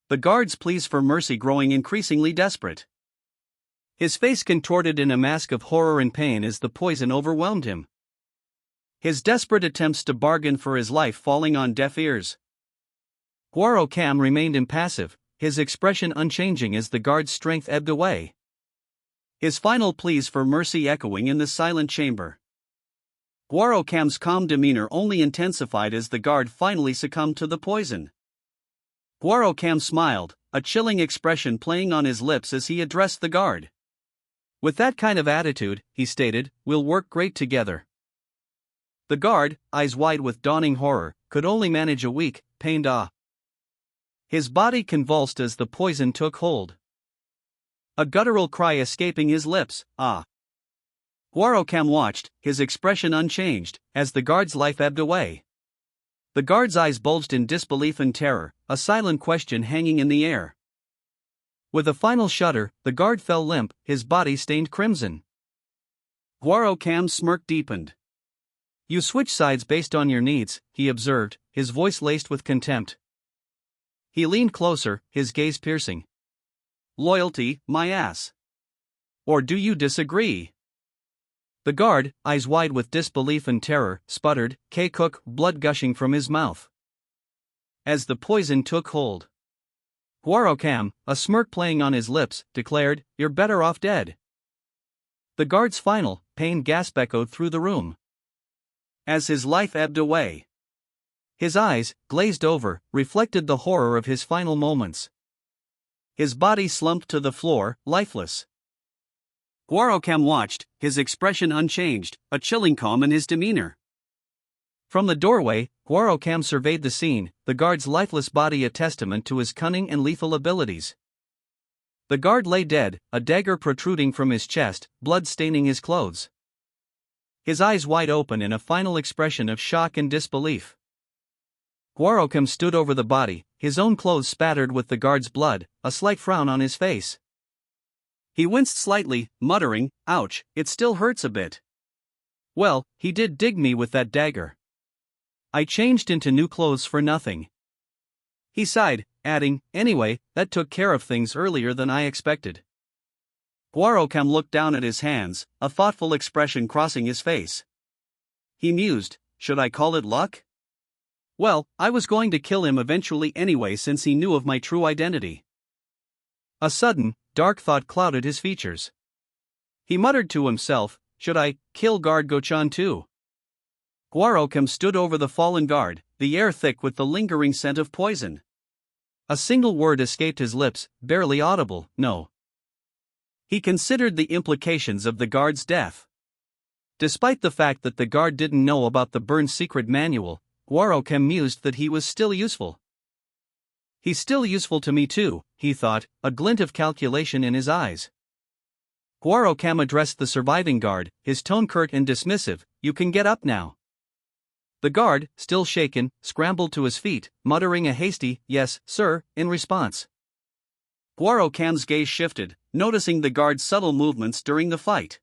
The guard's pleas for mercy growing increasingly desperate. His face contorted in a mask of horror and pain as the poison overwhelmed him. His desperate attempts to bargain for his life falling on deaf ears. Guaro Cam remained impassive, his expression unchanging as the guard's strength ebbed away. His final pleas for mercy echoing in the silent chamber. Guaro Cam's calm demeanor only intensified as the guard finally succumbed to the poison. Guaro Cam smiled, a chilling expression playing on his lips as he addressed the guard. With that kind of attitude, he stated, we'll work great together. The guard, eyes wide with dawning horror, could only manage a weak, pained ah. His body convulsed as the poison took hold. A guttural cry escaping his lips, ah. Guaro Cam watched, his expression unchanged, as the guard's life ebbed away. The guard's eyes bulged in disbelief and terror, a silent question hanging in the air. With a final shudder, the guard fell limp, his body stained crimson. Guaro Cam's smirk deepened. You switch sides based on your needs, he observed, his voice laced with contempt. He leaned closer, his gaze piercing. Loyalty, my ass. Or do you disagree? The guard, eyes wide with disbelief and terror, sputtered, "K-cook," blood gushing from his mouth. As the poison took hold, Guarocam, a smirk playing on his lips, declared, "You're better off dead." The guard's final, pained gasp echoed through the room. As his life ebbed away, his eyes, glazed over, reflected the horror of his final moments. His body slumped to the floor, lifeless. Guarocam watched, his expression unchanged, a chilling calm in his demeanor. From the doorway, Guarocam surveyed the scene, the guard's lifeless body a testament to his cunning and lethal abilities. The guard lay dead, a dagger protruding from his chest, blood staining his clothes. His eyes wide open in a final expression of shock and disbelief. Guarocam stood over the body, his own clothes spattered with the guard's blood, a slight frown on his face. He winced slightly, muttering, "Ouch, it still hurts a bit." "Well, he did dig me with that dagger. I changed into new clothes for nothing." He sighed, adding, "Anyway, that took care of things earlier than I expected." Guarocam looked down at his hands, a thoughtful expression crossing his face. He mused, "Should I call it luck? Well, I was going to kill him eventually anyway since he knew of my true identity." A sudden, dark thought clouded his features. He muttered to himself, "Should I kill Guard Gochan too?" Guarocam stood over the fallen guard, the air thick with the lingering scent of poison. A single word escaped his lips, barely audible, "No." He considered the implications of the guard's death. Despite the fact that the guard didn't know about the burned secret manual, Guarocam mused that he was still useful. "He's still useful to me too," he thought, a glint of calculation in his eyes. Guarocam addressed the surviving guard, his tone curt and dismissive, "You can get up now." The guard, still shaken, scrambled to his feet, muttering a hasty, "Yes, sir," in response. Guarocam's gaze shifted, noticing the guard's subtle movements during the fight.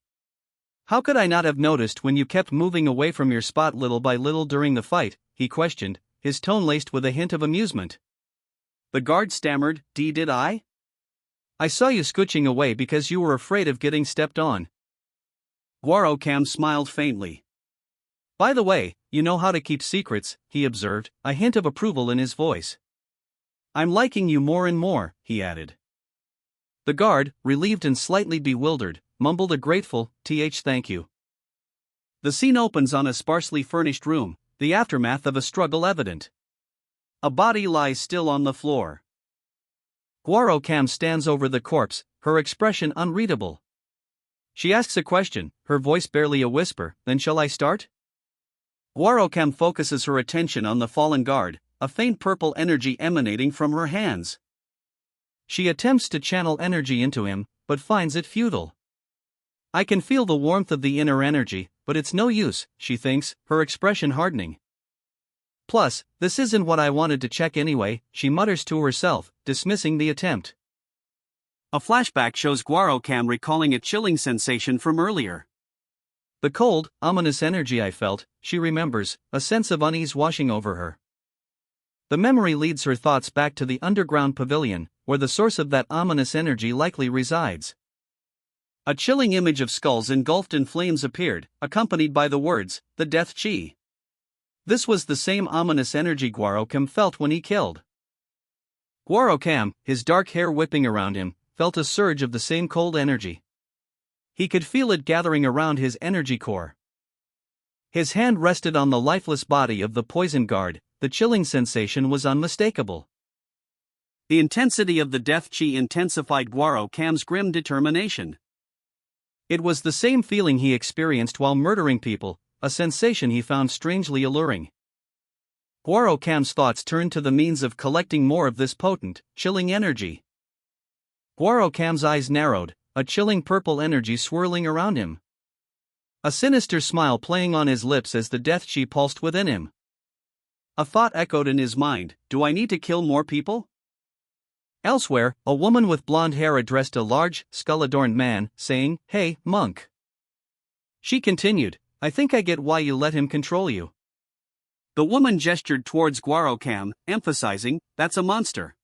"How could I not have noticed when you kept moving away from your spot little by little during the fight?" he questioned, his tone laced with a hint of amusement. The guard stammered, Did I? I saw you scooching away because you were afraid of getting stepped on." Guarocam smiled faintly. "By the way, you know how to keep secrets," he observed, a hint of approval in his voice. "I'm liking you more and more," he added. The guard, relieved and slightly bewildered, mumbled a grateful, "Thank you." The scene opens on a sparsely furnished room, the aftermath of a struggle evident. A body lies still on the floor. Guarocam stands over the corpse, her expression unreadable. She asks a question, her voice barely a whisper, "Then shall I start?" Guarocam focuses her attention on the fallen guard, a faint purple energy emanating from her hands. She attempts to channel energy into him, but finds it futile. "I can feel the warmth of the inner energy, but it's no use," she thinks, her expression hardening. "Plus, this isn't what I wanted to check anyway," she mutters to herself, dismissing the attempt. A flashback shows Guarocam recalling a chilling sensation from earlier. "The cold, ominous energy I felt," she remembers, a sense of unease washing over her. The memory leads her thoughts back to the underground pavilion, where the source of that ominous energy likely resides. A chilling image of skulls engulfed in flames appeared, accompanied by the words, "The Death Chi." This was the same ominous energy Guarocam felt when he killed. Guarocam, his dark hair whipping around him, felt a surge of the same cold energy. He could feel it gathering around his energy core. His hand rested on the lifeless body of the poison guard, the chilling sensation was unmistakable. The intensity of the death chi intensified Guarocam's grim determination. It was the same feeling he experienced while murdering people, a sensation he found strangely alluring. Guarocam's thoughts turned to the means of collecting more of this potent, chilling energy. Guarocam's eyes narrowed, a chilling purple energy swirling around him. A sinister smile playing on his lips as the death chi pulsed within him. A thought echoed in his mind, "Do I need to kill more people?" Elsewhere, a woman with blonde hair addressed a large, skull-adorned man, saying, "Hey, monk." She continued, "I think I get why you let him control you." The woman gestured towards Guarocam, emphasizing, "That's a monster."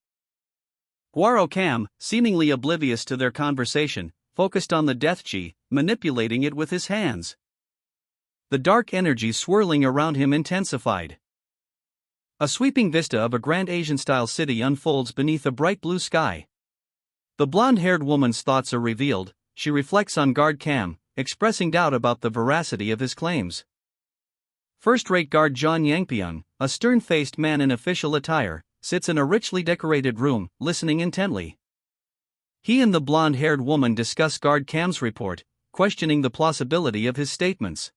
Guarocam, seemingly oblivious to their conversation, focused on the death chi, manipulating it with his hands. The dark energy swirling around him intensified. A sweeping vista of a grand Asian-style city unfolds beneath a bright blue sky. The blonde-haired woman's thoughts are revealed. She reflects on guard Cam, expressing doubt about the veracity of his claims. First-rate guard John Yangpyeong, a stern-faced man in official attire, sits in a richly decorated room, listening intently. He and the blonde-haired woman discuss guard Cam's report, questioning the plausibility of his statements.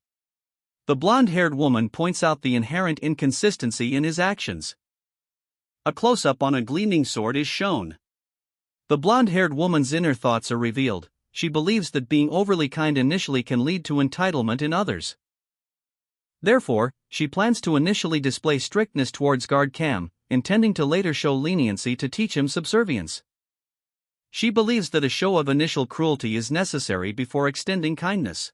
The blonde-haired woman points out the inherent inconsistency in his actions. A close-up on a gleaming sword is shown. The blonde-haired woman's inner thoughts are revealed. She believes that being overly kind initially can lead to entitlement in others. Therefore, she plans to initially display strictness towards guard Cam, intending to later show leniency to teach him subservience. She believes that a show of initial cruelty is necessary before extending kindness.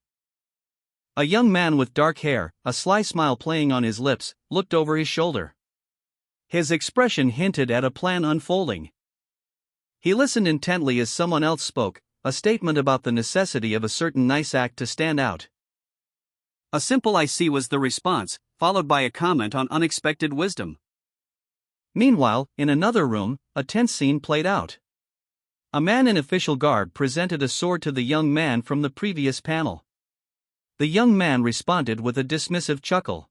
A young man with dark hair, a sly smile playing on his lips, looked over his shoulder. His expression hinted at a plan unfolding. He listened intently as someone else spoke, a statement about the necessity of a certain nice act to stand out. A simple "I see" was the response, followed by a comment on unexpected wisdom. Meanwhile, in another room, a tense scene played out. A man in official garb presented a sword to the young man from the previous panel. The young man responded with a dismissive chuckle.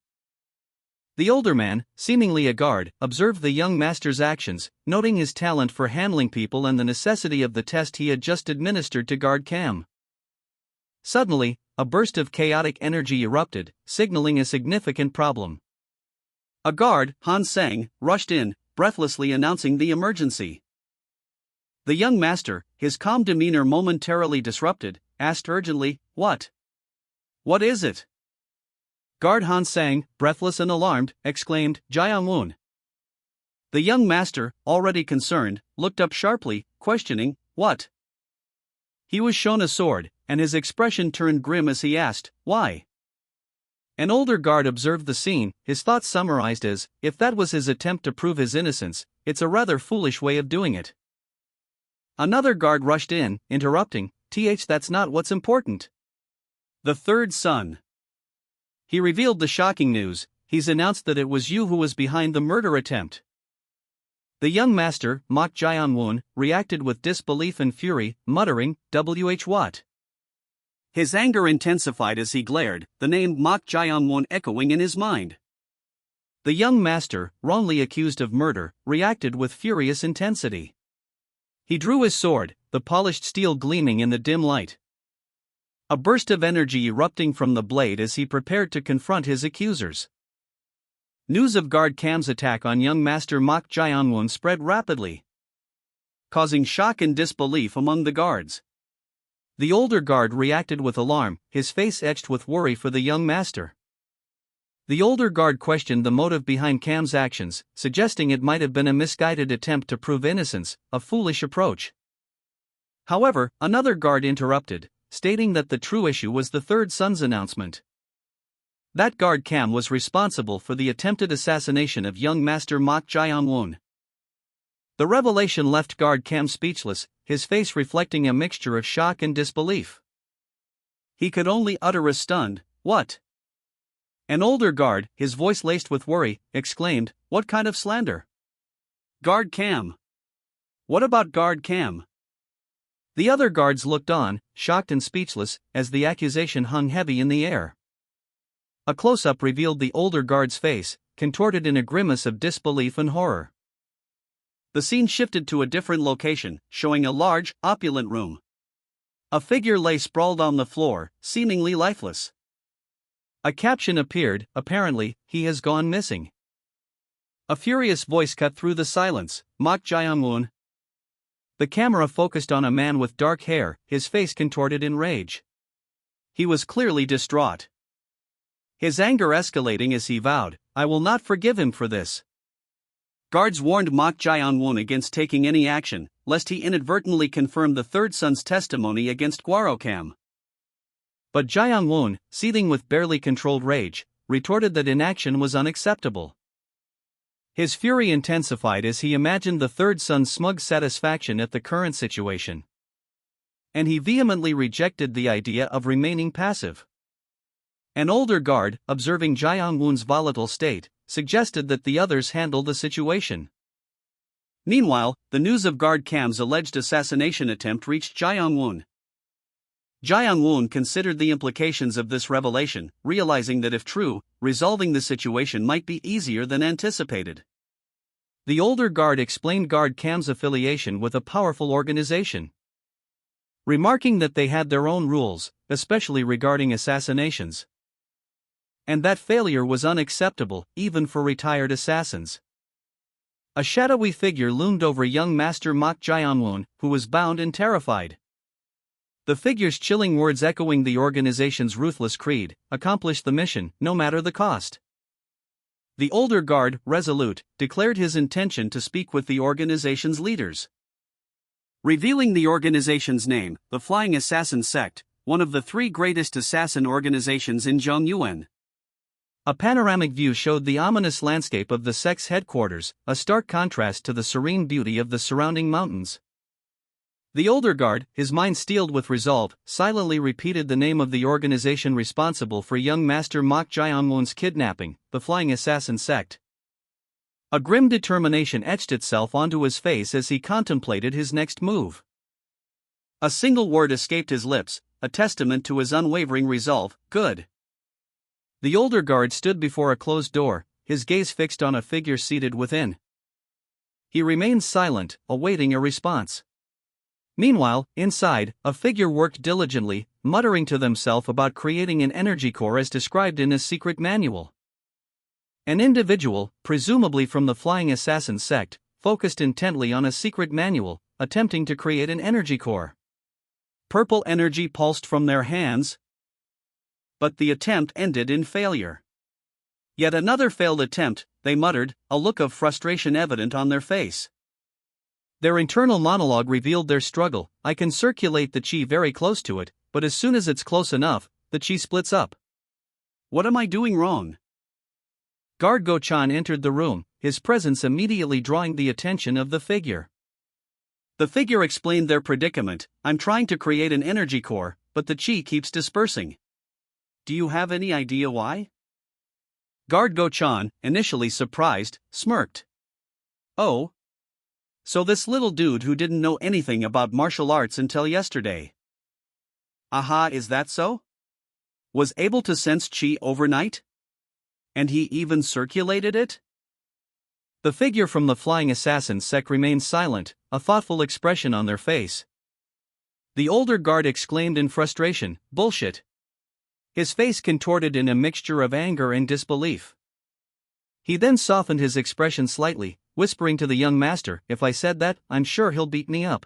The older man, seemingly a guard, observed the young master's actions, noting his talent for handling people and the necessity of the test he had just administered to guard Cam. Suddenly, a burst of chaotic energy erupted, signaling a significant problem. A guard, Han Sang, rushed in, breathlessly announcing the emergency. The young master, his calm demeanor momentarily disrupted, asked urgently, "What? What is it?" Guard Han Sang, breathless and alarmed, exclaimed, "Jiang-woon." The young master, already concerned, looked up sharply, questioning, "What?" He was shown a sword, and his expression turned grim as he asked, "Why?" An older guard observed the scene, his thoughts summarized as, "If that was his attempt to prove his innocence, it's a rather foolish way of doing it." Another guard rushed in, interrupting, "That's not what's important." The third son. He revealed the shocking news. He's announced that it was you who was behind the murder attempt. The young master, Mok Jiang-woon, reacted with disbelief and fury, muttering, what? His anger intensified as he glared, the name Mok Jiang-woon echoing in his mind. The young master, wrongly accused of murder, reacted with furious intensity. He drew his sword, the polished steel gleaming in the dim light. A burst of energy erupting from the blade as he prepared to confront his accusers. News of guard Cam's attack on young master Mok Jiang-woon spread rapidly, causing shock and disbelief among the guards. The older guard reacted with alarm, his face etched with worry for the young master. The older guard questioned the motive behind Cam's actions, suggesting it might have been a misguided attempt to prove innocence, a foolish approach. However, another guard interrupted, stating that the true issue was the third son's announcement. That guard Cam was responsible for the attempted assassination of young master Mok Jiang-woon. The revelation left guard Cam speechless, his face reflecting a mixture of shock and disbelief. He could only utter a stunned, "What?" An older guard, his voice laced with worry, exclaimed, "What kind of slander? Guard Cam? What about guard Cam?" The other guards looked on, shocked and speechless, as the accusation hung heavy in the air. A close-up revealed the older guard's face, contorted in a grimace of disbelief and horror. The scene shifted to a different location, showing a large, opulent room. A figure lay sprawled on the floor, seemingly lifeless. A caption appeared, apparently, "He has gone missing." A furious voice cut through the silence, "Mok Jiang-woon." The camera focused on a man with dark hair, his face contorted in rage. He was clearly distraught. His anger escalating as he vowed, "I will not forgive him for this." Guards warned Mok Jiang-woon against taking any action, lest he inadvertently confirm the third son's testimony against Cam. But Jiang-woon, seething with barely controlled rage, retorted that inaction was unacceptable. His fury intensified as he imagined the third son's smug satisfaction at the current situation. and he vehemently rejected the idea of remaining passive. An older guard, observing Jae-young-woon's volatile state, suggested that the others handle the situation. Meanwhile, the news of Guard Cam's alleged assassination attempt reached Jae-young-woon. Jae-young-woon considered the implications of this revelation, realizing that if true, resolving the situation might be easier than anticipated. The older guard explained Guard Cam's affiliation with a powerful organization, remarking that they had their own rules, especially regarding assassinations, and that failure was unacceptable, even for retired assassins. A shadowy figure loomed over young Master Mok Jae-young-woon, who was bound and terrified. The figure's chilling words, echoing the organization's ruthless creed, accomplished the mission, no matter the cost. The older guard, resolute, declared his intention to speak with the organization's leaders. Revealing the organization's name, the Flying Assassin Sect, one of the three greatest assassin organizations in Zhongyuan. A panoramic view showed the ominous landscape of the sect's headquarters, a stark contrast to the serene beauty of the surrounding mountains. The older guard, his mind steeled with resolve, silently repeated the name of the organization responsible for young Master Mok Jae-young-woon's kidnapping, the Flying Assassin Sect. A grim determination etched itself onto his face as he contemplated his next move. A single word escaped his lips, a testament to his unwavering resolve: good. The older guard stood before a closed door, his gaze fixed on a figure seated within. He remained silent, awaiting a response. Meanwhile, inside, a figure worked diligently, muttering to themselves about creating an energy core as described in his secret manual. An individual, presumably from the Flying Assassin Sect, focused intently on a secret manual, attempting to create an energy core. Purple energy pulsed from their hands, but the attempt ended in failure. Yet another failed attempt, they muttered, a look of frustration evident on their face. Their internal monologue revealed their struggle. I can circulate the chi very close to it, but as soon as it's close enough, the chi splits up. What am I doing wrong? Guard Go-chan entered the room, his presence immediately drawing the attention of the figure. The figure explained their predicament: I'm trying to create an energy core, but the chi keeps dispersing. Do you have any idea why? Guard Go-chan, initially surprised, smirked. Oh. So this little dude who didn't know anything about martial arts until yesterday. Aha, is that so? Was able to sense chi overnight? And he even circulated it? The figure from the Flying Assassin Sect remained silent, a thoughtful expression on their face. The older guard exclaimed in frustration, bullshit. His face contorted in a mixture of anger and disbelief. He then softened his expression slightly, whispering to the young master, if I said that, I'm sure he'll beat me up.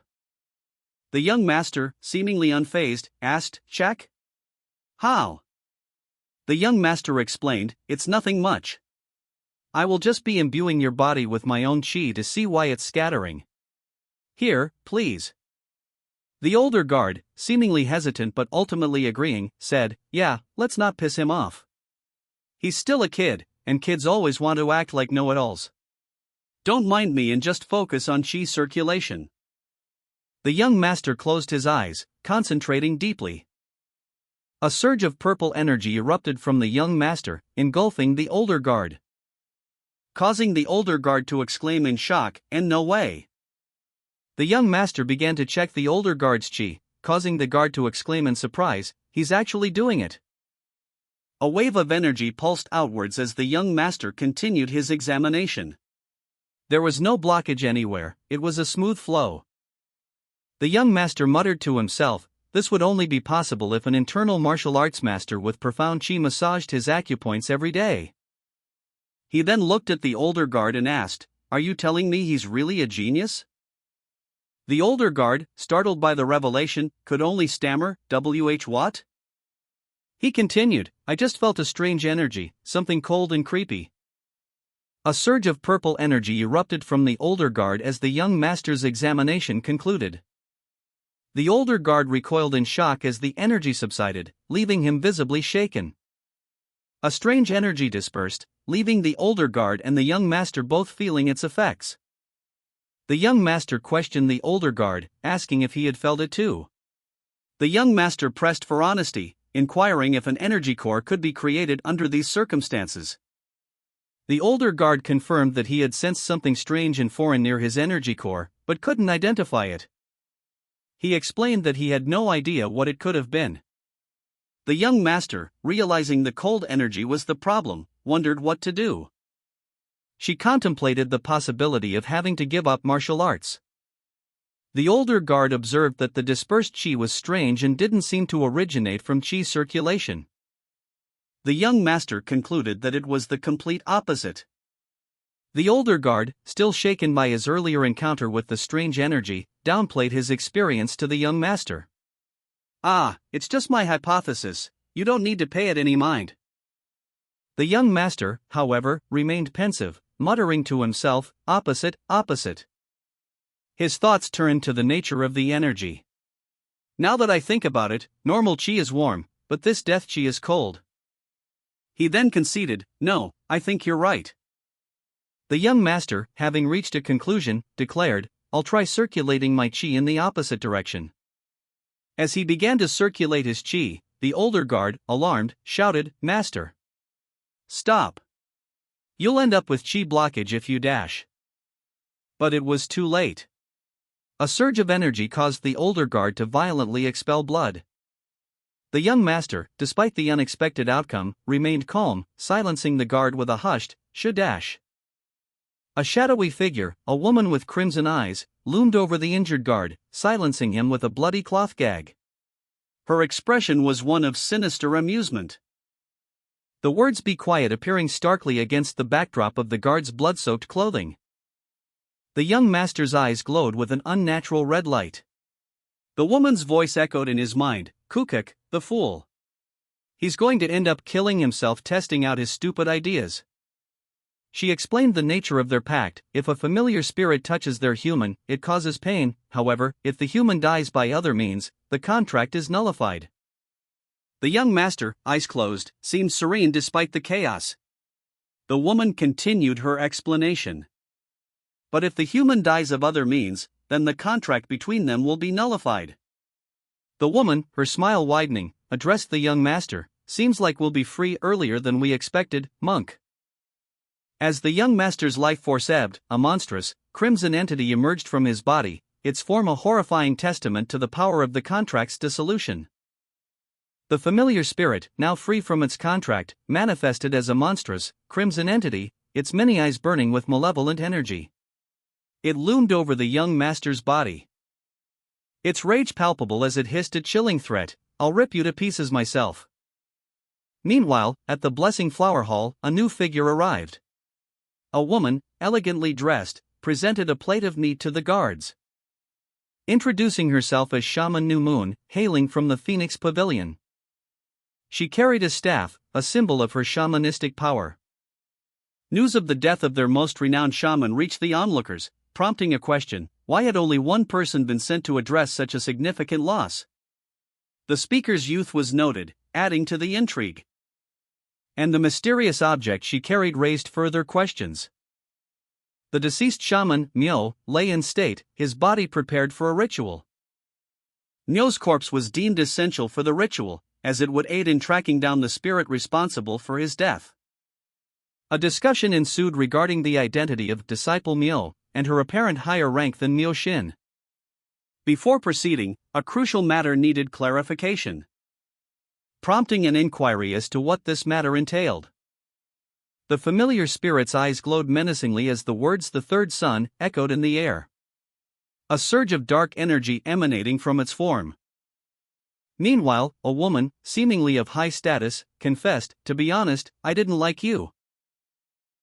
The young master, seemingly unfazed, asked, check? How? The young master explained, it's nothing much. I will just be imbuing your body with my own chi to see why it's scattering. Here, please. The older guard, seemingly hesitant but ultimately agreeing, said, yeah, let's not piss him off. He's still a kid, and kids always want to act like know-it-alls. Don't mind me and just focus on chi circulation. The young master closed his eyes, concentrating deeply. A surge of purple energy erupted from the young master, engulfing the older guard, causing the older guard to exclaim in shock, and no way. The young master began to check the older guard's chi, causing the guard to exclaim in surprise, he's actually doing it. A wave of energy pulsed outwards as the young master continued his examination. There was no blockage anywhere, it was a smooth flow. The young master muttered to himself, this would only be possible if an internal martial arts master with profound chi massaged his acupoints every day. He then looked at the older guard and asked, are you telling me he's really a genius? The older guard, startled by the revelation, could only stammer, what? He continued, I just felt a strange energy, something cold and creepy. A surge of purple energy erupted from the older guard as the young master's examination concluded. The older guard recoiled in shock as the energy subsided, leaving him visibly shaken. A strange energy dispersed, leaving the older guard and the young master both feeling its effects. The young master questioned the older guard, asking if he had felt it too. The young master pressed for honesty, inquiring if an energy core could be created under these circumstances. The older guard confirmed that he had sensed something strange and foreign near his energy core, but couldn't identify it. He explained that he had no idea what it could have been. The young master, realizing the cold energy was the problem, wondered what to do. She contemplated the possibility of having to give up martial arts. The older guard observed that the dispersed chi was strange and didn't seem to originate from chi circulation. The young master concluded that it was the complete opposite. The older guard, still shaken by his earlier encounter with the strange energy, downplayed his experience to the young master. "Ah, it's just my hypothesis, you don't need to pay it any mind." The young master, however, remained pensive, muttering to himself, opposite, opposite. His thoughts turned to the nature of the energy. "Now that I think about it, normal chi is warm, but this death chi is cold." He then conceded, "No, I think you're right." The young master, having reached a conclusion, declared, "I'll try circulating my chi in the opposite direction." As he began to circulate his chi, the older guard, alarmed, shouted, "Master! Stop! You'll end up with chi blockage if you dash." But it was too late. A surge of energy caused the older guard to violently expel blood. The young master, despite the unexpected outcome, remained calm, silencing the guard with a hushed, "Shadash." A shadowy figure, a woman with crimson eyes, loomed over the injured guard, silencing him with a bloody cloth gag. Her expression was one of sinister amusement. The words "be quiet" appearing starkly against the backdrop of the guard's blood-soaked clothing. The young master's eyes glowed with an unnatural red light. The woman's voice echoed in his mind, "Kukuk, the fool. He's going to end up killing himself testing out his stupid ideas." She explained the nature of their pact: if a familiar spirit touches their human, it causes pain; however, if the human dies by other means, the contract is nullified. The young master, eyes closed, seemed serene despite the chaos. The woman continued her explanation. "But if the human dies of other means, then the contract between them will be nullified." The woman, her smile widening, addressed the young master, "Seems like we'll be free earlier than we expected, monk." As the young master's life force ebbed, a monstrous, crimson entity emerged from his body, its form a horrifying testament to the power of the contract's dissolution. The familiar spirit, now free from its contract, manifested as a monstrous, crimson entity, its many eyes burning with malevolent energy. It loomed over the young master's body. Its rage palpable as it hissed a chilling threat, "I'll rip you to pieces myself." Meanwhile, at the Blessing Flower Hall, a new figure arrived. A woman, elegantly dressed, presented a plate of meat to the guards. Introducing herself as Shaman New Moon, hailing from the Phoenix Pavilion. She carried a staff, a symbol of her shamanistic power. News of the death of their most renowned shaman reached the onlookers, prompting a question: why had only one person been sent to address such a significant loss? The speaker's youth was noted, adding to the intrigue. And the mysterious object she carried raised further questions. The deceased shaman, Myo, lay in state, his body prepared for a ritual. Myo's corpse was deemed essential for the ritual, as it would aid in tracking down the spirit responsible for his death. A discussion ensued regarding the identity of disciple Myo, and her apparent higher rank than Myo Shin. Before proceeding, a crucial matter needed clarification, prompting an inquiry as to what this matter entailed. The familiar spirit's eyes glowed menacingly as the words "the third son" echoed in the air. A surge of dark energy emanating from its form. Meanwhile, a woman, seemingly of high status, confessed, "To be honest, I didn't like you."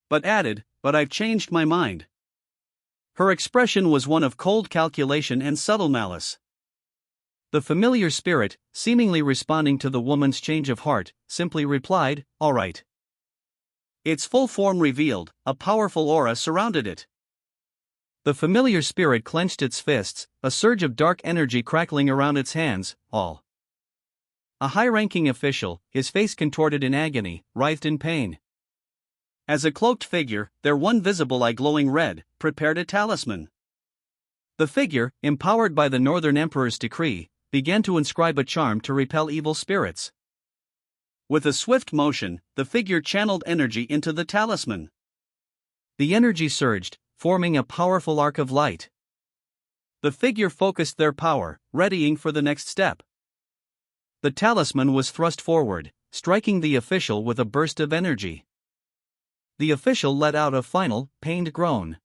But added, "But I've changed my mind." Her expression was one of cold calculation and subtle malice. The familiar spirit, seemingly responding to the woman's change of heart, simply replied, "All right." Its full form revealed, a powerful aura surrounded it. The familiar spirit clenched its fists, a surge of dark energy crackling around its hands, all. A high-ranking official, his face contorted in agony, writhed in pain. As a cloaked figure, their one visible eye glowing red, prepared a talisman. The figure, empowered by the Northern Emperor's decree, began to inscribe a charm to repel evil spirits. With a swift motion, the figure channeled energy into the talisman. The energy surged, forming a powerful arc of light. The figure focused their power, readying for the next step. The talisman was thrust forward, striking the official with a burst of energy. The official let out a final, pained groan.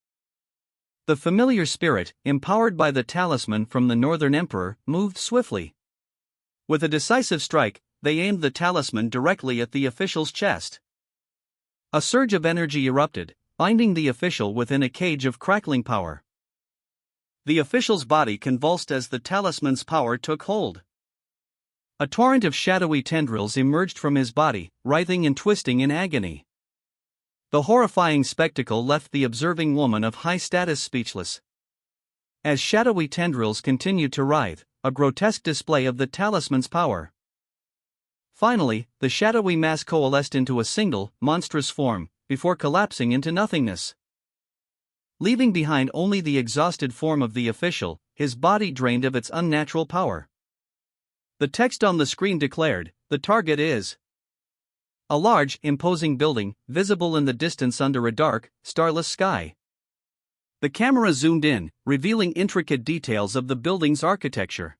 The familiar spirit, empowered by the talisman from the Northern Emperor, moved swiftly. With a decisive strike, they aimed the talisman directly at the official's chest. A surge of energy erupted, binding the official within a cage of crackling power. The official's body convulsed as the talisman's power took hold. A torrent of shadowy tendrils emerged from his body, writhing and twisting in agony. The horrifying spectacle left the observing woman of high status speechless. As shadowy tendrils continued to writhe, a grotesque display of the talisman's power. Finally, the shadowy mass coalesced into a single, monstrous form, before collapsing into nothingness. Leaving behind only the exhausted form of the official, his body drained of its unnatural power. The text on the screen declared, "The target is..." A large, imposing building, visible in the distance under a dark, starless sky. The camera zoomed in, revealing intricate details of the building's architecture.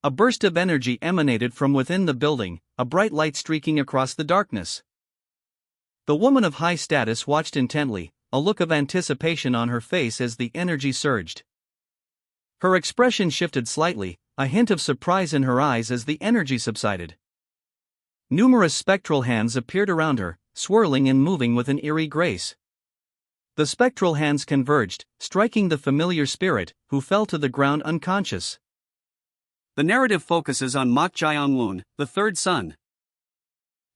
A burst of energy emanated from within the building, a bright light streaking across the darkness. The woman of high status watched intently, a look of anticipation on her face as the energy surged. Her expression shifted slightly, a hint of surprise in her eyes as the energy subsided. Numerous spectral hands appeared around her, swirling and moving with an eerie grace. The spectral hands converged, striking the familiar spirit, who fell to the ground unconscious. The narrative focuses on Mok Jae-woon, the third son.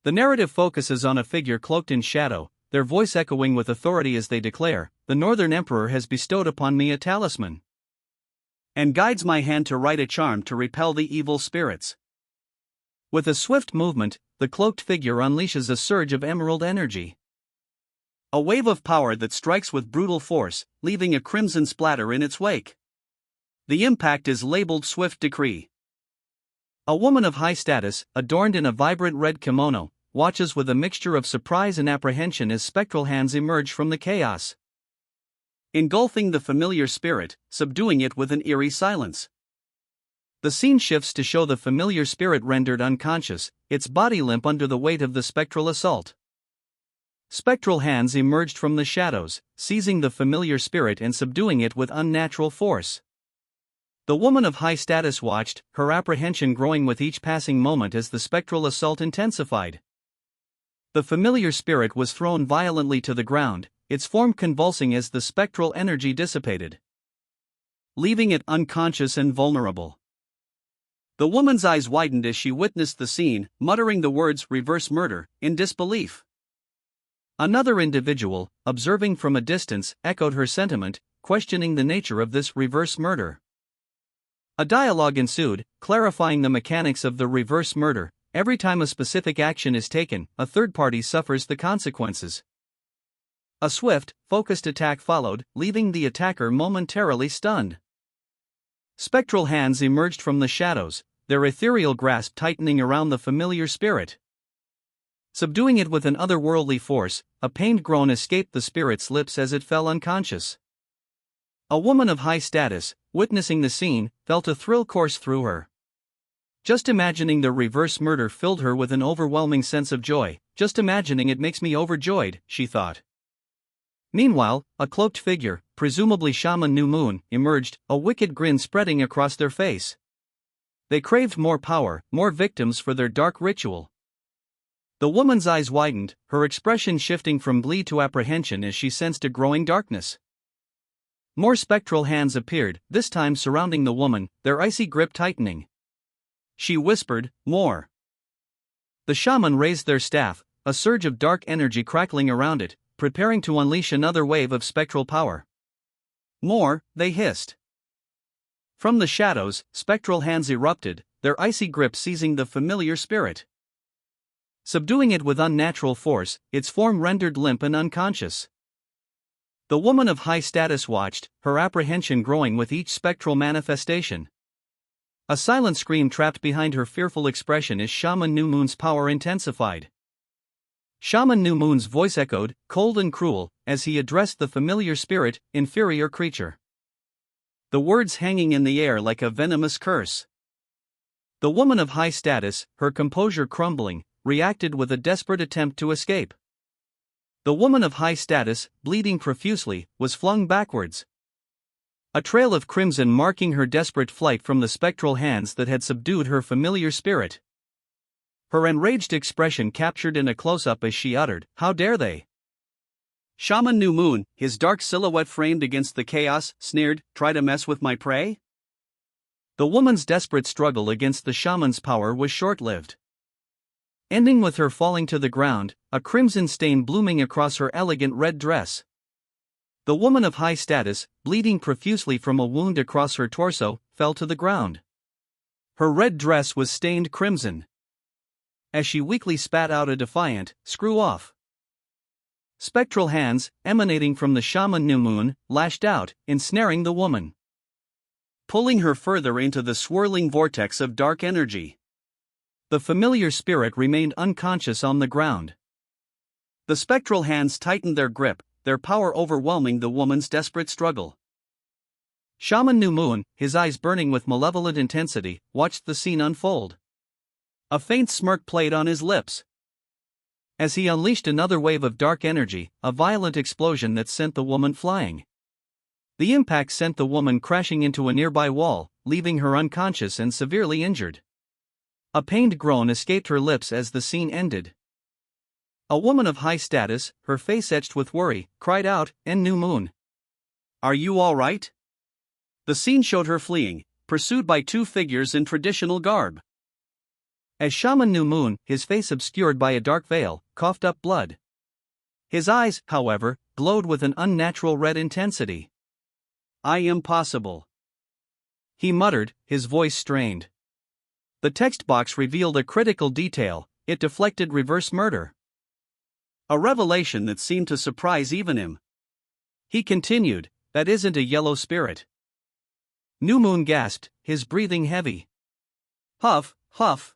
The narrative focuses on a figure cloaked in shadow, their voice echoing with authority as they declare, "The Northern Emperor has bestowed upon me a talisman, and guides my hand to write a charm to repel the evil spirits." With a swift movement, the cloaked figure unleashes a surge of emerald energy. A wave of power that strikes with brutal force, leaving a crimson splatter in its wake. The impact is labeled Swift Decree. A woman of high status, adorned in a vibrant red kimono, watches with a mixture of surprise and apprehension as spectral hands emerge from the chaos, engulfing the familiar spirit, subduing it with an eerie silence. The scene shifts to show the familiar spirit rendered unconscious, its body limp under the weight of the spectral assault. Spectral hands emerged from the shadows, seizing the familiar spirit and subduing it with unnatural force. The woman of high status watched, her apprehension growing with each passing moment as the spectral assault intensified. The familiar spirit was thrown violently to the ground, its form convulsing as the spectral energy dissipated, leaving it unconscious and vulnerable. The woman's eyes widened as she witnessed the scene, muttering the words "reverse murder" in disbelief. Another individual, observing from a distance, echoed her sentiment, questioning the nature of this reverse murder. A dialogue ensued, clarifying the mechanics of the reverse murder. Every time a specific action is taken, a third party suffers the consequences. A swift, focused attack followed, leaving the attacker momentarily stunned. Spectral hands emerged from the shadows, their ethereal grasp tightening around the familiar spirit. Subduing it with an otherworldly force, a pained groan escaped the spirit's lips as it fell unconscious. A woman of high status, witnessing the scene, felt a thrill course through her. Just imagining the reverse murder filled her with an overwhelming sense of joy. "Just imagining it makes me overjoyed," she thought. Meanwhile, a cloaked figure, presumably Shaman New Moon, emerged, a wicked grin spreading across their face. They craved more power, more victims for their dark ritual. The woman's eyes widened, her expression shifting from glee to apprehension as she sensed a growing darkness. More spectral hands appeared, this time surrounding the woman, their icy grip tightening. She whispered, "More." The shaman raised their staff, a surge of dark energy crackling around it, preparing to unleash another wave of spectral power. "More," they hissed. From the shadows, spectral hands erupted, their icy grip seizing the familiar spirit. Subduing it with unnatural force, its form rendered limp and unconscious. The woman of high status watched, her apprehension growing with each spectral manifestation. A silent scream trapped behind her fearful expression as Shaman New Moon's power intensified. Shaman New Moon's voice echoed, cold and cruel, as he addressed the familiar spirit, inferior creature. The words hanging in the air like a venomous curse. The woman of high status, her composure crumbling, reacted with a desperate attempt to escape. The woman of high status, bleeding profusely, was flung backwards. A trail of crimson marking her desperate flight from the spectral hands that had subdued her familiar spirit. Her enraged expression captured in a close-up as she uttered, "How dare they?" Shaman New Moon, his dark silhouette framed against the chaos, sneered, "Try to mess with my prey?" The woman's desperate struggle against the shaman's power was short-lived, ending with her falling to the ground, a crimson stain blooming across her elegant red dress. The woman of high status, bleeding profusely from a wound across her torso, fell to the ground. Her red dress was stained crimson. As she weakly spat out a defiant, "Screw off." Spectral hands, emanating from the Shaman New Moon, lashed out, ensnaring the woman, pulling her further into the swirling vortex of dark energy. The familiar spirit remained unconscious on the ground. The spectral hands tightened their grip, their power overwhelming the woman's desperate struggle. Shaman New Moon, his eyes burning with malevolent intensity, watched the scene unfold. A faint smirk played on his lips as he unleashed another wave of dark energy, a violent explosion that sent the woman flying. The impact sent the woman crashing into a nearby wall, leaving her unconscious and severely injured. A pained groan escaped her lips as the scene ended. A woman of high status, her face etched with worry, cried out, "En New Moon, are you all right?" The scene showed her fleeing, pursued by two figures in traditional garb. As Shaman New Moon, his face obscured by a dark veil, coughed up blood. His eyes, however, glowed with an unnatural red intensity. "I am possible," he muttered, his voice strained. The text box revealed a critical detail: it deflected reverse murder. A revelation that seemed to surprise even him. He continued, "That isn't a yellow spirit." New Moon gasped, his breathing heavy. Huff, huff.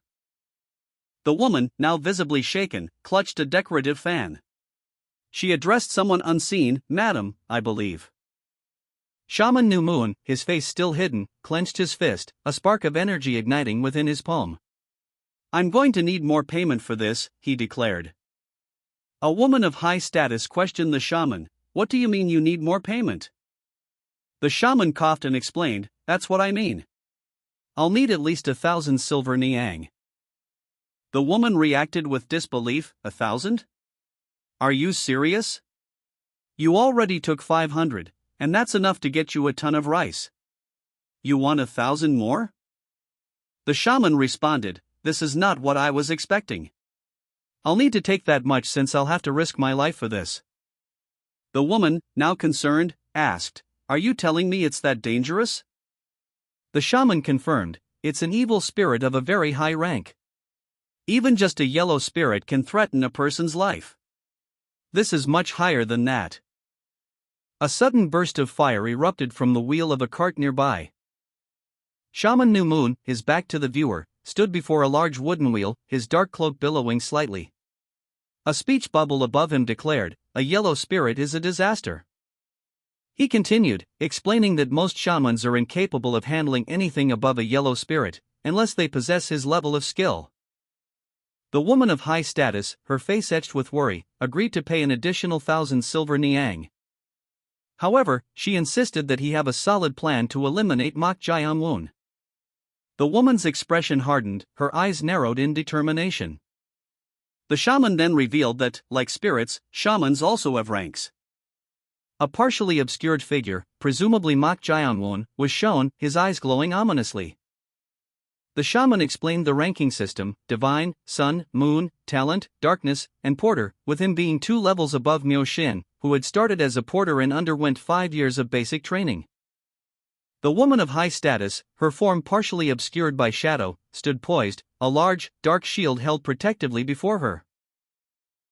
The woman, now visibly shaken, clutched a decorative fan. She addressed someone unseen, "Madam, I believe." Shaman New Moon, his face still hidden, clenched his fist, a spark of energy igniting within his palm. "I'm going to need more payment for this," he declared. A woman of high status questioned the shaman, "What do you mean you need more payment?" The shaman coughed and explained, "That's what I mean. I'll need at least 1,000 silver niang." The woman reacted with disbelief. 1,000? Are you serious? You already took 500, and that's enough to get you a ton of rice. You want 1,000 more? The shaman responded, "This is not what I was expecting. I'll need to take that much since I'll have to risk my life for this." The woman, now concerned, asked, "Are you telling me it's that dangerous?" The shaman confirmed, "It's an evil spirit of a very high rank. Even just a yellow spirit can threaten a person's life. This is much higher than that." A sudden burst of fire erupted from the wheel of a cart nearby. Shaman New Moon, his back to the viewer, stood before a large wooden wheel, his dark cloak billowing slightly. A speech bubble above him declared, "A yellow spirit is a disaster." He continued, explaining that most shamans are incapable of handling anything above a yellow spirit, unless they possess his level of skill. The woman of high status, her face etched with worry, agreed to pay an additional 1,000 silver niang. However, she insisted that he have a solid plan to eliminate Mok Jianwun. The woman's expression hardened, her eyes narrowed in determination. The shaman then revealed that, like spirits, shamans also have ranks. A partially obscured figure, presumably Mok Jianwun, was shown, his eyes glowing ominously. The shaman explained the ranking system: divine, sun, moon, talent, darkness, and porter, with him being 2 levels above Miao Xin, who had started as a porter and underwent 5 years of basic training. The woman of high status, her form partially obscured by shadow, stood poised, a large, dark shield held protectively before her.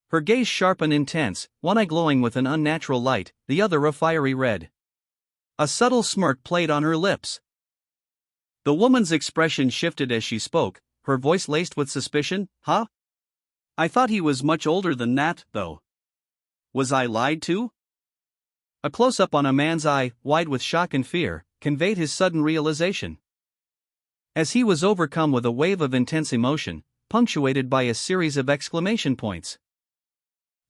Her gaze sharp and intense, one eye glowing with an unnatural light, the other a fiery red. A subtle smirk played on her lips. The woman's expression shifted as she spoke, her voice laced with suspicion. Huh? I thought he was much older than that, though. Was I lied to? A close-up on a man's eye, wide with shock and fear, conveyed his sudden realization. As he was overcome with a wave of intense emotion, punctuated by a series of exclamation points.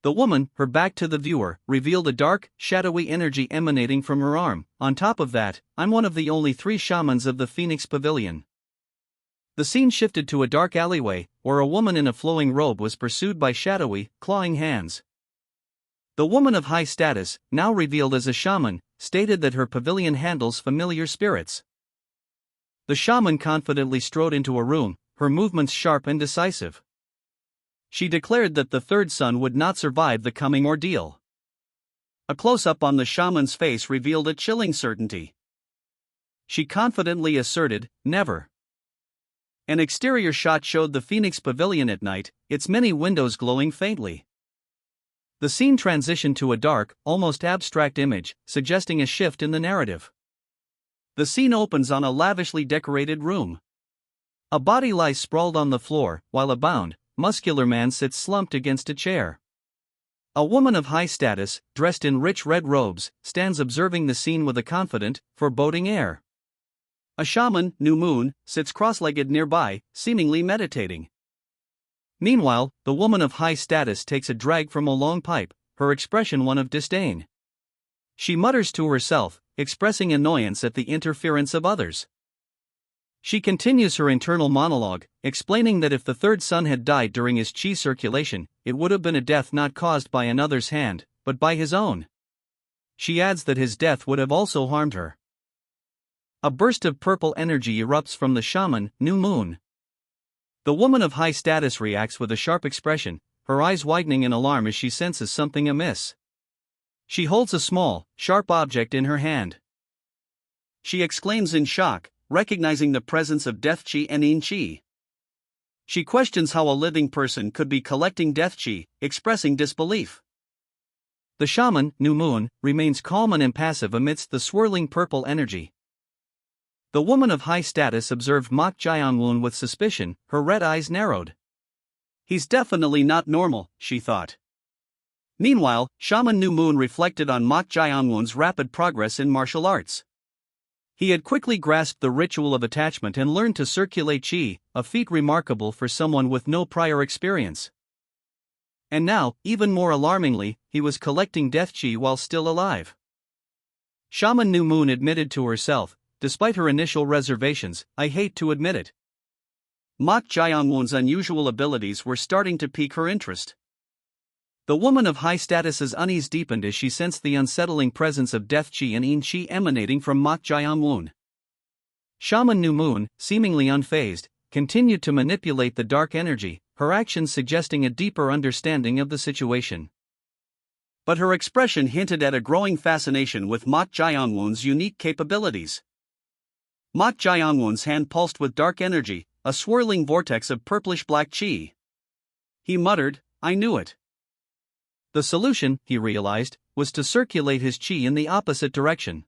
The woman, her back to the viewer, revealed a dark, shadowy energy emanating from her arm. On top of that, I'm one of the only 3 shamans of the Phoenix Pavilion. The scene shifted to a dark alleyway, where a woman in a flowing robe was pursued by shadowy, clawing hands. The woman of high status, now revealed as a shaman, stated that her pavilion handles familiar spirits. The shaman confidently strode into a room, her movements sharp and decisive. She declared that the 3rd son would not survive the coming ordeal. A close-up on the shaman's face revealed a chilling certainty. She confidently asserted, never. An exterior shot showed the Phoenix Pavilion at night, its many windows glowing faintly. The scene transitioned to a dark, almost abstract image, suggesting a shift in the narrative. The scene opens on a lavishly decorated room. A body lies sprawled on the floor, while a bound, muscular man sits slumped against a chair. A woman of high status, dressed in rich red robes, stands observing the scene with a confident, foreboding air. A shaman, New Moon, sits cross-legged nearby, seemingly meditating. Meanwhile, the woman of high status takes a drag from a long pipe, her expression one of disdain. She mutters to herself, expressing annoyance at the interference of others. She continues her internal monologue, explaining that if the 3rd son had died during his chi circulation, it would have been a death not caused by another's hand, but by his own. She adds that his death would have also harmed her. A burst of purple energy erupts from the shaman, New Moon. The woman of high status reacts with a sharp expression, her eyes widening in alarm as she senses something amiss. She holds a small, sharp object in her hand. She exclaims in shock, recognizing the presence of death chi and yin chi. She questions how a living person could be collecting death chi, expressing disbelief. The shaman, New Moon, remains calm and impassive amidst the swirling purple energy. The woman of high status observed Mok Jae-woon with suspicion, her red eyes narrowed. He's definitely not normal, she thought. Meanwhile, Shaman New Moon reflected on Mok Jae-woon's rapid progress in martial arts. He had quickly grasped the ritual of attachment and learned to circulate chi, a feat remarkable for someone with no prior experience. And now, even more alarmingly, he was collecting death chi while still alive. Shaman New Moon admitted to herself, despite her initial reservations, I hate to admit it. Mok Jae-woon's unusual abilities were starting to pique her interest. The woman of high status's unease deepened as she sensed the unsettling presence of death chi and yin chi emanating from Mok Jae-woon. Shaman New Moon, seemingly unfazed, continued to manipulate the dark energy, her actions suggesting a deeper understanding of the situation. But her expression hinted at a growing fascination with Mok Jae-woon's unique capabilities. Mok Jae-woon's hand pulsed with dark energy, a swirling vortex of purplish-black chi. He muttered, I knew it. The solution, he realized, was to circulate his chi in the opposite direction.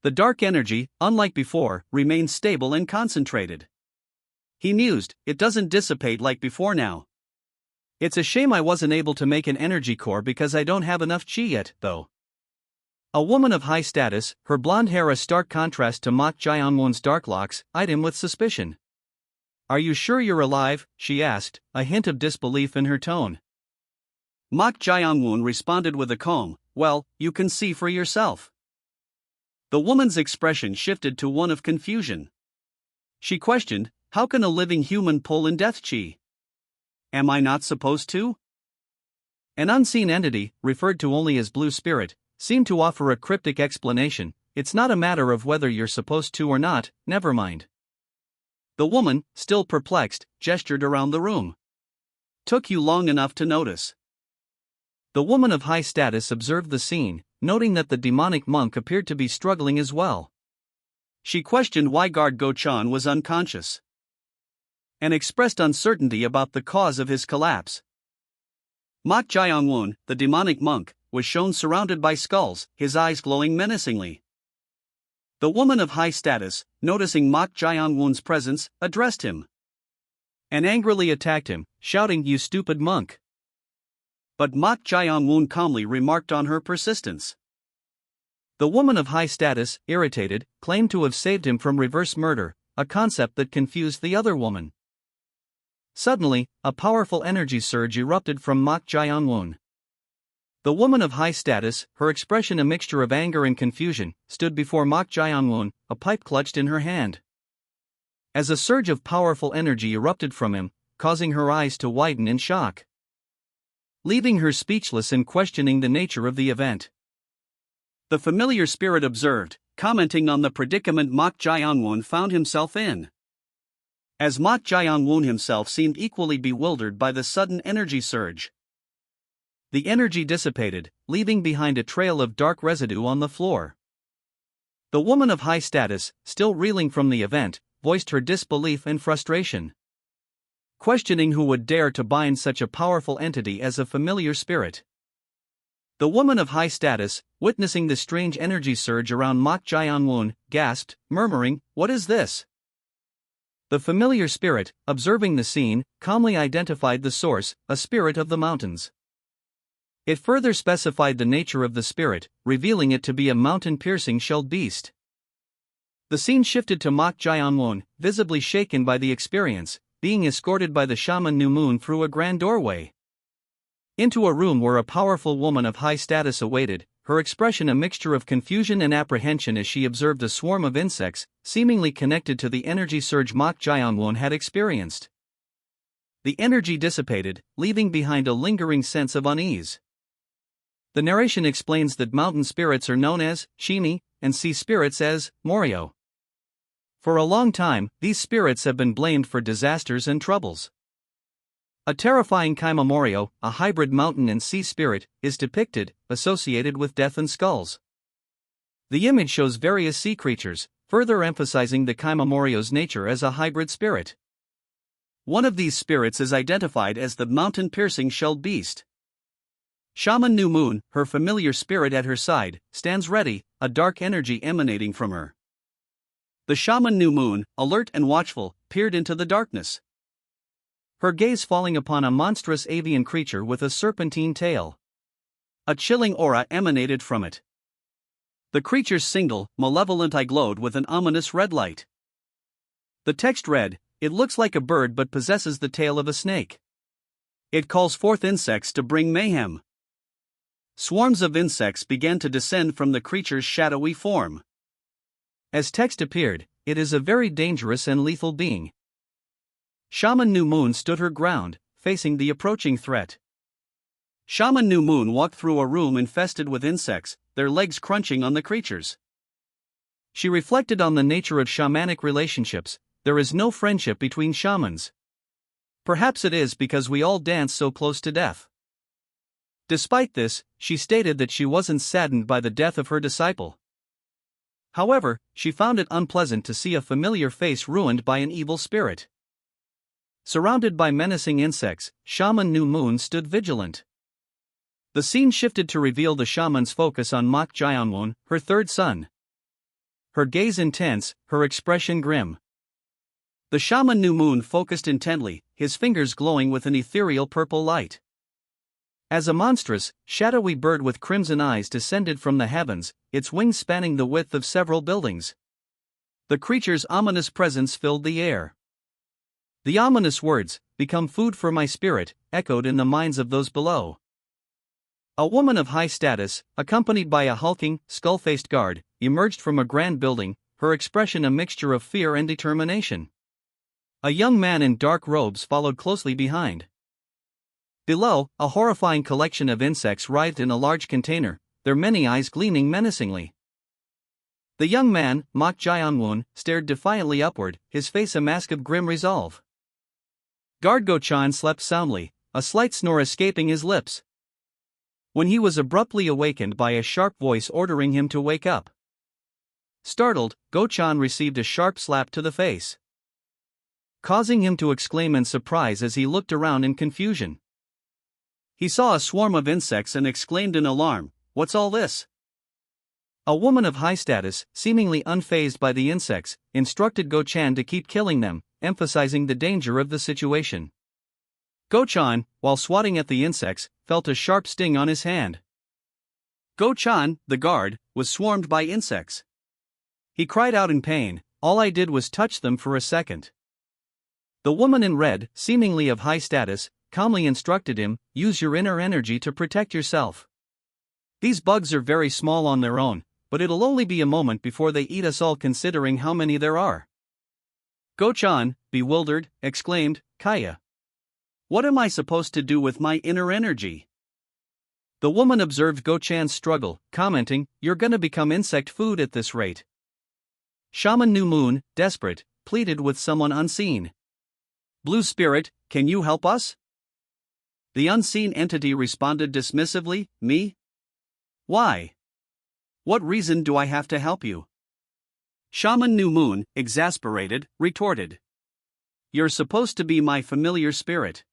The dark energy, unlike before, remained stable and concentrated. He mused, it doesn't dissipate like before now. It's a shame I wasn't able to make an energy core because I don't have enough chi yet, though. A woman of high status, her blonde hair a stark contrast to Mok Jae-woon's dark locks, eyed him with suspicion. Are you sure you're alive? She asked, a hint of disbelief in her tone. Mok Jae-woon responded with a calm, well, you can see for yourself. The woman's expression shifted to one of confusion. She questioned, how can a living human pull in death chi? Am I not supposed to? An unseen entity, referred to only as Blue Spirit, seemed to offer a cryptic explanation, it's not a matter of whether you're supposed to or not, never mind. The woman, still perplexed, gestured around the room. Took you long enough to notice. The woman of high status observed the scene, noting that the demonic monk appeared to be struggling as well. She questioned why guard Go-chan was unconscious, and expressed uncertainty about the cause of his collapse. Mok Jae-woon, the demonic monk, was shown surrounded by skulls, his eyes glowing menacingly. The woman of high status, noticing Mok Jae-won's presence, addressed him and angrily attacked him, shouting, "You stupid monk!" But Mok Jae-won calmly remarked on her persistence. The woman of high status, irritated, claimed to have saved him from reverse murder, a concept that confused the other woman. Suddenly, a powerful energy surge erupted from Mok Jae-won. The woman of high status, her expression a mixture of anger and confusion, stood before Mok Jae-won, a pipe clutched in her hand. As a surge of powerful energy erupted from him, causing her eyes to widen in shock, leaving her speechless and questioning the nature of the event. The familiar spirit observed, commenting on the predicament Mok Jae-won found himself in. As Mok Jae-won himself seemed equally bewildered by the sudden energy surge. The energy dissipated, leaving behind a trail of dark residue on the floor. The woman of high status, still reeling from the event, voiced her disbelief and frustration, questioning who would dare to bind such a powerful entity as a familiar spirit. The woman of high status, witnessing the strange energy surge around Mok Jae-won, gasped, murmuring, "What is this?" The familiar spirit, observing the scene, calmly identified the source, a spirit of the mountains. It further specified the nature of the spirit, revealing it to be a mountain-piercing shelled beast. The scene shifted to Mok Jae-won, visibly shaken by the experience, being escorted by the shaman New Moon through a grand doorway into a room where a powerful woman of high status awaited, her expression a mixture of confusion and apprehension as she observed a swarm of insects, seemingly connected to the energy surge Mok Jae-won had experienced. The energy dissipated, leaving behind a lingering sense of unease. The narration explains that mountain spirits are known as Shini, and sea spirits as Morio. For a long time, these spirits have been blamed for disasters and troubles. A terrifying Kaima-morio, a hybrid mountain and sea spirit, is depicted, associated with death and skulls. The image shows various sea creatures, further emphasizing the Kaima-morio's nature as a hybrid spirit. One of these spirits is identified as the mountain-piercing shelled beast. Shaman New Moon, her familiar spirit at her side, stands ready, a dark energy emanating from her. The shaman New Moon, alert and watchful, peered into the darkness, her gaze falling upon a monstrous avian creature with a serpentine tail. A chilling aura emanated from it. The creature's single, malevolent eye glowed with an ominous red light. The text read, "It looks like a bird but possesses the tail of a snake. It calls forth insects to bring mayhem." Swarms of insects began to descend from the creature's shadowy form. As text appeared, "It is a very dangerous and lethal being." Shaman New Moon stood her ground, facing the approaching threat. Shaman New Moon walked through a room infested with insects, their legs crunching on the creatures. She reflected on the nature of shamanic relationships. There is no friendship between shamans. Perhaps it is because we all dance so close to death. Despite this, she stated that she wasn't saddened by the death of her disciple. However, she found it unpleasant to see a familiar face ruined by an evil spirit. Surrounded by menacing insects, Shaman New Moon stood vigilant. The scene shifted to reveal the shaman's focus on Mok Jae-won, her third son. Her gaze intense, her expression grim. The shaman New Moon focused intently, his fingers glowing with an ethereal purple light. As a monstrous, shadowy bird with crimson eyes descended from the heavens, its wings spanning the width of several buildings. The creature's ominous presence filled the air. The ominous words, "Become food for my spirit," echoed in the minds of those below. A woman of high status, accompanied by a hulking, skull-faced guard, emerged from a grand building, her expression a mixture of fear and determination. A young man in dark robes followed closely behind. Below, a horrifying collection of insects writhed in a large container, their many eyes gleaming menacingly. The young man, Mok Jae-won, stared defiantly upward, his face a mask of grim resolve. Guard Go-chan slept soundly, a slight snore escaping his lips, when he was abruptly awakened by a sharp voice ordering him to wake up. Startled, Go-chan received a sharp slap to the face, causing him to exclaim in surprise as he looked around in confusion. He saw a swarm of insects and exclaimed in alarm, "What's all this?" A woman of high status, seemingly unfazed by the insects, instructed Go-chan to keep killing them, emphasizing the danger of the situation. Go-chan, while swatting at the insects, felt a sharp sting on his hand. Go-chan, the guard, was swarmed by insects. He cried out in pain, "All I did was touch them for a second." The woman in red, seemingly of high status, calmly instructed him, "Use your inner energy to protect yourself. These bugs are very small on their own, but it'll only be a moment before they eat us all considering how many there are." Go-chan, bewildered, exclaimed, "Kaya, what am I supposed to do with my inner energy?" The woman observed Go-chan's struggle, commenting, "You're gonna become insect food at this rate." Shaman New Moon, desperate, pleaded with someone unseen. "Blue Spirit, can you help us?" The unseen entity responded dismissively, "Me? Why? What reason do I have to help you?" Shaman New Moon, exasperated, retorted, "You're supposed to be my familiar spirit.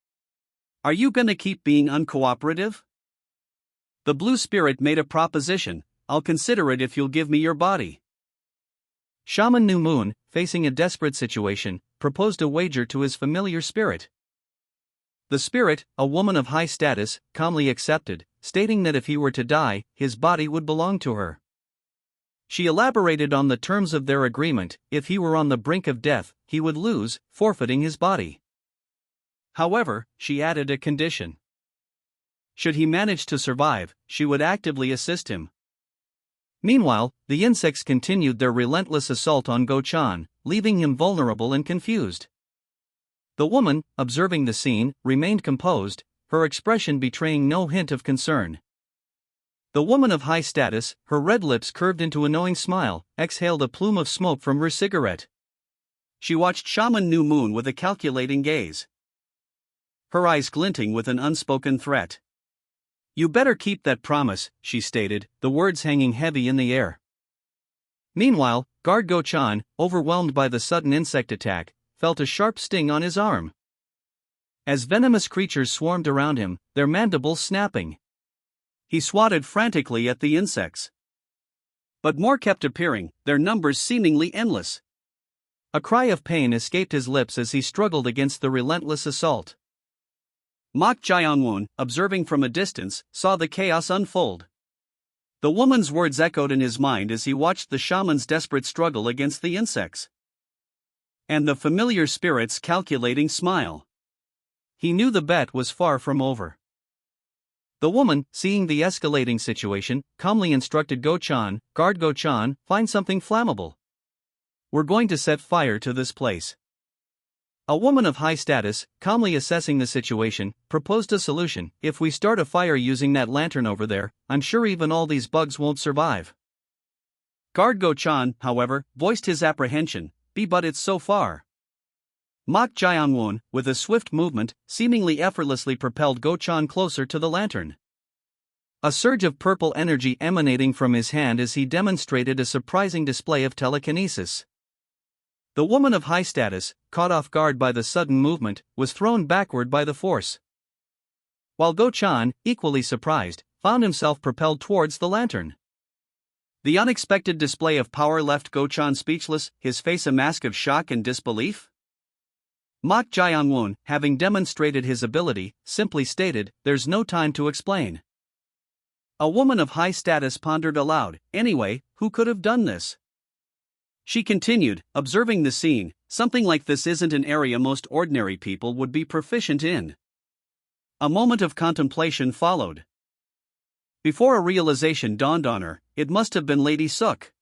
Are you gonna keep being uncooperative?" The Blue Spirit made a proposition, "I'll consider it if you'll give me your body." Shaman New Moon, facing a desperate situation, proposed a wager to his familiar spirit. The spirit, a woman of high status, calmly accepted, stating that if he were to die, his body would belong to her. She elaborated on the terms of their agreement: if he were on the brink of death, he would lose, forfeiting his body. However, she added a condition. Should he manage to survive, she would actively assist him. Meanwhile, the insects continued their relentless assault on Go-chan, leaving him vulnerable and confused. The woman, observing the scene, remained composed, her expression betraying no hint of concern. The woman of high status, her red lips curved into a knowing smile, exhaled a plume of smoke from her cigarette. She watched Shaman New Moon with a calculating gaze, her eyes glinting with an unspoken threat. "You better keep that promise," she stated, the words hanging heavy in the air. Meanwhile, guard Go-chan, overwhelmed by the sudden insect attack, felt a sharp sting on his arm. As venomous creatures swarmed around him, their mandibles snapping, he swatted frantically at the insects. But more kept appearing, their numbers seemingly endless. A cry of pain escaped his lips as he struggled against the relentless assault. Mak Jianwon, observing from a distance, saw the chaos unfold. The woman's words echoed in his mind as he watched the shaman's desperate struggle against the insects. And the familiar spirit's calculating smile. He knew the bet was far from over. The woman, seeing the escalating situation, calmly instructed Go-chan, "Guard Go-chan, find something flammable. We're going to set fire to this place." A woman of high status, calmly assessing the situation, proposed a solution: "If we start a fire using that lantern over there, I'm sure even all these bugs won't survive." Guard Go-chan, however, voiced his apprehension, "But it's so far." Mak Jianwon, with a swift movement, seemingly effortlessly propelled Go-chan closer to the lantern. A surge of purple energy emanating from his hand as he demonstrated a surprising display of telekinesis. The woman of high status, caught off guard by the sudden movement, was thrown backward by the force. While Go-chan, equally surprised, found himself propelled towards the lantern. The unexpected display of power left Go-chan speechless, his face a mask of shock and disbelief. Mak Jianwon, having demonstrated his ability, simply stated, "There's no time to explain." A woman of high status pondered aloud, "Anyway, who could have done this?" She continued, observing the scene, "Something like this isn't an area most ordinary people would be proficient in." A moment of contemplation followed. Before a realization dawned on her, it must have been Lady Sook.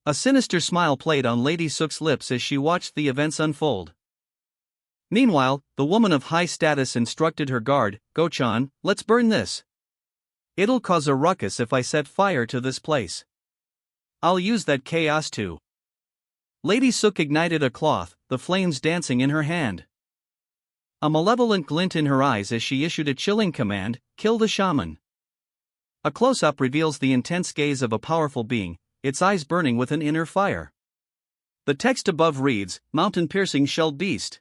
A sinister smile played on Lady Sook's lips as she watched the events unfold. Meanwhile, the woman of high status instructed her guard, "Go-chan, let's burn this. It'll cause a ruckus if I set fire to this place. I'll use that chaos too." Lady Sook ignited a cloth, the flames dancing in her hand. A malevolent glint in her eyes as she issued a chilling command, "Kill the shaman." A close-up reveals the intense gaze of a powerful being, its eyes burning with an inner fire. The text above reads, "Mountain-piercing shelled beast."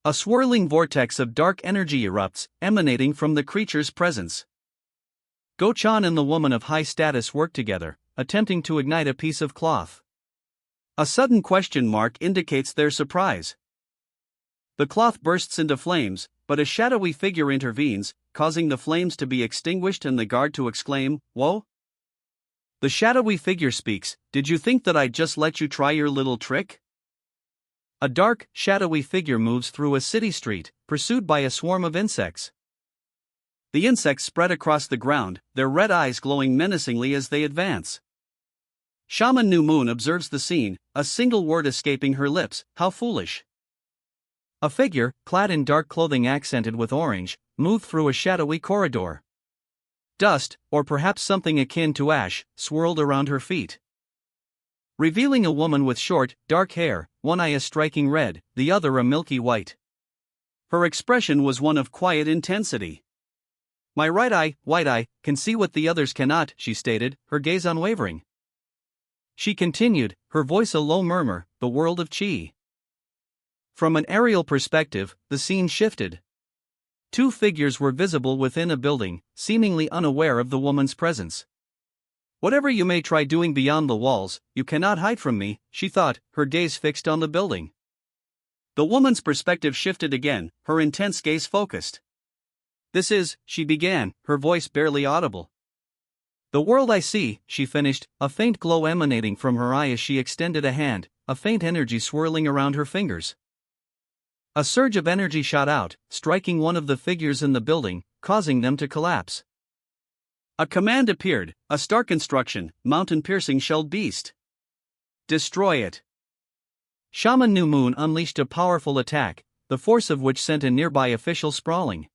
A swirling vortex of dark energy erupts, emanating from the creature's presence. Go-chan and the woman of high status worked together, attempting to ignite a piece of cloth. A sudden question mark indicates their surprise. The cloth bursts into flames, but a shadowy figure intervenes, causing the flames to be extinguished and the guard to exclaim, "Whoa?" The shadowy figure speaks, "Did you think that I'd just let you try your little trick?" A dark, shadowy figure moves through a city street, pursued by a swarm of insects. The insects spread across the ground, their red eyes glowing menacingly as they advance. Shaman New Moon observes the scene, a single word escaping her lips, "How foolish." A figure, clad in dark clothing accented with orange, moved through a shadowy corridor. Dust, or perhaps something akin to ash, swirled around her feet, revealing a woman with short, dark hair, one eye a striking red, the other a milky white. Her expression was one of quiet intensity. "My right eye, white eye, can see what the others cannot," she stated, her gaze unwavering. She continued, her voice a low murmur, "The world of Chi." From an aerial perspective, the scene shifted. Two figures were visible within a building, seemingly unaware of the woman's presence. "Whatever you may try doing beyond the walls, you cannot hide from me," she thought, her gaze fixed on the building. The woman's perspective shifted again, her intense gaze focused. "This is," she began, her voice barely audible. "The world I see," she finished, a faint glow emanating from her eye as she extended a hand, a faint energy swirling around her fingers. A surge of energy shot out, striking one of the figures in the building, causing them to collapse. A command appeared, a stark instruction, "Mountain-piercing shelled beast. Destroy it." Shaman New Moon unleashed a powerful attack, the force of which sent a nearby official sprawling.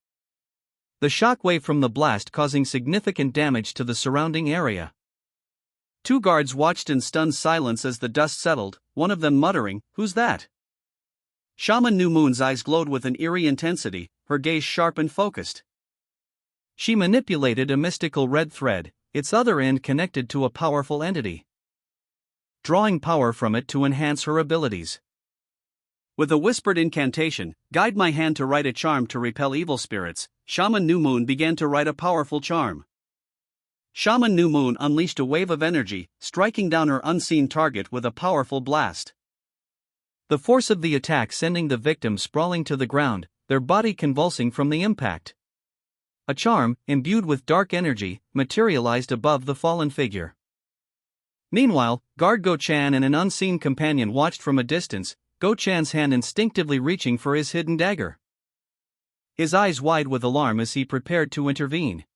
The shockwave from the blast causing significant damage to the surrounding area. Two guards watched in stunned silence as the dust settled, one of them muttering, "Who's that?" Shaman New Moon's eyes glowed with an eerie intensity, her gaze sharp and focused. She manipulated a mystical red thread, its other end connected to a powerful entity, drawing power from it to enhance her abilities. With a whispered incantation, "Guide my hand to write a charm to repel evil spirits," Shaman New Moon began to write a powerful charm. Shaman New Moon unleashed a wave of energy, striking down her unseen target with a powerful blast. The force of the attack sending the victim sprawling to the ground, their body convulsing from the impact. A charm, imbued with dark energy, materialized above the fallen figure. Meanwhile, guard Go-chan and an unseen companion watched from a distance, Go-chan's hand instinctively reaching for his hidden dagger. His eyes wide with alarm as he prepared to intervene.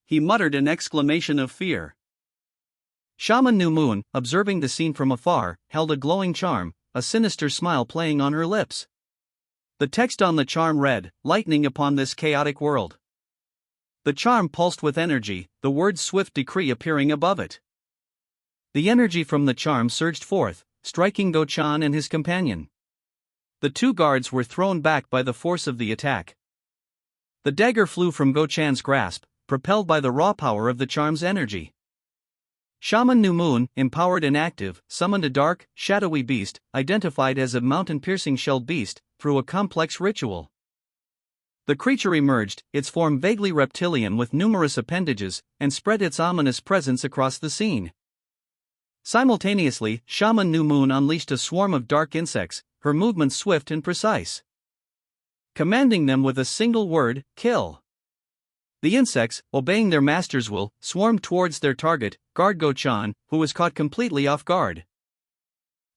He muttered an exclamation of fear. Shaman New Moon, observing the scene from afar, held a glowing charm, a sinister smile playing on her lips. The text on the charm read, "Lightning upon this chaotic world." The charm pulsed with energy, the words "swift decree" appearing above it. The energy from the charm surged forth, striking Go-chan and his companion. The two guards were thrown back by the force of the attack. The dagger flew from Go-chan's grasp, propelled by the raw power of the charm's energy. Shaman New Moon, empowered and active, summoned a dark, shadowy beast, identified as a mountain-piercing shelled beast, through a complex ritual. The creature emerged, its form vaguely reptilian with numerous appendages, and spread its ominous presence across the scene. Simultaneously, Shaman New Moon unleashed a swarm of dark insects, her movements swift and precise, commanding them with a single word, "Kill." The insects, obeying their master's will, swarmed towards their target, guard Go-chan, who was caught completely off guard.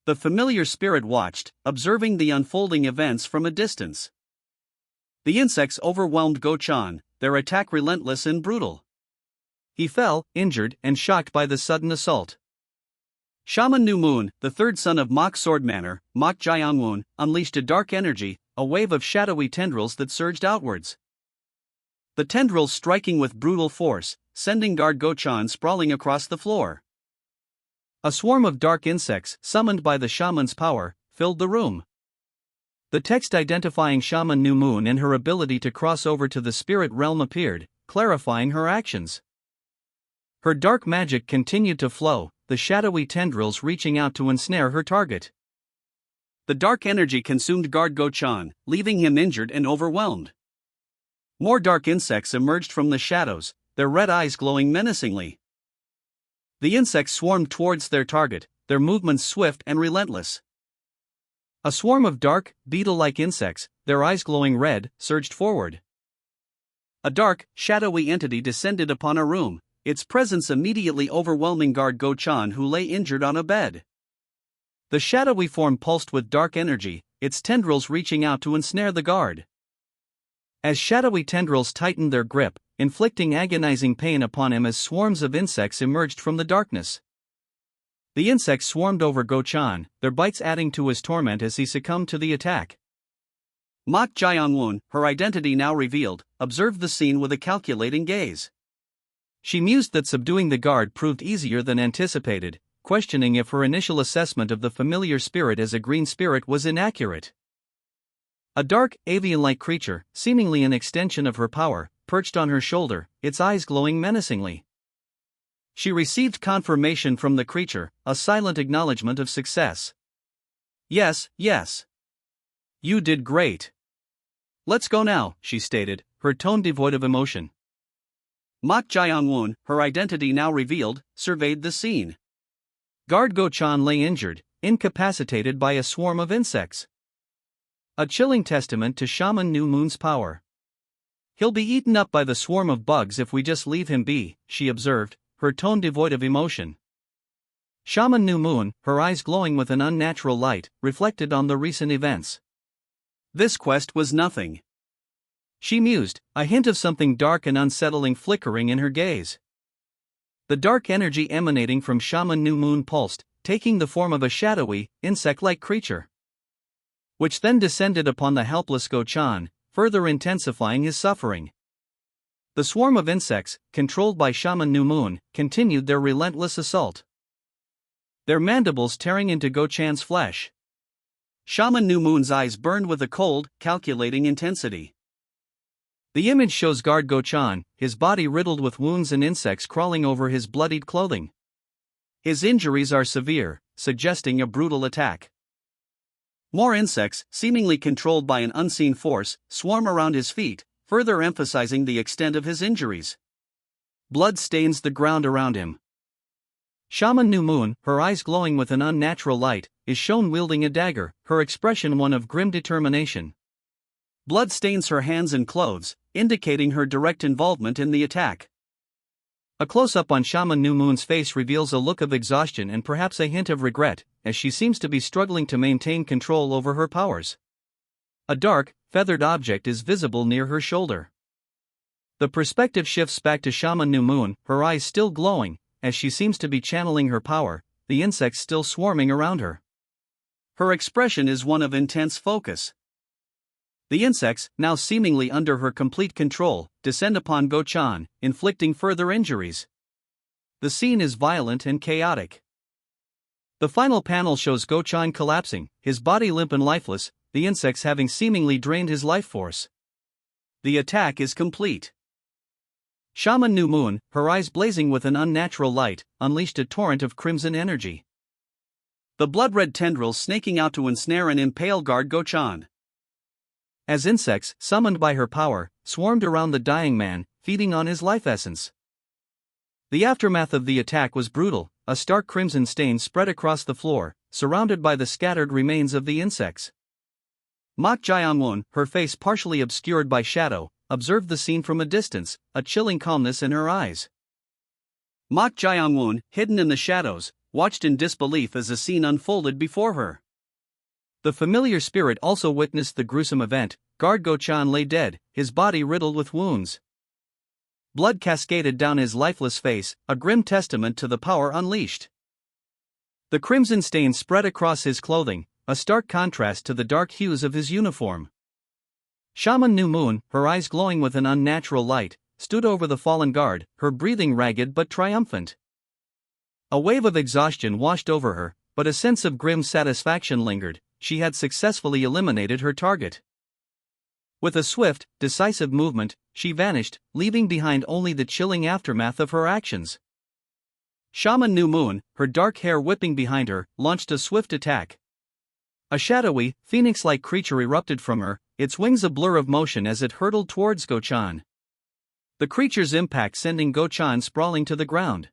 The familiar spirit watched, observing the unfolding events from a distance. The insects overwhelmed Go-chan, their attack relentless and brutal. He fell, injured and shocked by the sudden assault. Shaman New Moon, the third son of Mok Swordmanor, Mok Jiangwon, unleashed a dark energy, a wave of shadowy tendrils that surged outwards. The tendrils striking with brutal force, sending guard Go-chan sprawling across the floor. A swarm of dark insects, summoned by the shaman's power, filled the room. The text identifying Shaman New Moon and her ability to cross over to the spirit realm appeared, clarifying her actions. Her dark magic continued to flow, the shadowy tendrils reaching out to ensnare her target. The dark energy consumed guard Go-chan, leaving him injured and overwhelmed. More dark insects emerged from the shadows, their red eyes glowing menacingly. The insects swarmed towards their target, their movements swift and relentless. A swarm of dark, beetle-like insects, their eyes glowing red, surged forward. A dark, shadowy entity descended upon a room, its presence immediately overwhelming guard Go-chan, who lay injured on a bed. The shadowy form pulsed with dark energy, its tendrils reaching out to ensnare the guard. As shadowy tendrils tightened their grip, inflicting agonizing pain upon him as swarms of insects emerged from the darkness. The insects swarmed over Go-chan, their bites adding to his torment as he succumbed to the attack. Mak Jae-won, her identity now revealed, observed the scene with a calculating gaze. She mused that subduing the guard proved easier than anticipated, questioning if her initial assessment of the familiar spirit as a green spirit was inaccurate. A dark, avian-like creature, seemingly an extension of her power, perched on her shoulder, its eyes glowing menacingly. She received confirmation from the creature, a silent acknowledgement of success. "Yes, yes. You did great. Let's go now," she stated, her tone devoid of emotion. Mak Jae-won, her identity now revealed, surveyed the scene. Guard Go-chan lay injured, incapacitated by a swarm of insects. A chilling testament to Shaman New Moon's power. "He'll be eaten up by the swarm of bugs if we just leave him be," she observed, her tone devoid of emotion. Shaman New Moon, her eyes glowing with an unnatural light, reflected on the recent events. This quest was nothing. She mused, a hint of something dark and unsettling flickering in her gaze. The dark energy emanating from Shaman New Moon pulsed, taking the form of a shadowy, insect-like creature, which then descended upon the helpless Go-chan, further intensifying his suffering. The swarm of insects, controlled by Shaman New Moon, continued their relentless assault, their mandibles tearing into Go-chan's flesh. Shaman New Moon's eyes burned with a cold, calculating intensity. The image shows guard Go-chan, his body riddled with wounds and insects crawling over his bloodied clothing. His injuries are severe, suggesting a brutal attack. More insects, seemingly controlled by an unseen force, swarm around his feet, further emphasizing the extent of his injuries. Blood stains the ground around him. Shaman New Moon, her eyes glowing with an unnatural light, is shown wielding a dagger, her expression one of grim determination. Blood stains her hands and clothes, indicating her direct involvement in the attack. A close-up on Shaman New Moon's face reveals a look of exhaustion and perhaps a hint of regret, as she seems to be struggling to maintain control over her powers. A dark, feathered object is visible near her shoulder. The perspective shifts back to Shaman New Moon, her eyes still glowing, as she seems to be channeling her power, the insects still swarming around her. Her expression is one of intense focus. The insects, now seemingly under her complete control, descend upon Go-chan, inflicting further injuries. The scene is violent and chaotic. The final panel shows Go-chan collapsing, his body limp and lifeless, the insects having seemingly drained his life force. The attack is complete. Shaman New Moon, her eyes blazing with an unnatural light, unleashed a torrent of crimson energy. The blood-red tendrils snaking out to ensnare and impale guard Go-chan. As insects, summoned by her power, swarmed around the dying man, feeding on his life essence. The aftermath of the attack was brutal, a stark crimson stain spread across the floor, surrounded by the scattered remains of the insects. Mak Jae-won, her face partially obscured by shadow, observed the scene from a distance, a chilling calmness in her eyes. Mak Jae-won, hidden in the shadows, watched in disbelief as the scene unfolded before her. The familiar spirit also witnessed the gruesome event. Guard Go-chan lay dead, his body riddled with wounds. Blood cascaded down his lifeless face, a grim testament to the power unleashed. The crimson stain spread across his clothing, a stark contrast to the dark hues of his uniform. Shaman New Moon, her eyes glowing with an unnatural light, stood over the fallen guard, her breathing ragged but triumphant. A wave of exhaustion washed over her, but a sense of grim satisfaction lingered. She had successfully eliminated her target. With a swift, decisive movement, she vanished, leaving behind only the chilling aftermath of her actions. Shaman New Moon, her dark hair whipping behind her, launched a swift attack. A shadowy, phoenix-like creature erupted from her, its wings a blur of motion as it hurtled towards Go-chan. The creature's impact sending Go-chan sprawling to the ground.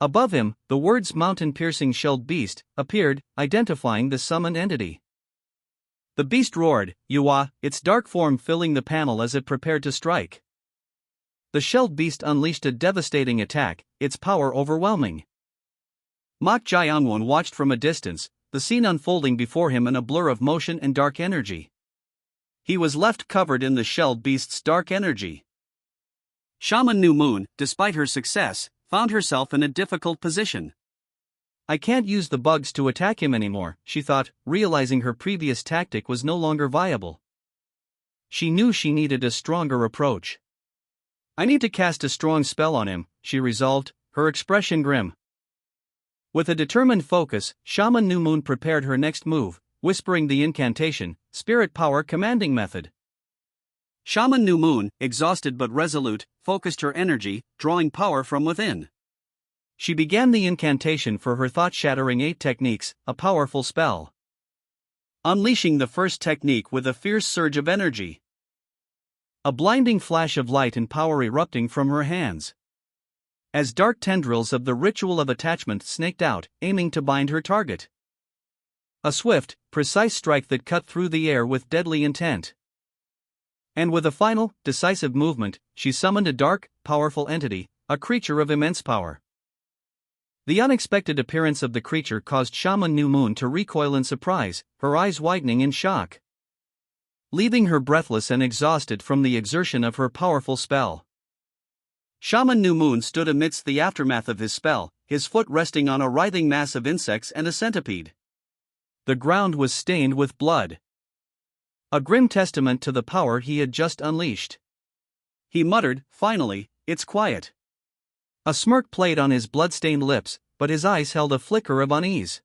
Above him, the words mountain-piercing shelled beast appeared, identifying the summoned entity. The beast roared, "Yuwa," its dark form filling the panel as it prepared to strike. The shelled beast unleashed a devastating attack, its power overwhelming. Mak Jae-won watched from a distance, the scene unfolding before him in a blur of motion and dark energy. He was left covered in the shelled beast's dark energy. Shaman New Moon, despite her success, found herself in a difficult position. I can't use the bugs to attack him anymore, she thought, realizing her previous tactic was no longer viable. She knew she needed a stronger approach. I need to cast a strong spell on him, she resolved, her expression grim. With a determined focus, Shaman New Moon prepared her next move, whispering the incantation, Spirit Power Commanding Method. Shaman New Moon, exhausted but resolute, focused her energy, drawing power from within. She began the incantation for her thought-shattering 8 techniques, a powerful spell. Unleashing the first technique with a fierce surge of energy. A blinding flash of light and power erupting from her hands. As dark tendrils of the ritual of attachment snaked out, aiming to bind her target. A swift, precise strike that cut through the air with deadly intent. And with a final, decisive movement, she summoned a dark, powerful entity, a creature of immense power. The unexpected appearance of the creature caused Shaman New Moon to recoil in surprise, her eyes widening in shock. Leaving her breathless and exhausted from the exertion of her powerful spell. Shaman New Moon stood amidst the aftermath of his spell, his foot resting on a writhing mass of insects and a centipede. The ground was stained with blood. A grim testament to the power he had just unleashed. He muttered, finally, "It's quiet." A smirk played on his blood-stained lips, but his eyes held a flicker of unease.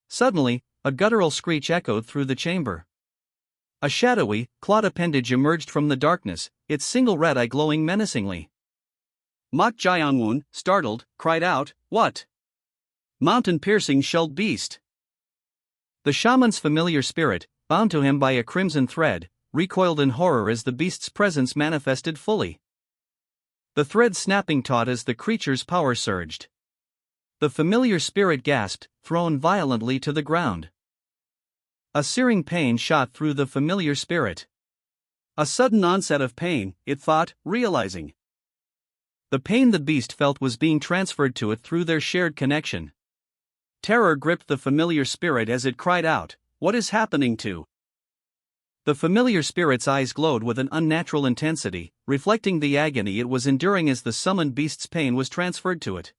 Suddenly, a guttural screech echoed through the chamber. A shadowy, clawed appendage emerged from the darkness, its single red eye glowing menacingly. Mak Jae-won, startled, cried out, "What? Mountain-piercing shelled beast!" The shaman's familiar spirit, bound to him by a crimson thread, recoiled in horror as the beast's presence manifested fully. The thread snapping taut as the creature's power surged. The familiar spirit gasped, thrown violently to the ground. A searing pain shot through the familiar spirit. A sudden onset of pain, it thought, realizing. The pain the beast felt was being transferred to it through their shared connection. Terror gripped the familiar spirit as it cried out, "What is happening to?" The familiar spirit's eyes glowed with an unnatural intensity, reflecting the agony it was enduring as the summoned beast's pain was transferred to it.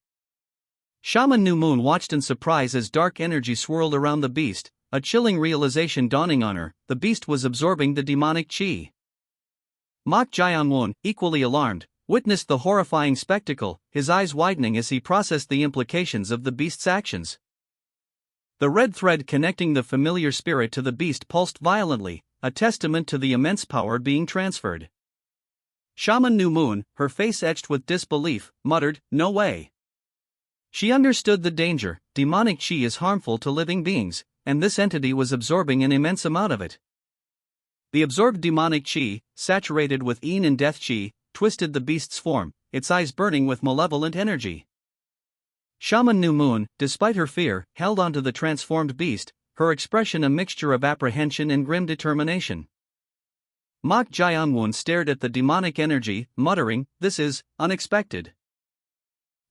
Shaman New Moon watched in surprise as dark energy swirled around the beast, a chilling realization dawning on her: the beast was absorbing the demonic chi. Mak Jae-won, equally alarmed, witnessed the horrifying spectacle, his eyes widening as he processed the implications of the beast's actions. The red thread connecting the familiar spirit to the beast pulsed violently, a testament to the immense power being transferred. Shaman New Moon, her face etched with disbelief, muttered, "No way." She understood the danger. Demonic chi is harmful to living beings, and this entity was absorbing an immense amount of it. The absorbed demonic chi, saturated with Yin and death chi, twisted the beast's form, its eyes burning with malevolent energy. Shaman New Moon, despite her fear, held onto the transformed beast, her expression a mixture of apprehension and grim determination. Mak Jae-won stared at the demonic energy, muttering, "This is unexpected."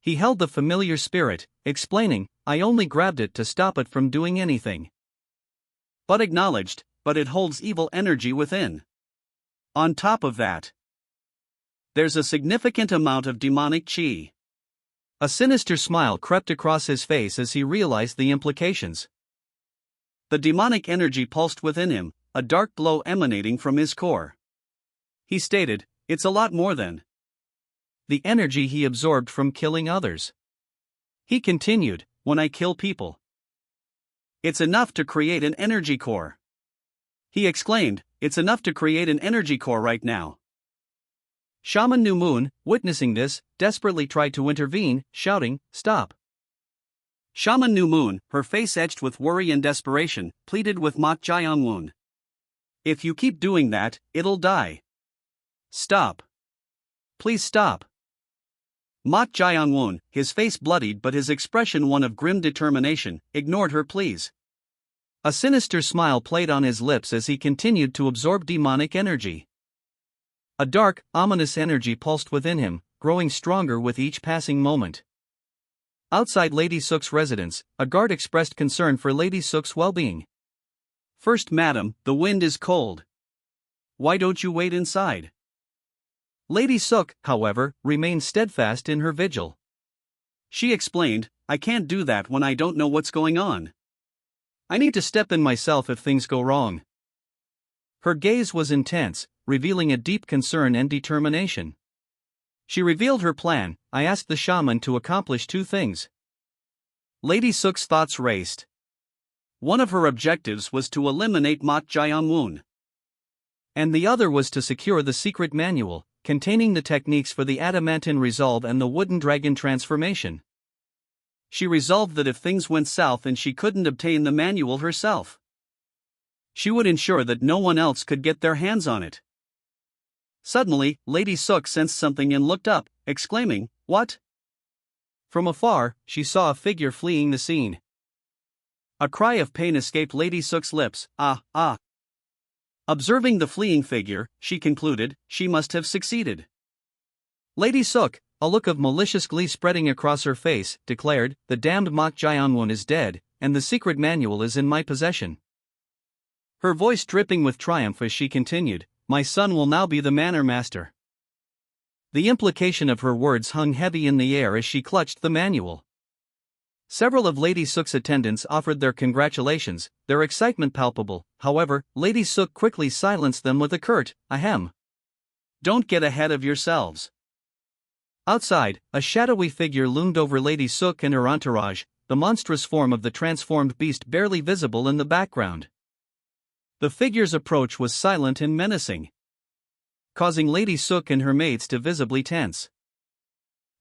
He held the familiar spirit, explaining, "I only grabbed it to stop it from doing anything." But acknowledged, "But it holds evil energy within. On top of that, there's a significant amount of demonic chi." A sinister smile crept across his face as he realized the implications. The demonic energy pulsed within him, a dark glow emanating from his core. He stated, "It's a lot more than the energy he absorbed from killing others." He continued, "When I kill people, it's enough to create an energy core." He exclaimed, "It's enough to create an energy core right now." Shaman New Moon, witnessing this, desperately tried to intervene, shouting, "Stop." Shaman New Moon, her face etched with worry and desperation, pleaded with Mak Jae-won. "If you keep doing that, it'll die. Stop. Please stop." Mok Jae-won, his face bloodied but his expression one of grim determination, ignored her pleas. A sinister smile played on his lips as he continued to absorb demonic energy. A dark, ominous energy pulsed within him, growing stronger with each passing moment. Outside Lady Suk's residence, a guard expressed concern for Lady Suk's well-being. "First Madam, the wind is cold. Why don't you wait inside?" Lady Suk, however, remained steadfast in her vigil. She explained, "I can't do that when I don't know what's going on. I need to step in myself if things go wrong." Her gaze was intense, revealing a deep concern and determination. She revealed her plan. "I asked the shaman to accomplish two things." Lady Suk's thoughts raced. One of her objectives was to eliminate Mok Jae-won. And the other was to secure the secret manual, containing the techniques for the adamantine resolve and the wooden dragon transformation. She resolved that if things went south and she couldn't obtain the manual herself, she would ensure that no one else could get their hands on it. Suddenly, Lady Suk sensed something and looked up, exclaiming, "What?" From afar, she saw a figure fleeing the scene. A cry of pain escaped Lady Suk's lips. Ah. Observing the fleeing figure, she concluded, she must have succeeded. Lady Suk, a look of malicious glee spreading across her face, declared, "The damned Mok Jae-won is dead, and the secret manual is in my possession." Her voice dripping with triumph as she continued, "My son will now be the manor master." The implication of her words hung heavy in the air as she clutched the manual. Several of Lady Suk's attendants offered their congratulations, their excitement palpable. However, Lady Suk quickly silenced them with a curt, "Ahem. Don't get ahead of yourselves." Outside, a shadowy figure loomed over Lady Suk and her entourage, the monstrous form of the transformed beast barely visible in the background. The figure's approach was silent and menacing, causing Lady Suk and her mates to visibly tense.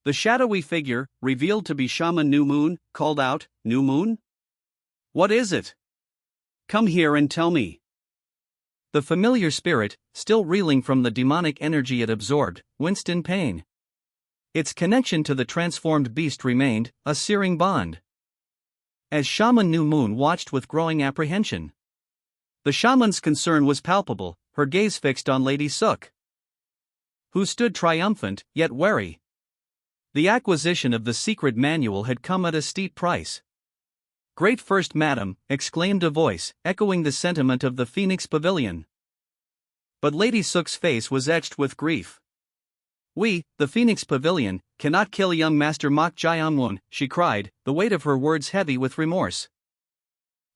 The shadowy figure, revealed to be Shaman New Moon, called out, "New Moon? What is it? Come here and tell me." The familiar spirit, still reeling from the demonic energy it absorbed, winced in pain. Its connection to the transformed beast remained a searing bond. As Shaman New Moon watched with growing apprehension, the shaman's concern was palpable, her gaze fixed on Lady Suk, who stood triumphant, yet wary. The acquisition of the secret manual had come at a steep price. "Great First Madam," exclaimed a voice, echoing the sentiment of the Phoenix Pavilion. But Lady Suk's face was etched with grief. "We, the Phoenix Pavilion, cannot kill young Master Mok Jae-won," she cried, the weight of her words heavy with remorse.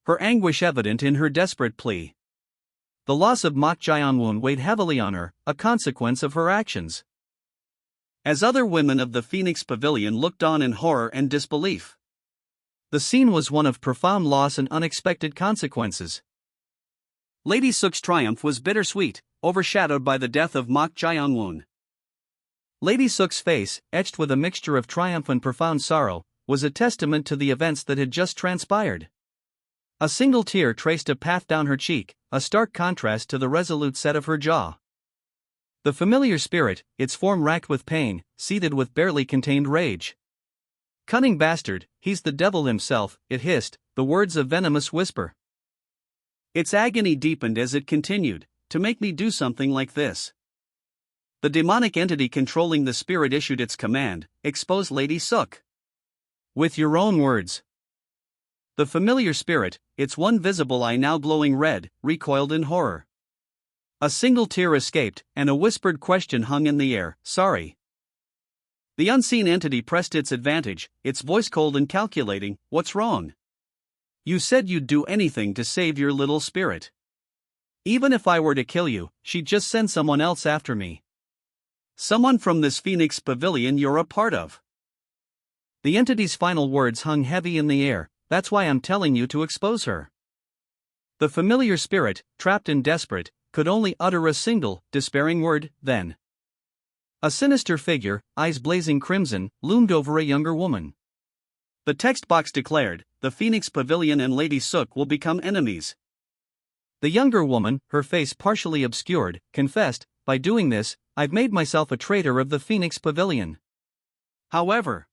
Her anguish evident in her desperate plea. The loss of Mok Jae-won weighed heavily on her, a consequence of her actions. As other women of the Phoenix Pavilion looked on in horror and disbelief, the scene was one of profound loss and unexpected consequences. Lady Suk's triumph was bittersweet, overshadowed by the death of Mok Jae-won. Lady Suk's face, etched with a mixture of triumph and profound sorrow, was a testament to the events that had just transpired. A single tear traced a path down her cheek, a stark contrast to the resolute set of her jaw. The familiar spirit, its form racked with pain, seethed with barely contained rage. "Cunning bastard, he's the devil himself," it hissed, the words a venomous whisper. Its agony deepened as it continued, "To make me do something like this." The demonic entity controlling the spirit issued its command, "Expose Lady Suk with your own words." The familiar spirit, its one visible eye now glowing red, recoiled in horror. A single tear escaped, and a whispered question hung in the air, "Sorry." The unseen entity pressed its advantage, its voice cold and calculating, "What's wrong? You said you'd do anything to save your little spirit. Even if I were to kill you, she'd just send someone else after me. Someone from this Phoenix Pavilion you're a part of." The entity's final words hung heavy in the air, "That's why I'm telling you to expose her." The familiar spirit, trapped and desperate, could only utter a single, despairing word, "Then." A sinister figure, eyes blazing crimson, loomed over a younger woman. The text box declared, "The Phoenix Pavilion and Lady Suk will become enemies." The younger woman, her face partially obscured, confessed, "By doing this, I've made myself a traitor of the Phoenix Pavilion." However,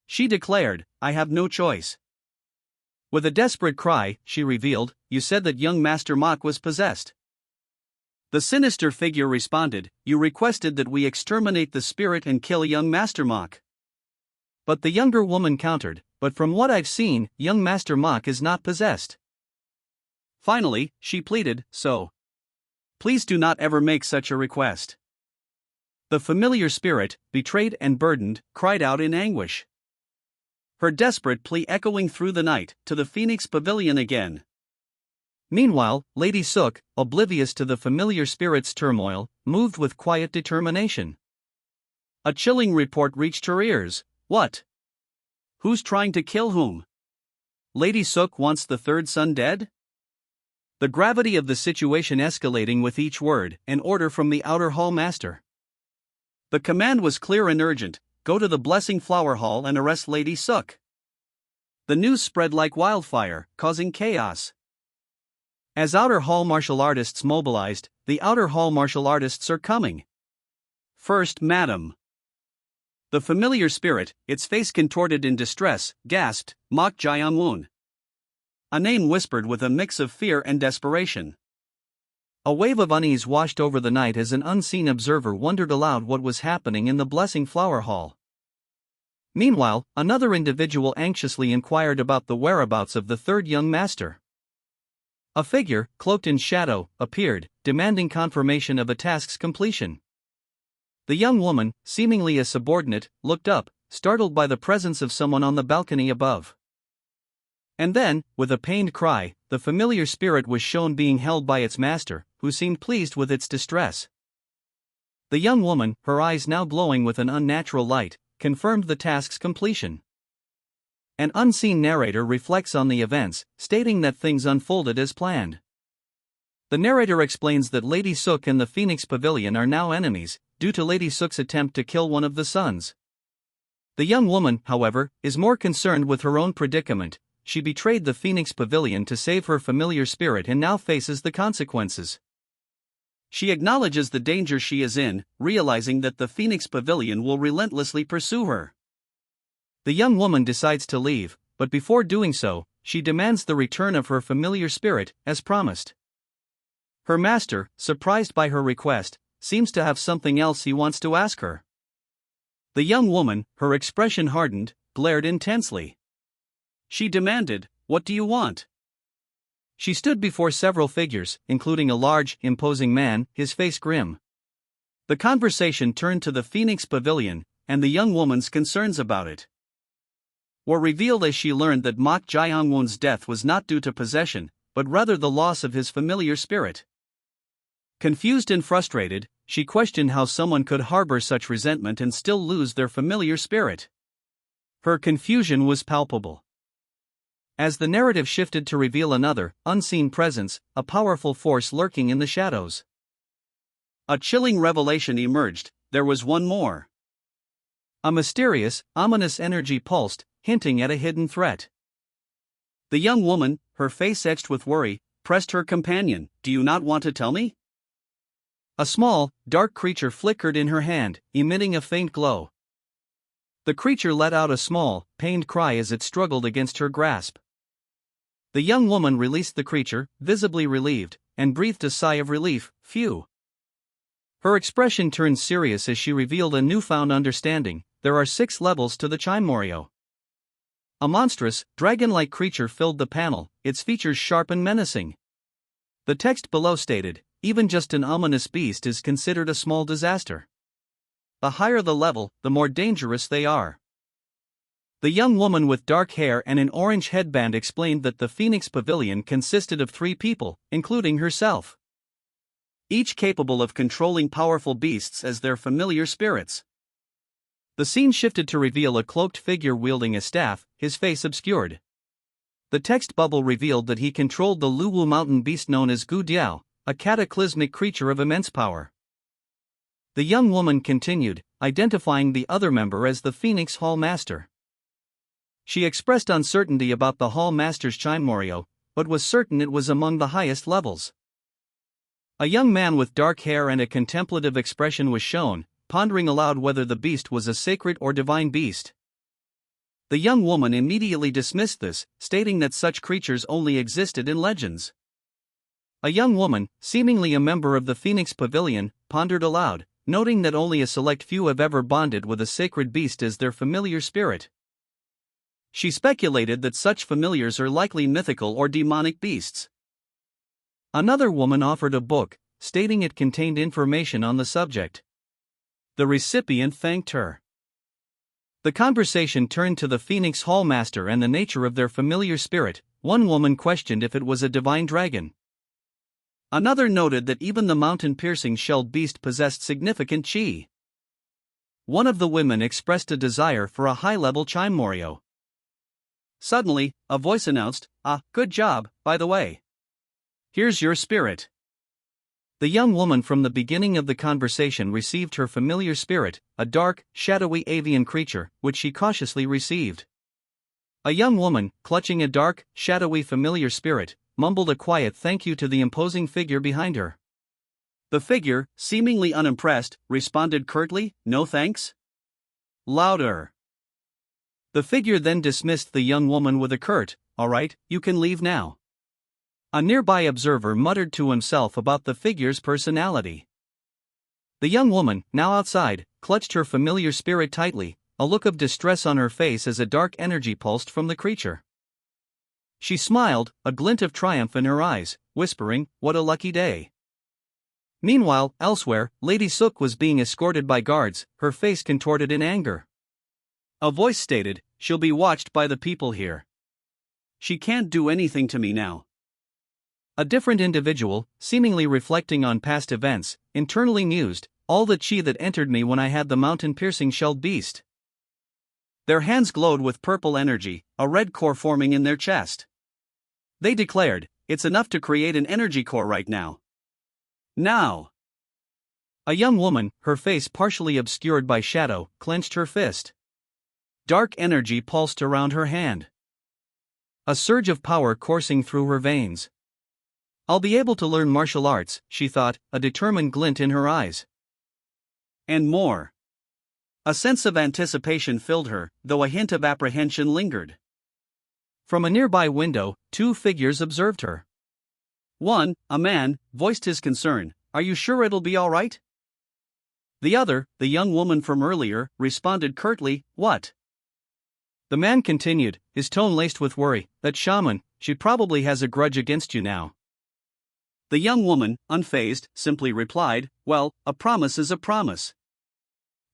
she declared, I have no choice. With a desperate cry, she revealed, you said that young Master Mach was possessed. The sinister figure responded, you requested that we exterminate the spirit and kill young Master Mach. But the younger woman countered, but from what I've seen, young Master Mach is not possessed. Finally, she pleaded, so please do not ever make such a request. The familiar spirit, betrayed and burdened, cried out in anguish. Her desperate plea echoing through the night, to the Phoenix Pavilion again. Meanwhile, Lady Sook, oblivious to the familiar spirit's turmoil, moved with quiet determination. A chilling report reached her ears. What? Who's trying to kill whom? Lady Sook wants the third son dead? The gravity of the situation escalating with each word, an order from the outer hall master. The command was clear and urgent, go to the Blessing Flower Hall and arrest Lady Sook. The news spread like wildfire, causing chaos. As outer hall martial artists mobilized, the outer hall martial artists are coming. First, Madam. The familiar spirit, its face contorted in distress, gasped, Mach Jiangwon. A name whispered with a mix of fear and desperation. A wave of unease washed over the night as an unseen observer wondered aloud what was happening in the Blessing Flower Hall. Meanwhile, another individual anxiously inquired about the whereabouts of the third young master. A figure, cloaked in shadow, appeared, demanding confirmation of a task's completion. The young woman, seemingly a subordinate, looked up, startled by the presence of someone on the balcony above. And then, with a pained cry, the familiar spirit was shown being held by its master, who seemed pleased with its distress. The young woman, her eyes now glowing with an unnatural light, confirmed the task's completion. An unseen narrator reflects on the events, stating that things unfolded as planned. The narrator explains that Lady Sook and the Phoenix Pavilion are now enemies, due to Lady Sook's attempt to kill one of the sons. The young woman, however, is more concerned with her own predicament. She betrayed the Phoenix Pavilion to save her familiar spirit and now faces the consequences. She acknowledges the danger she is in, realizing that the Phoenix Pavilion will relentlessly pursue her. The young woman decides to leave, but before doing so, she demands the return of her familiar spirit, as promised. Her master, surprised by her request, seems to have something else he wants to ask her. The young woman, her expression hardened, glared intensely. She demanded, "What do you want?" She stood before several figures, including a large, imposing man, his face grim. The conversation turned to the Phoenix Pavilion, and the young woman's concerns about it were revealed as she learned that Mach Jiangwon's death was not due to possession, but rather the loss of his familiar spirit. Confused and frustrated, she questioned how someone could harbor such resentment and still lose their familiar spirit. Her confusion was palpable. As the narrative shifted to reveal another, unseen presence, a powerful force lurking in the shadows. A chilling revelation emerged, there was one more. A mysterious, ominous energy pulsed, hinting at a hidden threat. The young woman, her face etched with worry, pressed her companion, "Do you not want to tell me?" A small, dark creature flickered in her hand, emitting a faint glow. The creature let out a small, pained cry as it struggled against her grasp. The young woman released the creature, visibly relieved, and breathed a sigh of relief. Phew. Her expression turned serious as she revealed a newfound understanding. There are 6 levels to the Chimoreo. A monstrous, dragon-like creature filled the panel, its features sharp and menacing. The text below stated, even just an ominous beast is considered a small disaster. The higher the level, the more dangerous they are. The young woman with dark hair and an orange headband explained that the Phoenix Pavilion consisted of 3 people, including herself, each capable of controlling powerful beasts as their familiar spirits. The scene shifted to reveal a cloaked figure wielding a staff, his face obscured. The text bubble revealed that he controlled the Luwu mountain beast known as Gu Diao, a cataclysmic creature of immense power. The young woman continued, identifying the other member as the Phoenix Hall Master. She expressed uncertainty about the Hall Master's Chimoreo, but was certain it was among the highest levels. A young man with dark hair and a contemplative expression was shown, pondering aloud whether the beast was a sacred or divine beast. The young woman immediately dismissed this, stating that such creatures only existed in legends. A young woman, seemingly a member of the Phoenix Pavilion, pondered aloud, noting that only a select few have ever bonded with a sacred beast as their familiar spirit. She speculated that such familiars are likely mythical or demonic beasts. Another woman offered a book, stating it contained information on the subject. The recipient thanked her. The conversation turned to the Phoenix Hallmaster and the nature of their familiar spirit. One woman questioned if it was a divine dragon. Another noted that even the mountain-piercing shelled beast possessed significant chi. One of the women expressed a desire for a high-level Chimorio. Suddenly, a voice announced, good job, by the way. Here's your spirit. The young woman from the beginning of the conversation received her familiar spirit, a dark, shadowy avian creature, which she cautiously received. A young woman, clutching a dark, shadowy familiar spirit, mumbled a quiet thank you to the imposing figure behind her. The figure, seemingly unimpressed, responded curtly, no thanks? Louder. The figure then dismissed the young woman with a curt, all right, you can leave now. A nearby observer muttered to himself about the figure's personality. The young woman, now outside, clutched her familiar spirit tightly, a look of distress on her face as a dark energy pulsed from the creature. She smiled, a glint of triumph in her eyes, whispering, what a lucky day. Meanwhile, elsewhere, Lady Sook was being escorted by guards, her face contorted in anger. A voice stated, she'll be watched by the people here. She can't do anything to me now. A different individual, seemingly reflecting on past events, internally mused, all the chi that entered me when I had the mountain-piercing shelled beast. Their hands glowed with purple energy, a red core forming in their chest. They declared, it's enough to create an energy core right now. Now! A young woman, her face partially obscured by shadow, clenched her fist. Dark energy pulsed around her hand. A surge of power coursing through her veins. I'll be able to learn martial arts, she thought, a determined glint in her eyes. And more. A sense of anticipation filled her, though a hint of apprehension lingered. From a nearby window, two figures observed her. One, a man, voiced his concern, are you sure it'll be all right? The other, the young woman from earlier, responded curtly, what? The man continued, his tone laced with worry, that shaman, she probably has a grudge against you now. The young woman, unfazed, simply replied, well, a promise is a promise.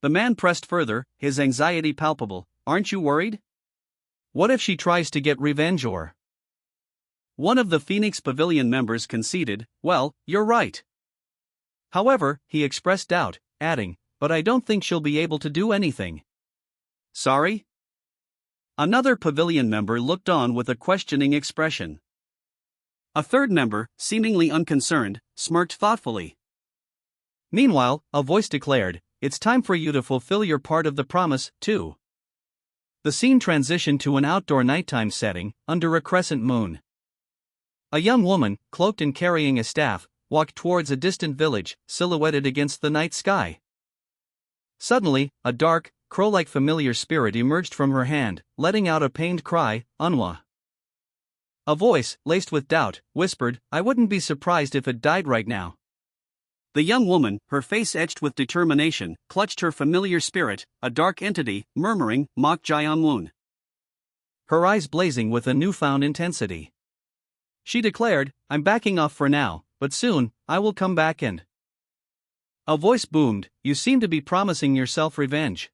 The man pressed further, his anxiety palpable, aren't you worried? What if she tries to get revenge or? One of the Phoenix Pavilion members conceded, well, you're right. However, he expressed doubt, adding, but I don't think she'll be able to do anything. Sorry? Another pavilion member looked on with a questioning expression. A third member, seemingly unconcerned, smirked thoughtfully. Meanwhile, a voice declared, it's time for you to fulfill your part of the promise, too. The scene transitioned to an outdoor nighttime setting, under a crescent moon. A young woman, cloaked and carrying a staff, walked towards a distant village, silhouetted against the night sky. Suddenly, a dark, crow-like familiar spirit emerged from her hand, letting out a pained cry, Manhwa. A voice, laced with doubt, whispered, I wouldn't be surprised if it died right now. The young woman, her face etched with determination, clutched her familiar spirit, a dark entity, murmuring, Mok Jianmun. Her eyes blazing with a newfound intensity. She declared, I'm backing off for now, but soon, I will come back and... A voice boomed, you seem to be promising yourself revenge.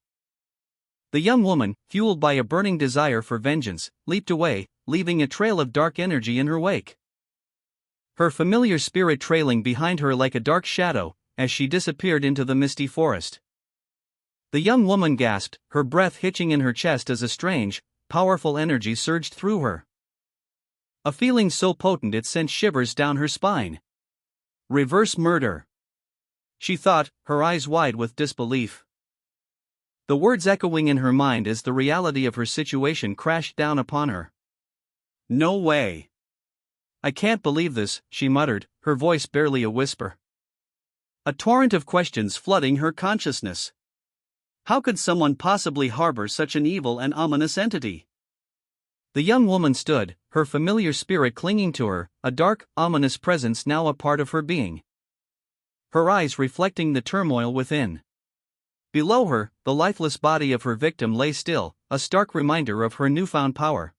The young woman, fueled by a burning desire for vengeance, leaped away, leaving a trail of dark energy in her wake. Her familiar spirit trailing behind her like a dark shadow, as she disappeared into the misty forest. The young woman gasped, her breath hitching in her chest as a strange, powerful energy surged through her. A feeling so potent it sent shivers down her spine. Reverse murder. She thought, her eyes wide with disbelief. The words echoing in her mind as the reality of her situation crashed down upon her. No way. I can't believe this, she muttered, her voice barely a whisper. A torrent of questions flooding her consciousness. How could someone possibly harbor such an evil and ominous entity? The young woman stood, her familiar spirit clinging to her, a dark, ominous presence now a part of her being. Her eyes reflecting the turmoil within. Below her, the lifeless body of her victim lay still, a stark reminder of her newfound power.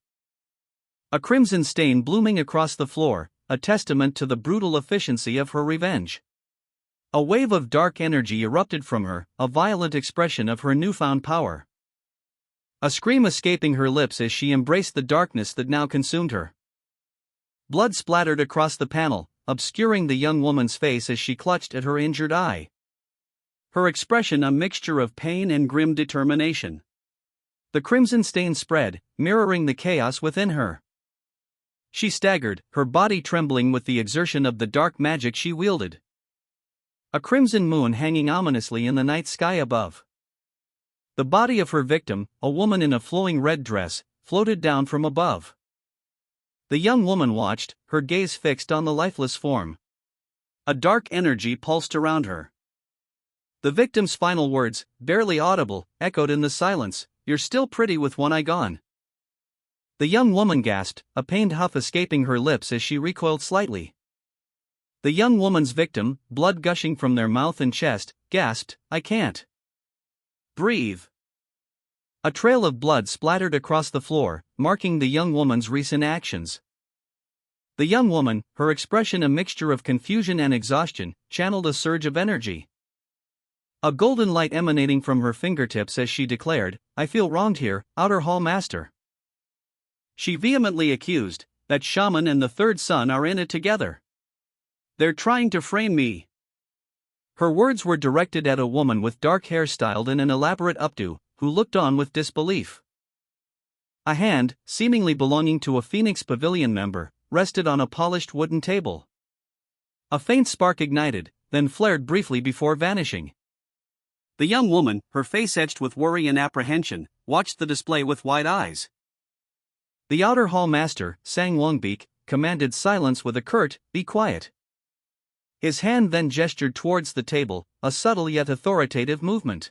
A crimson stain blooming across the floor, a testament to the brutal efficiency of her revenge. A wave of dark energy erupted from her, a violent expression of her newfound power. A scream escaping her lips as she embraced the darkness that now consumed her. Blood splattered across the panel, obscuring the young woman's face as she clutched at her injured eye. Her expression a mixture of pain and grim determination. The crimson stain spread, mirroring the chaos within her. She staggered, her body trembling with the exertion of the dark magic she wielded. A crimson moon hanging ominously in the night sky above. The body of her victim, a woman in a flowing red dress, floated down from above. The young woman watched, her gaze fixed on the lifeless form. A dark energy pulsed around her. The victim's final words, barely audible, echoed in the silence, "You're still pretty with one eye gone." The young woman gasped, a pained huff escaping her lips as she recoiled slightly. The young woman's victim, blood gushing from their mouth and chest, gasped, "I can't breathe." A trail of blood splattered across the floor, marking the young woman's recent actions. The young woman, her expression a mixture of confusion and exhaustion, channeled a surge of energy. A golden light emanating from her fingertips as she declared, "I feel wronged here, Outer Hall Master." She vehemently accused, "That shaman and the third son are in it together. They're trying to frame me." Her words were directed at a woman with dark hair styled in an elaborate updo, who looked on with disbelief. A hand, seemingly belonging to a Phoenix Pavilion member, rested on a polished wooden table. A faint spark ignited, then flared briefly before vanishing. The young woman, her face etched with worry and apprehension, watched the display with wide eyes. The Outer Hall Master, Sang Wongbik, commanded silence with a curt, "Be quiet." His hand then gestured towards the table, a subtle yet authoritative movement.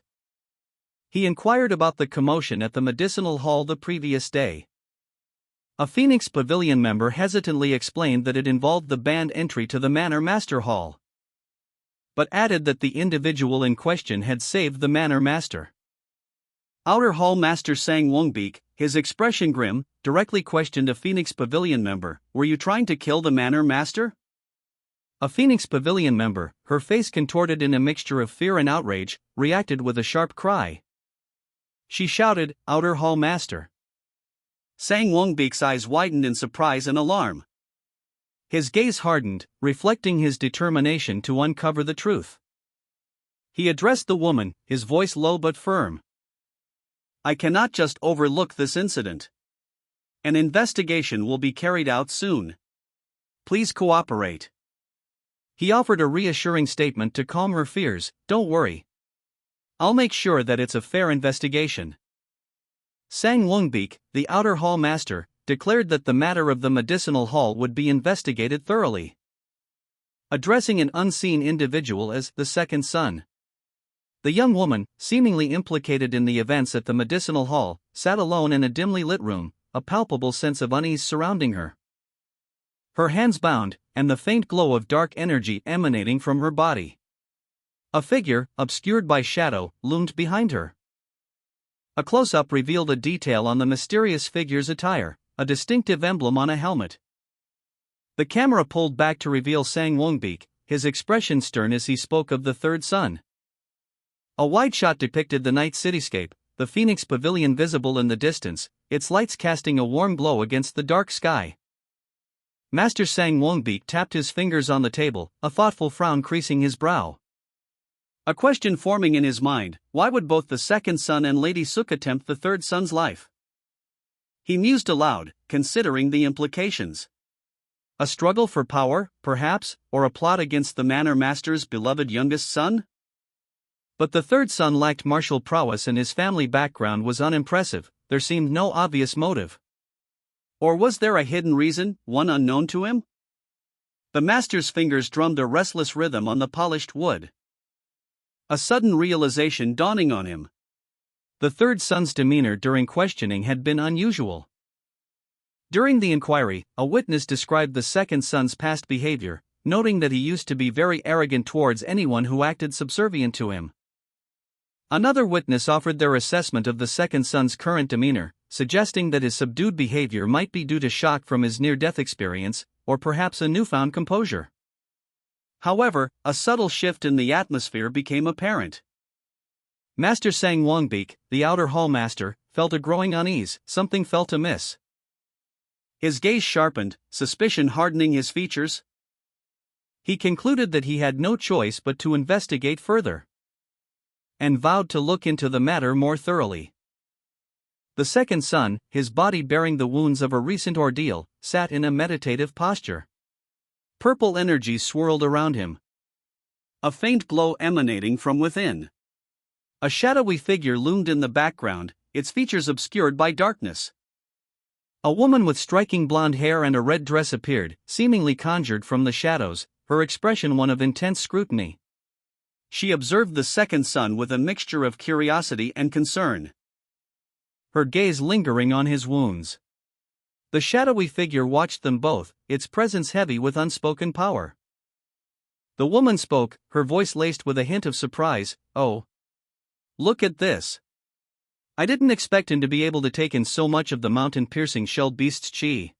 He inquired about the commotion at the medicinal hall the previous day. A Phoenix Pavilion member hesitantly explained that it involved the banned entry to the Manor Master Hall, but added that the individual in question had saved the Manor Master. Outer Hall Master Sang Wongbik, his expression grim, directly questioned a Phoenix Pavilion member, "Were you trying to kill the Manor Master?" A Phoenix Pavilion member, her face contorted in a mixture of fear and outrage, reacted with a sharp cry. She shouted, "Outer Hall Master!" Sang Wongbik's eyes widened in surprise and alarm. His gaze hardened, reflecting his determination to uncover the truth. He addressed the woman, his voice low but firm. "I cannot just overlook this incident. An investigation will be carried out soon. Please cooperate." He offered a reassuring statement to calm her fears, "Don't worry. I'll make sure that it's a fair investigation." Sang Wongbik, the Outer Hall Master, declared that the matter of the medicinal hall would be investigated thoroughly. Addressing an unseen individual as the second son, the young woman, seemingly implicated in the events at the medicinal hall, sat alone in a dimly lit room, a palpable sense of unease surrounding her. Her hands bound, and the faint glow of dark energy emanating from her body. A figure, obscured by shadow, loomed behind her. A close-up revealed a detail on the mysterious figure's attire, a distinctive emblem on a helmet. The camera pulled back to reveal Sang Wongbik, his expression stern as he spoke of the third son. A wide shot depicted the night cityscape, the Phoenix Pavilion visible in the distance, its lights casting a warm glow against the dark sky. Master Sang Wongbik tapped his fingers on the table, a thoughtful frown creasing his brow. A question forming in his mind, why would both the second son and Lady Suk attempt the third son's life? He mused aloud, considering the implications. A struggle for power, perhaps, or a plot against the Manor Master's beloved youngest son? But the third son lacked martial prowess and his family background was unimpressive, there seemed no obvious motive. Or was there a hidden reason, one unknown to him? The master's fingers drummed a restless rhythm on the polished wood. A sudden realization dawning on him. The third son's demeanor during questioning had been unusual. During the inquiry, a witness described the second son's past behavior, noting that he used to be very arrogant towards anyone who acted subservient to him. Another witness offered their assessment of the second son's current demeanor, suggesting that his subdued behavior might be due to shock from his near-death experience, or perhaps a newfound composure. However, a subtle shift in the atmosphere became apparent. Master Sang Wongbik, the outer hall master, felt a growing unease. Something felt amiss. His gaze sharpened, suspicion hardening his features. He concluded that he had no choice but to investigate further, and vowed to look into the matter more thoroughly. The second son, his body bearing the wounds of a recent ordeal, sat in a meditative posture. Purple energy swirled around him, a faint glow emanating from within. A shadowy figure loomed in the background, its features obscured by darkness. A woman with striking blonde hair and a red dress appeared, seemingly conjured from the shadows, her expression one of intense scrutiny. She observed the second son with a mixture of curiosity and concern, her gaze lingering on his wounds. The shadowy figure watched them both, its presence heavy with unspoken power. The woman spoke, her voice laced with a hint of surprise. "Oh, look at this. I didn't expect him to be able to take in so much of the mountain-piercing shelled beast's chi."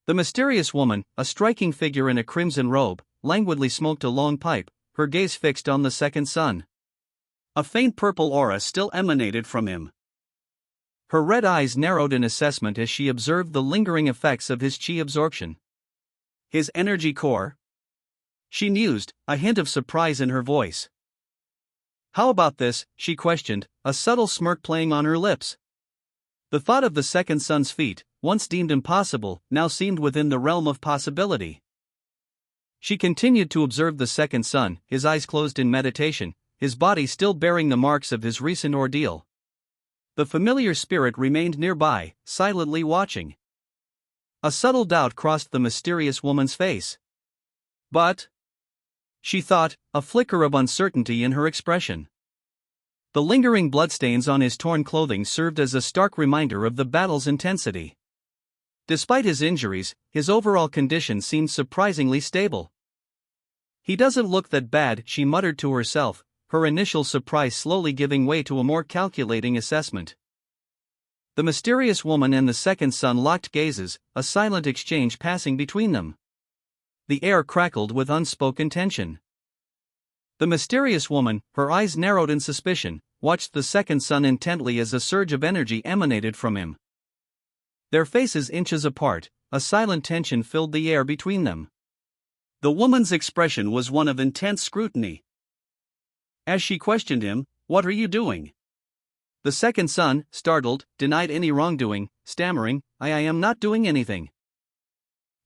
The mysterious woman, a striking figure in a crimson robe, languidly smoked a long pipe, her gaze fixed on the second son. A faint purple aura still emanated from him. Her red eyes narrowed in assessment as she observed the lingering effects of his chi absorption. His energy core? She mused, a hint of surprise in her voice. "How about this?" she questioned, a subtle smirk playing on her lips. The thought of the second son's feat, once deemed impossible, now seemed within the realm of possibility. She continued to observe the second son, his eyes closed in meditation, his body still bearing the marks of his recent ordeal. The familiar spirit remained nearby, silently watching. A subtle doubt crossed the mysterious woman's face. "But," she thought, a flicker of uncertainty in her expression. The lingering bloodstains on his torn clothing served as a stark reminder of the battle's intensity. Despite his injuries, his overall condition seemed surprisingly stable. "He doesn't look that bad," she muttered to herself, her initial surprise slowly giving way to a more calculating assessment. The mysterious woman and the second son locked gazes, a silent exchange passing between them. The air crackled with unspoken tension. The mysterious woman, her eyes narrowed in suspicion, watched the second son intently as a surge of energy emanated from him. Their faces inches apart, a silent tension filled the air between them. The woman's expression was one of intense scrutiny. As she questioned him, "What are you doing?" The second son, startled, denied any wrongdoing, stammering, I am not doing anything."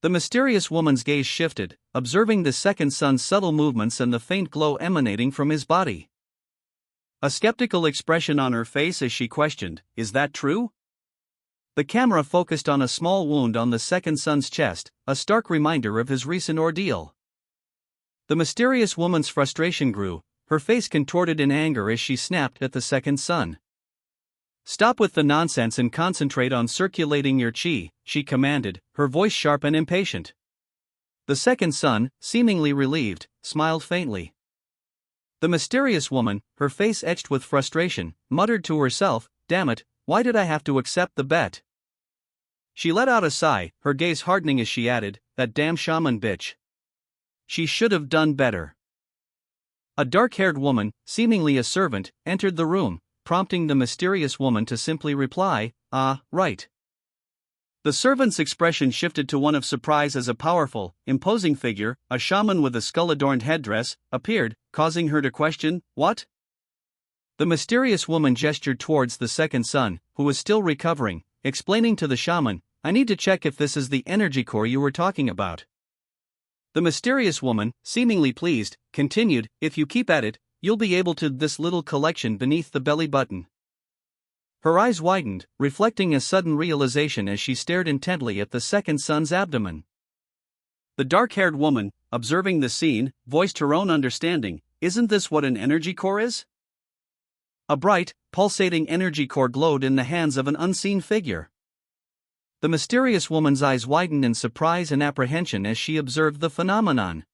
The mysterious woman's gaze shifted, observing the second son's subtle movements and the faint glow emanating from his body. A skeptical expression on her face as she questioned, "Is that true?" The camera focused on a small wound on the second son's chest, a stark reminder of his recent ordeal. The mysterious woman's frustration grew, her face contorted in anger as she snapped at the second son. "Stop with the nonsense and concentrate on circulating your chi," she commanded, her voice sharp and impatient. The second son, seemingly relieved, smiled faintly. The mysterious woman, her face etched with frustration, muttered to herself, "Damn it, why did I have to accept the bet?" She let out a sigh, her gaze hardening as she added, "That damn shaman bitch. She should have done better." A dark-haired woman, seemingly a servant, entered the room, prompting the mysterious woman to simply reply, "Ah, right." The servant's expression shifted to one of surprise as a powerful, imposing figure, a shaman with a skull-adorned headdress, appeared, causing her to question, "What?" The mysterious woman gestured towards the second son, who was still recovering, explaining to the shaman, "I need to check if this is the energy core you were talking about." The mysterious woman, seemingly pleased, continued, "If you keep at it, you'll be able to this little collection beneath the belly button." Her eyes widened, reflecting a sudden realization as she stared intently at the second son's abdomen. The dark-haired woman, observing the scene, voiced her own understanding, isn't this what an energy core is? A bright, pulsating energy core glowed in the hands of an unseen figure. The mysterious woman's eyes widened in surprise and apprehension as she observed the phenomenon.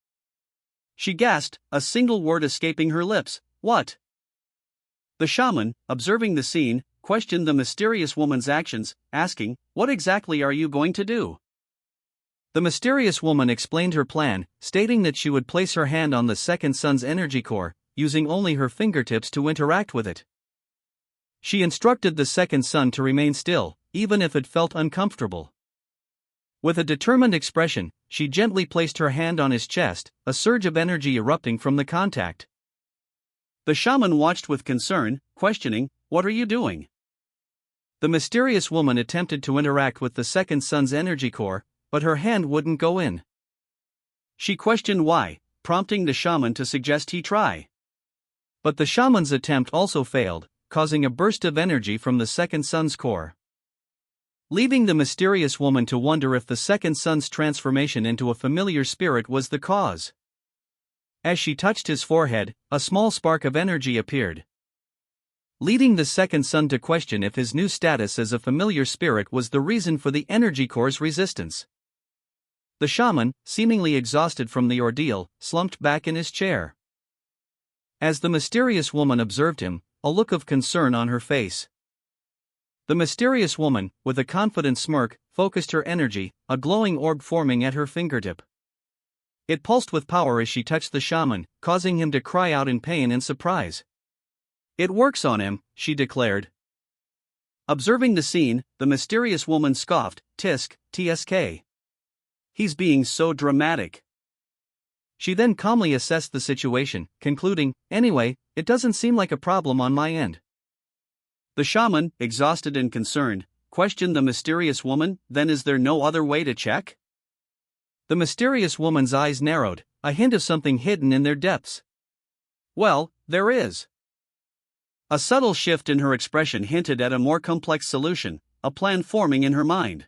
She gasped, a single word escaping her lips, "What?" The shaman, observing the scene, questioned the mysterious woman's actions, asking, "What exactly are you going to do?" The mysterious woman explained her plan, stating that she would place her hand on the second sun's energy core, using only her fingertips to interact with it. She instructed the second sun to remain still, even if it felt uncomfortable. With a determined expression, she gently placed her hand on his chest, a surge of energy erupting from the contact. The shaman watched with concern, questioning, "What are you doing?" The mysterious woman attempted to interact with the second sun's energy core, but her hand wouldn't go in. She questioned why, prompting the shaman to suggest he try. But the shaman's attempt also failed, causing a burst of energy from the second sun's core, leaving the mysterious woman to wonder if the second sun's transformation into a familiar spirit was the cause. As she touched his forehead, a small spark of energy appeared, leading the second sun to question if his new status as a familiar spirit was the reason for the energy core's resistance. The shaman, seemingly exhausted from the ordeal, slumped back in his chair. As the mysterious woman observed him, a look of concern on her face. The mysterious woman, with a confident smirk, focused her energy, a glowing orb forming at her fingertip. It pulsed with power as she touched the shaman, causing him to cry out in pain and surprise. "It works on him," she declared. Observing the scene, the mysterious woman scoffed, "Tsk. He's being so dramatic." She then calmly assessed the situation, concluding, "Anyway, it doesn't seem like a problem on my end." The shaman, exhausted and concerned, questioned the mysterious woman, "Then is there no other way to check?" The mysterious woman's eyes narrowed, a hint of something hidden in their depths. "Well, there is." A subtle shift in her expression hinted at a more complex solution, a plan forming in her mind.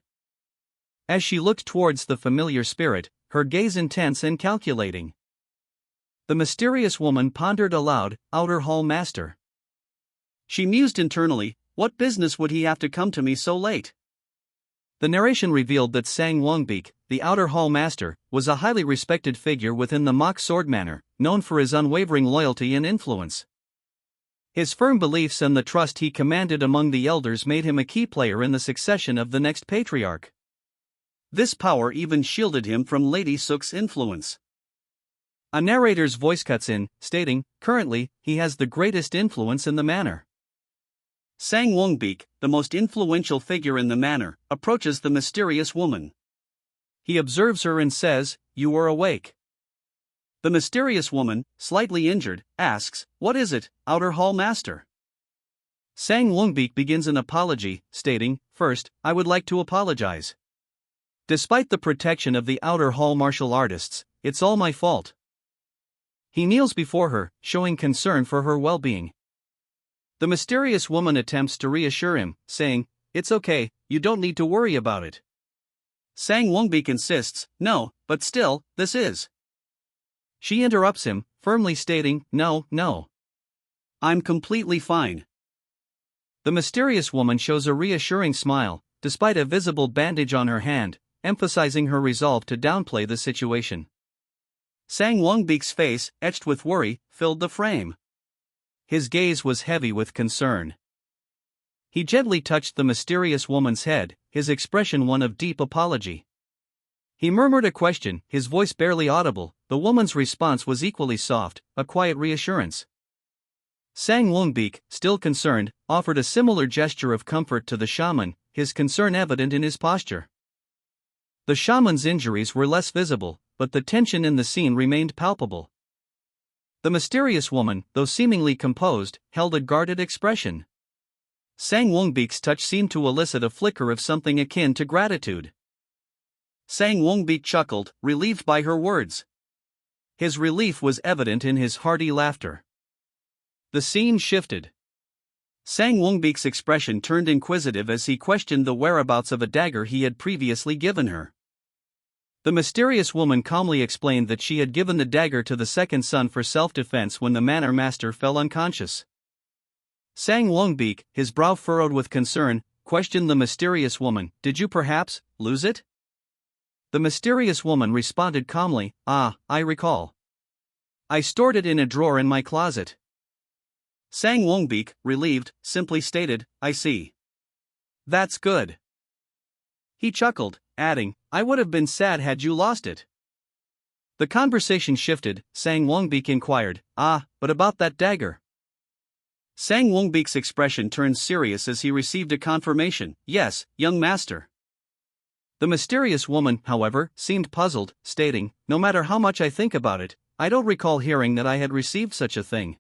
As she looked towards the familiar spirit, her gaze intense and calculating. The mysterious woman pondered aloud, "Outer Hall Master." She mused internally, "What business would he have to come to me so late?" The narration revealed that Sang Wongbeek, the Outer Hall Master, was a highly respected figure within the mock sword manor, known for his unwavering loyalty and influence. His firm beliefs and the trust he commanded among the elders made him a key player in the succession of the next patriarch. This power even shielded him from Lady Suk's influence. A narrator's voice cuts in, stating, "Currently, he has the greatest influence in the manor." Sang Wongbeek, the most influential figure in the manor, approaches the mysterious woman. He observes her and says, "You are awake." The mysterious woman, slightly injured, asks, "What is it, Outer Hall Master?" Sang Wongbeek begins an apology, stating, "First, I would like to apologize. Despite the protection of the Outer Hall martial artists, it's all my fault." He kneels before her, showing concern for her well-being. The mysterious woman attempts to reassure him, saying, "It's okay, you don't need to worry about it." Sang Wongbeek insists, "No, but still, this is." She interrupts him, firmly stating, No. I'm completely fine." The mysterious woman shows a reassuring smile, despite a visible bandage on her hand, emphasizing her resolve to downplay the situation. Sang Wongbeek's face, etched with worry, filled the frame. His gaze was heavy with concern. He gently touched the mysterious woman's head, his expression one of deep apology. He murmured a question, his voice barely audible. The woman's response was equally soft, a quiet reassurance. Sang Wongbeek, still concerned, offered a similar gesture of comfort to the shaman, his concern evident in his posture. The shaman's injuries were less visible, but the tension in the scene remained palpable. The mysterious woman, though seemingly composed, held a guarded expression. Sang Wongbeek's touch seemed to elicit a flicker of something akin to gratitude. Sang Wongbeek chuckled, relieved by her words. His relief was evident in his hearty laughter. The scene shifted. Sang Wongbeek's expression turned inquisitive as he questioned the whereabouts of a dagger he had previously given her. The mysterious woman calmly explained that she had given the dagger to the second son for self-defense when the manor master fell unconscious. Sang Wongbik, his brow furrowed with concern, questioned the mysterious woman, "Did you perhaps lose it?" The mysterious woman responded calmly, "Ah, I recall. I stored it in a drawer in my closet." Sang Wongbik, relieved, simply stated, "I see. That's good." He chuckled, adding, "I would have been sad had you lost it." The conversation shifted. Sang Wongbik inquired, "But about that dagger?" Sang Wongbik's expression turned serious as he received a confirmation, "Yes, young master." The mysterious woman, however, seemed puzzled, stating, "No matter how much I think about it, I don't recall hearing that I had received such a thing."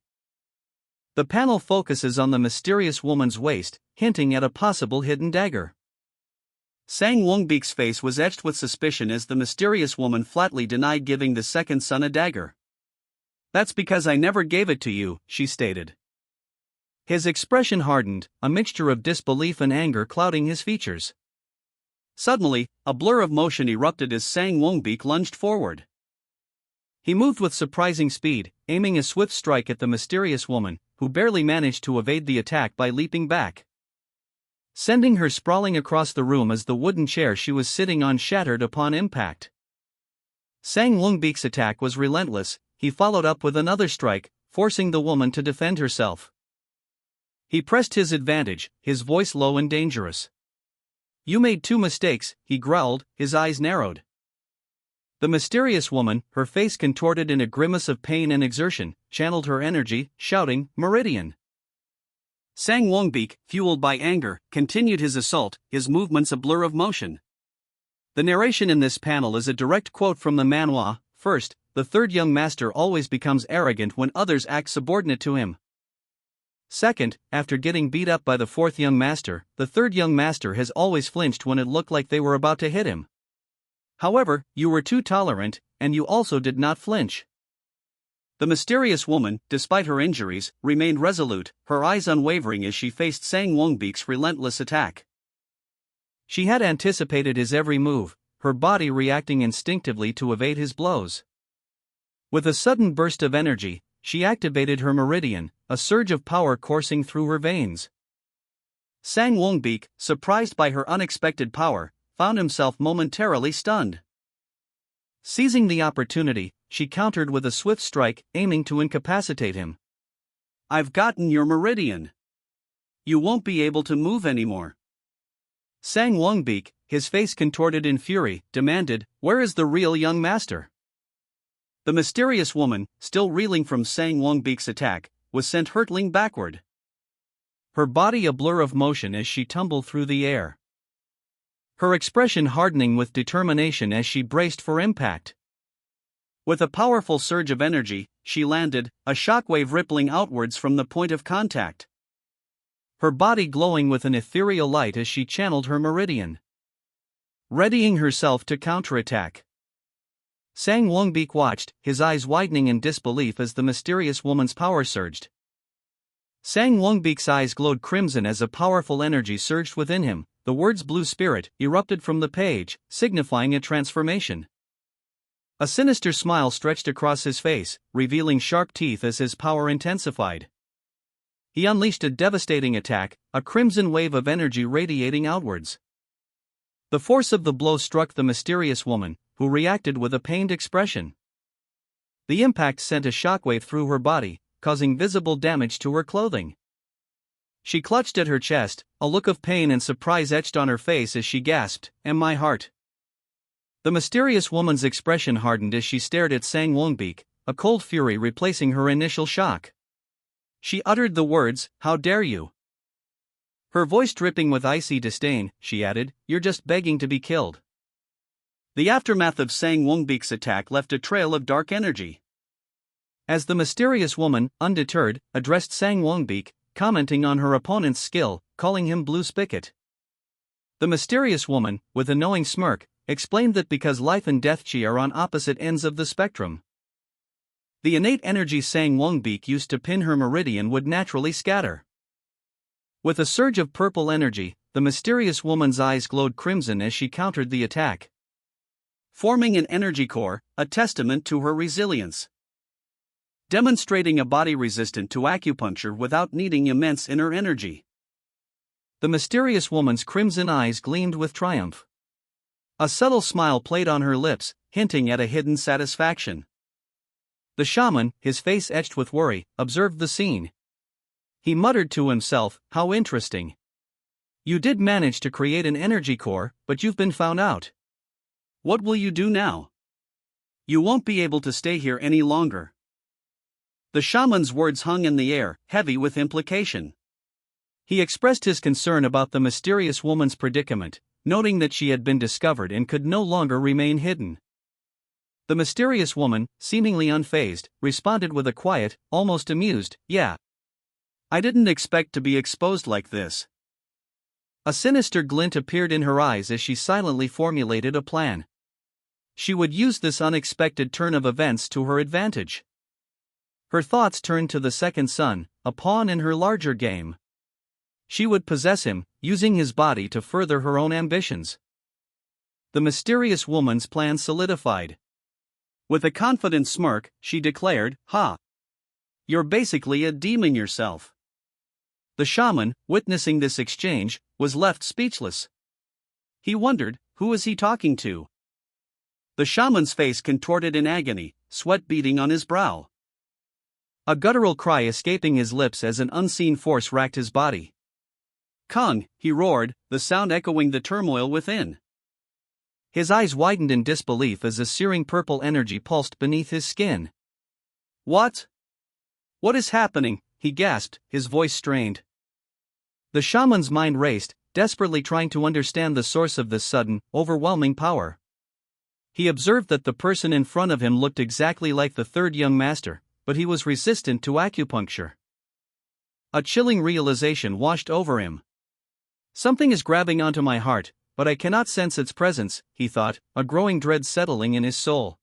The panel focuses on the mysterious woman's waist, hinting at a possible hidden dagger. Sang Wongbik's face was etched with suspicion as the mysterious woman flatly denied giving the second son a dagger. "That's because I never gave it to you," she stated. His expression hardened, a mixture of disbelief and anger clouding his features. Suddenly, a blur of motion erupted as Sang Wongbik lunged forward. He moved with surprising speed, aiming a swift strike at the mysterious woman, who barely managed to evade the attack by leaping back, sending her sprawling across the room as the wooden chair she was sitting on shattered upon impact. Sang Wongbik's attack was relentless. He followed up with another strike, forcing the woman to defend herself. He pressed his advantage, his voice low and dangerous. "You made two mistakes," he growled, his eyes narrowed. The mysterious woman, her face contorted in a grimace of pain and exertion, channeled her energy, shouting, "Meridian!" Sang Wongbik, fueled by anger, continued his assault, his movements a blur of motion. The narration in this panel is a direct quote from the manhwa. First, the third young master always becomes arrogant when others act subordinate to him. Second, after getting beat up by the fourth young master, the third young master has always flinched when it looked like they were about to hit him. However, you were too tolerant, and you also did not flinch. The mysterious woman, despite her injuries, remained resolute, her eyes unwavering as she faced Sang Wongbik's relentless attack. She had anticipated his every move, her body reacting instinctively to evade his blows. With a sudden burst of energy, she activated her meridian, a surge of power coursing through her veins. Sang Wongbik, surprised by her unexpected power, found himself momentarily stunned. Seizing the opportunity, she countered with a swift strike, aiming to incapacitate him. "I've gotten your meridian. You won't be able to move anymore." Sang Wongbik, his face contorted in fury, demanded, "Where is the real young master?" The mysterious woman, still reeling from Sang Wongbik's attack, was sent hurtling backward, her body a blur of motion as she tumbled through the air, her expression hardening with determination as she braced for impact. With a powerful surge of energy, she landed, a shockwave rippling outwards from the point of contact, her body glowing with an ethereal light as she channeled her meridian, readying herself to counterattack. Sang Wongbik watched, his eyes widening in disbelief as the mysterious woman's power surged. Sang Wongbik's eyes glowed crimson as a powerful energy surged within him. The words "blue spirit" erupted from the page, signifying a transformation. A sinister smile stretched across his face, revealing sharp teeth as his power intensified. He unleashed a devastating attack, a crimson wave of energy radiating outwards. The force of the blow struck the mysterious woman, who reacted with a pained expression. The impact sent a shockwave through her body, causing visible damage to her clothing. She clutched at her chest, a look of pain and surprise etched on her face as she gasped, "And my heart?" The mysterious woman's expression hardened as she stared at Sang Wongbik, a cold fury replacing her initial shock. She uttered the words, "How dare you?" Her voice dripping with icy disdain, she added, "You're just begging to be killed." The aftermath of Sang Wongbik's attack left a trail of dark energy. As the mysterious woman, undeterred, addressed Sang Wongbik, commenting on her opponent's skill, calling him Blue Spigot. The mysterious woman, with a knowing smirk, explained that because life and death chi are on opposite ends of the spectrum, the innate energy Sang Wongbik used to pin her meridian would naturally scatter. With a surge of purple energy, the mysterious woman's eyes glowed crimson as she countered the attack. forming an energy core, a testament to her resilience. Demonstrating a body resistant to acupuncture without needing immense inner energy. The mysterious woman's crimson eyes gleamed with triumph. A subtle smile played on her lips, hinting at a hidden satisfaction. The shaman, his face etched with worry, observed the scene. He muttered to himself, "How interesting. You did manage to create an energy core, but you've been found out. What will you do now? You won't be able to stay here any longer." The shaman's words hung in the air, heavy with implication. He expressed his concern about the mysterious woman's predicament, noting that she had been discovered and could no longer remain hidden. The mysterious woman, seemingly unfazed, responded with a quiet, almost amused, "Yeah. I didn't expect to be exposed like this." A sinister glint appeared in her eyes as she silently formulated a plan. She would use this unexpected turn of events to her advantage. Her thoughts turned to the second son, a pawn in her larger game. She would possess him, using his body to further her own ambitions. The mysterious woman's plan solidified. With a confident smirk, she declared, "Ha! You're basically a demon yourself." The shaman, witnessing this exchange, was left speechless. He wondered, who is he talking to? The shaman's face contorted in agony, sweat beading on his brow. A guttural cry escaping his lips as an unseen force racked his body. "Kung," he roared, the sound echoing the turmoil within. His eyes widened in disbelief as a searing purple energy pulsed beneath his skin. "What? What is happening?" he gasped, his voice strained. The shaman's mind raced, desperately trying to understand the source of this sudden, overwhelming power. He observed that the person in front of him looked exactly like the third young master, but he was resistant to acupuncture. A chilling realization washed over him. "Something is grabbing onto my heart, but I cannot sense its presence," he thought, a growing dread settling in his soul.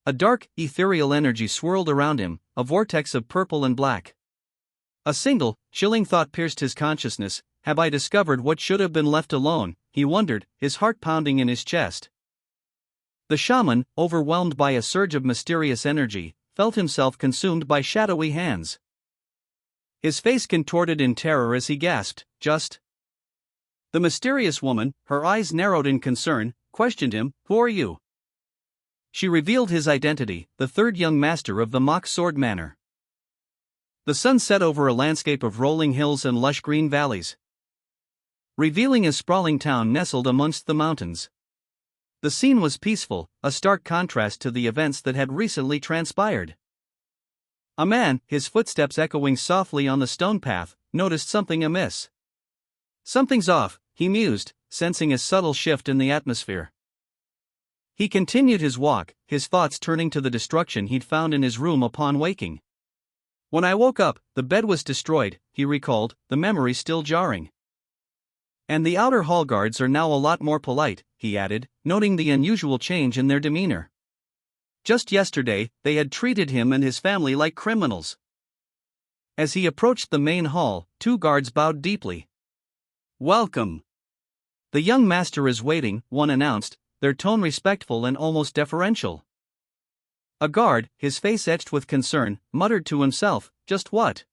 A dark, ethereal energy swirled around him, a vortex of purple and black. A single, chilling thought pierced his consciousness. "Have I discovered what should have been left alone?" he wondered, his heart pounding in his chest. The shaman, overwhelmed by a surge of mysterious energy, felt himself consumed by shadowy hands. His face contorted in terror as he gasped, "Just." The mysterious woman, her eyes narrowed in concern, questioned him, "Who are you?" She revealed his identity, the third young master of the mock sword manor. The sun set over a landscape of rolling hills and lush green valleys, revealing a sprawling town nestled amongst the mountains. The scene was peaceful, a stark contrast to the events that had recently transpired. A man, his footsteps echoing softly on the stone path, noticed something amiss. "Something's off," he mused, sensing a subtle shift in the atmosphere. He continued his walk, his thoughts turning to the destruction he'd found in his room upon waking. "When I woke up, the bed was destroyed," he recalled, the memory still jarring. "And the outer hall guards are now a lot more polite," he added, noting the unusual change in their demeanor. Just yesterday, they had treated him and his family like criminals. As he approached the main hall, 2 guards bowed deeply. "Welcome. The young master is waiting," one announced, their tone respectful and almost deferential. A guard, his face etched with concern, muttered to himself, "Just what?"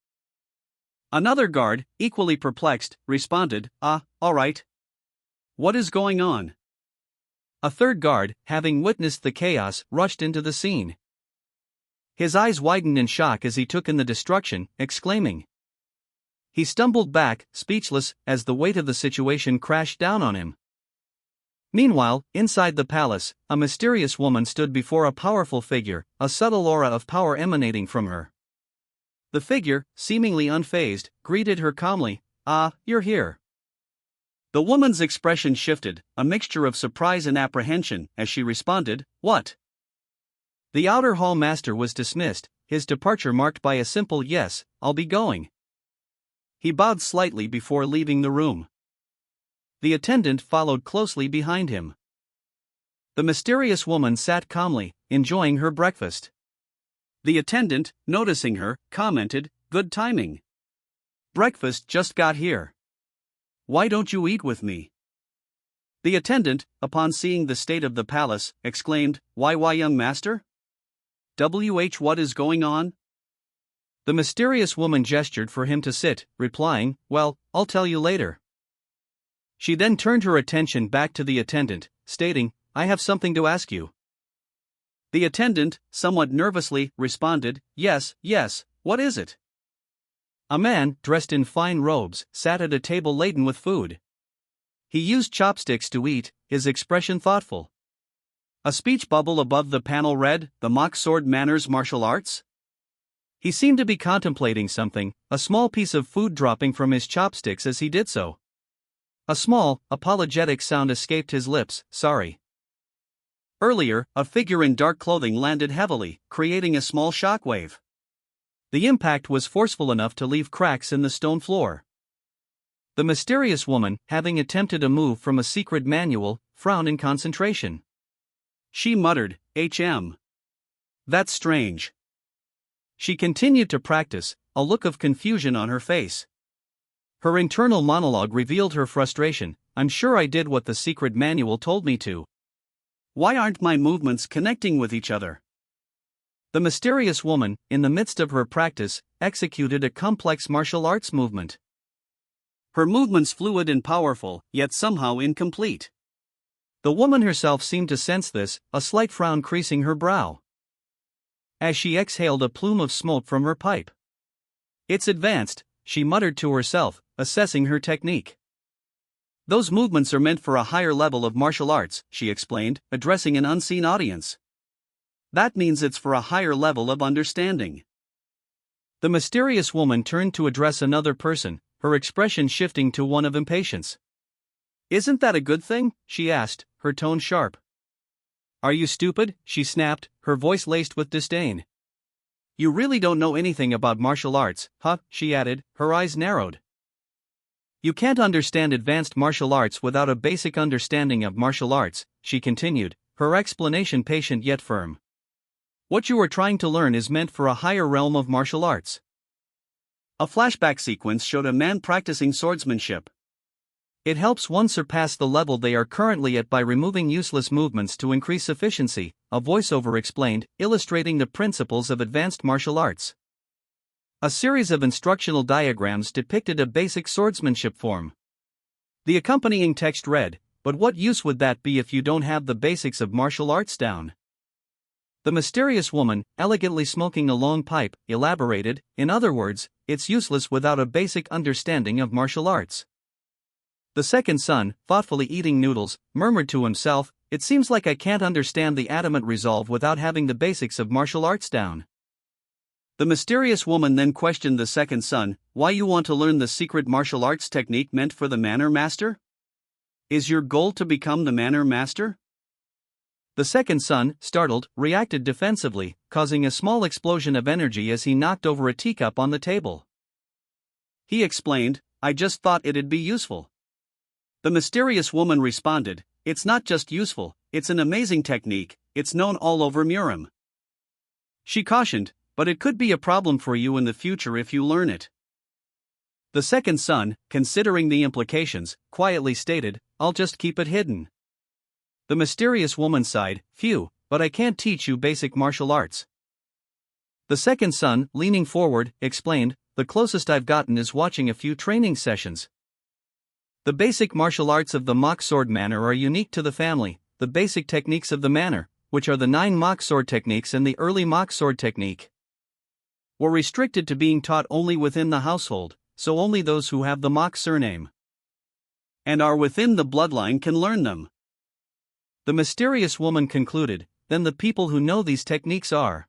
Another guard, equally perplexed, responded, "Ah, all right. What is going on?" A third guard, having witnessed the chaos, rushed into the scene. His eyes widened in shock as he took in the destruction, exclaiming. He stumbled back, speechless, as the weight of the situation crashed down on him. Meanwhile, inside the palace, a mysterious woman stood before a powerful figure, a subtle aura of power emanating from her. The figure, seemingly unfazed, greeted her calmly, "Ah, you're here." The woman's expression shifted, a mixture of surprise and apprehension, as she responded, "What?" The outer hall master was dismissed, his departure marked by a simple "Yes, I'll be going." He bowed slightly before leaving the room. The attendant followed closely behind him. The mysterious woman sat calmly, enjoying her breakfast. The attendant, noticing her, commented, "Good timing. Breakfast just got here. Why don't you eat with me?" The attendant, upon seeing the state of the palace, exclaimed, Why, young master? What is going on? The mysterious woman gestured for him to sit, replying, Well, I'll tell you later. She then turned her attention back to the attendant, stating, I have something to ask you. The attendant, somewhat nervously, responded, Yes, what is it? A man, dressed in fine robes, sat at a table laden with food. He used chopsticks to eat, his expression thoughtful. A speech bubble above the panel read, The Mock Sword Manners Martial Arts? He seemed to be contemplating something, a small piece of food dropping from his chopsticks as he did so. A small, apologetic sound escaped his lips, sorry. Earlier, a figure in dark clothing landed heavily, creating a small shockwave. The impact was forceful enough to leave cracks in the stone floor. The mysterious woman, having attempted a move from a secret manual, frowned in concentration. She muttered, That's strange. She continued to practice, a look of confusion on her face. Her internal monologue revealed her frustration. I'm sure I did what the secret manual told me to. Why aren't my movements connecting with each other? The mysterious woman, in the midst of her practice, executed a complex martial arts movement. Her movements fluid and powerful, yet somehow incomplete. The woman herself seemed to sense this, a slight frown creasing her brow. As she exhaled a plume of smoke from her pipe. It's advanced, she muttered to herself, assessing her technique. Those movements are meant for a higher level of martial arts, she explained, addressing an unseen audience. That means it's for a higher level of understanding. The mysterious woman turned to address another person, her expression shifting to one of impatience. Isn't that a good thing? She asked, her tone sharp. Are you stupid? She snapped, her voice laced with disdain. You really don't know anything about martial arts, huh? She added, her eyes narrowed. You can't understand advanced martial arts without a basic understanding of martial arts, she continued, her explanation patient yet firm. What you are trying to learn is meant for a higher realm of martial arts. A flashback sequence showed a man practicing swordsmanship. It helps one surpass the level they are currently at by removing useless movements to increase efficiency, a voiceover explained, illustrating the principles of advanced martial arts. A series of instructional diagrams depicted a basic swordsmanship form. The accompanying text read, But what use would that be if you don't have the basics of martial arts down? The mysterious woman, elegantly smoking a long pipe, elaborated, in other words, it's useless without a basic understanding of martial arts. The second son, thoughtfully eating noodles, murmured to himself, It seems like I can't understand the adamant resolve without having the basics of martial arts down. The mysterious woman then questioned the second son, Why you want to learn the secret martial arts technique meant for the manner master? Is your goal to become the manner master? The second son, startled, reacted defensively, causing a small explosion of energy as he knocked over a teacup on the table. He explained, I just thought it'd be useful. The mysterious woman responded, It's not just useful, it's an amazing technique, it's known all over Murim. She cautioned, But it could be a problem for you in the future if you learn it. The second son, considering the implications, quietly stated, I'll just keep it hidden. The mysterious woman sighed, Phew, but I can't teach you basic martial arts. The second son, leaning forward, explained, The closest I've gotten is watching a few training sessions. The basic martial arts of the mock sword manner are unique to the family, the basic techniques of the manner, which are the 9 mock sword techniques and the early mock sword technique, were restricted to being taught only within the household, so only those who have the mock surname and are within the bloodline can learn them. The mysterious woman concluded, Then the people who know these techniques are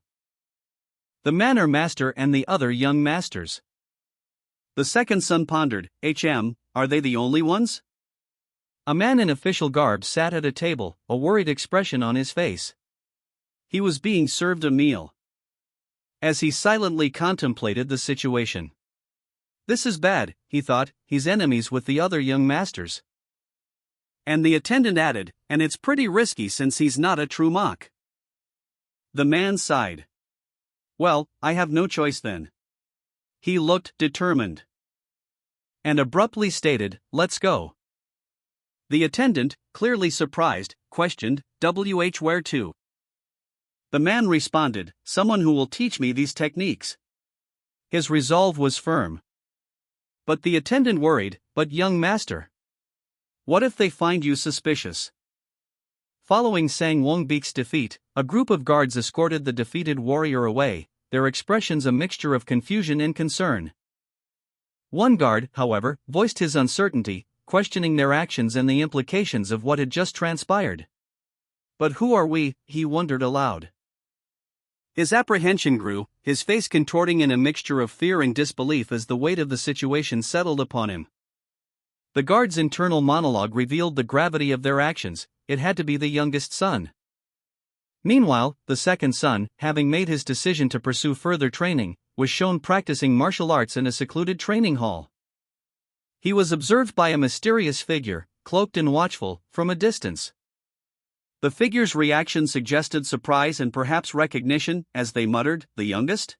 the manner master and the other young masters. The second son pondered, Are they the only ones? A man in official garb sat at a table, a worried expression on his face. He was being served a meal. As he silently contemplated the situation. This is bad, he thought, he's enemies with the other young masters. And the attendant added, And it's pretty risky since he's not a true mock. The man sighed. Well, I have no choice then. He looked determined. And abruptly stated, Let's go. The attendant, clearly surprised, questioned, where to? The man responded, someone who will teach me these techniques. His resolve was firm. But the attendant worried, but young master, what if they find you suspicious? Following Sang Wongbek's defeat, a group of guards escorted the defeated warrior away, their expressions a mixture of confusion and concern. One guard, however, voiced his uncertainty, questioning their actions and the implications of what had just transpired. But who are we? He wondered aloud. His apprehension grew, his face contorting in a mixture of fear and disbelief as the weight of the situation settled upon him. The guard's internal monologue revealed the gravity of their actions. It had to be the youngest son. Meanwhile, the second son, having made his decision to pursue further training, was shown practicing martial arts in a secluded training hall. He was observed by a mysterious figure, cloaked and watchful, from a distance. The figure's reaction suggested surprise and perhaps recognition, as they muttered, "The youngest?"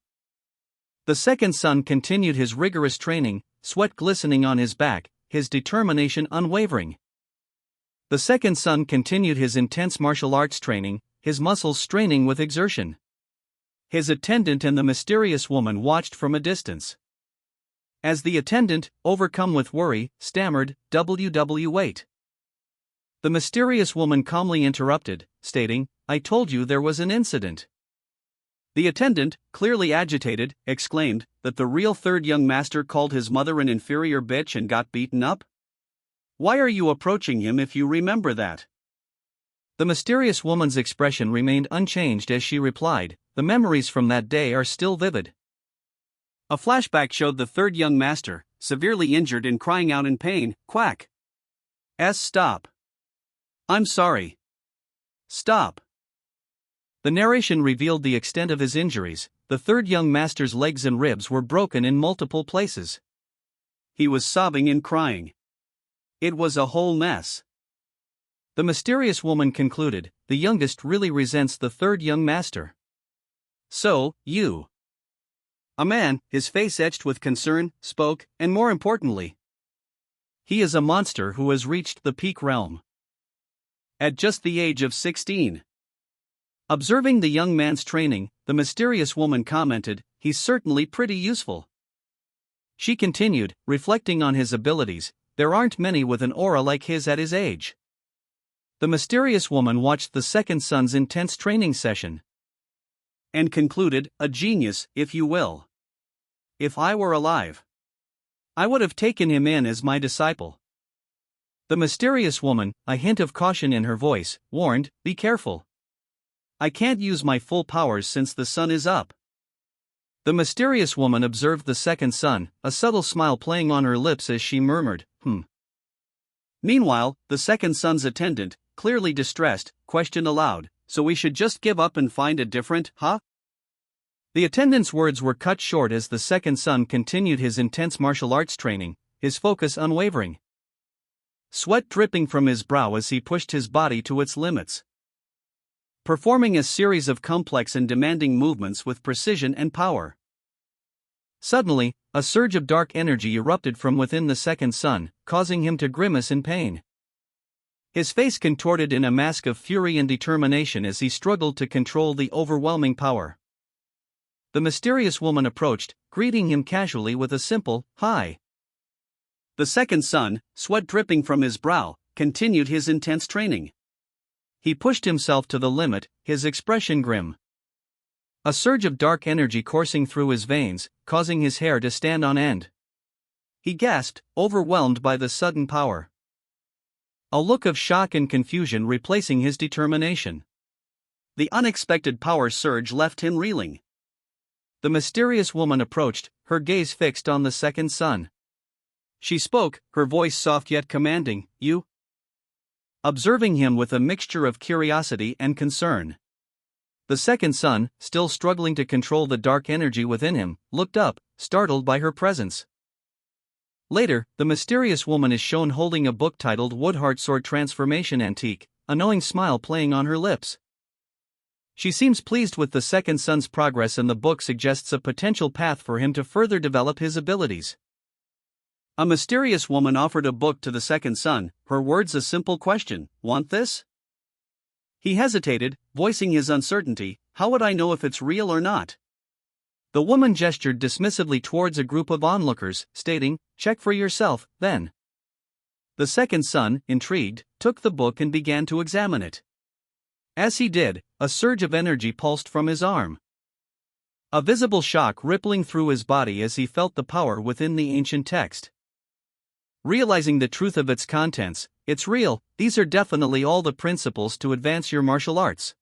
The second son continued his rigorous training, sweat glistening on his back, his determination unwavering. The second son continued his intense martial arts training, his muscles straining with exertion. His attendant and the mysterious woman watched from a distance. As the attendant, overcome with worry, stammered, wait. The mysterious woman calmly interrupted, stating, "I told you there was an incident." The attendant, clearly agitated, exclaimed that the real third young master called his mother an inferior bitch and got beaten up? Why are you approaching him if you remember that? The mysterious woman's expression remained unchanged as she replied, "The memories from that day are still vivid." A flashback showed the third young master, severely injured and crying out in pain, "Quack! Stop! I'm sorry. Stop!" The narration revealed the extent of his injuries. The third young master's legs and ribs were broken in multiple places. He was sobbing and crying. It was a whole mess. The mysterious woman concluded, "The youngest really resents the third young master. So, you." A man, his face etched with concern, spoke, and more importantly, "He is a monster who has reached the peak realm. At just the age of 16. Observing the young man's training, the mysterious woman commented, "He's certainly pretty useful." She continued, reflecting on his abilities, "There aren't many with an aura like his at his age." The mysterious woman watched the second son's intense training session and concluded, "A genius, if you will. If I were alive, I would have taken him in as my disciple." The mysterious woman, a hint of caution in her voice, warned, "Be careful. I can't use my full powers since the sun is up." The mysterious woman observed the second son, a subtle smile playing on her lips as she murmured, Meanwhile, the second son's attendant, clearly distressed, questioned aloud, "So we should just give up and find a different, huh?" The attendant's words were cut short as the second son continued his intense martial arts training, his focus unwavering. Sweat dripping from his brow as he pushed his body to its limits, performing a series of complex and demanding movements with precision and power. Suddenly, a surge of dark energy erupted from within the second son, causing him to grimace in pain. His face contorted in a mask of fury and determination as he struggled to control the overwhelming power. The mysterious woman approached, greeting him casually with a simple, "Hi." The second son, sweat dripping from his brow, continued his intense training. He pushed himself to the limit, his expression grim. A surge of dark energy coursing through his veins, causing his hair to stand on end. He gasped, overwhelmed by the sudden power. A look of shock and confusion replacing his determination. The unexpected power surge left him reeling. The mysterious woman approached, her gaze fixed on the second son. She spoke, her voice soft yet commanding, "You?" Observing him with a mixture of curiosity and concern. The second son, still struggling to control the dark energy within him, looked up, startled by her presence. Later, the mysterious woman is shown holding a book titled Woodheart Sword Transformation Antique, a knowing smile playing on her lips. She seems pleased with the second son's progress and the book suggests a potential path for him to further develop his abilities. A mysterious woman offered a book to the second son, her words a simple question: "Want this?" He hesitated, voicing his uncertainty: "How would I know if it's real or not?" The woman gestured dismissively towards a group of onlookers, stating, "Check for yourself, then." The second son, intrigued, took the book and began to examine it. As he did, a surge of energy pulsed from his arm. A visible shock rippling through his body as he felt the power within the ancient text. Realizing the truth of its contents, "It's real, these are definitely all the principles to advance your martial arts."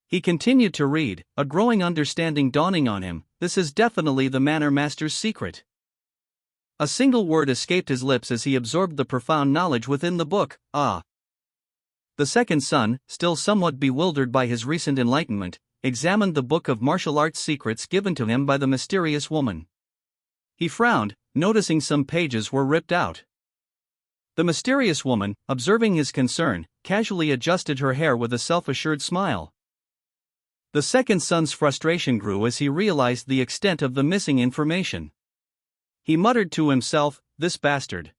He continued to read, a growing understanding dawning on him: this is definitely the Manor Master's secret. A single word escaped his lips as he absorbed the profound knowledge within the book: "Ah." The second son, still somewhat bewildered by his recent enlightenment, examined the book of martial arts secrets given to him by the mysterious woman. He frowned, noticing some pages were ripped out. The mysterious woman, observing his concern, casually adjusted her hair with a self-assured smile. The second son's frustration grew as he realized the extent of the missing information. He muttered to himself, "This bastard."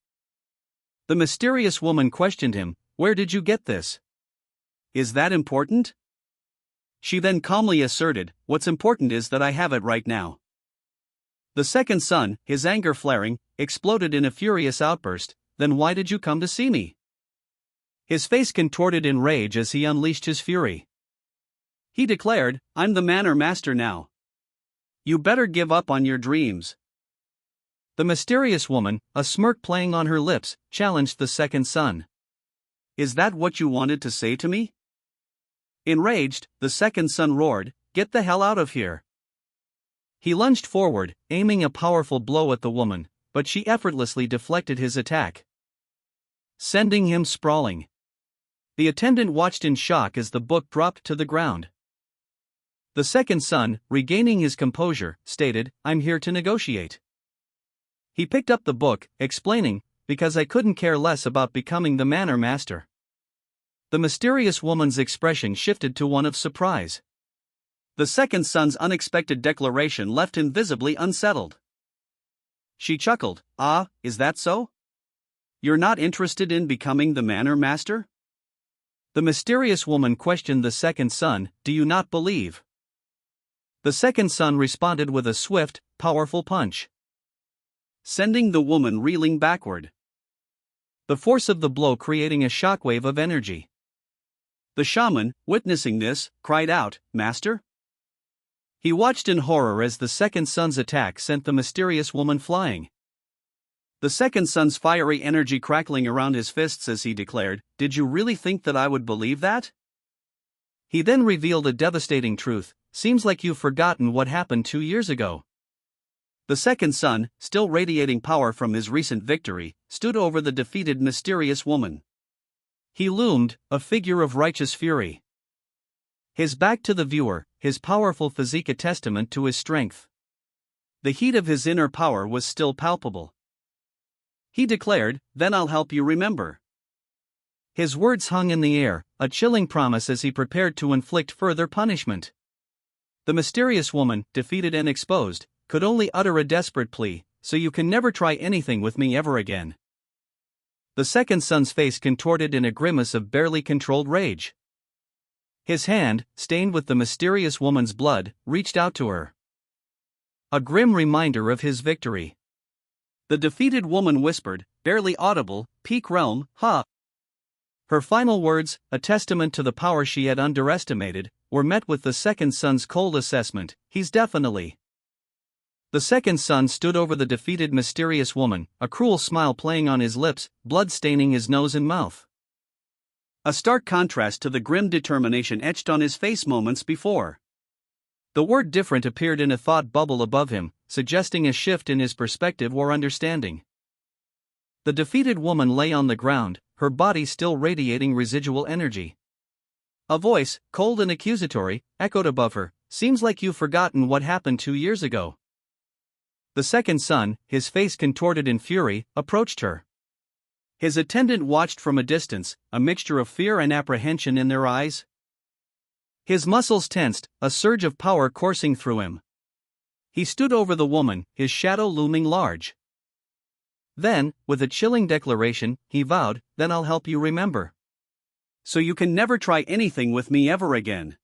The mysterious woman questioned him, "Where did you get this? Is that important?" She then calmly asserted, "What's important is that I have it right now." The second son, his anger flaring, exploded in a furious outburst: "Then why did you come to see me?" His face contorted in rage as he unleashed his fury. He declared, "I'm the Manor Master now. You better give up on your dreams." The mysterious woman, a smirk playing on her lips, challenged the second son. "Is that what you wanted to say to me?" Enraged, the second son roared, "Get the hell out of here." He lunged forward, aiming a powerful blow at the woman, but she effortlessly deflected his attack, sending him sprawling. The attendant watched in shock as the book dropped to the ground. The second son, regaining his composure, stated, "I'm here to negotiate." He picked up the book, explaining, "Because I couldn't care less about becoming the Manor Master." The mysterious woman's expression shifted to one of surprise. The second son's unexpected declaration left him visibly unsettled. She chuckled, "Ah, is that so? You're not interested in becoming the Manor Master?" The mysterious woman questioned the second son, "Do you not believe?" The second son responded with a swift, powerful punch, sending the woman reeling backward, the force of the blow creating a shockwave of energy. The shaman, witnessing this, cried out, "Master?" He watched in horror as the second son's attack sent the mysterious woman flying. The second son's fiery energy crackling around his fists as he declared, "Did you really think that I would believe that?" He then revealed a devastating truth: "Seems like you've forgotten what happened 2 years ago." The second son, still radiating power from his recent victory, stood over the defeated mysterious woman. He loomed, a figure of righteous fury. His back to the viewer, his powerful physique a testament to his strength. The heat of his inner power was still palpable. He declared, "Then I'll help you remember." His words hung in the air, a chilling promise as he prepared to inflict further punishment. The mysterious woman, defeated and exposed, could only utter a desperate plea, "So you can never try anything with me ever again." The second son's face contorted in a grimace of barely controlled rage. His hand, stained with the mysterious woman's blood, reached out to her, a grim reminder of his victory. The defeated woman whispered, barely audible, "Peak realm, huh?" Her final words, a testament to the power she had underestimated, were met with the second son's cold assessment, "He's definitely." The second son stood over the defeated mysterious woman, a cruel smile playing on his lips, blood staining his nose and mouth. A stark contrast to the grim determination etched on his face moments before. The word "different" appeared in a thought bubble above him, suggesting a shift in his perspective or understanding. The defeated woman lay on the ground, her body still radiating residual energy. A voice, cold and accusatory, echoed above her, "Seems like you've forgotten what happened 2 years ago." The second son, his face contorted in fury, approached her. His attendant watched from a distance, a mixture of fear and apprehension in their eyes. His muscles tensed, a surge of power coursing through him. He stood over the woman, his shadow looming large. Then, with a chilling declaration, he vowed, "Then I'll help you remember. So you can never try anything with me ever again."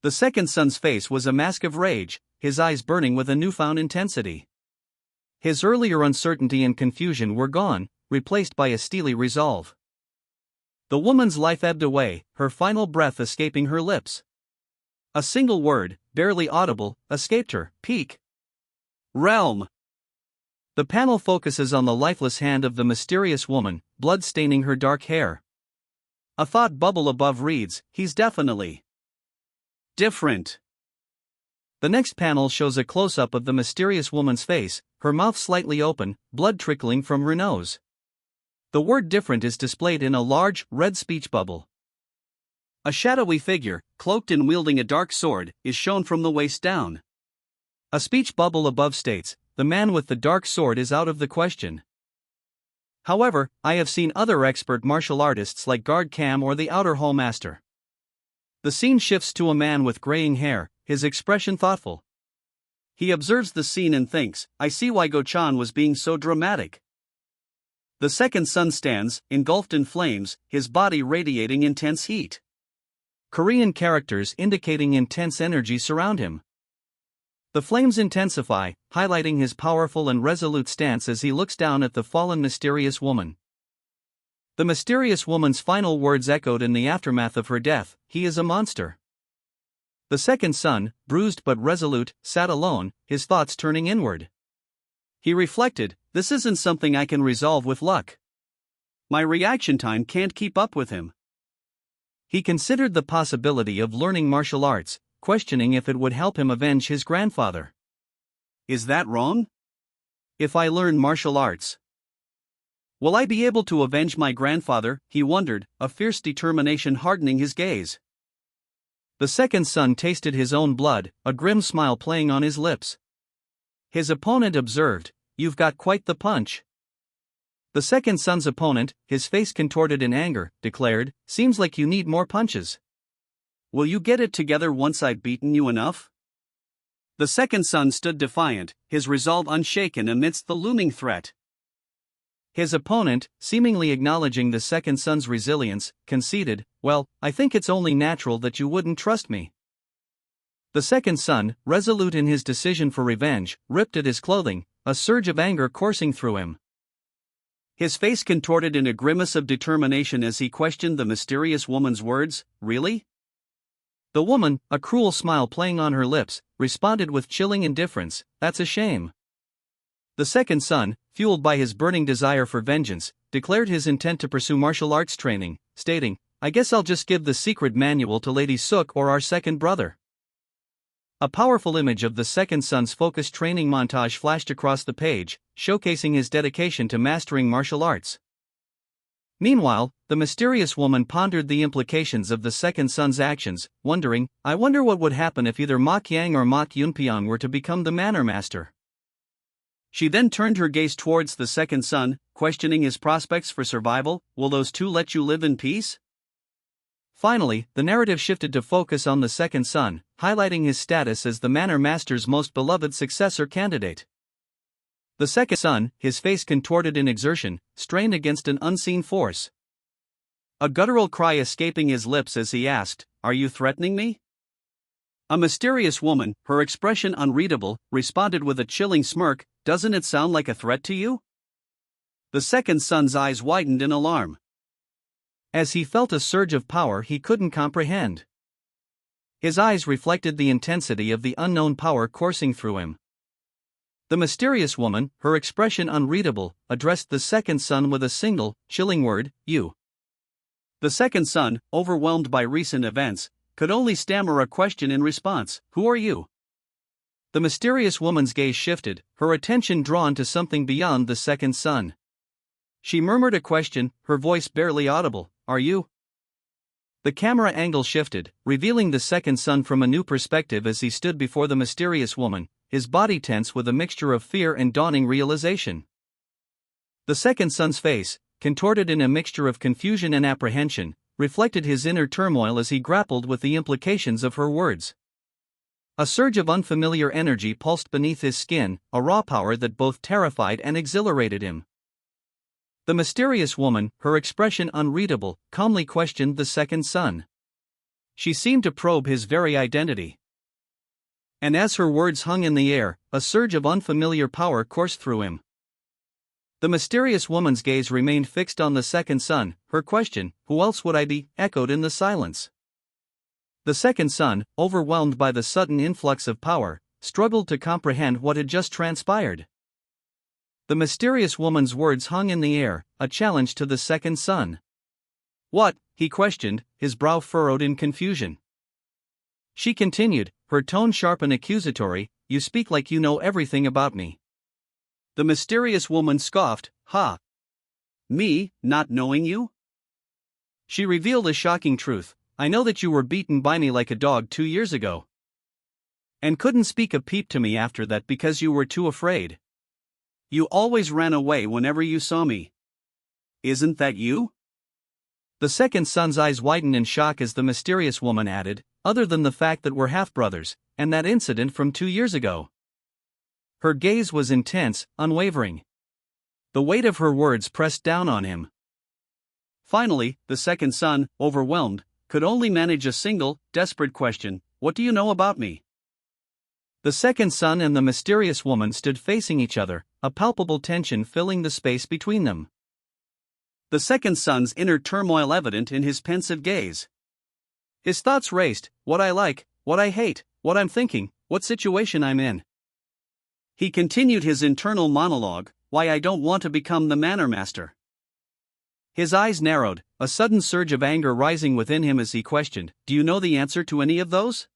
The second son's face was a mask of rage, his eyes burning with a newfound intensity. His earlier uncertainty and confusion were gone, replaced by a steely resolve. The woman's life ebbed away, her final breath escaping her lips. A single word, barely audible, escaped her: peak. Realm. The panel focuses on the lifeless hand of the mysterious woman, blood staining her dark hair. A thought bubble above reads, "He's definitely different." The next panel shows a close-up of the mysterious woman's face, her mouth slightly open, blood trickling from her nose. The word "different" is displayed in a large, red speech bubble. A shadowy figure, cloaked and wielding a dark sword, is shown from the waist down. A speech bubble above states, "The man with the dark sword is out of the question." However, I have seen other expert martial artists like Guard Cam or the Outer Hall Master. The scene shifts to a man with graying hair, his expression thoughtful. He observes the scene and thinks, "I see why Go-chan was being so dramatic." The second son stands, engulfed in flames, his body radiating intense heat. Korean characters indicating intense energy surround him. The flames intensify, highlighting his powerful and resolute stance as he looks down at the fallen mysterious woman. The mysterious woman's final words echoed in the aftermath of her death: "He is a monster." The second son, bruised but resolute, sat alone, his thoughts turning inward. He reflected, "This isn't something I can resolve with luck. My reaction time can't keep up with him." He considered the possibility of learning martial arts, questioning if it would help him avenge his grandfather. Is that wrong? If I learn martial arts, will I be able to avenge my grandfather? He wondered, a fierce determination hardening his gaze. The second son tasted his own blood, a grim smile playing on his lips. His opponent observed, "You've got quite the punch." The second son's opponent, his face contorted in anger, declared, "Seems like you need more punches. Will you get it together once I've beaten you enough?" The second son stood defiant, his resolve unshaken amidst the looming threat. His opponent, seemingly acknowledging the second son's resilience, conceded, "Well, I think it's only natural that you wouldn't trust me." The second son, resolute in his decision for revenge, ripped at his clothing, a surge of anger coursing through him. His face contorted in a grimace of determination as he questioned the mysterious woman's words, "Really?" The woman, a cruel smile playing on her lips, responded with chilling indifference, "That's a shame." The second son, fueled by his burning desire for vengeance, declared his intent to pursue martial arts training, stating, "I guess I'll just give the secret manual to Lady Sook or our second brother." A powerful image of the second son's focused training montage flashed across the page, showcasing his dedication to mastering martial arts. Meanwhile, the mysterious woman pondered the implications of the second son's actions, wondering, "I wonder what would happen if either Mok Yang or Mok Yunpyeong were to become the manor master." She then turned her gaze towards the second son, questioning his prospects for survival. "Will those two let you live in peace?" Finally, the narrative shifted to focus on the second son, highlighting his status as the manor master's most beloved successor candidate. The second son, his face contorted in exertion, strained against an unseen force. A guttural cry escaping his lips as he asked, "Are you threatening me?" A mysterious woman, her expression unreadable, responded with a chilling smirk, "Doesn't it sound like a threat to you?" The second son's eyes widened in alarm, as he felt a surge of power he couldn't comprehend. His eyes reflected the intensity of the unknown power coursing through him. The mysterious woman, her expression unreadable, addressed the second son with a single, chilling word, "You." The second son, overwhelmed by recent events, could only stammer a question in response, "Who are you?" The mysterious woman's gaze shifted, her attention drawn to something beyond the second son. She murmured a question, her voice barely audible, "Are you?" The camera angle shifted, revealing the second son from a new perspective as he stood before the mysterious woman, his body tense with a mixture of fear and dawning realization. The second son's face, contorted in a mixture of confusion and apprehension, reflected his inner turmoil as he grappled with the implications of her words. A surge of unfamiliar energy pulsed beneath his skin, a raw power that both terrified and exhilarated him. The mysterious woman, her expression unreadable, calmly questioned the second son. She seemed to probe his very identity. And as her words hung in the air, a surge of unfamiliar power coursed through him. The mysterious woman's gaze remained fixed on the second son, her question, "Who else would I be?" echoed in the silence. The second son, overwhelmed by the sudden influx of power, struggled to comprehend what had just transpired. The mysterious woman's words hung in the air, a challenge to the second son. "What?" he questioned, his brow furrowed in confusion. She continued, her tone sharp and accusatory, "You speak like you know everything about me." The mysterious woman scoffed, "Ha! Me, not knowing you?" She revealed a shocking truth. "I know that you were beaten by me like a dog 2 years ago. And couldn't speak a peep to me after that because you were too afraid. You always ran away whenever you saw me. Isn't that you?" The second son's eyes widened in shock as the mysterious woman added, "Other than the fact that we're half-brothers, and that incident from 2 years ago." Her gaze was intense, unwavering. The weight of her words pressed down on him. Finally, the second son, overwhelmed, could only manage a single, desperate question, "What do you know about me?" The second son and the mysterious woman stood facing each other, a palpable tension filling the space between them. The second son's inner turmoil evident in his pensive gaze. His thoughts raced, what I like, what I hate, what I'm thinking, what situation I'm in. He continued his internal monologue, why I don't want to become the manor master. His eyes narrowed, a sudden surge of anger rising within him as he questioned, "Do you know the answer to any of those?"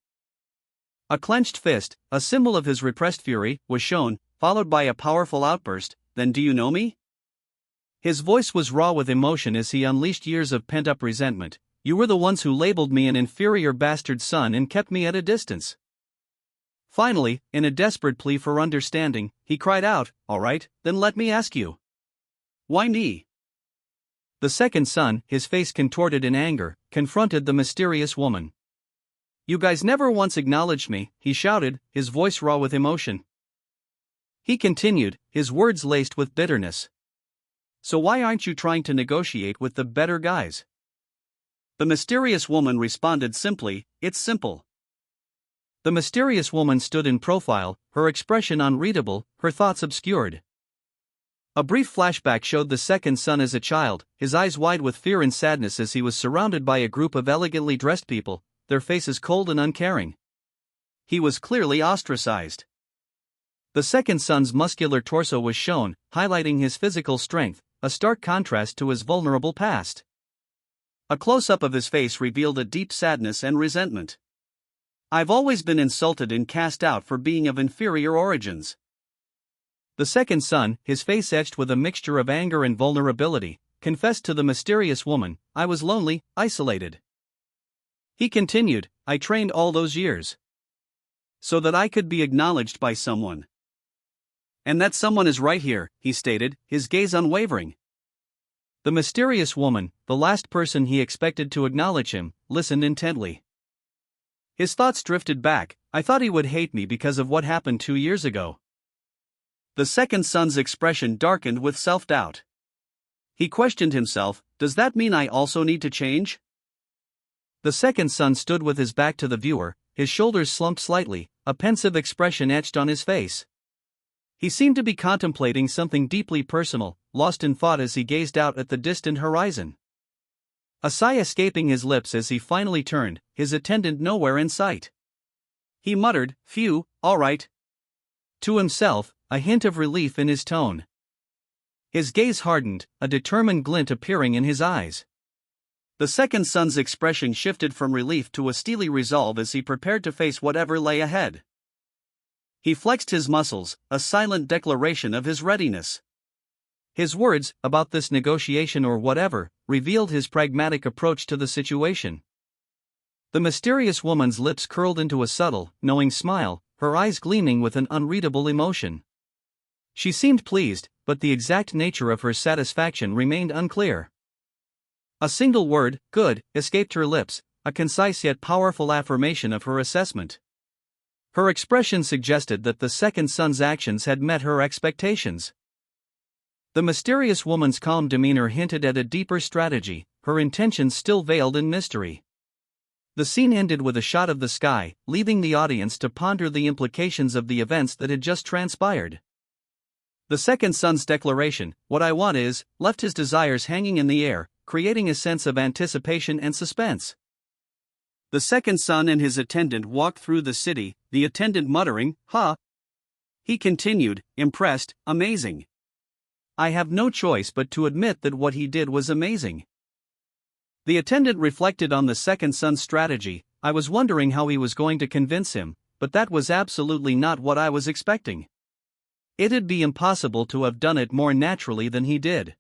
A clenched fist, a symbol of his repressed fury, was shown, followed by a powerful outburst, "Then do you know me?" His voice was raw with emotion as he unleashed years of pent-up resentment. "You were the ones who labeled me an inferior bastard son and kept me at a distance." Finally, in a desperate plea for understanding, he cried out, "All right, then let me ask you. Why me?" The second son, his face contorted in anger, confronted the mysterious woman. "You guys never once acknowledged me," he shouted, his voice raw with emotion. He continued, his words laced with bitterness. "So why aren't you trying to negotiate with the better guys?" The mysterious woman responded simply, "It's simple." The mysterious woman stood in profile, her expression unreadable, her thoughts obscured. A brief flashback showed the second son as a child, his eyes wide with fear and sadness as he was surrounded by a group of elegantly dressed people, their faces cold and uncaring. He was clearly ostracized. The second son's muscular torso was shown, highlighting his physical strength, a stark contrast to his vulnerable past. A close-up of his face revealed a deep sadness and resentment. "I've always been insulted and cast out for being of inferior origins." The second son, his face etched with a mixture of anger and vulnerability, confessed to the mysterious woman, "I was lonely, isolated." He continued, "I trained all those years so that I could be acknowledged by someone. And that someone is right here," he stated, his gaze unwavering. The mysterious woman, the last person he expected to acknowledge him, listened intently. His thoughts drifted back. "I thought he would hate me because of what happened 2 years ago." The second son's expression darkened with self-doubt. He questioned himself, "Does that mean I also need to change?" The second son stood with his back to the viewer, his shoulders slumped slightly, a pensive expression etched on his face. He seemed to be contemplating something deeply personal, lost in thought as he gazed out at the distant horizon. A sigh escaping his lips as he finally turned, his attendant nowhere in sight. He muttered, "Phew, all right." To himself, a hint of relief in his tone. His gaze hardened, a determined glint appearing in his eyes. The second son's expression shifted from relief to a steely resolve as he prepared to face whatever lay ahead. He flexed his muscles, a silent declaration of his readiness. His words, about this negotiation or whatever, revealed his pragmatic approach to the situation. The mysterious woman's lips curled into a subtle, knowing smile, her eyes gleaming with an unreadable emotion. She seemed pleased, but the exact nature of her satisfaction remained unclear. A single word, "good," escaped her lips, a concise yet powerful affirmation of her assessment. Her expression suggested that the second son's actions had met her expectations. The mysterious woman's calm demeanor hinted at a deeper strategy, her intentions still veiled in mystery. The scene ended with a shot of the sky, leaving the audience to ponder the implications of the events that had just transpired. The second son's declaration, "What I want is," left his desires hanging in the air, creating a sense of anticipation and suspense. The second son and his attendant walked through the city, the attendant muttering, "Ha!" He continued, impressed, "Amazing. I have no choice but to admit that what he did was amazing." The attendant reflected on the second son's strategy. "I was wondering how he was going to convince him, but that was absolutely not what I was expecting. It'd be impossible to have done it more naturally than he did."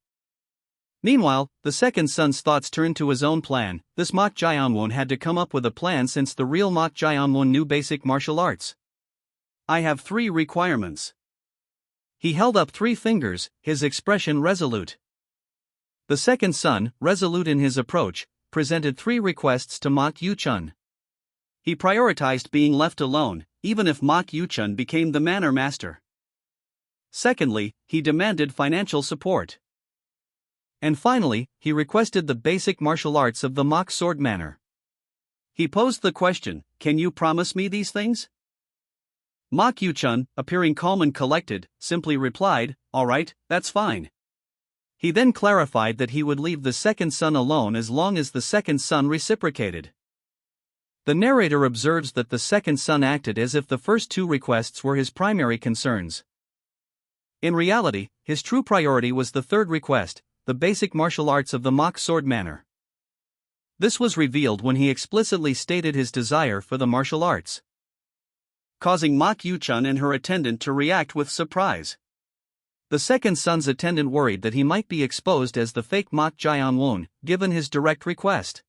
Meanwhile, the second son's thoughts turned to his own plan. This Mok Jae-won had to come up with a plan since the real Mok Jae-won knew basic martial arts. "I have 3 requirements." He held up 3 fingers, his expression resolute. The second son, resolute in his approach, presented 3 requests to Mok Yu-chun. He prioritized being left alone, even if Mok Yu-chun became the manner master. Secondly, he demanded financial support. And finally, he requested the basic martial arts of the Mok sword manner. He posed the question, "Can you promise me these things?" Mok Yu-chun, appearing calm and collected, simply replied, "All right, that's fine." He then clarified that he would leave the second son alone as long as the second son reciprocated. The narrator observes that the second son acted as if the first 2 requests were his primary concerns. In reality, his true priority was the third request, the basic martial arts of the Mok sword manner. This was revealed when he explicitly stated his desire for the martial arts, causing Mok Yu-chun and her attendant to react with surprise. The second son's attendant worried that he might be exposed as the fake Mok Jae-won, given his direct request.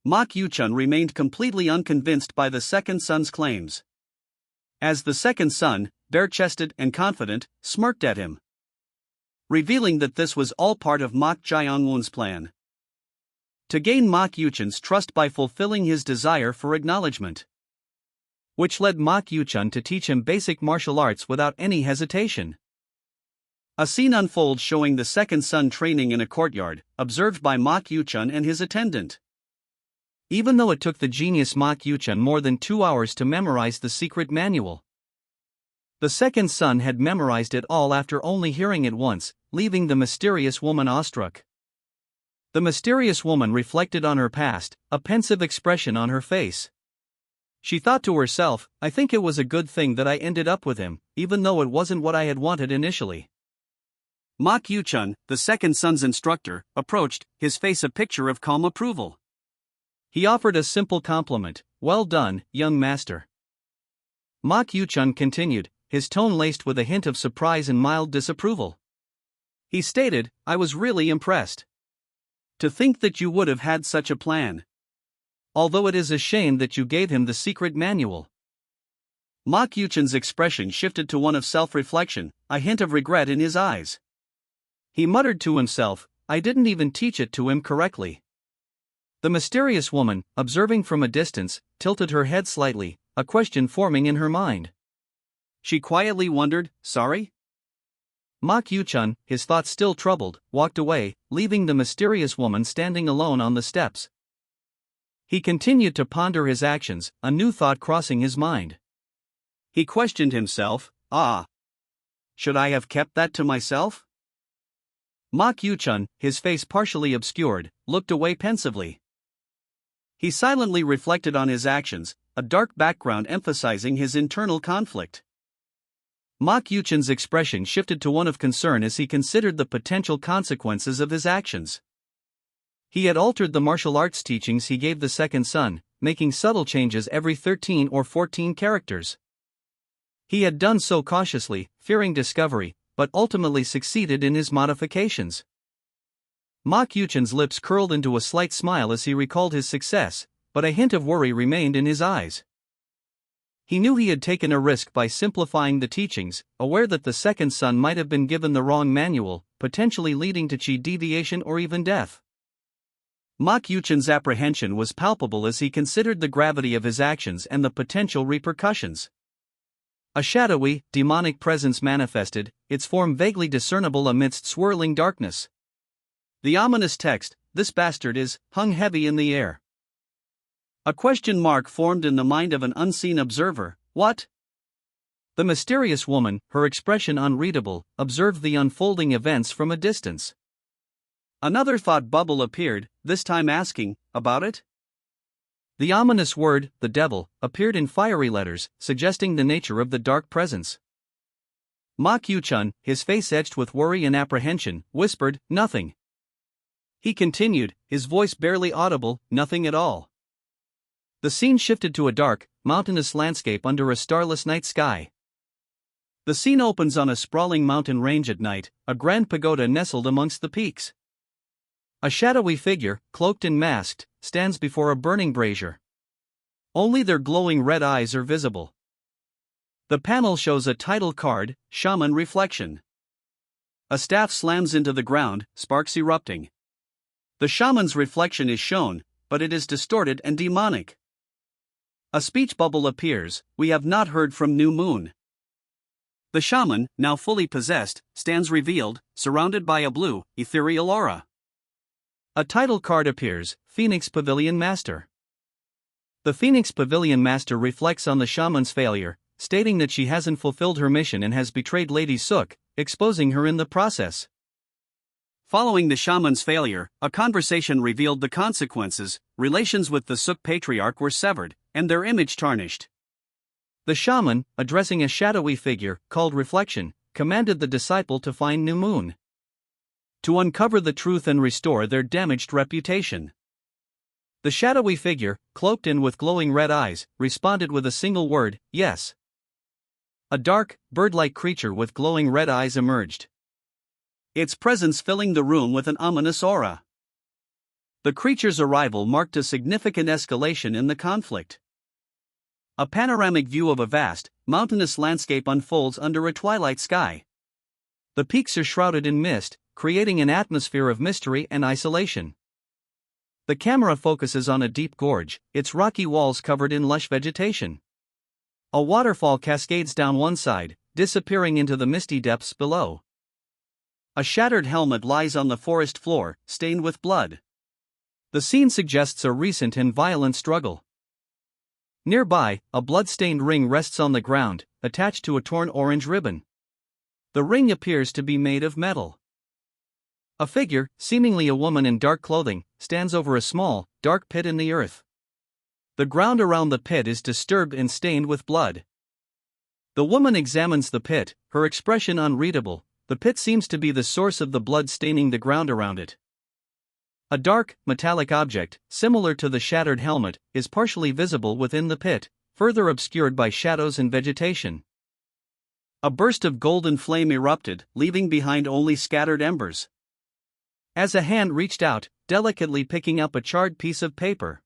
Mok Yu-chun remained completely unconvinced by the second son's claims. As the second son, bare-chested and confident, smirked at him, revealing that this was all part of Mok Jae-won's plan to gain Mok Yu-chun's trust by fulfilling his desire for acknowledgement, which led Mok Yu-chun to teach him basic martial arts without any hesitation. A scene unfolds showing the second son training in a courtyard, observed by Mok Yu-chun and his attendant. Even though it took the genius Mok Yu-chun more than 2 hours to memorize the secret manual, the second son had memorized it all after only hearing it once, leaving the mysterious woman awestruck. The mysterious woman reflected on her past, a pensive expression on her face. She thought to herself, "I think it was a good thing that I ended up with him, even though it wasn't what I had wanted initially." Mok Yu-chun, the second son's instructor, approached, his face a picture of calm approval. He offered a simple compliment, "Well done, young master." Mok Yu-chun continued, his tone laced with a hint of surprise and mild disapproval. He stated, "I was really impressed. To think that you would have had such a plan. Although it is a shame that you gave him the secret manual." Mok Yu-chun's expression shifted to one of self-reflection, a hint of regret in his eyes. He muttered to himself, "I didn't even teach it to him correctly." The mysterious woman, observing from a distance, tilted her head slightly, a question forming in her mind. She quietly wondered, "Sorry?" Mok Yu-chun, his thoughts still troubled, walked away, leaving the mysterious woman standing alone on the steps. He continued to ponder his actions, a new thought crossing his mind. He questioned himself, should I have kept that to myself? Mok Yu-chun, his face partially obscured, looked away pensively. He silently reflected on his actions, a dark background emphasizing his internal conflict. Mok Yu-chun's expression shifted to one of concern as he considered the potential consequences of his actions. He had altered the martial arts teachings he gave the second son, making subtle changes every 13 or 14 characters. He had done so cautiously, fearing discovery, but ultimately succeeded in his modifications. Mok Yu-chun's lips curled into a slight smile as he recalled his success, but a hint of worry remained in his eyes. He knew he had taken a risk by simplifying the teachings, aware that the second son might have been given the wrong manual, potentially leading to chi deviation or even death. Ma Yuchen's apprehension was palpable as he considered the gravity of his actions and the potential repercussions. A shadowy, demonic presence manifested, its form vaguely discernible amidst swirling darkness. The ominous text, "This bastard is," hung heavy in the air. A question mark formed in the mind of an unseen observer. What? The mysterious woman, her expression unreadable, observed the unfolding events from a distance. Another thought bubble appeared, this time asking, about it? The ominous word, "the devil," appeared in fiery letters, suggesting the nature of the dark presence. Ma Yuchen, his face etched with worry and apprehension, whispered, "Nothing." He continued, his voice barely audible, "Nothing at all." The scene shifted to a dark, mountainous landscape under a starless night sky. The scene opens on a sprawling mountain range at night, a grand pagoda nestled amongst the peaks. A shadowy figure, cloaked and masked, stands before a burning brazier. Only their glowing red eyes are visible. The panel shows a title card, Shaman Reflection. A staff slams into the ground, sparks erupting. The shaman's reflection is shown, but it is distorted and demonic. A speech bubble appears, "We have not heard from New Moon." The shaman, now fully possessed, stands revealed, surrounded by a blue, ethereal aura. A title card appears, Phoenix Pavilion Master. The Phoenix Pavilion Master reflects on the shaman's failure, stating that she hasn't fulfilled her mission and has betrayed Lady Sook, exposing her in the process. Following the shaman's failure, a conversation revealed the consequences. Relations with the Sook patriarch were severed, and their image tarnished. The shaman, addressing a shadowy figure, called Reflection, commanded the disciple to find New Moon, to uncover the truth and restore their damaged reputation. The shadowy figure, cloaked in with glowing red eyes, responded with a single word, "Yes." A dark, bird-like creature with glowing red eyes emerged, its presence filling the room with an ominous aura. The creature's arrival marked a significant escalation in the conflict. A panoramic view of a vast, mountainous landscape unfolds under a twilight sky. The peaks are shrouded in mist, creating an atmosphere of mystery and isolation. The camera focuses on a deep gorge, its rocky walls covered in lush vegetation. A waterfall cascades down one side, disappearing into the misty depths below. A shattered helmet lies on the forest floor, stained with blood. The scene suggests a recent and violent struggle. Nearby, a blood-stained ring rests on the ground, attached to a torn orange ribbon. The ring appears to be made of metal. A figure, seemingly a woman in dark clothing, stands over a small, dark pit in the earth. The ground around the pit is disturbed and stained with blood. The woman examines the pit, her expression unreadable. The pit seems to be the source of the blood staining the ground around it. A dark, metallic object, similar to the shattered helmet, is partially visible within the pit, further obscured by shadows and vegetation. A burst of golden flame erupted, leaving behind only scattered embers. As a hand reached out, delicately picking up a charred piece of paper,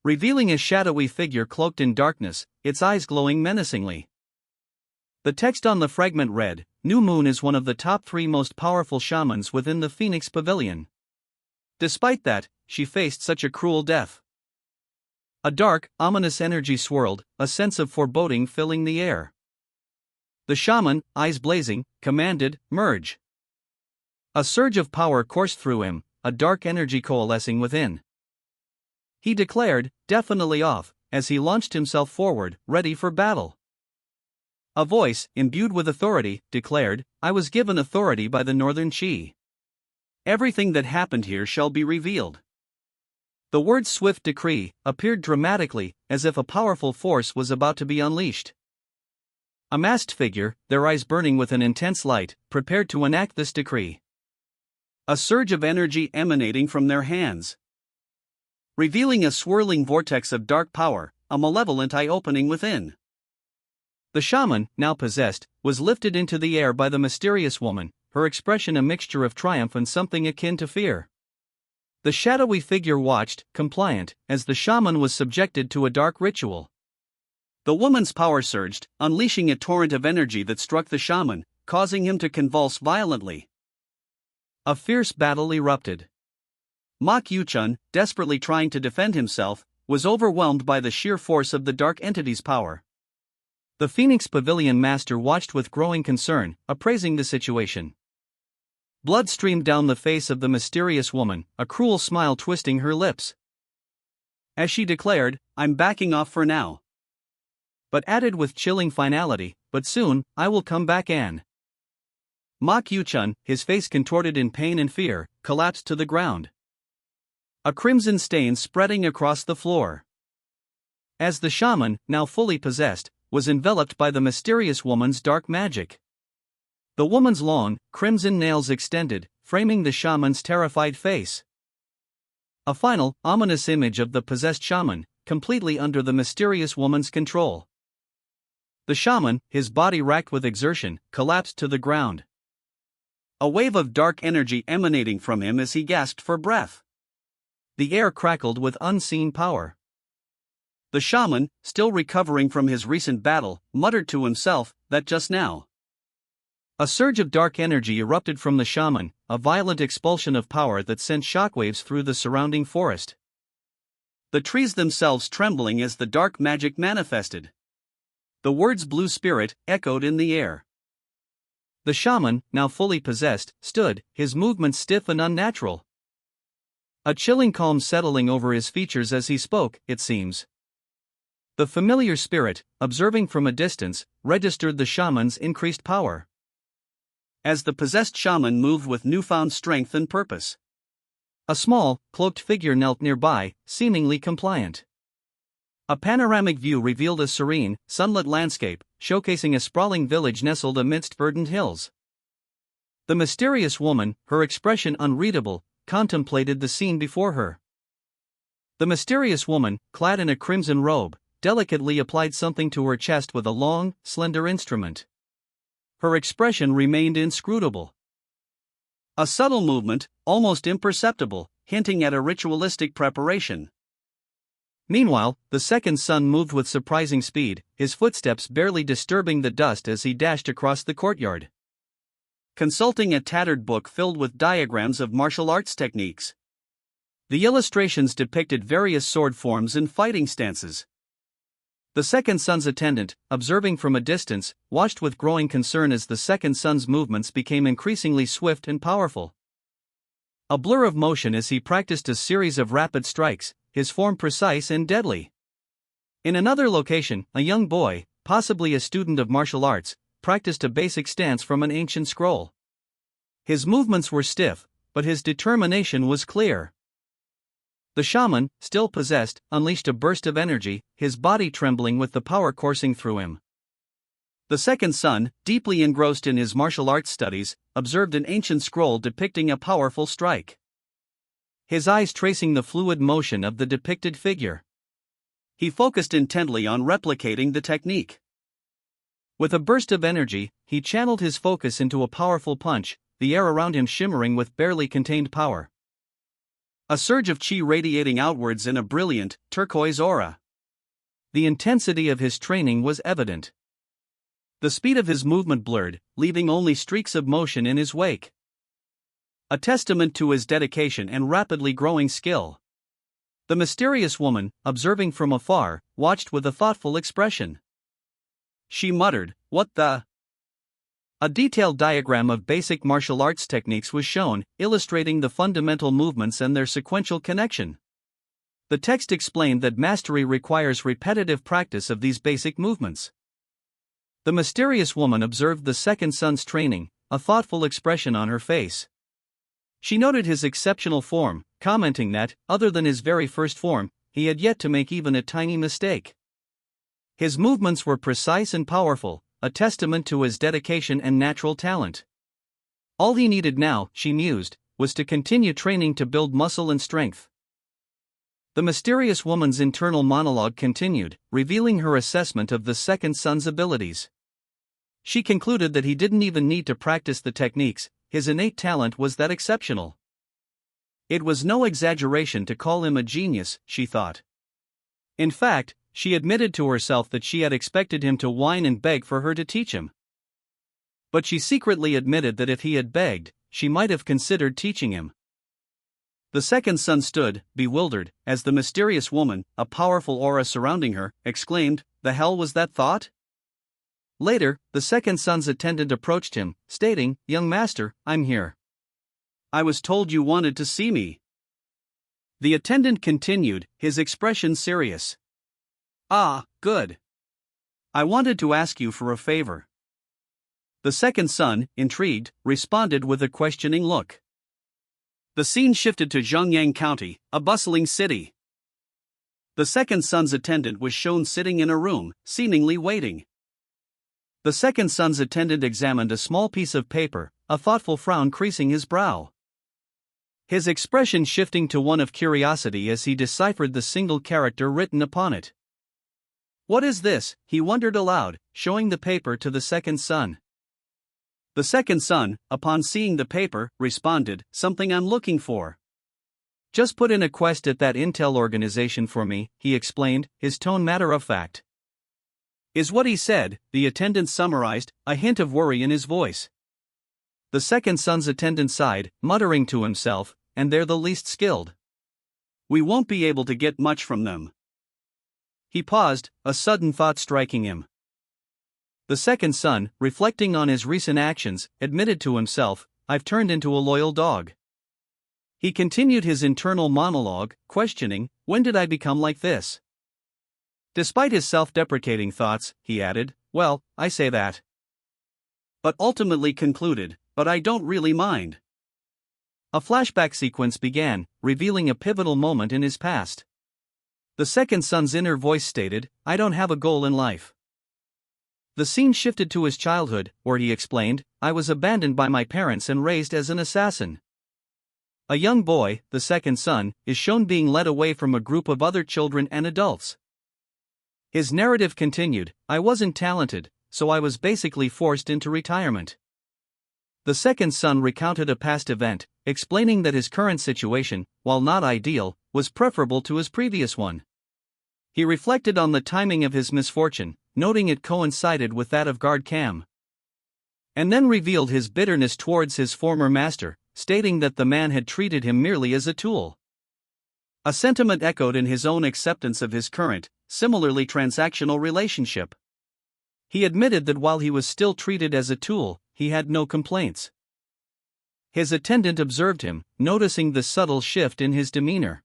revealing a shadowy figure cloaked in darkness, its eyes glowing menacingly. The text on the fragment read, "New Moon is one of the top 3 most powerful shamans within the Phoenix Pavilion. Despite that, she faced such a cruel death." A dark, ominous energy swirled, a sense of foreboding filling the air. The shaman, eyes blazing, commanded, "Merge." A surge of power coursed through him, a dark energy coalescing within. He declared, "Definitely off," as he launched himself forward, ready for battle. A voice, imbued with authority, declared, "I was given authority by the Northern Chi. Everything that happened here shall be revealed." The word "swift decree" appeared dramatically, as if a powerful force was about to be unleashed. A masked figure, their eyes burning with an intense light, prepared to enact this decree. A surge of energy emanating from their hands, revealing a swirling vortex of dark power, a malevolent eye opening within. The shaman, now possessed, was lifted into the air by the mysterious woman, her expression a mixture of triumph and something akin to fear. The shadowy figure watched, compliant, as the shaman was subjected to a dark ritual. The woman's power surged, unleashing a torrent of energy that struck the shaman, causing him to convulse violently. A fierce battle erupted. Ma Qiuchun, desperately trying to defend himself, was overwhelmed by the sheer force of the dark entity's power. The Phoenix Pavilion master watched with growing concern, appraising the situation. Blood streamed down the face of the mysterious woman, a cruel smile twisting her lips. As she declared, "I'm backing off for now." But added with chilling finality, "But soon, I will come back Anne." Ma Qiuchun, his face contorted in pain and fear, collapsed to the ground. A crimson stain spreading across the floor. As the shaman, now fully possessed, was enveloped by the mysterious woman's dark magic. The woman's long, crimson nails extended, framing the shaman's terrified face. A final, ominous image of the possessed shaman, completely under the mysterious woman's control. The shaman, his body racked with exertion, collapsed to the ground. A wave of dark energy emanating from him as he gasped for breath. The air crackled with unseen power. The shaman, still recovering from his recent battle, muttered to himself that just now. A surge of dark energy erupted from the shaman, a violent expulsion of power that sent shockwaves through the surrounding forest. The trees themselves trembling as the dark magic manifested. The words "blue spirit" echoed in the air. The shaman, now fully possessed, stood, his movements stiff and unnatural. A chilling calm settling over his features as he spoke, it seems. The familiar spirit, observing from a distance, registered the shaman's increased power. As the possessed shaman moved with newfound strength and purpose. A small, cloaked figure knelt nearby, seemingly compliant. A panoramic view revealed a serene, sunlit landscape, showcasing a sprawling village nestled amidst verdant hills. The mysterious woman, her expression unreadable, contemplated the scene before her. The mysterious woman, clad in a crimson robe, delicately applied something to her chest with a long, slender instrument. Her expression remained inscrutable. A subtle movement, almost imperceptible, hinting at a ritualistic preparation. Meanwhile, the second son moved with surprising speed, his footsteps barely disturbing the dust as he dashed across the courtyard. Consulting a tattered book filled with diagrams of martial arts techniques. The illustrations depicted various sword forms and fighting stances. The second son's attendant, observing from a distance, watched with growing concern as the second son's movements became increasingly swift and powerful. A blur of motion as he practiced a series of rapid strikes, his form precise and deadly. In another location, a young boy, possibly a student of martial arts, practiced a basic stance from an ancient scroll. His movements were stiff, but his determination was clear. The shaman, still possessed, unleashed a burst of energy, his body trembling with the power coursing through him. The second son, deeply engrossed in his martial arts studies, observed an ancient scroll depicting a powerful strike. His eyes tracing the fluid motion of the depicted figure. He focused intently on replicating the technique. With a burst of energy, he channeled his focus into a powerful punch, the air around him shimmering with barely contained power. A surge of chi radiating outwards in a brilliant, turquoise aura. The intensity of his training was evident. The speed of his movement blurred, leaving only streaks of motion in his wake. A testament to his dedication and rapidly growing skill. The mysterious woman, observing from afar, watched with a thoughtful expression. She muttered, "What the?" A detailed diagram of basic martial arts techniques was shown, illustrating the fundamental movements and their sequential connection. The text explained that mastery requires repetitive practice of these basic movements. The mysterious woman observed the second son's training, a thoughtful expression on her face. She noted his exceptional form, commenting that, other than his very first form, he had yet to make even a tiny mistake. His movements were precise and powerful, a testament to his dedication and natural talent. All he needed now, she mused, was to continue training to build muscle and strength. The mysterious woman's internal monologue continued, revealing her assessment of the second son's abilities. She concluded that he didn't even need to practice the techniques, his innate talent was that exceptional. It was no exaggeration to call him a genius, she thought. In fact, she admitted to herself that she had expected him to whine and beg for her to teach him. But she secretly admitted that if he had begged, she might have considered teaching him. The second son stood, bewildered, as the mysterious woman, a powerful aura surrounding her, exclaimed, "The hell was that thought?" Later, the second son's attendant approached him, stating, "Young master, I'm here. I was told you wanted to see me." The attendant continued, his expression serious. "Ah, good. I wanted to ask you for a favor." The second son, intrigued, responded with a questioning look. The scene shifted to Zhongyang County, a bustling city. The second son's attendant was shown sitting in a room, seemingly waiting. The second son's attendant examined a small piece of paper, a thoughtful frown creasing his brow. His expression shifting to one of curiosity as he deciphered the single character written upon it. "What is this?" he wondered aloud, showing the paper to the second son. The second son, upon seeing the paper, responded, "Something I'm looking for." "Just put in a quest at that intel organization for me," he explained, his tone matter-of-fact. "Is what he said," the attendant summarized, a hint of worry in his voice. The second son's attendant sighed, muttering to himself, "And they're the least skilled. We won't be able to get much from them." He paused, a sudden thought striking him. The second son, reflecting on his recent actions, admitted to himself, "I've turned into a loyal dog." He continued his internal monologue, questioning, "When did I become like this?" Despite his self-deprecating thoughts, he added, "Well, I say that." But ultimately concluded, "But I don't really mind." A flashback sequence began, revealing a pivotal moment in his past. The second son's inner voice stated, "I don't have a goal in life." The scene shifted to his childhood, where he explained, "I was abandoned by my parents and raised as an assassin." A young boy, the second son, is shown being led away from a group of other children and adults. His narrative continued, "I wasn't talented, so I was basically forced into retirement." The second son recounted a past event, explaining that his current situation, while not ideal, was preferable to his previous one. He reflected on the timing of his misfortune, noting it coincided with that of guard Cam. And then revealed his bitterness towards his former master, stating that the man had treated him merely as a tool. A sentiment echoed in his own acceptance of his current, similarly transactional relationship. He admitted that while he was still treated as a tool, he had no complaints. His attendant observed him, noticing the subtle shift in his demeanor.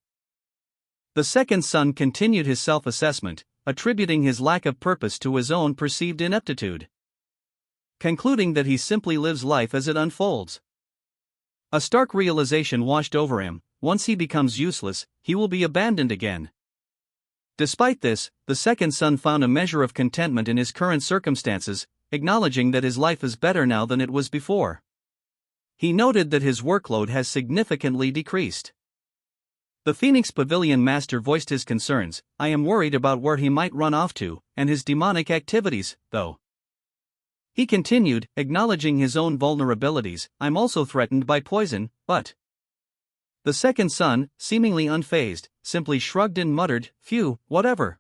The second son continued his self-assessment, attributing his lack of purpose to his own perceived ineptitude. Concluding that he simply lives life as it unfolds. A stark realization washed over him: once he becomes useless, he will be abandoned again. Despite this, the second son found a measure of contentment in his current circumstances, acknowledging that his life is better now than it was before. He noted that his workload has significantly decreased. The Phoenix Pavilion master voiced his concerns: "I am worried about where he might run off to, and his demonic activities, though." He continued, acknowledging his own vulnerabilities, "I'm also threatened by poison, but..." The second son, seemingly unfazed, simply shrugged and muttered, "Phew, whatever."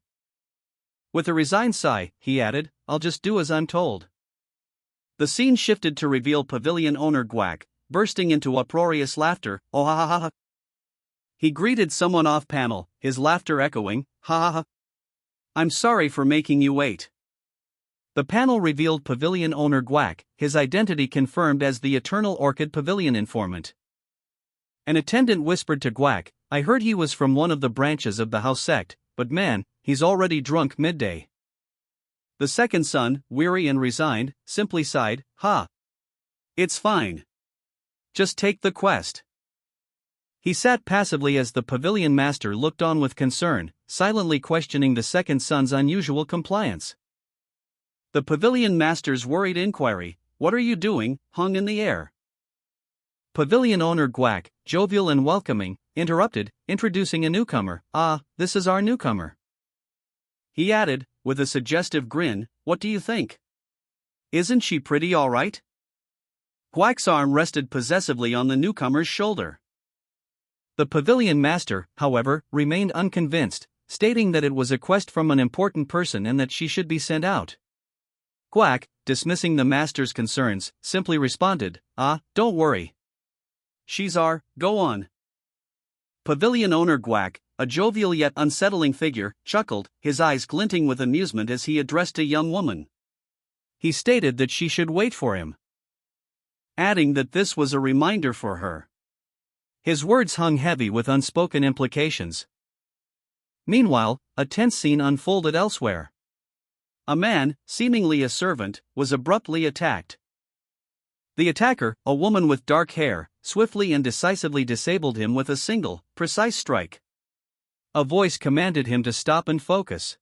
With a resigned sigh, he added, "I'll just do as I'm told." The scene shifted to reveal pavilion owner Guac, bursting into uproarious laughter, "Oh ha ha ha ha." He greeted someone off-panel, his laughter echoing, "Ha ha ha. I'm sorry for making you wait." The panel revealed pavilion owner Guac, his identity confirmed as the Eternal Orchid Pavilion informant. An attendant whispered to Guac, "I heard he was from one of the branches of the house sect, but man, he's already drunk midday." The second son, weary and resigned, simply sighed, "Ha. It's fine. Just take the quest." He sat passively as the pavilion master looked on with concern, silently questioning the second son's unusual compliance. The pavilion master's worried inquiry, "What are you doing?" hung in the air. Pavilion owner Guac, jovial and welcoming, interrupted, introducing a newcomer, "Ah, this is our newcomer." He added, with a suggestive grin, "What do you think? Isn't she pretty all right?" Guac's arm rested possessively on the newcomer's shoulder. The pavilion master, however, remained unconvinced, stating that it was a quest from an important person and that she should be sent out. Guac, dismissing the master's concerns, simply responded, "Ah, don't worry. She's our, go on." Pavilion owner Guac, a jovial yet unsettling figure, chuckled, his eyes glinting with amusement as he addressed a young woman. He stated that she should wait for him, adding that this was a reminder for her. His words hung heavy with unspoken implications. Meanwhile, a tense scene unfolded elsewhere. A man, seemingly a servant, was abruptly attacked. The attacker, a woman with dark hair, swiftly and decisively disabled him with a single, precise strike. A voice commanded him to stop and focus.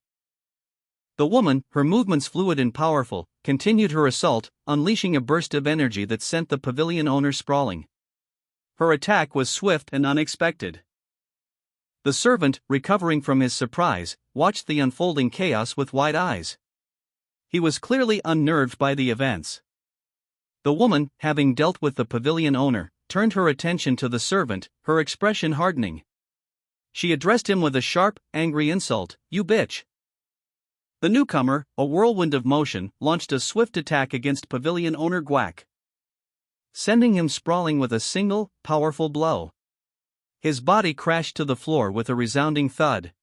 The woman, her movements fluid and powerful, continued her assault, unleashing a burst of energy that sent the pavilion owner sprawling. Her attack was swift and unexpected. The servant, recovering from his surprise, watched the unfolding chaos with wide eyes. He was clearly unnerved by the events. The woman, having dealt with the pavilion owner, turned her attention to the servant, her expression hardening. She addressed him with a sharp, angry insult, "You bitch." The newcomer, a whirlwind of motion, launched a swift attack against pavilion owner Guac, sending him sprawling with a single, powerful blow. His body crashed to the floor with a resounding thud.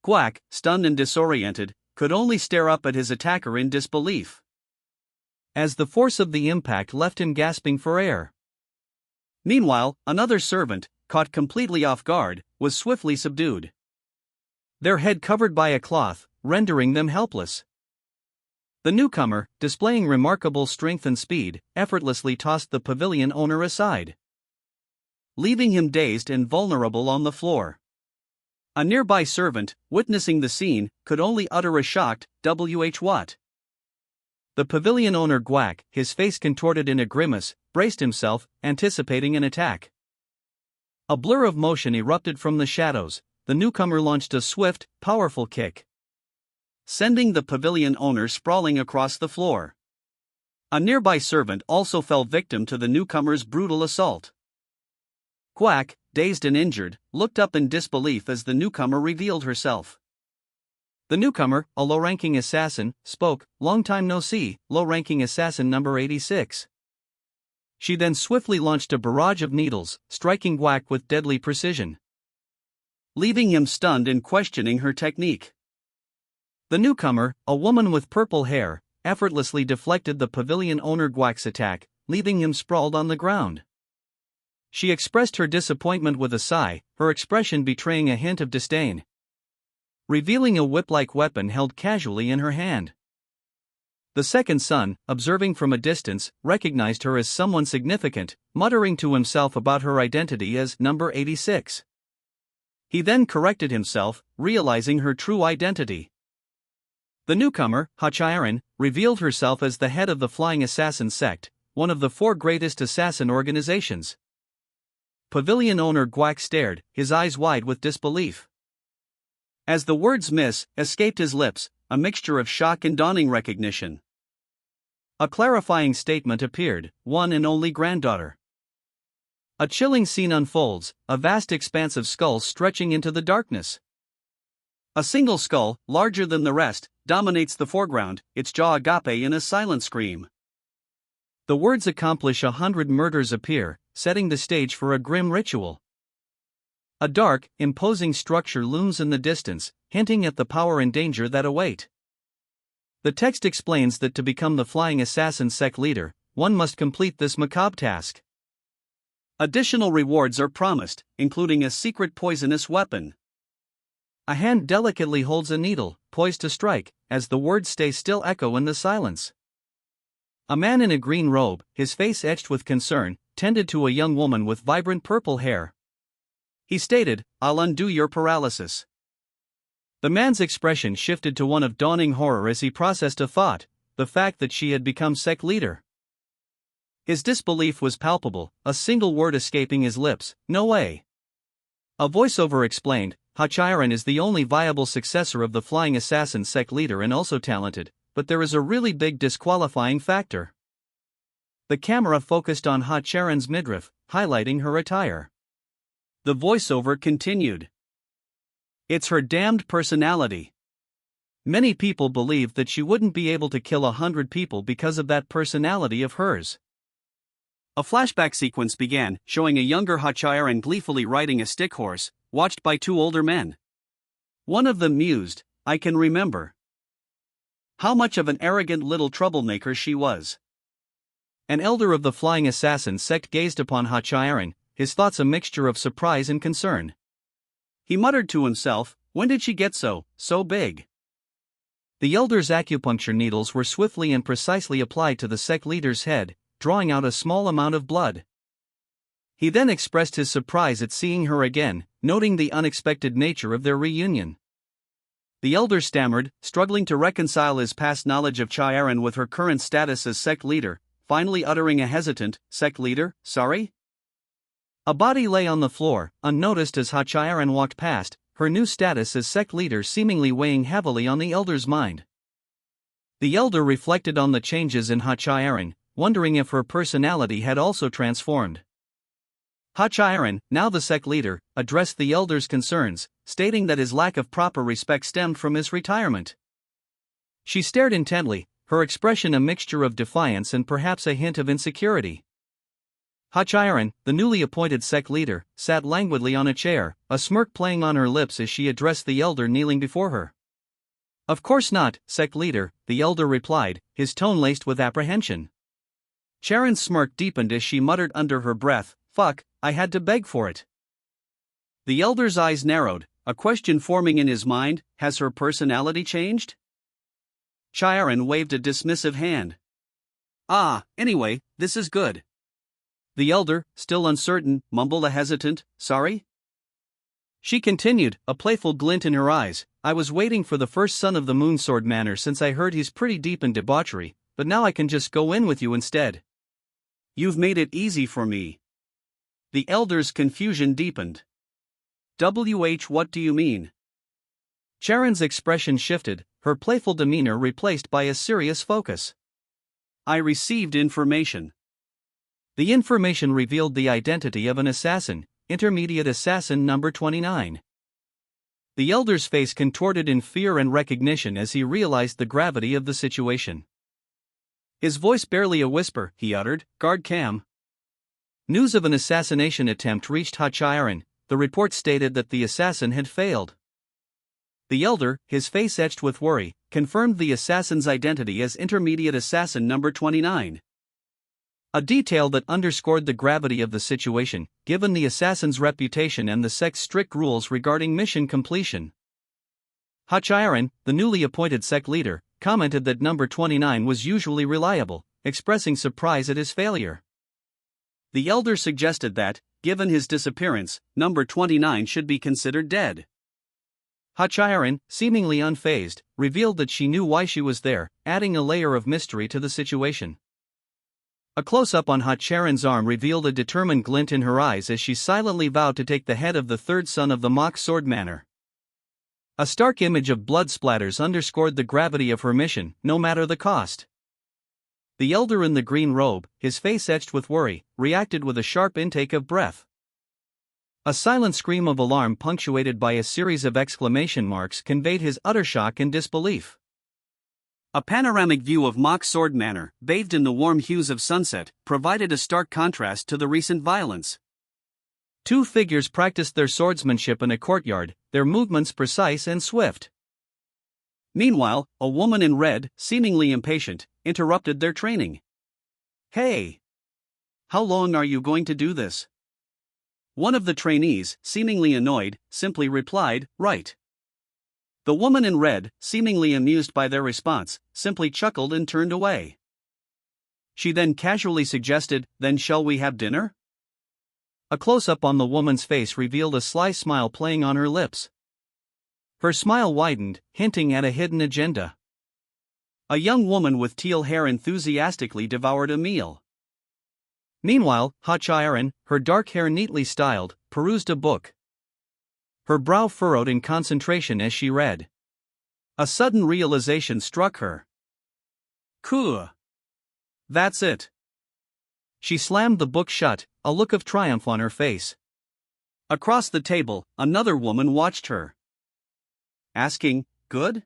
Guac, stunned and disoriented, could only stare up at his attacker in disbelief, as the force of the impact left him gasping for air. Meanwhile, another servant, caught completely off guard, was swiftly subdued, their head covered by a cloth, rendering them helpless. The newcomer, displaying remarkable strength and speed, effortlessly tossed the pavilion owner aside, leaving him dazed and vulnerable on the floor. A nearby servant, witnessing the scene, could only utter a shocked, "WH what?" The pavilion owner Guac, his face contorted in a grimace, braced himself, anticipating an attack. A blur of motion erupted from the shadows. The newcomer launched a swift, powerful kick, sending the pavilion owner sprawling across the floor. A nearby servant also fell victim to the newcomer's brutal assault. Guac, dazed and injured, looked up in disbelief as the newcomer revealed herself. The newcomer, a low-ranking assassin, spoke, "Long time no see, low-ranking assassin number 86. She then swiftly launched a barrage of needles, striking Guac with deadly precision, leaving him stunned and questioning her technique. The newcomer, a woman with purple hair, effortlessly deflected the pavilion owner Guac's attack, leaving him sprawled on the ground. She expressed her disappointment with a sigh, her expression betraying a hint of disdain, revealing a whip-like weapon held casually in her hand. The second son, observing from a distance, recognized her as someone significant, muttering to himself about her identity as number 86. He then corrected himself, realizing her true identity. The newcomer, Hachiren, revealed herself as the head of the Flying Assassin sect, one of the 4 greatest assassin organizations. Pavilion owner Guac stared, his eyes wide with disbelief. As the words "miss" escaped his lips, a mixture of shock and dawning recognition. A clarifying statement appeared, "One and only granddaughter." A chilling scene unfolds, a vast expanse of skulls stretching into the darkness. A single skull, larger than the rest, dominates the foreground, its jaw agape in a silent scream. The words "accomplish 100 murders" appear, setting the stage for a grim ritual. A dark, imposing structure looms in the distance, hinting at the power and danger that await. The text explains that to become the Flying Assassin sect leader, one must complete this macabre task. Additional rewards are promised, including a secret poisonous weapon. A hand delicately holds a needle, poised to strike, as the words "stay still" echo in the silence. A man in a green robe, his face etched with concern, tended to a young woman with vibrant purple hair. He stated, "I'll undo your paralysis." The man's expression shifted to one of dawning horror as he processed a thought, the fact that she had become sect leader. His disbelief was palpable, a single word escaping his lips, "No way." A voiceover explained, Hachiren is the only viable successor of the Flying Assassin sect leader and also talented, but there is a really big disqualifying factor. The camera focused on Hachiren's midriff, highlighting her attire. The voiceover continued, "It's her damned personality. Many people believe that she wouldn't be able to kill 100 people because of that personality of hers. A flashback sequence began, showing a younger Hachiren gleefully riding a stick horse, watched by two older men. One of them mused, "I can remember how much of an arrogant little troublemaker she was." An elder of the Flying Assassin sect gazed upon Hachiren, his thoughts a mixture of surprise and concern. He muttered to himself, "When did she get so big?" The elder's acupuncture needles were swiftly and precisely applied to the sect leader's head, drawing out a small amount of blood. He then expressed his surprise at seeing her again, noting the unexpected nature of their reunion. The elder stammered, struggling to reconcile his past knowledge of Chiron with her current status as sect leader, finally uttering a hesitant, "Sect leader, sorry?" A body lay on the floor, unnoticed as Hachiren walked past, her new status as sect leader seemingly weighing heavily on the elder's mind. The elder reflected on the changes in Hachiren, wondering if her personality had also transformed. Hachiren, now the sect leader, addressed the elder's concerns, stating that his lack of proper respect stemmed from his retirement. She stared intently, her expression a mixture of defiance and perhaps a hint of insecurity. Hachiren, the newly appointed sect leader, sat languidly on a chair, a smirk playing on her lips as she addressed the elder kneeling before her. "Of course not, sect leader," the elder replied, his tone laced with apprehension. Charon's smirk deepened as she muttered under her breath, "Fuck, I had to beg for it." The elder's eyes narrowed, a question forming in his mind, has her personality changed? Chiron waved a dismissive hand. Anyway, this is good." The elder, still uncertain, mumbled a hesitant, "Sorry?" She continued, a playful glint in her eyes, "I was waiting for the first son of the Moonsword Manor since I heard he's pretty deep in debauchery, but now I can just go in with you instead." "You've made it easy for me." The elder's confusion deepened. What do you mean?" Charon's expression shifted, her playful demeanor replaced by a serious focus. "I received information." The information revealed the identity of an assassin, intermediate assassin number 29. The elder's face contorted in fear and recognition as he realized the gravity of the situation. His voice barely a whisper, he uttered, "Guard Cam." News of an assassination attempt reached Hachiren. The report stated that the assassin had failed. The elder, his face etched with worry, confirmed the assassin's identity as intermediate assassin number 29. A detail that underscored the gravity of the situation, given the assassin's reputation and the sect's strict rules regarding mission completion. Hachiren, the newly appointed sect leader, commented that number 29 was usually reliable, expressing surprise at his failure. The elder suggested that, given his disappearance, number 29 should be considered dead. Hachiren, seemingly unfazed, revealed that she knew why she was there, adding a layer of mystery to the situation. A close-up on Hachiren's arm revealed a determined glint in her eyes as she silently vowed to take the head of the third son of the Mock Sword Manor. A stark image of blood splatters underscored the gravity of her mission, no matter the cost. The elder in the green robe, his face etched with worry, reacted with a sharp intake of breath. A silent scream of alarm punctuated by a series of exclamation marks conveyed his utter shock and disbelief. A panoramic view of Mock Sword Manor, bathed in the warm hues of sunset, provided a stark contrast to the recent violence. Two figures practiced their swordsmanship in a courtyard, their movements precise and swift. Meanwhile, a woman in red, seemingly impatient, interrupted their training. "Hey! How long are you going to do this?" One of the trainees, seemingly annoyed, simply replied, "Right." The woman in red, seemingly amused by their response, simply chuckled and turned away. She then casually suggested, "Then shall we have dinner?" A close-up on the woman's face revealed a sly smile playing on her lips. Her smile widened, hinting at a hidden agenda. A young woman with teal hair enthusiastically devoured a meal. Meanwhile, Hachiren, her dark hair neatly styled, perused a book. Her brow furrowed in concentration as she read. A sudden realization struck her. Cool. That's it. She slammed the book shut, a look of triumph on her face. Across the table, another woman watched her. Asking, "Good?"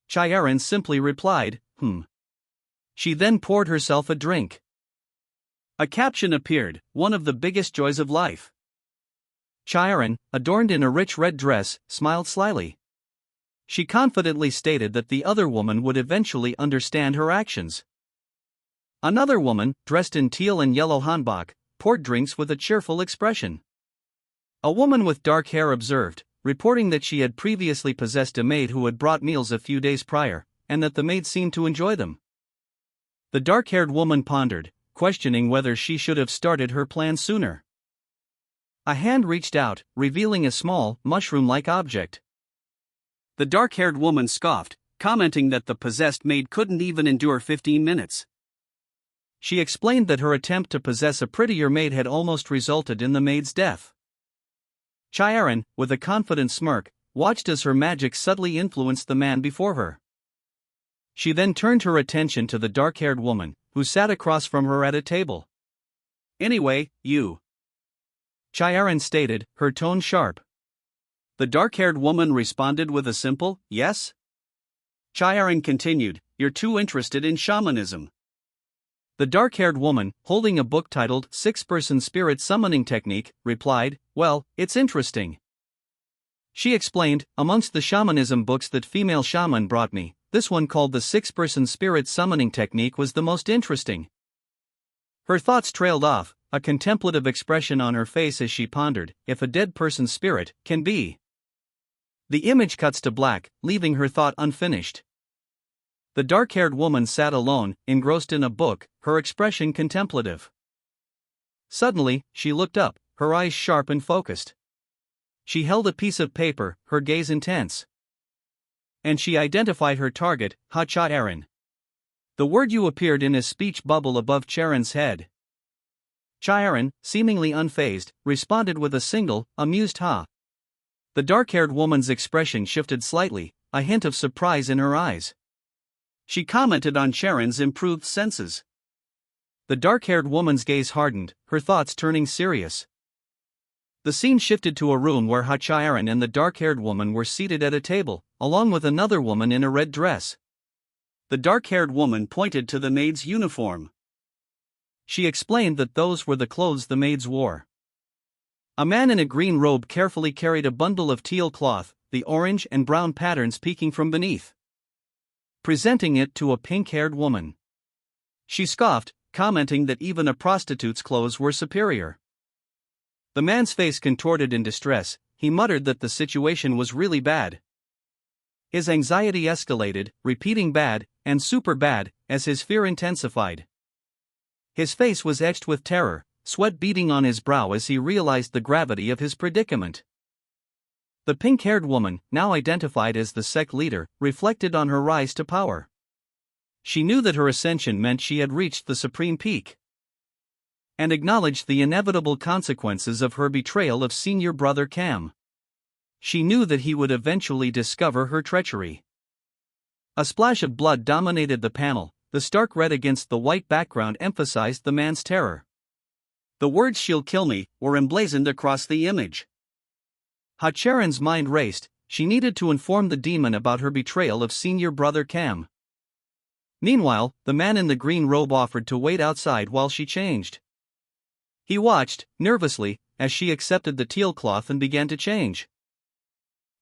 Chiron simply replied, "Hmm." She then poured herself a drink. A caption appeared, one of the biggest joys of life. Chiron, adorned in a rich red dress, smiled slyly. She confidently stated that the other woman would eventually understand her actions. Another woman, dressed in teal and yellow hanbok, poured drinks with a cheerful expression. A woman with dark hair observed, reporting that she had previously possessed a maid who had brought meals a few days prior, and that the maid seemed to enjoy them. The dark-haired woman pondered, questioning whether she should have started her plan sooner. A hand reached out, revealing a small, mushroom-like object. The dark-haired woman scoffed, commenting that the possessed maid couldn't even endure 15 minutes. She explained that her attempt to possess a prettier maid had almost resulted in the maid's death. Chiron, with a confident smirk, watched as her magic subtly influenced the man before her. She then turned her attention to the dark-haired woman, who sat across from her at a table. "Anyway, you," Chiron stated, her tone sharp. The dark-haired woman responded with a simple, "Yes?" Chiron continued, "You're too interested in shamanism." The dark-haired woman, holding a book titled Six-Person Spirit Summoning Technique, replied, "Well, it's interesting." She explained, "Amongst the shamanism books that female shaman brought me, this one called the Six-Person Spirit Summoning Technique was the most interesting." Her thoughts trailed off, a contemplative expression on her face as she pondered, if a dead person's spirit can be. The image cuts to black, leaving her thought unfinished. The dark-haired woman sat alone, engrossed in a book, her expression contemplative. Suddenly, she looked up, her eyes sharp and focused. She held a piece of paper, her gaze intense. And she identified her target, Chiron. The word "you" appeared in a speech bubble above Charon's head. Chiron, seemingly unfazed, responded with a single, amused "ha." The dark-haired woman's expression shifted slightly, a hint of surprise in her eyes. She commented on Charon's improved senses. The dark-haired woman's gaze hardened, her thoughts turning serious. The scene shifted to a room where Chiron and the dark-haired woman were seated at a table, along with another woman in a red dress. The dark-haired woman pointed to the maid's uniform. She explained that those were the clothes the maids wore. A man in a green robe carefully carried a bundle of teal cloth, the orange and brown patterns peeking from beneath, presenting it to a pink-haired woman. She scoffed, commenting that even a prostitute's clothes were superior. The man's face contorted in distress, he muttered that the situation was really bad. His anxiety escalated, repeating "bad" and "super bad" as his fear intensified. His face was etched with terror, sweat beading on his brow as he realized the gravity of his predicament. The pink-haired woman, now identified as the sect leader, reflected on her rise to power. She knew that her ascension meant she had reached the supreme peak, and acknowledged the inevitable consequences of her betrayal of senior brother Cam. She knew that he would eventually discover her treachery. A splash of blood dominated the panel, the stark red against the white background emphasized the man's terror. The words "she'll kill me" were emblazoned across the image. Chiron's mind raced, she needed to inform the demon about her betrayal of senior brother Cam. Meanwhile, the man in the green robe offered to wait outside while she changed. He watched, nervously, as she accepted the teal cloth and began to change.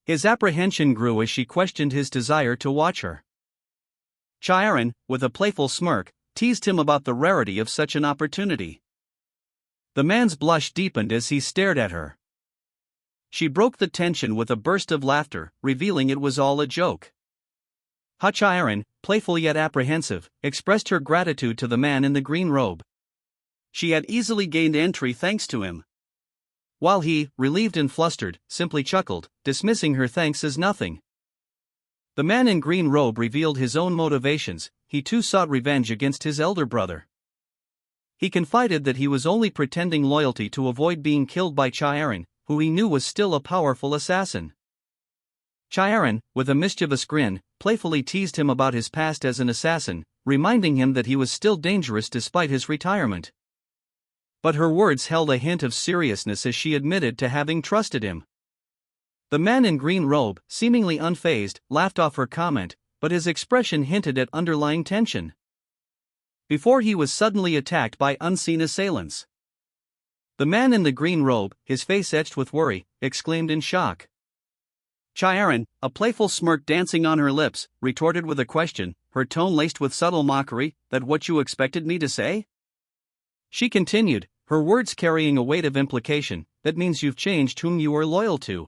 His apprehension grew as she questioned his desire to watch her. Chiron, with a playful smirk, teased him about the rarity of such an opportunity. The man's blush deepened as he stared at her. She broke the tension with a burst of laughter, revealing it was all a joke. Chiron, playful yet apprehensive, expressed her gratitude to the man in the green robe. She had easily gained entry thanks to him, while he, relieved and flustered, simply chuckled, dismissing her thanks as nothing. The man in green robe revealed his own motivations. He too sought revenge against his elder brother. He confided that he was only pretending loyalty to avoid being killed by Chiron, who he knew was still a powerful assassin. Chiron, with a mischievous grin, playfully teased him about his past as an assassin, reminding him that he was still dangerous despite his retirement. But her words held a hint of seriousness as she admitted to having trusted him. The man in green robe, seemingly unfazed, laughed off her comment, but his expression hinted at underlying tension. before he was suddenly attacked by unseen assailants. The man in the green robe, his face etched with worry, exclaimed in shock. Chiron, a playful smirk dancing on her lips, retorted with a question, her tone laced with subtle mockery. That what you expected me to say? She continued, her words carrying a weight of implication. That means you've changed whom you are loyal to.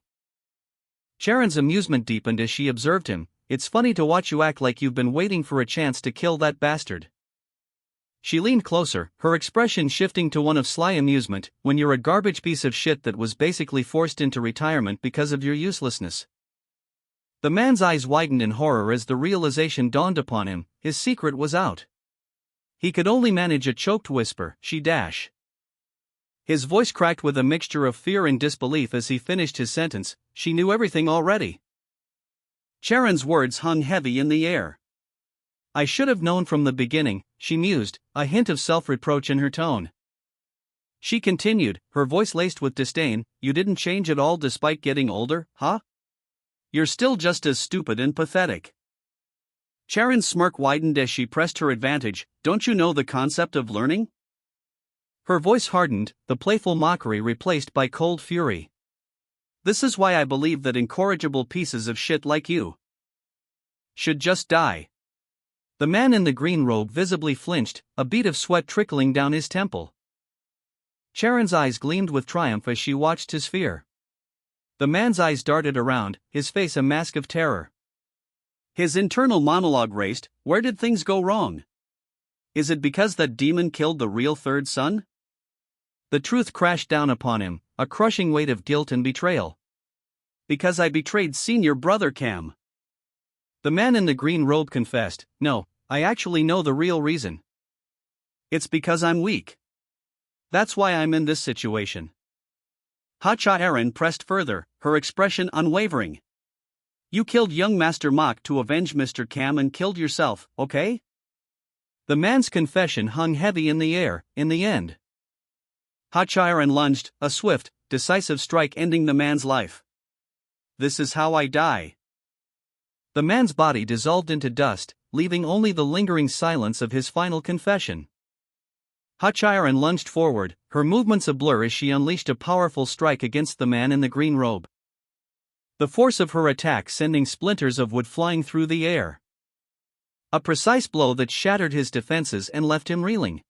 Charon's amusement deepened as she observed him. It's funny to watch you act like you've been waiting for a chance to kill that bastard. She leaned closer, her expression shifting to one of sly amusement. When you're a garbage piece of shit that was basically forced into retirement because of your uselessness. The man's eyes widened in horror as the realization dawned upon him. His secret was out. He could only manage a choked whisper, she dash. His voice cracked with a mixture of fear and disbelief as he finished his sentence. She knew everything already. Charon's words hung heavy in the air. I should have known from the beginning, she mused, a hint of self-reproach in her tone. She continued, her voice laced with disdain. You didn't change at all despite getting older, huh? You're still just as stupid and pathetic. Charon's smirk widened as she pressed her advantage. Don't you know the concept of learning? Her voice hardened, the playful mockery replaced by cold fury. This is why I believe that incorrigible pieces of shit like you should just die. The man in the green robe visibly flinched, a bead of sweat trickling down his temple. Charon's eyes gleamed with triumph as she watched his fear. The man's eyes darted around, his face a mask of terror. His internal monologue raced. Where did things go wrong? Is it because that demon killed the real third son? The truth crashed down upon him, a crushing weight of guilt and betrayal. Because I betrayed senior brother Cam. The man in the green robe confessed, no, I actually know the real reason. It's because I'm weak. That's why I'm in this situation. Chiron pressed further, her expression unwavering. You killed young Master Mach to avenge Mr. Cam and killed yourself, okay? The man's confession hung heavy in the air. In the end, Chiron lunged, a swift, decisive strike ending the man's life. This is how I die. The man's body dissolved into dust, leaving only the lingering silence of his final confession. Chiron lunged forward, her movements a blur as she unleashed a powerful strike against the man in the green robe. The force of her attack sending splinters of wood flying through the air. A precise blow that shattered his defenses and left him reeling.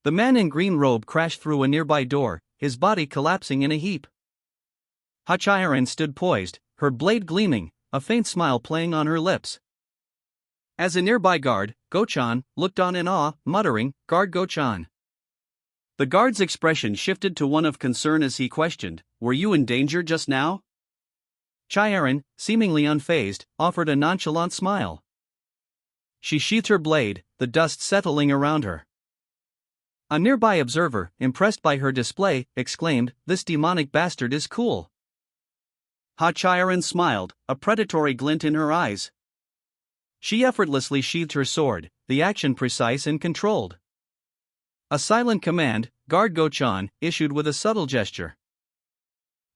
The man in green robe crashed through a nearby door, his body collapsing in a heap. Chiron stood poised, her blade gleaming, a faint smile playing on her lips. As a nearby guard, Go-chan, looked on in awe, muttering, Guard Go-chan. The guard's expression shifted to one of concern as he questioned, Were you in danger just now? Chiron, seemingly unfazed, offered a nonchalant smile. She sheathed her blade, the dust settling around her. A nearby observer, impressed by her display, exclaimed, This demonic bastard is cool. Chiron smiled, a predatory glint in her eyes. She effortlessly sheathed her sword, the action precise and controlled. A silent command, Guard Go-chan, issued with a subtle gesture.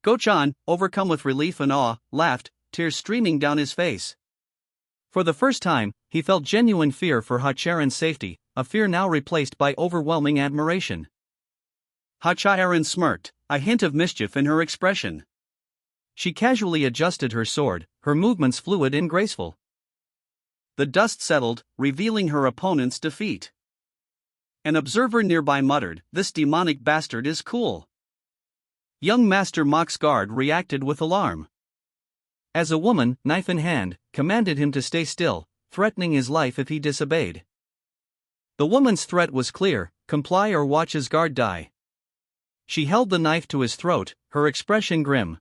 Go-chan, overcome with relief and awe, laughed, tears streaming down his face. For the first time, he felt genuine fear for Chiron's safety, a fear now replaced by overwhelming admiration. Chiron smirked, a hint of mischief in her expression. She casually adjusted her sword, her movements fluid and graceful. The dust settled, revealing her opponent's defeat. An observer nearby muttered, This demonic bastard is cool. Young Master Mach's guard reacted with alarm. As a woman, knife in hand, commanded him to stay still, threatening his life if he disobeyed. The woman's threat was clear, comply or watch his guard die. She held the knife to his throat, her expression grim.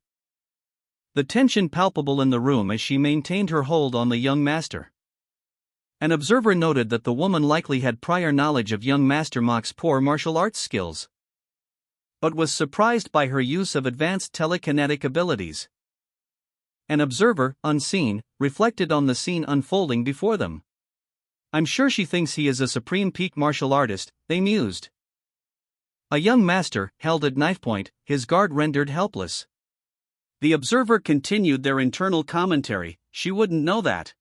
The tension palpable in the room as she maintained her hold on the young master. An observer noted that the woman likely had prior knowledge of young Master Mach's poor martial arts skills, but was surprised by her use of advanced telekinetic abilities. An observer, unseen, reflected on the scene unfolding before them. I'm sure she thinks he is a supreme peak martial artist, they mused. A young master, held at knife point, his guard rendered helpless. The observer continued their internal commentary, she wouldn't know that.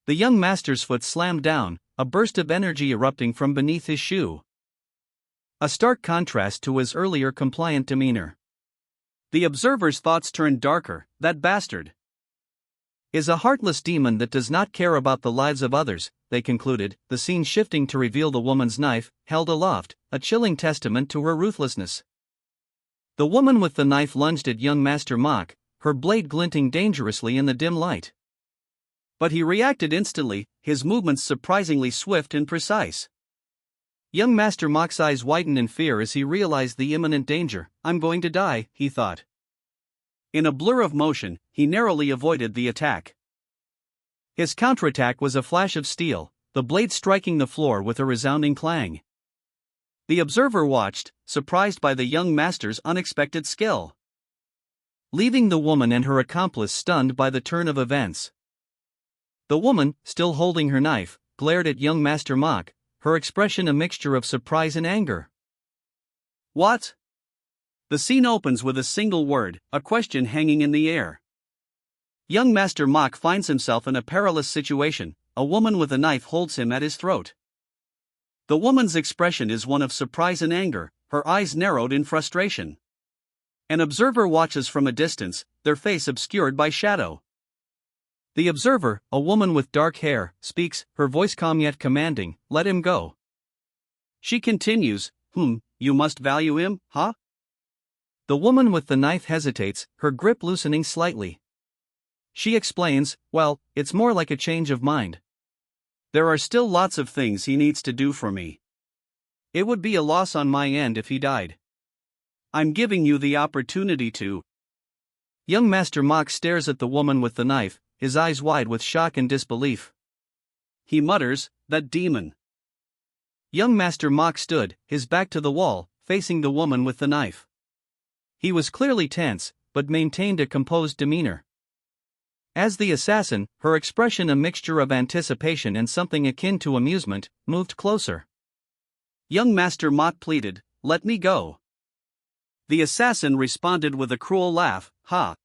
The young master's foot slammed down, a burst of energy erupting from beneath his shoe. A stark contrast to his earlier compliant demeanor. The observer's thoughts turned darker. That bastard is a heartless demon that does not care about the lives of others, they concluded, the scene shifting to reveal the woman's knife, held aloft, a chilling testament to her ruthlessness. The woman with the knife lunged at young Master Mach, her blade glinting dangerously in the dim light. But he reacted instantly, his movements surprisingly swift and precise. Young Master Mach's eyes widened in fear as he realized the imminent danger. I'm going to die, he thought. In a blur of motion, he narrowly avoided the attack. His counterattack was a flash of steel, the blade striking the floor with a resounding clang. The observer watched, surprised by the young master's unexpected skill, leaving the woman and her accomplice stunned by the turn of events. The woman, still holding her knife, glared at young Master Mach, her expression a mixture of surprise and anger. What? The scene opens with a single word, a question hanging in the air. Young Master Mach finds himself in a perilous situation, a woman with a knife holds him at his throat. The woman's expression is one of surprise and anger, her eyes narrowed in frustration. An observer watches from a distance, their face obscured by shadow. The observer, a woman with dark hair, speaks, her voice calm yet commanding, let him go. She continues, you must value him, huh? The woman with the knife hesitates, her grip loosening slightly. She explains, well, it's more like a change of mind. There are still lots of things he needs to do for me. It would be a loss on my end if he died. I'm giving you the opportunity to. Young Master Mach stares at the woman with the knife, his eyes wide with shock and disbelief. He mutters, that demon. Young Master Mach stood, his back to the wall, facing the woman with the knife. He was clearly tense, but maintained a composed demeanor. As the assassin, her expression a mixture of anticipation and something akin to amusement, moved closer. Young Master Mach pleaded, let me go. The assassin responded with a cruel laugh, ha.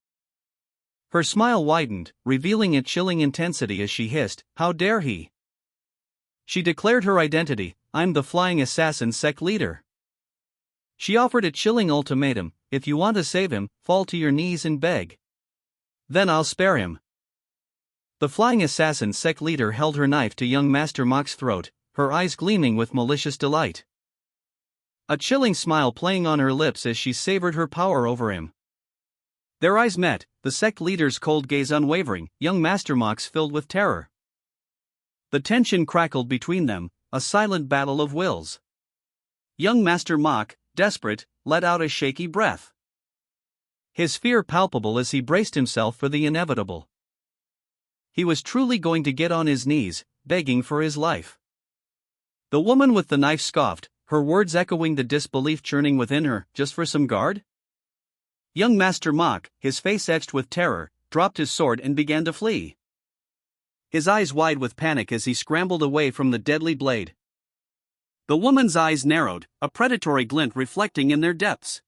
Her smile widened, revealing a chilling intensity as she hissed, how dare he? She declared her identity, I'm the Flying Assassin sect leader. She offered a chilling ultimatum, if you want to save him, fall to your knees and beg. Then I'll spare him. The Flying Assassin sect leader held her knife to young Master Mach's throat, her eyes gleaming with malicious delight. A chilling smile playing on her lips as she savored her power over him. Their eyes met, the sect leader's cold gaze unwavering, young Master Mach's filled with terror. The tension crackled between them, a silent battle of wills. Young Master Mach, desperate, let out a shaky breath. His fear palpable as he braced himself for the inevitable. He was truly going to get on his knees, begging for his life. The woman with the knife scoffed, her words echoing the disbelief churning within her, just for some guard? Young Master Mach, his face etched with terror, dropped his sword and began to flee. His eyes wide with panic as he scrambled away from the deadly blade. The woman's eyes narrowed, a predatory glint reflecting in their depths.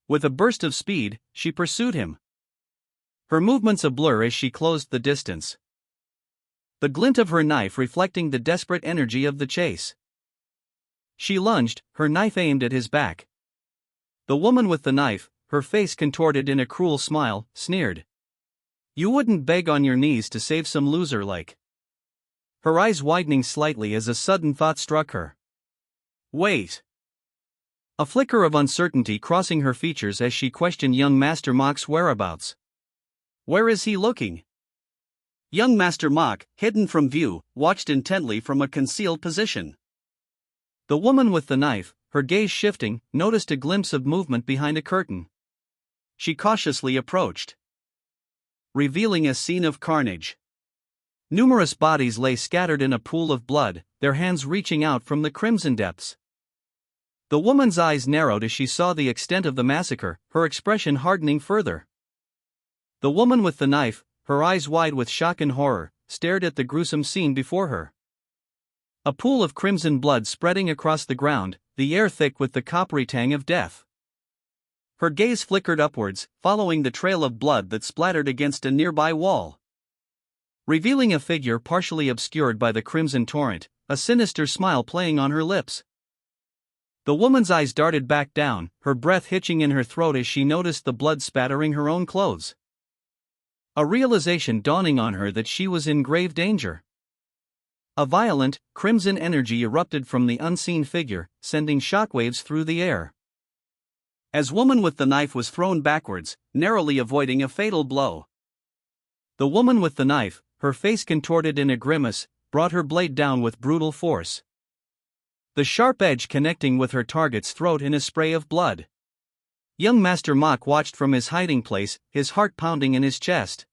With a burst of speed, she pursued him. Her movements a blur as she closed the distance. The glint of her knife reflecting the desperate energy of the chase. She lunged, her knife aimed at his back. The woman with the knife, her face contorted in a cruel smile, sneered. You wouldn't beg on your knees to save some loser like. Her eyes widening slightly as a sudden thought struck her. Wait. A flicker of uncertainty crossing her features as she questioned young Master Mach's whereabouts. Where is he looking? Young Master Mach, hidden from view, watched intently from a concealed position. The woman with the knife, her gaze shifting, noticed a glimpse of movement behind a curtain. She cautiously approached, revealing a scene of carnage. Numerous bodies lay scattered in a pool of blood, their hands reaching out from the crimson depths. The woman's eyes narrowed as she saw the extent of the massacre, her expression hardening further. The woman with the knife, her eyes wide with shock and horror, stared at the gruesome scene before her. A pool of crimson blood spreading across the ground, the air thick with the coppery tang of death. Her gaze flickered upwards, following the trail of blood that splattered against a nearby wall. revealing a figure partially obscured by the crimson torrent, a sinister smile playing on her lips. The woman's eyes darted back down, her breath hitching in her throat as she noticed the blood spattering her own clothes. A realization dawning on her that she was in grave danger. A violent, crimson energy erupted from the unseen figure, sending shockwaves through the air. As woman with the knife was thrown backwards, narrowly avoiding a fatal blow. The woman with the knife, her face contorted in a grimace, brought her blade down with brutal force. The sharp edge connecting with her target's throat in a spray of blood. Young Master Mok watched from his hiding place, his heart pounding in his chest.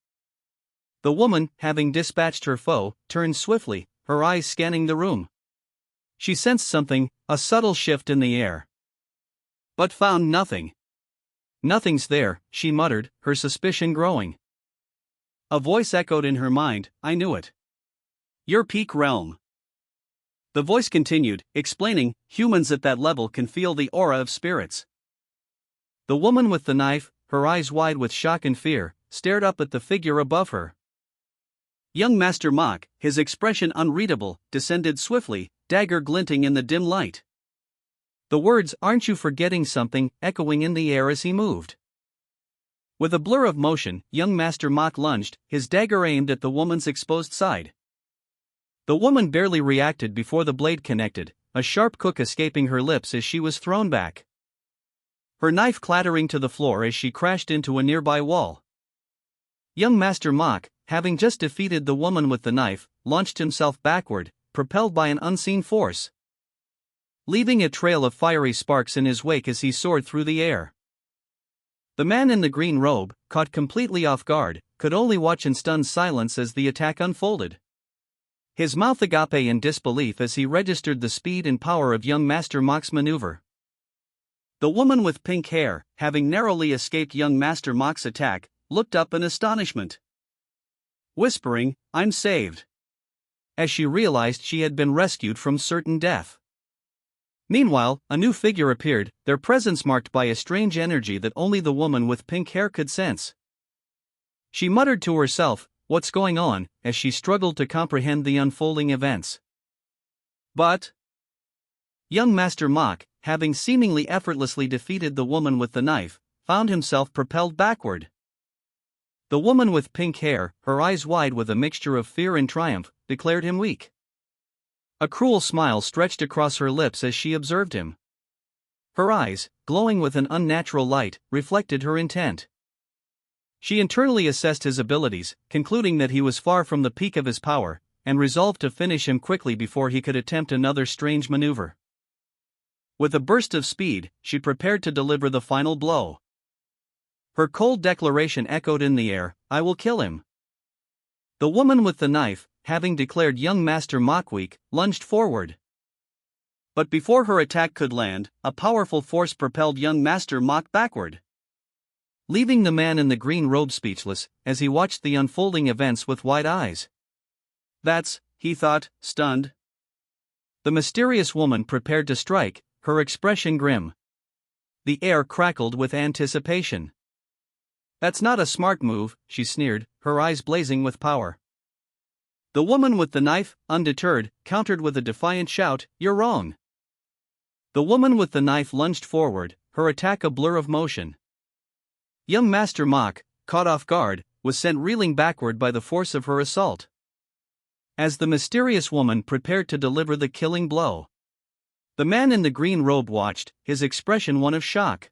The woman, having dispatched her foe, turned swiftly, her eyes scanning the room. She sensed something, a subtle shift in the air. But found nothing. Nothing's there, she muttered, her suspicion growing. A voice echoed in her mind, I knew it. Your peak realm. The voice continued, explaining, humans at that level can feel the aura of spirits. The woman with the knife, her eyes wide with shock and fear, stared up at the figure above her. Young Master Mok, his expression unreadable, descended swiftly, dagger glinting in the dim light. The words, aren't you forgetting something, echoing in the air as he moved. With a blur of motion, young Master Mok lunged, his dagger aimed at the woman's exposed side. The woman barely reacted before the blade connected, a sharp hook escaping her lips as she was thrown back. Her knife clattering to the floor as she crashed into a nearby wall. Young Master Mok, having just defeated the woman with the knife, launched himself backward, propelled by an unseen force, leaving a trail of fiery sparks in his wake as he soared through the air. The man in the green robe, caught completely off guard, could only watch in stunned silence as the attack unfolded. His mouth agape in disbelief as he registered the speed and power of young Master Mok's maneuver. The woman with pink hair, having narrowly escaped young Master Mok's attack, looked up in astonishment, whispering, I'm saved, as she realized she had been rescued from certain death. Meanwhile, a new figure appeared, their presence marked by a strange energy that only the woman with pink hair could sense. She muttered to herself, what's going on, as she struggled to comprehend the unfolding events. But young Master Mok, having seemingly effortlessly defeated the woman with the knife, found himself propelled backward. The woman with pink hair, her eyes wide with a mixture of fear and triumph, declared him weak. A cruel smile stretched across her lips as she observed him. Her eyes, glowing with an unnatural light, reflected her intent. She internally assessed his abilities, concluding that he was far from the peak of his power, and resolved to finish him quickly before he could attempt another strange maneuver. With a burst of speed, she prepared to deliver the final blow. Her cold declaration echoed in the air, I will kill him. The woman with the knife, having declared young Master Mok weak, lunged forward. But before her attack could land, a powerful force propelled young Master Mok backward, leaving the man in the green robe speechless, as he watched the unfolding events with wide eyes. That's, he thought, stunned. The mysterious woman prepared to strike, her expression grim. The air crackled with anticipation. That's not a smart move, she sneered, her eyes blazing with power. The woman with the knife, undeterred, countered with a defiant shout, you're wrong. The woman with the knife lunged forward, her attack a blur of motion. Young Master Mok, caught off guard, was sent reeling backward by the force of her assault. As the mysterious woman prepared to deliver the killing blow, the man in the green robe watched, his expression one of shock.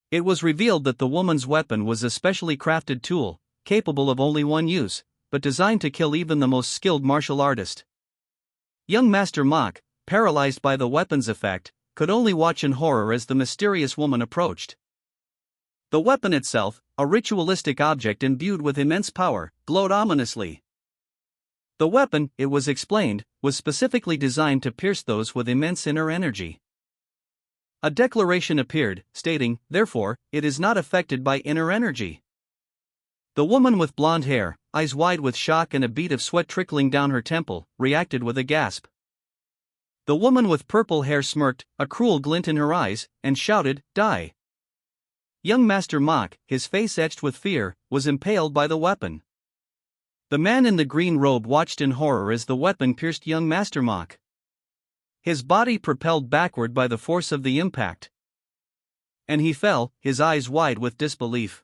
It was revealed that the woman's weapon was a specially crafted tool, capable of only one use, but designed to kill even the most skilled martial artist. Young Master Mok, paralyzed by the weapon's effect, could only watch in horror as the mysterious woman approached. The weapon itself, a ritualistic object imbued with immense power, glowed ominously. The weapon, it was explained, was specifically designed to pierce those with immense inner energy. A declaration appeared, stating, therefore, it is not affected by inner energy. The woman with blonde hair, eyes wide with shock and a bead of sweat trickling down her temple, reacted with a gasp. The woman with purple hair smirked, a cruel glint in her eyes, and shouted, die. Young Master Mok, his face etched with fear, was impaled by the weapon. The man in the green robe watched in horror as the weapon pierced young Master Mach. His body propelled backward by the force of the impact. And he fell, his eyes wide with disbelief.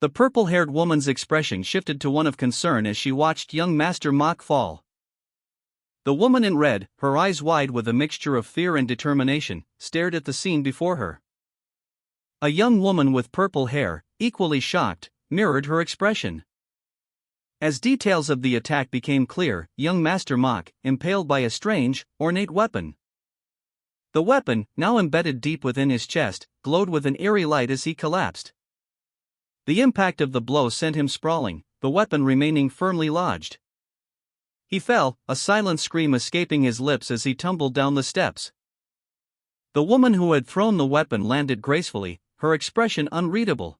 The purple-haired woman's expression shifted to one of concern as she watched young Master Mach fall. The woman in red, her eyes wide with a mixture of fear and determination, stared at the scene before her. A young woman with purple hair, equally shocked, mirrored her expression. As details of the attack became clear, young Master Mach, impaled by a strange, ornate weapon. The weapon, now embedded deep within his chest, glowed with an eerie light as he collapsed. The impact of the blow sent him sprawling, the weapon remaining firmly lodged. He fell, a silent scream escaping his lips as he tumbled down the steps. The woman who had thrown the weapon landed gracefully, her expression unreadable.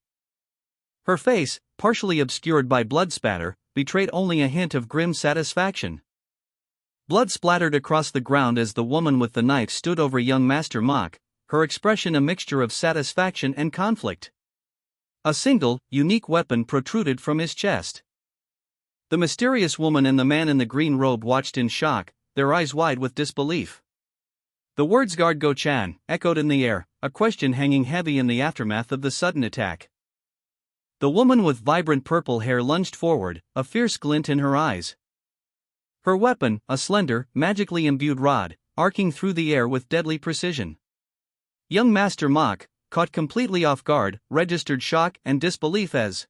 Her face, partially obscured by blood spatter, betrayed only a hint of grim satisfaction. Blood splattered across the ground as the woman with the knife stood over young Master Mach, her expression a mixture of satisfaction and conflict. A single, unique weapon protruded from his chest. The mysterious woman and the man in the green robe watched in shock, their eyes wide with disbelief. The words "Guard Go Chan" echoed in the air, a question hanging heavy in the aftermath of the sudden attack. The woman with vibrant purple hair lunged forward, a fierce glint in her eyes. Her weapon, a slender, magically imbued rod, arcing through the air with deadly precision. Young Master Mach, caught completely off guard, registered shock and disbelief as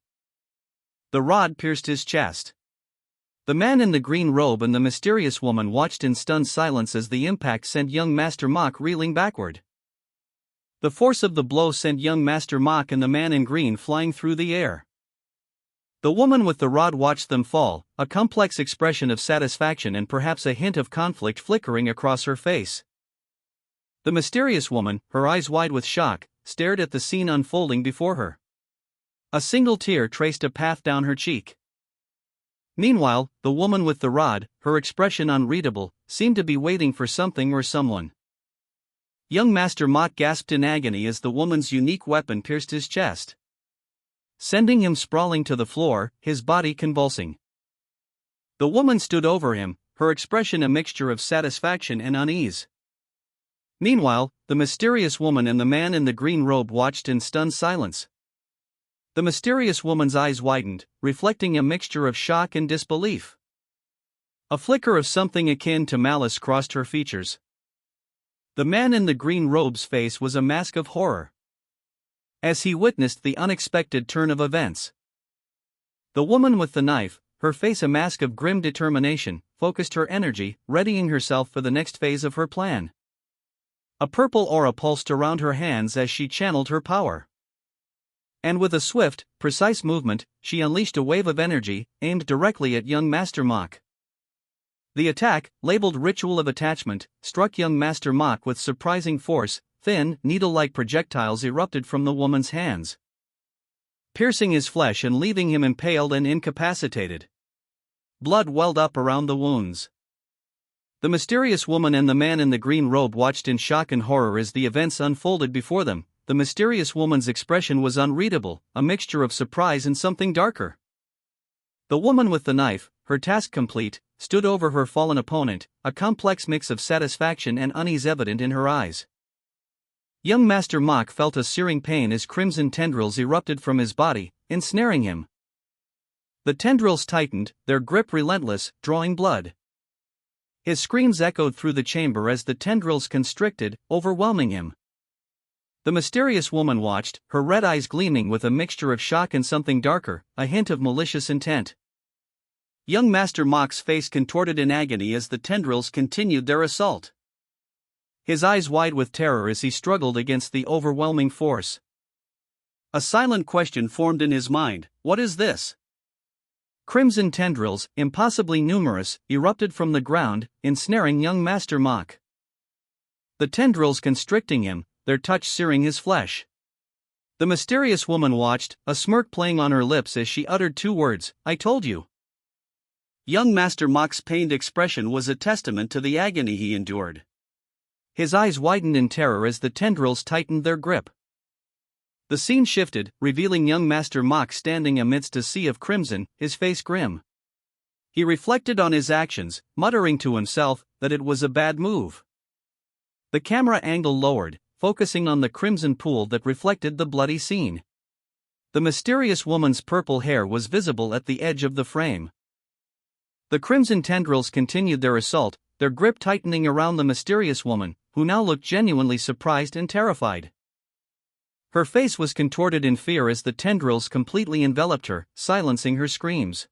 the rod pierced his chest. The man in the green robe and the mysterious woman watched in stunned silence as the impact sent young Master Mach reeling backward. The force of the blow sent young Master Mach and the man in green flying through the air. The woman with the rod watched them fall, a complex expression of satisfaction and perhaps a hint of conflict flickering across her face. The mysterious woman, her eyes wide with shock, stared at the scene unfolding before her. A single tear traced a path down her cheek. Meanwhile, the woman with the rod, her expression unreadable, seemed to be waiting for something or someone. Young Master Mach gasped in agony as the woman's unique weapon pierced his chest, sending him sprawling to the floor, his body convulsing. The woman stood over him, her expression a mixture of satisfaction and unease. Meanwhile, the mysterious woman and the man in the green robe watched in stunned silence. The mysterious woman's eyes widened, reflecting a mixture of shock and disbelief. A flicker of something akin to malice crossed her features. The man in the green robe's face was a mask of horror as he witnessed the unexpected turn of events. The woman with the knife, her face a mask of grim determination, focused her energy, readying herself for the next phase of her plan. A purple aura pulsed around her hands as she channeled her power. And with a swift, precise movement, she unleashed a wave of energy, aimed directly at young Master Mach. The attack, labeled Ritual of Attachment, struck young Master Mach with surprising force. Thin, needle-like projectiles erupted from the woman's hands, piercing his flesh and leaving him impaled and incapacitated. Blood welled up around the wounds. The mysterious woman and the man in the green robe watched in shock and horror as the events unfolded before them. The mysterious woman's expression was unreadable, a mixture of surprise and something darker. The woman with the knife, her task complete, stood over her fallen opponent, a complex mix of satisfaction and unease evident in her eyes. Young Master Mach felt a searing pain as crimson tendrils erupted from his body, ensnaring him. The tendrils tightened, their grip relentless, drawing blood. His screams echoed through the chamber as the tendrils constricted, overwhelming him. The mysterious woman watched, her red eyes gleaming with a mixture of shock and something darker, a hint of malicious intent. Young Master Mach's face contorted in agony as the tendrils continued their assault, his eyes wide with terror as he struggled against the overwhelming force. A silent question formed in his mind: what is this? Crimson tendrils, impossibly numerous, erupted from the ground, ensnaring young Master Mach. The tendrils constricting him, their touch searing his flesh. The mysterious woman watched, a smirk playing on her lips as she uttered two words: "I told you." Young Master Mach's pained expression was a testament to the agony he endured. His eyes widened in terror as the tendrils tightened their grip. The scene shifted, revealing young Master Mach standing amidst a sea of crimson, his face grim. He reflected on his actions, muttering to himself that it was a bad move. The camera angle lowered, focusing on the crimson pool that reflected the bloody scene. The mysterious woman's purple hair was visible at the edge of the frame. The crimson tendrils continued their assault, their grip tightening around the mysterious woman, who now looked genuinely surprised and terrified. Her face was contorted in fear as the tendrils completely enveloped her, silencing her screams.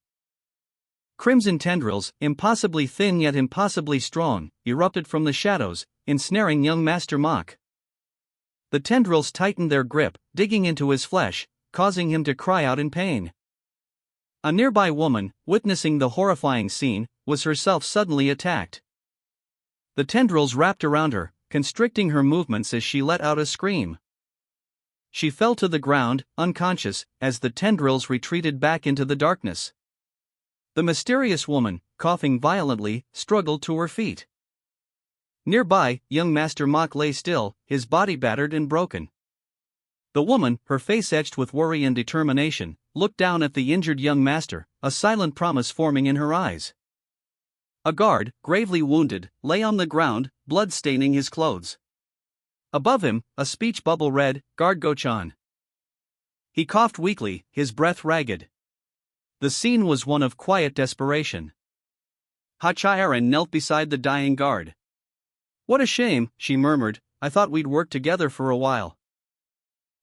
Crimson tendrils, impossibly thin yet impossibly strong, erupted from the shadows, ensnaring young Master Mach. The tendrils tightened their grip, digging into his flesh, causing him to cry out in pain. A nearby woman, witnessing the horrifying scene, was herself suddenly attacked. The tendrils wrapped around her, constricting her movements as she let out a scream. She fell to the ground, unconscious, as the tendrils retreated back into the darkness. The mysterious woman, coughing violently, struggled to her feet. Nearby, young Master Mach lay still, his body battered and broken. The woman, her face etched with worry and determination, looked down at the injured young master, a silent promise forming in her eyes. A guard, gravely wounded, lay on the ground, blood staining his clothes. Above him, a speech bubble read, "Guard Go-chan." He coughed weakly, his breath ragged. The scene was one of quiet desperation. Ha-Chaerin knelt beside the dying guard. "What a shame," she murmured, "I thought we'd work together for a while."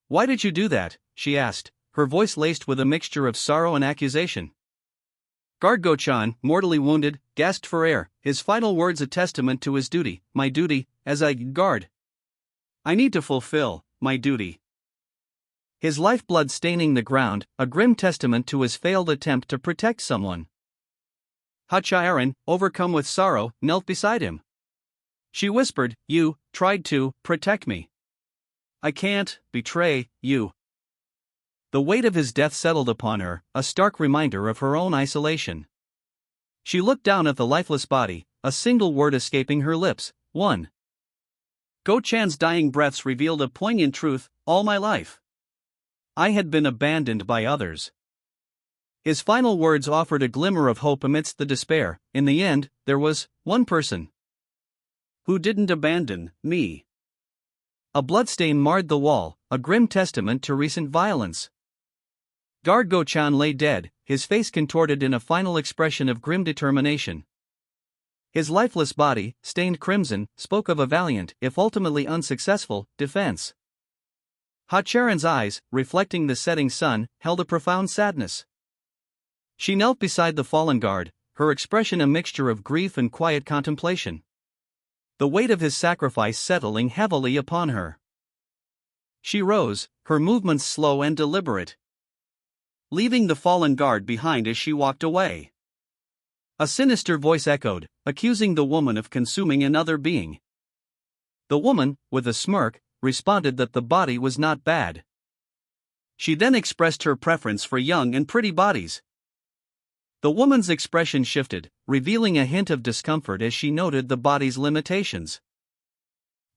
"Why did you do that?" she asked, her voice laced with a mixture of sorrow and accusation. Guard Go-chan, mortally wounded, gasped for air, his final words a testament to his duty, "My duty, as a guard. I need to fulfill my duty." His lifeblood staining the ground, a grim testament to his failed attempt to protect someone. Ha-Chaerin, overcome with sorrow, knelt beside him. She whispered, "You tried to protect me. I can't betray you." The weight of his death settled upon her, a stark reminder of her own isolation. She looked down at the lifeless body, a single word escaping her lips, "One." Go-chan's dying breaths revealed a poignant truth, "All my life I had been abandoned by others." His final words offered a glimmer of hope amidst the despair. In the end, there was one person who didn't abandon me. A bloodstain marred the wall, a grim testament to recent violence. Guard Go-chan lay dead, his face contorted in a final expression of grim determination. His lifeless body, stained crimson, spoke of a valiant, if ultimately unsuccessful, defense. Ha-Chaerin's eyes, reflecting the setting sun, held a profound sadness. She knelt beside the fallen guard, her expression a mixture of grief and quiet contemplation. The weight of his sacrifice settling heavily upon her. She rose, her movements slow and deliberate, leaving the fallen guard behind as she walked away. A sinister voice echoed, accusing the woman of consuming another being. The woman, with a smirk, responded that the body was not bad. She then expressed her preference for young and pretty bodies. The woman's expression shifted, revealing a hint of discomfort as she noted the body's limitations.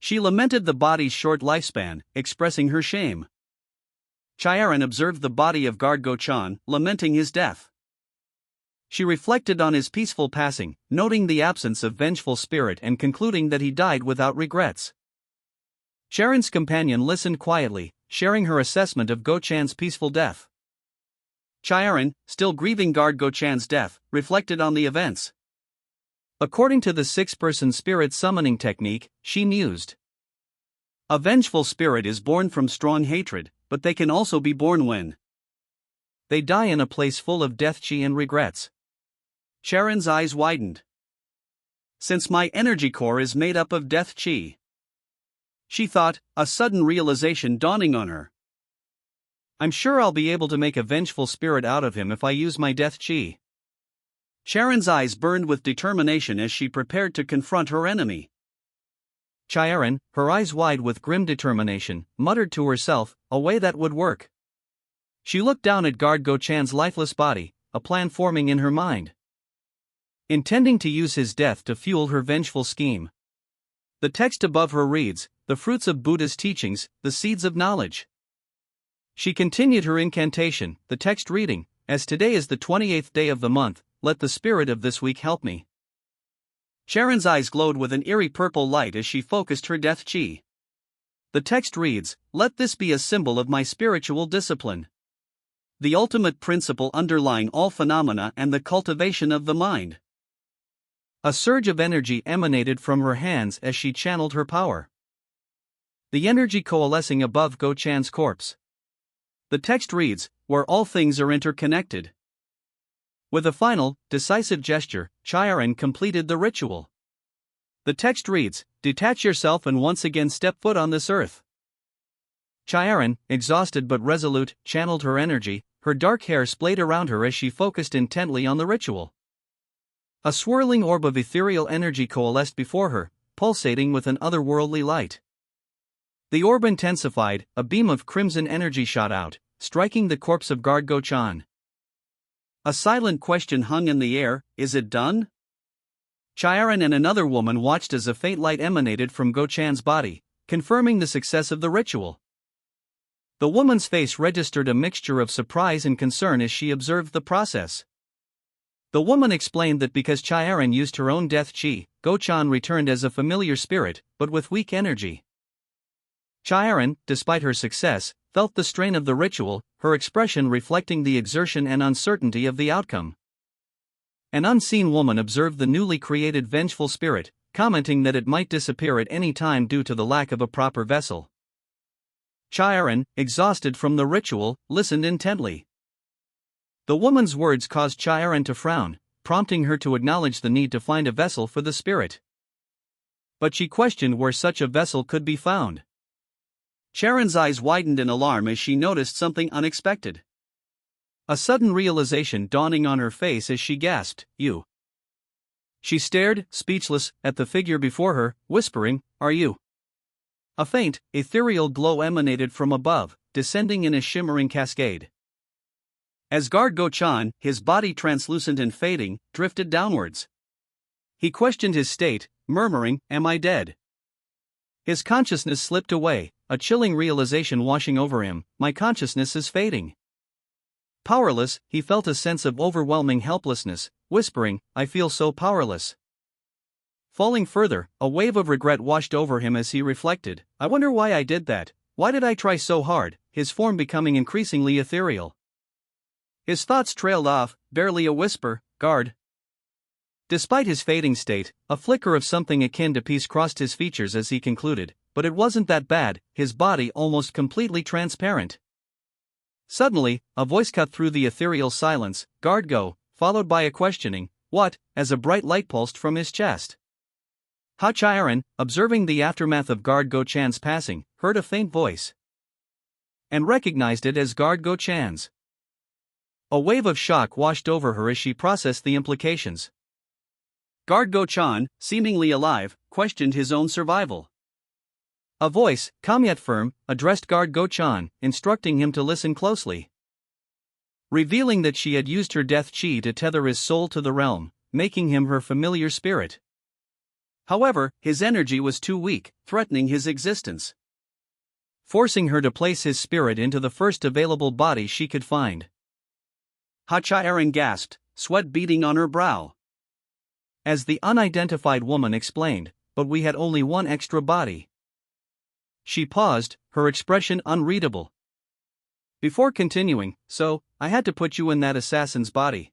She lamented the body's short lifespan, expressing her shame. Chaerin observed the body of Guard Go-chan, lamenting his death. She reflected on his peaceful passing, noting the absence of vengeful spirit and concluding that he died without regrets. Chaerin's companion listened quietly, sharing her assessment of Go-chan's peaceful death. Chaerin, still grieving Guard Go-chan's death, reflected on the events. According to the six-person spirit summoning technique, she mused. A vengeful spirit is born from strong hatred, but they can also be born when they die in a place full of death chi and regrets. Chaerin's eyes widened. Since my energy core is made up of death chi, she thought, a sudden realization dawning on her. I'm sure I'll be able to make a vengeful spirit out of him if I use my death chi. Chaerin's eyes burned with determination as she prepared to confront her enemy. Chaerin, her eyes wide with grim determination, muttered to herself, a way that would work. She looked down at Guard Go-chan's lifeless body, a plan forming in her mind. Intending to use his death to fuel her vengeful scheme. The text above her reads, "The fruits of Buddha's teachings, the seeds of knowledge." She continued her incantation, the text reading, "As today is the 28th day of the month, let the spirit of this week help me. Sharon's eyes glowed with an eerie purple light as she focused her death chi. The text reads, "Let this be a symbol of my spiritual discipline. The ultimate principle underlying all phenomena and the cultivation of the mind." A surge of energy emanated from her hands as she channeled her power. The energy coalescing above Go-chan's corpse. The text reads, "Where all things are interconnected." With a final, decisive gesture, Chiron completed the ritual. The text reads, "Detach yourself and once again step foot on this earth." Chiron, exhausted but resolute, channeled her energy, her dark hair splayed around her as she focused intently on the ritual. A swirling orb of ethereal energy coalesced before her, pulsating with an otherworldly light. The orb intensified, a beam of crimson energy shot out, striking the corpse of guard Go-chan. A silent question hung in the air, "Is it done?" Chiron and another woman watched as a faint light emanated from Go-chan's body, confirming the success of the ritual. The woman's face registered a mixture of surprise and concern as she observed the process. The woman explained that because Chiron used her own death chi, Go-chan returned as a familiar spirit, but with weak energy. Chiron, despite her success, felt the strain of the ritual, her expression reflecting the exertion and uncertainty of the outcome. An unseen woman observed the newly created vengeful spirit, commenting that it might disappear at any time due to the lack of a proper vessel. Chiron, exhausted from the ritual, listened intently. The woman's words caused Chiron to frown, prompting her to acknowledge the need to find a vessel for the spirit. But she questioned where such a vessel could be found. Chiron's eyes widened in alarm as she noticed something unexpected. A sudden realization dawning on her face as she gasped, "You." She stared, speechless, at the figure before her, whispering, "Are you?" A faint, ethereal glow emanated from above, descending in a shimmering cascade. As guard Go-chan, his body translucent and fading, drifted downwards. He questioned his state, murmuring, "Am I dead?" His consciousness slipped away, a chilling realization washing over him, "My consciousness is fading." Powerless, he felt a sense of overwhelming helplessness, whispering, "I feel so powerless." Falling further, a wave of regret washed over him as he reflected, "I wonder why I did that, why did I try so hard?" His form becoming increasingly ethereal. His thoughts trailed off, barely a whisper, "Guard." Despite his fading state, a flicker of something akin to peace crossed his features as he concluded, "But it wasn't that bad," his body almost completely transparent. Suddenly, a voice cut through the ethereal silence, "Guard Go," followed by a questioning, "What?" as a bright light pulsed from his chest. Chiron, observing the aftermath of guard Go-chan's passing, heard a faint voice and recognized it as guard Go-chan's. A wave of shock washed over her as she processed the implications. Guard Go-chan, seemingly alive, questioned his own survival. A voice, calm yet firm, addressed guard Go-chan, instructing him to listen closely. Revealing that she had used her death chi to tether his soul to the realm, making him her familiar spirit. However, his energy was too weak, threatening his existence. Forcing her to place his spirit into the first available body she could find. Chiron gasped, sweat beading on her brow. As the unidentified woman explained, "But we had only one extra body." She paused, her expression unreadable. Before continuing, "So, I had to put you in that assassin's body."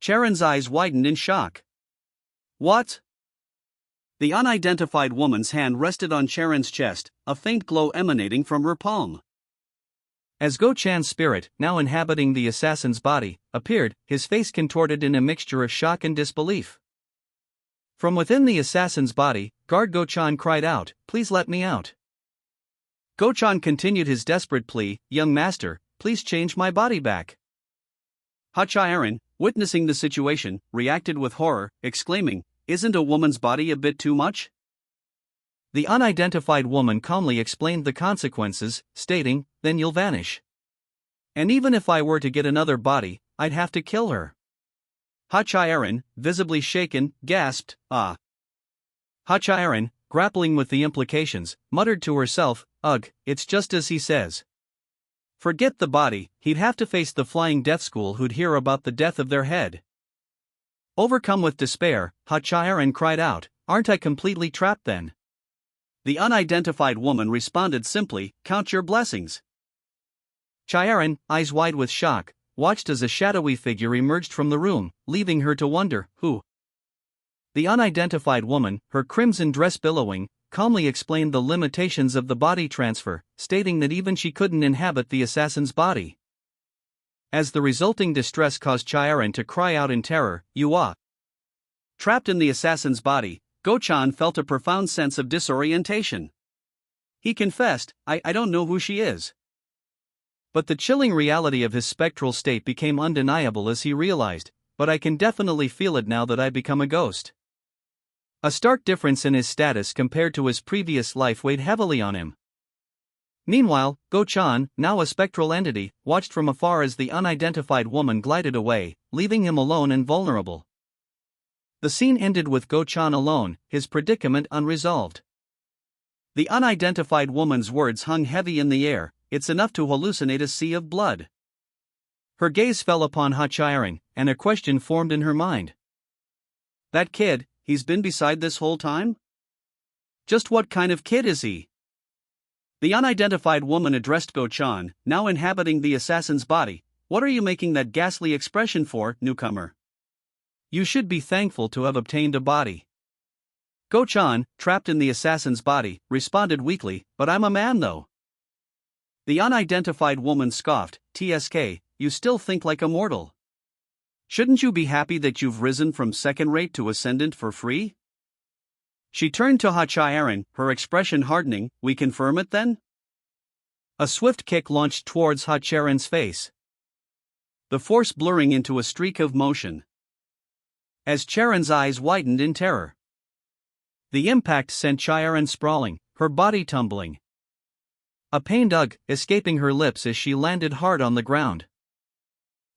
Charon's eyes widened in shock. "What?" The unidentified woman's hand rested on Charon's chest, a faint glow emanating from her palm. As Go-chan's spirit, now inhabiting the assassin's body, appeared, his face contorted in a mixture of shock and disbelief. From within the assassin's body, guard Go-chan cried out, "Please let me out." Go-chan continued his desperate plea, "Young master, please change my body back." Chiron, witnessing the situation, reacted with horror, exclaiming, "Isn't a woman's body a bit too much?" The unidentified woman calmly explained the consequences, stating, "Then you'll vanish. And even if I were to get another body, I'd have to kill her." Chiron, visibly shaken, gasped, "Ah." Chiron, grappling with the implications, muttered to herself, "Ugh, it's just as he says. Forget the body, he'd have to face the flying death school who'd hear about the death of their head." Overcome with despair, Ha-Chaerin cried out, "Aren't I completely trapped then?" The unidentified woman responded simply, "Count your blessings." Chaerin, eyes wide with shock, watched as a shadowy figure emerged from the room, leaving her to wonder, who? The unidentified woman, her crimson dress billowing, calmly explained the limitations of the body transfer, stating that even she couldn't inhabit the assassin's body. As the resulting distress caused Chaerin to cry out in terror, "You are trapped in the assassin's body." Go-chan felt a profound sense of disorientation. He confessed, I don't know who she is." But the chilling reality of his spectral state became undeniable as he realized, "But I can definitely feel it now that I become a ghost." A stark difference in his status compared to his previous life weighed heavily on him. Meanwhile, Go-chan, now a spectral entity, watched from afar as the unidentified woman glided away, leaving him alone and vulnerable. The scene ended with Go-chan alone, his predicament unresolved. The unidentified woman's words hung heavy in the air, "It's enough to hallucinate a sea of blood." Her gaze fell upon Ha-Chaerin, and a question formed in her mind. "That kid, he's been beside this whole time? Just what kind of kid is he?" The unidentified woman addressed Go-chan, now inhabiting the assassin's body. "What are you making that ghastly expression for, newcomer?" "You should be thankful to have obtained a body." Go-chan, trapped in the assassin's body, responded weakly, "But I'm a man though." The unidentified woman scoffed, "TSK, you still think like a mortal. Shouldn't you be happy that you've risen from second-rate to ascendant for free?" She turned to Ha-Chaerin, her expression hardening. "We confirm it then?" A swift kick launched towards Ha-Chaerin's face, the force blurring into a streak of motion. As Chaerin's eyes widened in terror, the impact sent Chaerin sprawling, her body tumbling. A pained ugh escaping her lips as she landed hard on the ground.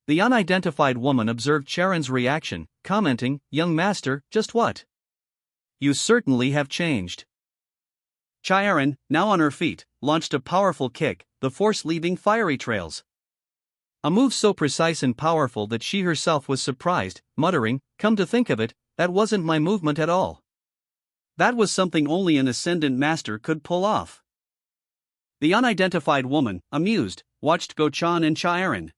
The unidentified woman observed Chaerin's reaction, commenting, "Young master, just what? You certainly have changed." Chaerin, now on her feet, launched a powerful kick, the force leaving fiery trails. A move so precise and powerful that she herself was surprised, muttering, "Come to think of it, that wasn't my movement at all." That was something only an ascendant master could pull off. The unidentified woman, amused, watched Go-chan and Chaerin.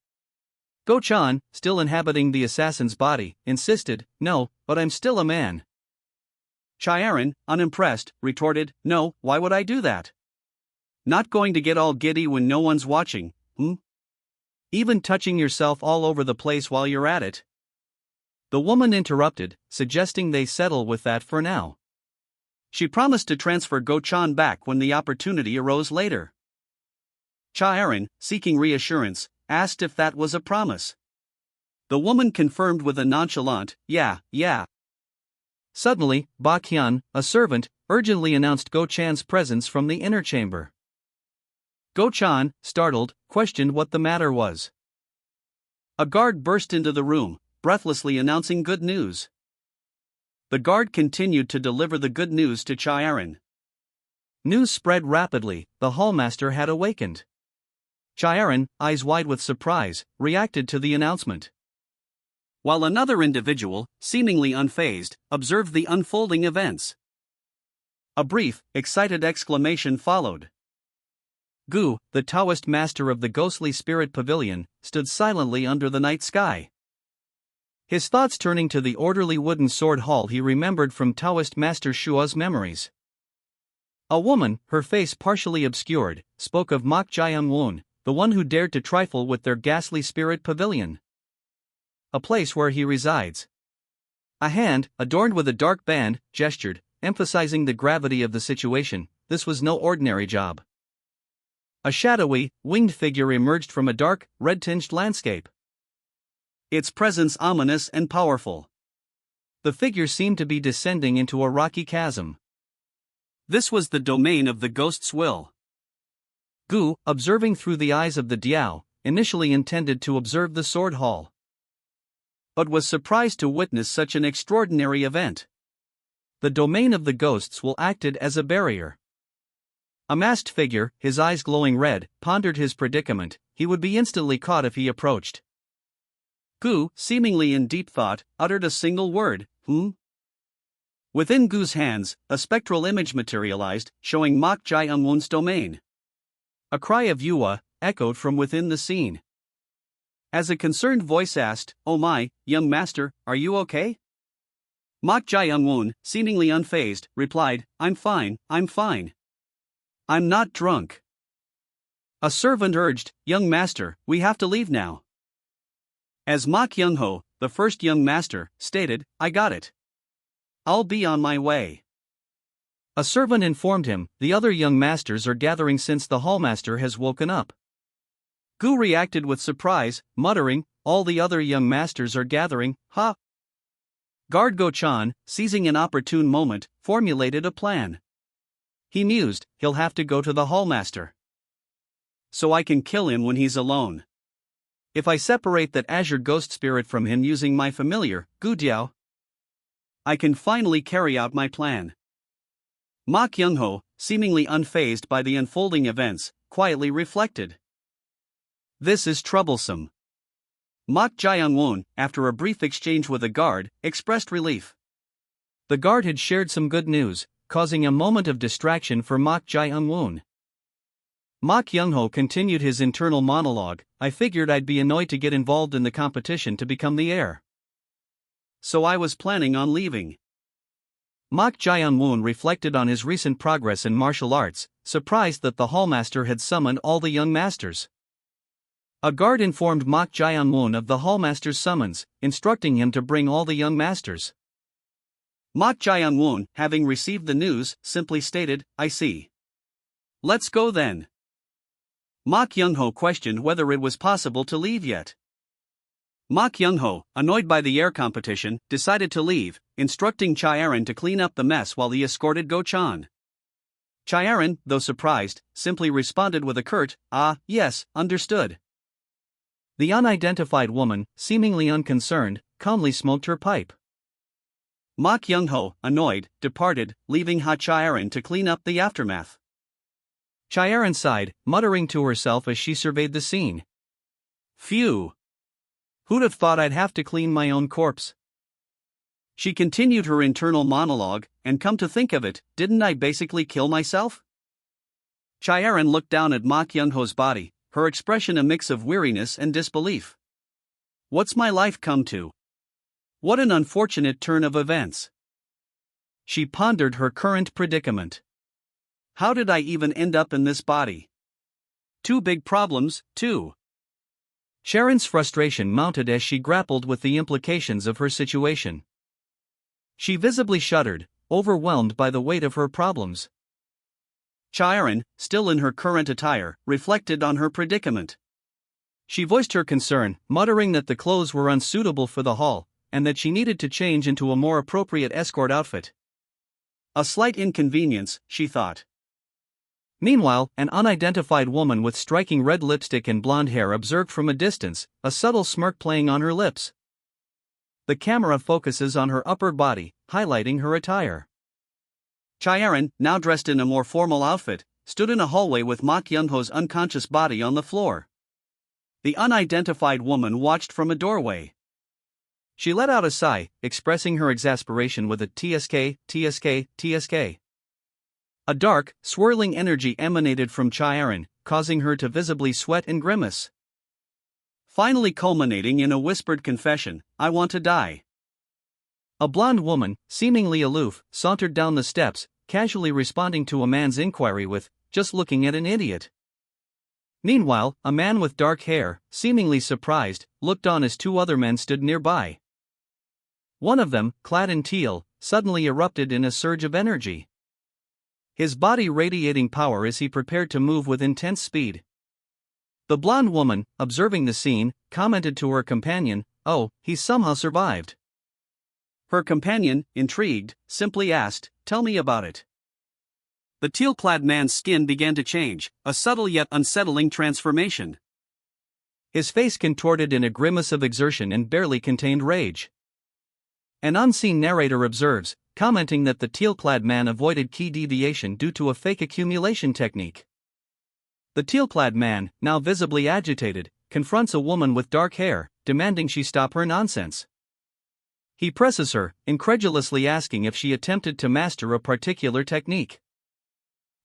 Go-chan, still inhabiting the assassin's body, insisted, "No, but I'm still a man." Chaerin, unimpressed, retorted, "No, why would I do that? Not going to get all giddy when no one's watching, Even touching yourself all over the place while you're at it?" The woman interrupted, suggesting they settle with that for now. She promised to transfer Go-chan back when the opportunity arose later. Chaerin, seeking reassurance, asked if that was a promise. The woman confirmed with a nonchalant, yeah. Suddenly, Ba-kyan, a servant, urgently announced Go-chan's presence from the inner chamber. Go-chan, startled, questioned what the matter was. A guard burst into the room, breathlessly announcing good news. The guard continued to deliver the good news to Chaerin. News spread rapidly, the hallmaster had awakened. Chaerin, eyes wide with surprise, reacted to the announcement, while another individual, seemingly unfazed, observed the unfolding events. A brief, excited exclamation followed. Gu, the Taoist master of the ghostly spirit pavilion, stood silently under the night sky. His thoughts turning to the orderly wooden sword hall he remembered from Taoist master Shua's memories. A woman, her face partially obscured, spoke of Mok Jae-won, the one who dared to trifle with their ghastly spirit pavilion. A place where he resides. A hand, adorned with a dark band, gestured, emphasizing the gravity of the situation. This was no ordinary job. A shadowy, winged figure emerged from a dark, red-tinged landscape. Its presence ominous and powerful. The figure seemed to be descending into a rocky chasm. This was the domain of the ghost's will. Gu, observing through the eyes of the Diao, initially intended to observe the sword hall, but was surprised to witness such an extraordinary event. The domain of the ghosts will acted as a barrier. A masked figure, his eyes glowing red, pondered his predicament. He would be instantly caught if he approached. Gu, seemingly in deep thought, uttered a single word, "Hmm?" Within Gu's hands, a spectral image materialized, showing Mok Jae-unwon's domain. A cry of Yua echoed from within the scene. As a concerned voice asked, "Oh my, young master, are you okay?" Mok Jae-unwon, seemingly unfazed, replied, I'm fine. I'm not drunk." A servant urged, "Young master, we have to leave now." As Mok Young-ho, the first young master, stated, "I got it. I'll be on my way." A servant informed him, "The other young masters are gathering since the hallmaster has woken up." Gu reacted with surprise, muttering, "All the other young masters are gathering, huh?" Guard Go-chan, seizing an opportune moment, formulated a plan. He mused, he'll have to go to the hallmaster, so I can kill him when he's alone. If I separate that azure ghost spirit from him using my familiar, Gu Diao, I can finally carry out my plan. Mok Young-ho, seemingly unfazed by the unfolding events, quietly reflected. This is troublesome. Mok Jae-unwon, after a brief exchange with a guard, expressed relief. The guard had shared some good news, causing a moment of distraction for Mok Jae-unwon. Mok Young-ho continued his internal monologue, "I figured I'd be annoyed to get involved in the competition to become the heir, so I was planning on leaving." Mok Jae-unwon reflected on his recent progress in martial arts, surprised that the hallmaster had summoned all the young masters. A guard informed Mok Jae-unwon of the hallmaster's summons, instructing him to bring all the young masters. Mok Jae-unwon, having received the news, simply stated, "I see. Let's go then." Mok Young-ho questioned whether it was possible to leave yet. Mok Young-ho, annoyed by the air competition, decided to leave, instructing Chae-arin to clean up the mess while he escorted Go-chan. Chae-arin, though surprised, simply responded with a curt, "Ah, yes, understood." The unidentified woman, seemingly unconcerned, calmly smoked her pipe. Mok Young-ho, annoyed, departed, leaving Chae-arin to clean up the aftermath. Chae-arin sighed, muttering to herself as she surveyed the scene. Phew! Who'd have thought I'd have to clean my own corpse? She continued her internal monologue, and come to think of it, didn't I basically kill myself? Chae-arin looked down at Mok Young-ho's body, her expression a mix of weariness and disbelief. What's my life come to? What an unfortunate turn of events. She pondered her current predicament. How did I even end up in this body? Two big problems, too. Sharon's frustration mounted as she grappled with the implications of her situation. She visibly shuddered, overwhelmed by the weight of her problems. Chae-arin, still in her current attire, reflected on her predicament. She voiced her concern, muttering that the clothes were unsuitable for the hall, and that she needed to change into a more appropriate escort outfit. A slight inconvenience, she thought. Meanwhile, an unidentified woman with striking red lipstick and blonde hair observed from a distance, a subtle smirk playing on her lips. The camera focuses on her upper body, highlighting her attire. Chae-arin, now dressed in a more formal outfit, stood in a hallway with Mok Young-ho's unconscious body on the floor. The unidentified woman watched from a doorway. She let out a sigh, expressing her exasperation with a tsk. A dark, swirling energy emanated from Chae-arin, causing her to visibly sweat and grimace. Finally culminating in a whispered confession, "I want to die." A blonde woman, seemingly aloof, sauntered down the steps, casually responding to a man's inquiry with, "Just looking at an idiot." Meanwhile, a man with dark hair, seemingly surprised, looked on as two other men stood nearby. One of them, clad in teal, suddenly erupted in a surge of energy, his body radiating power as he prepared to move with intense speed. The blonde woman, observing the scene, commented to her companion, "Oh, he's somehow survived." Her companion, intrigued, simply asked, "Tell me about it." The teal-clad man's skin began to change, a subtle yet unsettling transformation. His face contorted in a grimace of exertion and barely contained rage. An unseen narrator observes, commenting that the teal-clad man avoided key deviation due to a fake accumulation technique. The teal-clad man, now visibly agitated, confronts a woman with dark hair, demanding she stop her nonsense. He presses her, incredulously asking if she attempted to master a particular technique.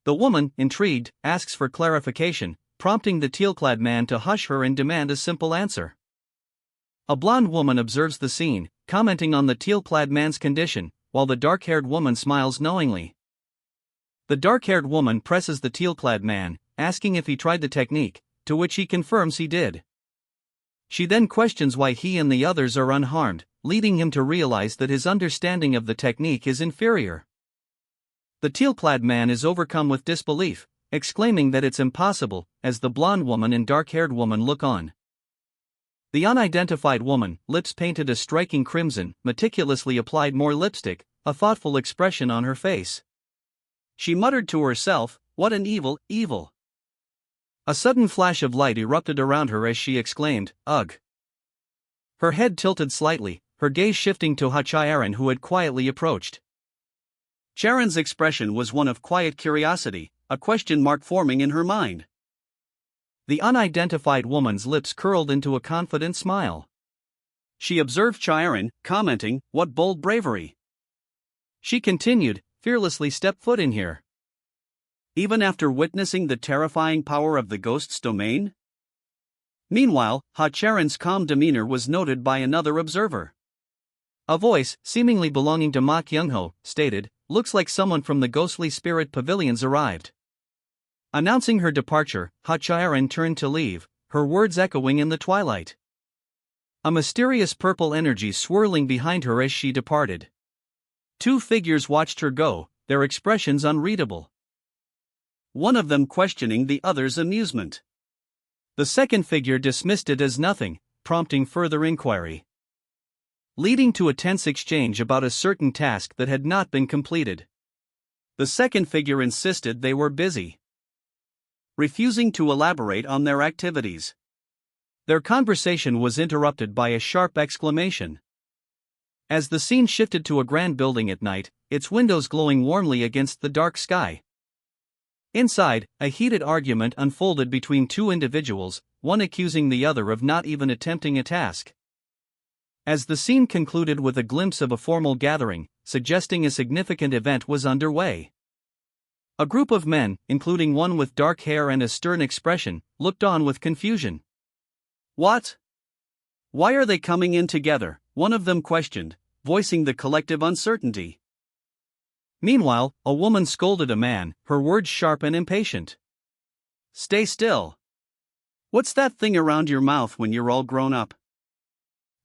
The woman, intrigued, asks for clarification, prompting the teal-clad man to hush her and demand a simple answer. A blonde woman observes the scene, commenting on the teal-clad man's condition, while the dark-haired woman smiles knowingly. The dark-haired woman presses the teal-clad man, asking if he tried the technique, to which he confirms he did. She then questions why he and the others are unharmed, leading him to realize that his understanding of the technique is inferior. The teal-clad man is overcome with disbelief, exclaiming that it's impossible, as the blonde woman and dark-haired woman look on. The unidentified woman, lips painted a striking crimson, meticulously applied more lipstick, a thoughtful expression on her face. She muttered to herself, "What an evil." A sudden flash of light erupted around her as she exclaimed, "Ugh." Her head tilted slightly, her gaze shifting to Ha-Charon, who had quietly approached. Charon's expression was one of quiet curiosity, a question mark forming in her mind. The unidentified woman's lips curled into a confident smile. She observed Chiron, commenting, "What bold bravery." She continued, "Fearlessly step foot in here." Even after witnessing the terrifying power of the ghost's domain? Meanwhile, Ha-Charon's calm demeanor was noted by another observer. A voice, seemingly belonging to Ma Kyung-ho, stated, "Looks like someone from the ghostly spirit pavilions arrived." Announcing her departure, Ha-Charon turned to leave, her words echoing in the twilight. A mysterious purple energy swirling behind her as she departed. Two figures watched her go, their expressions unreadable. One of them questioning the other's amusement. The second figure dismissed it as nothing, prompting further inquiry. Leading to a tense exchange about a certain task that had not been completed. The second figure insisted they were busy, refusing to elaborate on their activities. Their conversation was interrupted by a sharp exclamation. As the scene shifted to a grand building at night, its windows glowing warmly against the dark sky. Inside, a heated argument unfolded between two individuals, one accusing the other of not even attempting a task. As the scene concluded with a glimpse of a formal gathering, suggesting a significant event was underway. A group of men, including one with dark hair and a stern expression, looked on with confusion. "What? Why are they coming in together?" one of them questioned, voicing the collective uncertainty. Meanwhile, a woman scolded a man, her words sharp and impatient. "Stay still. What's that thing around your mouth when you're all grown up?"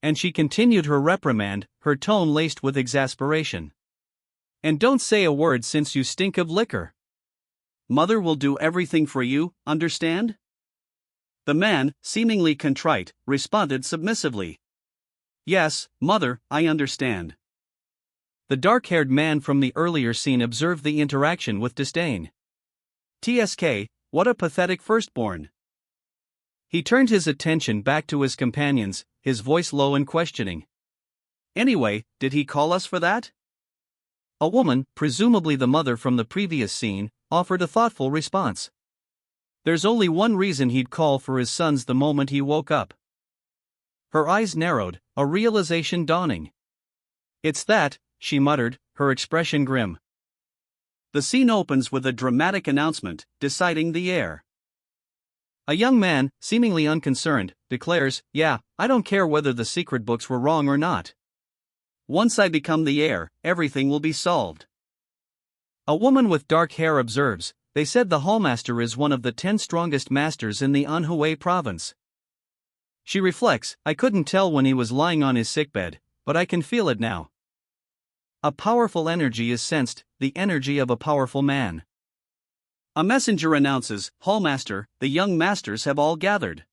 And she continued her reprimand, her tone laced with exasperation. "And don't say a word since you stink of liquor. Mother will do everything for you, understand?" The man, seemingly contrite, responded submissively, "Yes, mother, I understand." The dark-haired man from the earlier scene observed the interaction with disdain. "TSK, what a pathetic firstborn." He turned his attention back to his companions, his voice low and questioning. "Anyway, did he call us for that?" A woman, presumably the mother from the previous scene, offered a thoughtful response. "There's only one reason he'd call for his sons the moment he woke up." Her eyes narrowed, a realization dawning. "It's that," she muttered, her expression grim. The scene opens with a dramatic announcement, deciding the heir. A young man, seemingly unconcerned, declares, "Yeah, I don't care whether the secret books were wrong or not. Once I become the heir, everything will be solved." A woman with dark hair observes, "They said the hallmaster is one of the 10 strongest masters in the Anhui province." She reflects, "I couldn't tell when he was lying on his sickbed, but I can feel it now." A powerful energy is sensed, the energy of a powerful man. A messenger announces, "Hallmaster, the young masters have all gathered."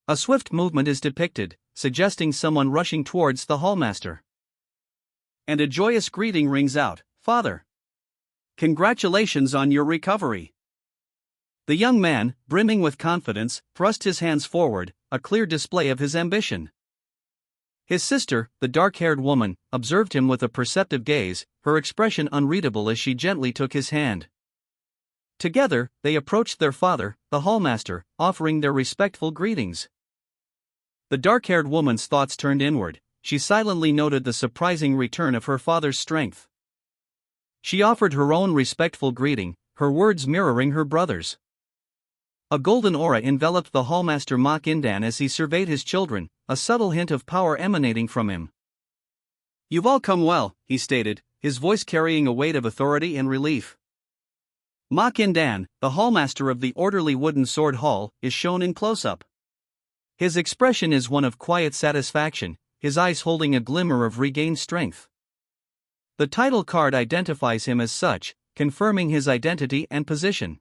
A swift movement is depicted, suggesting someone rushing towards the hallmaster. And a joyous greeting rings out, "Father! Congratulations on your recovery." The young man, brimming with confidence, thrust his hands forward, a clear display of his ambition. His sister, the dark-haired woman, observed him with a perceptive gaze, her expression unreadable as she gently took his hand. Together, they approached their father, the the hallmaster, offering their respectful greetings. The dark-haired woman's thoughts turned inward. She silently noted the surprising return of her father's strength. She offered her own respectful greeting, her words mirroring her brother's. A golden aura enveloped the hallmaster Mak-Indan as he surveyed his children, a subtle hint of power emanating from him. "You've all come well," he stated, his voice carrying a weight of authority and relief. Mak-Indan, the hallmaster of the orderly wooden sword hall, is shown in close-up. His expression is one of quiet satisfaction, his eyes holding a glimmer of regained strength. The title card identifies him as such, confirming his identity and position.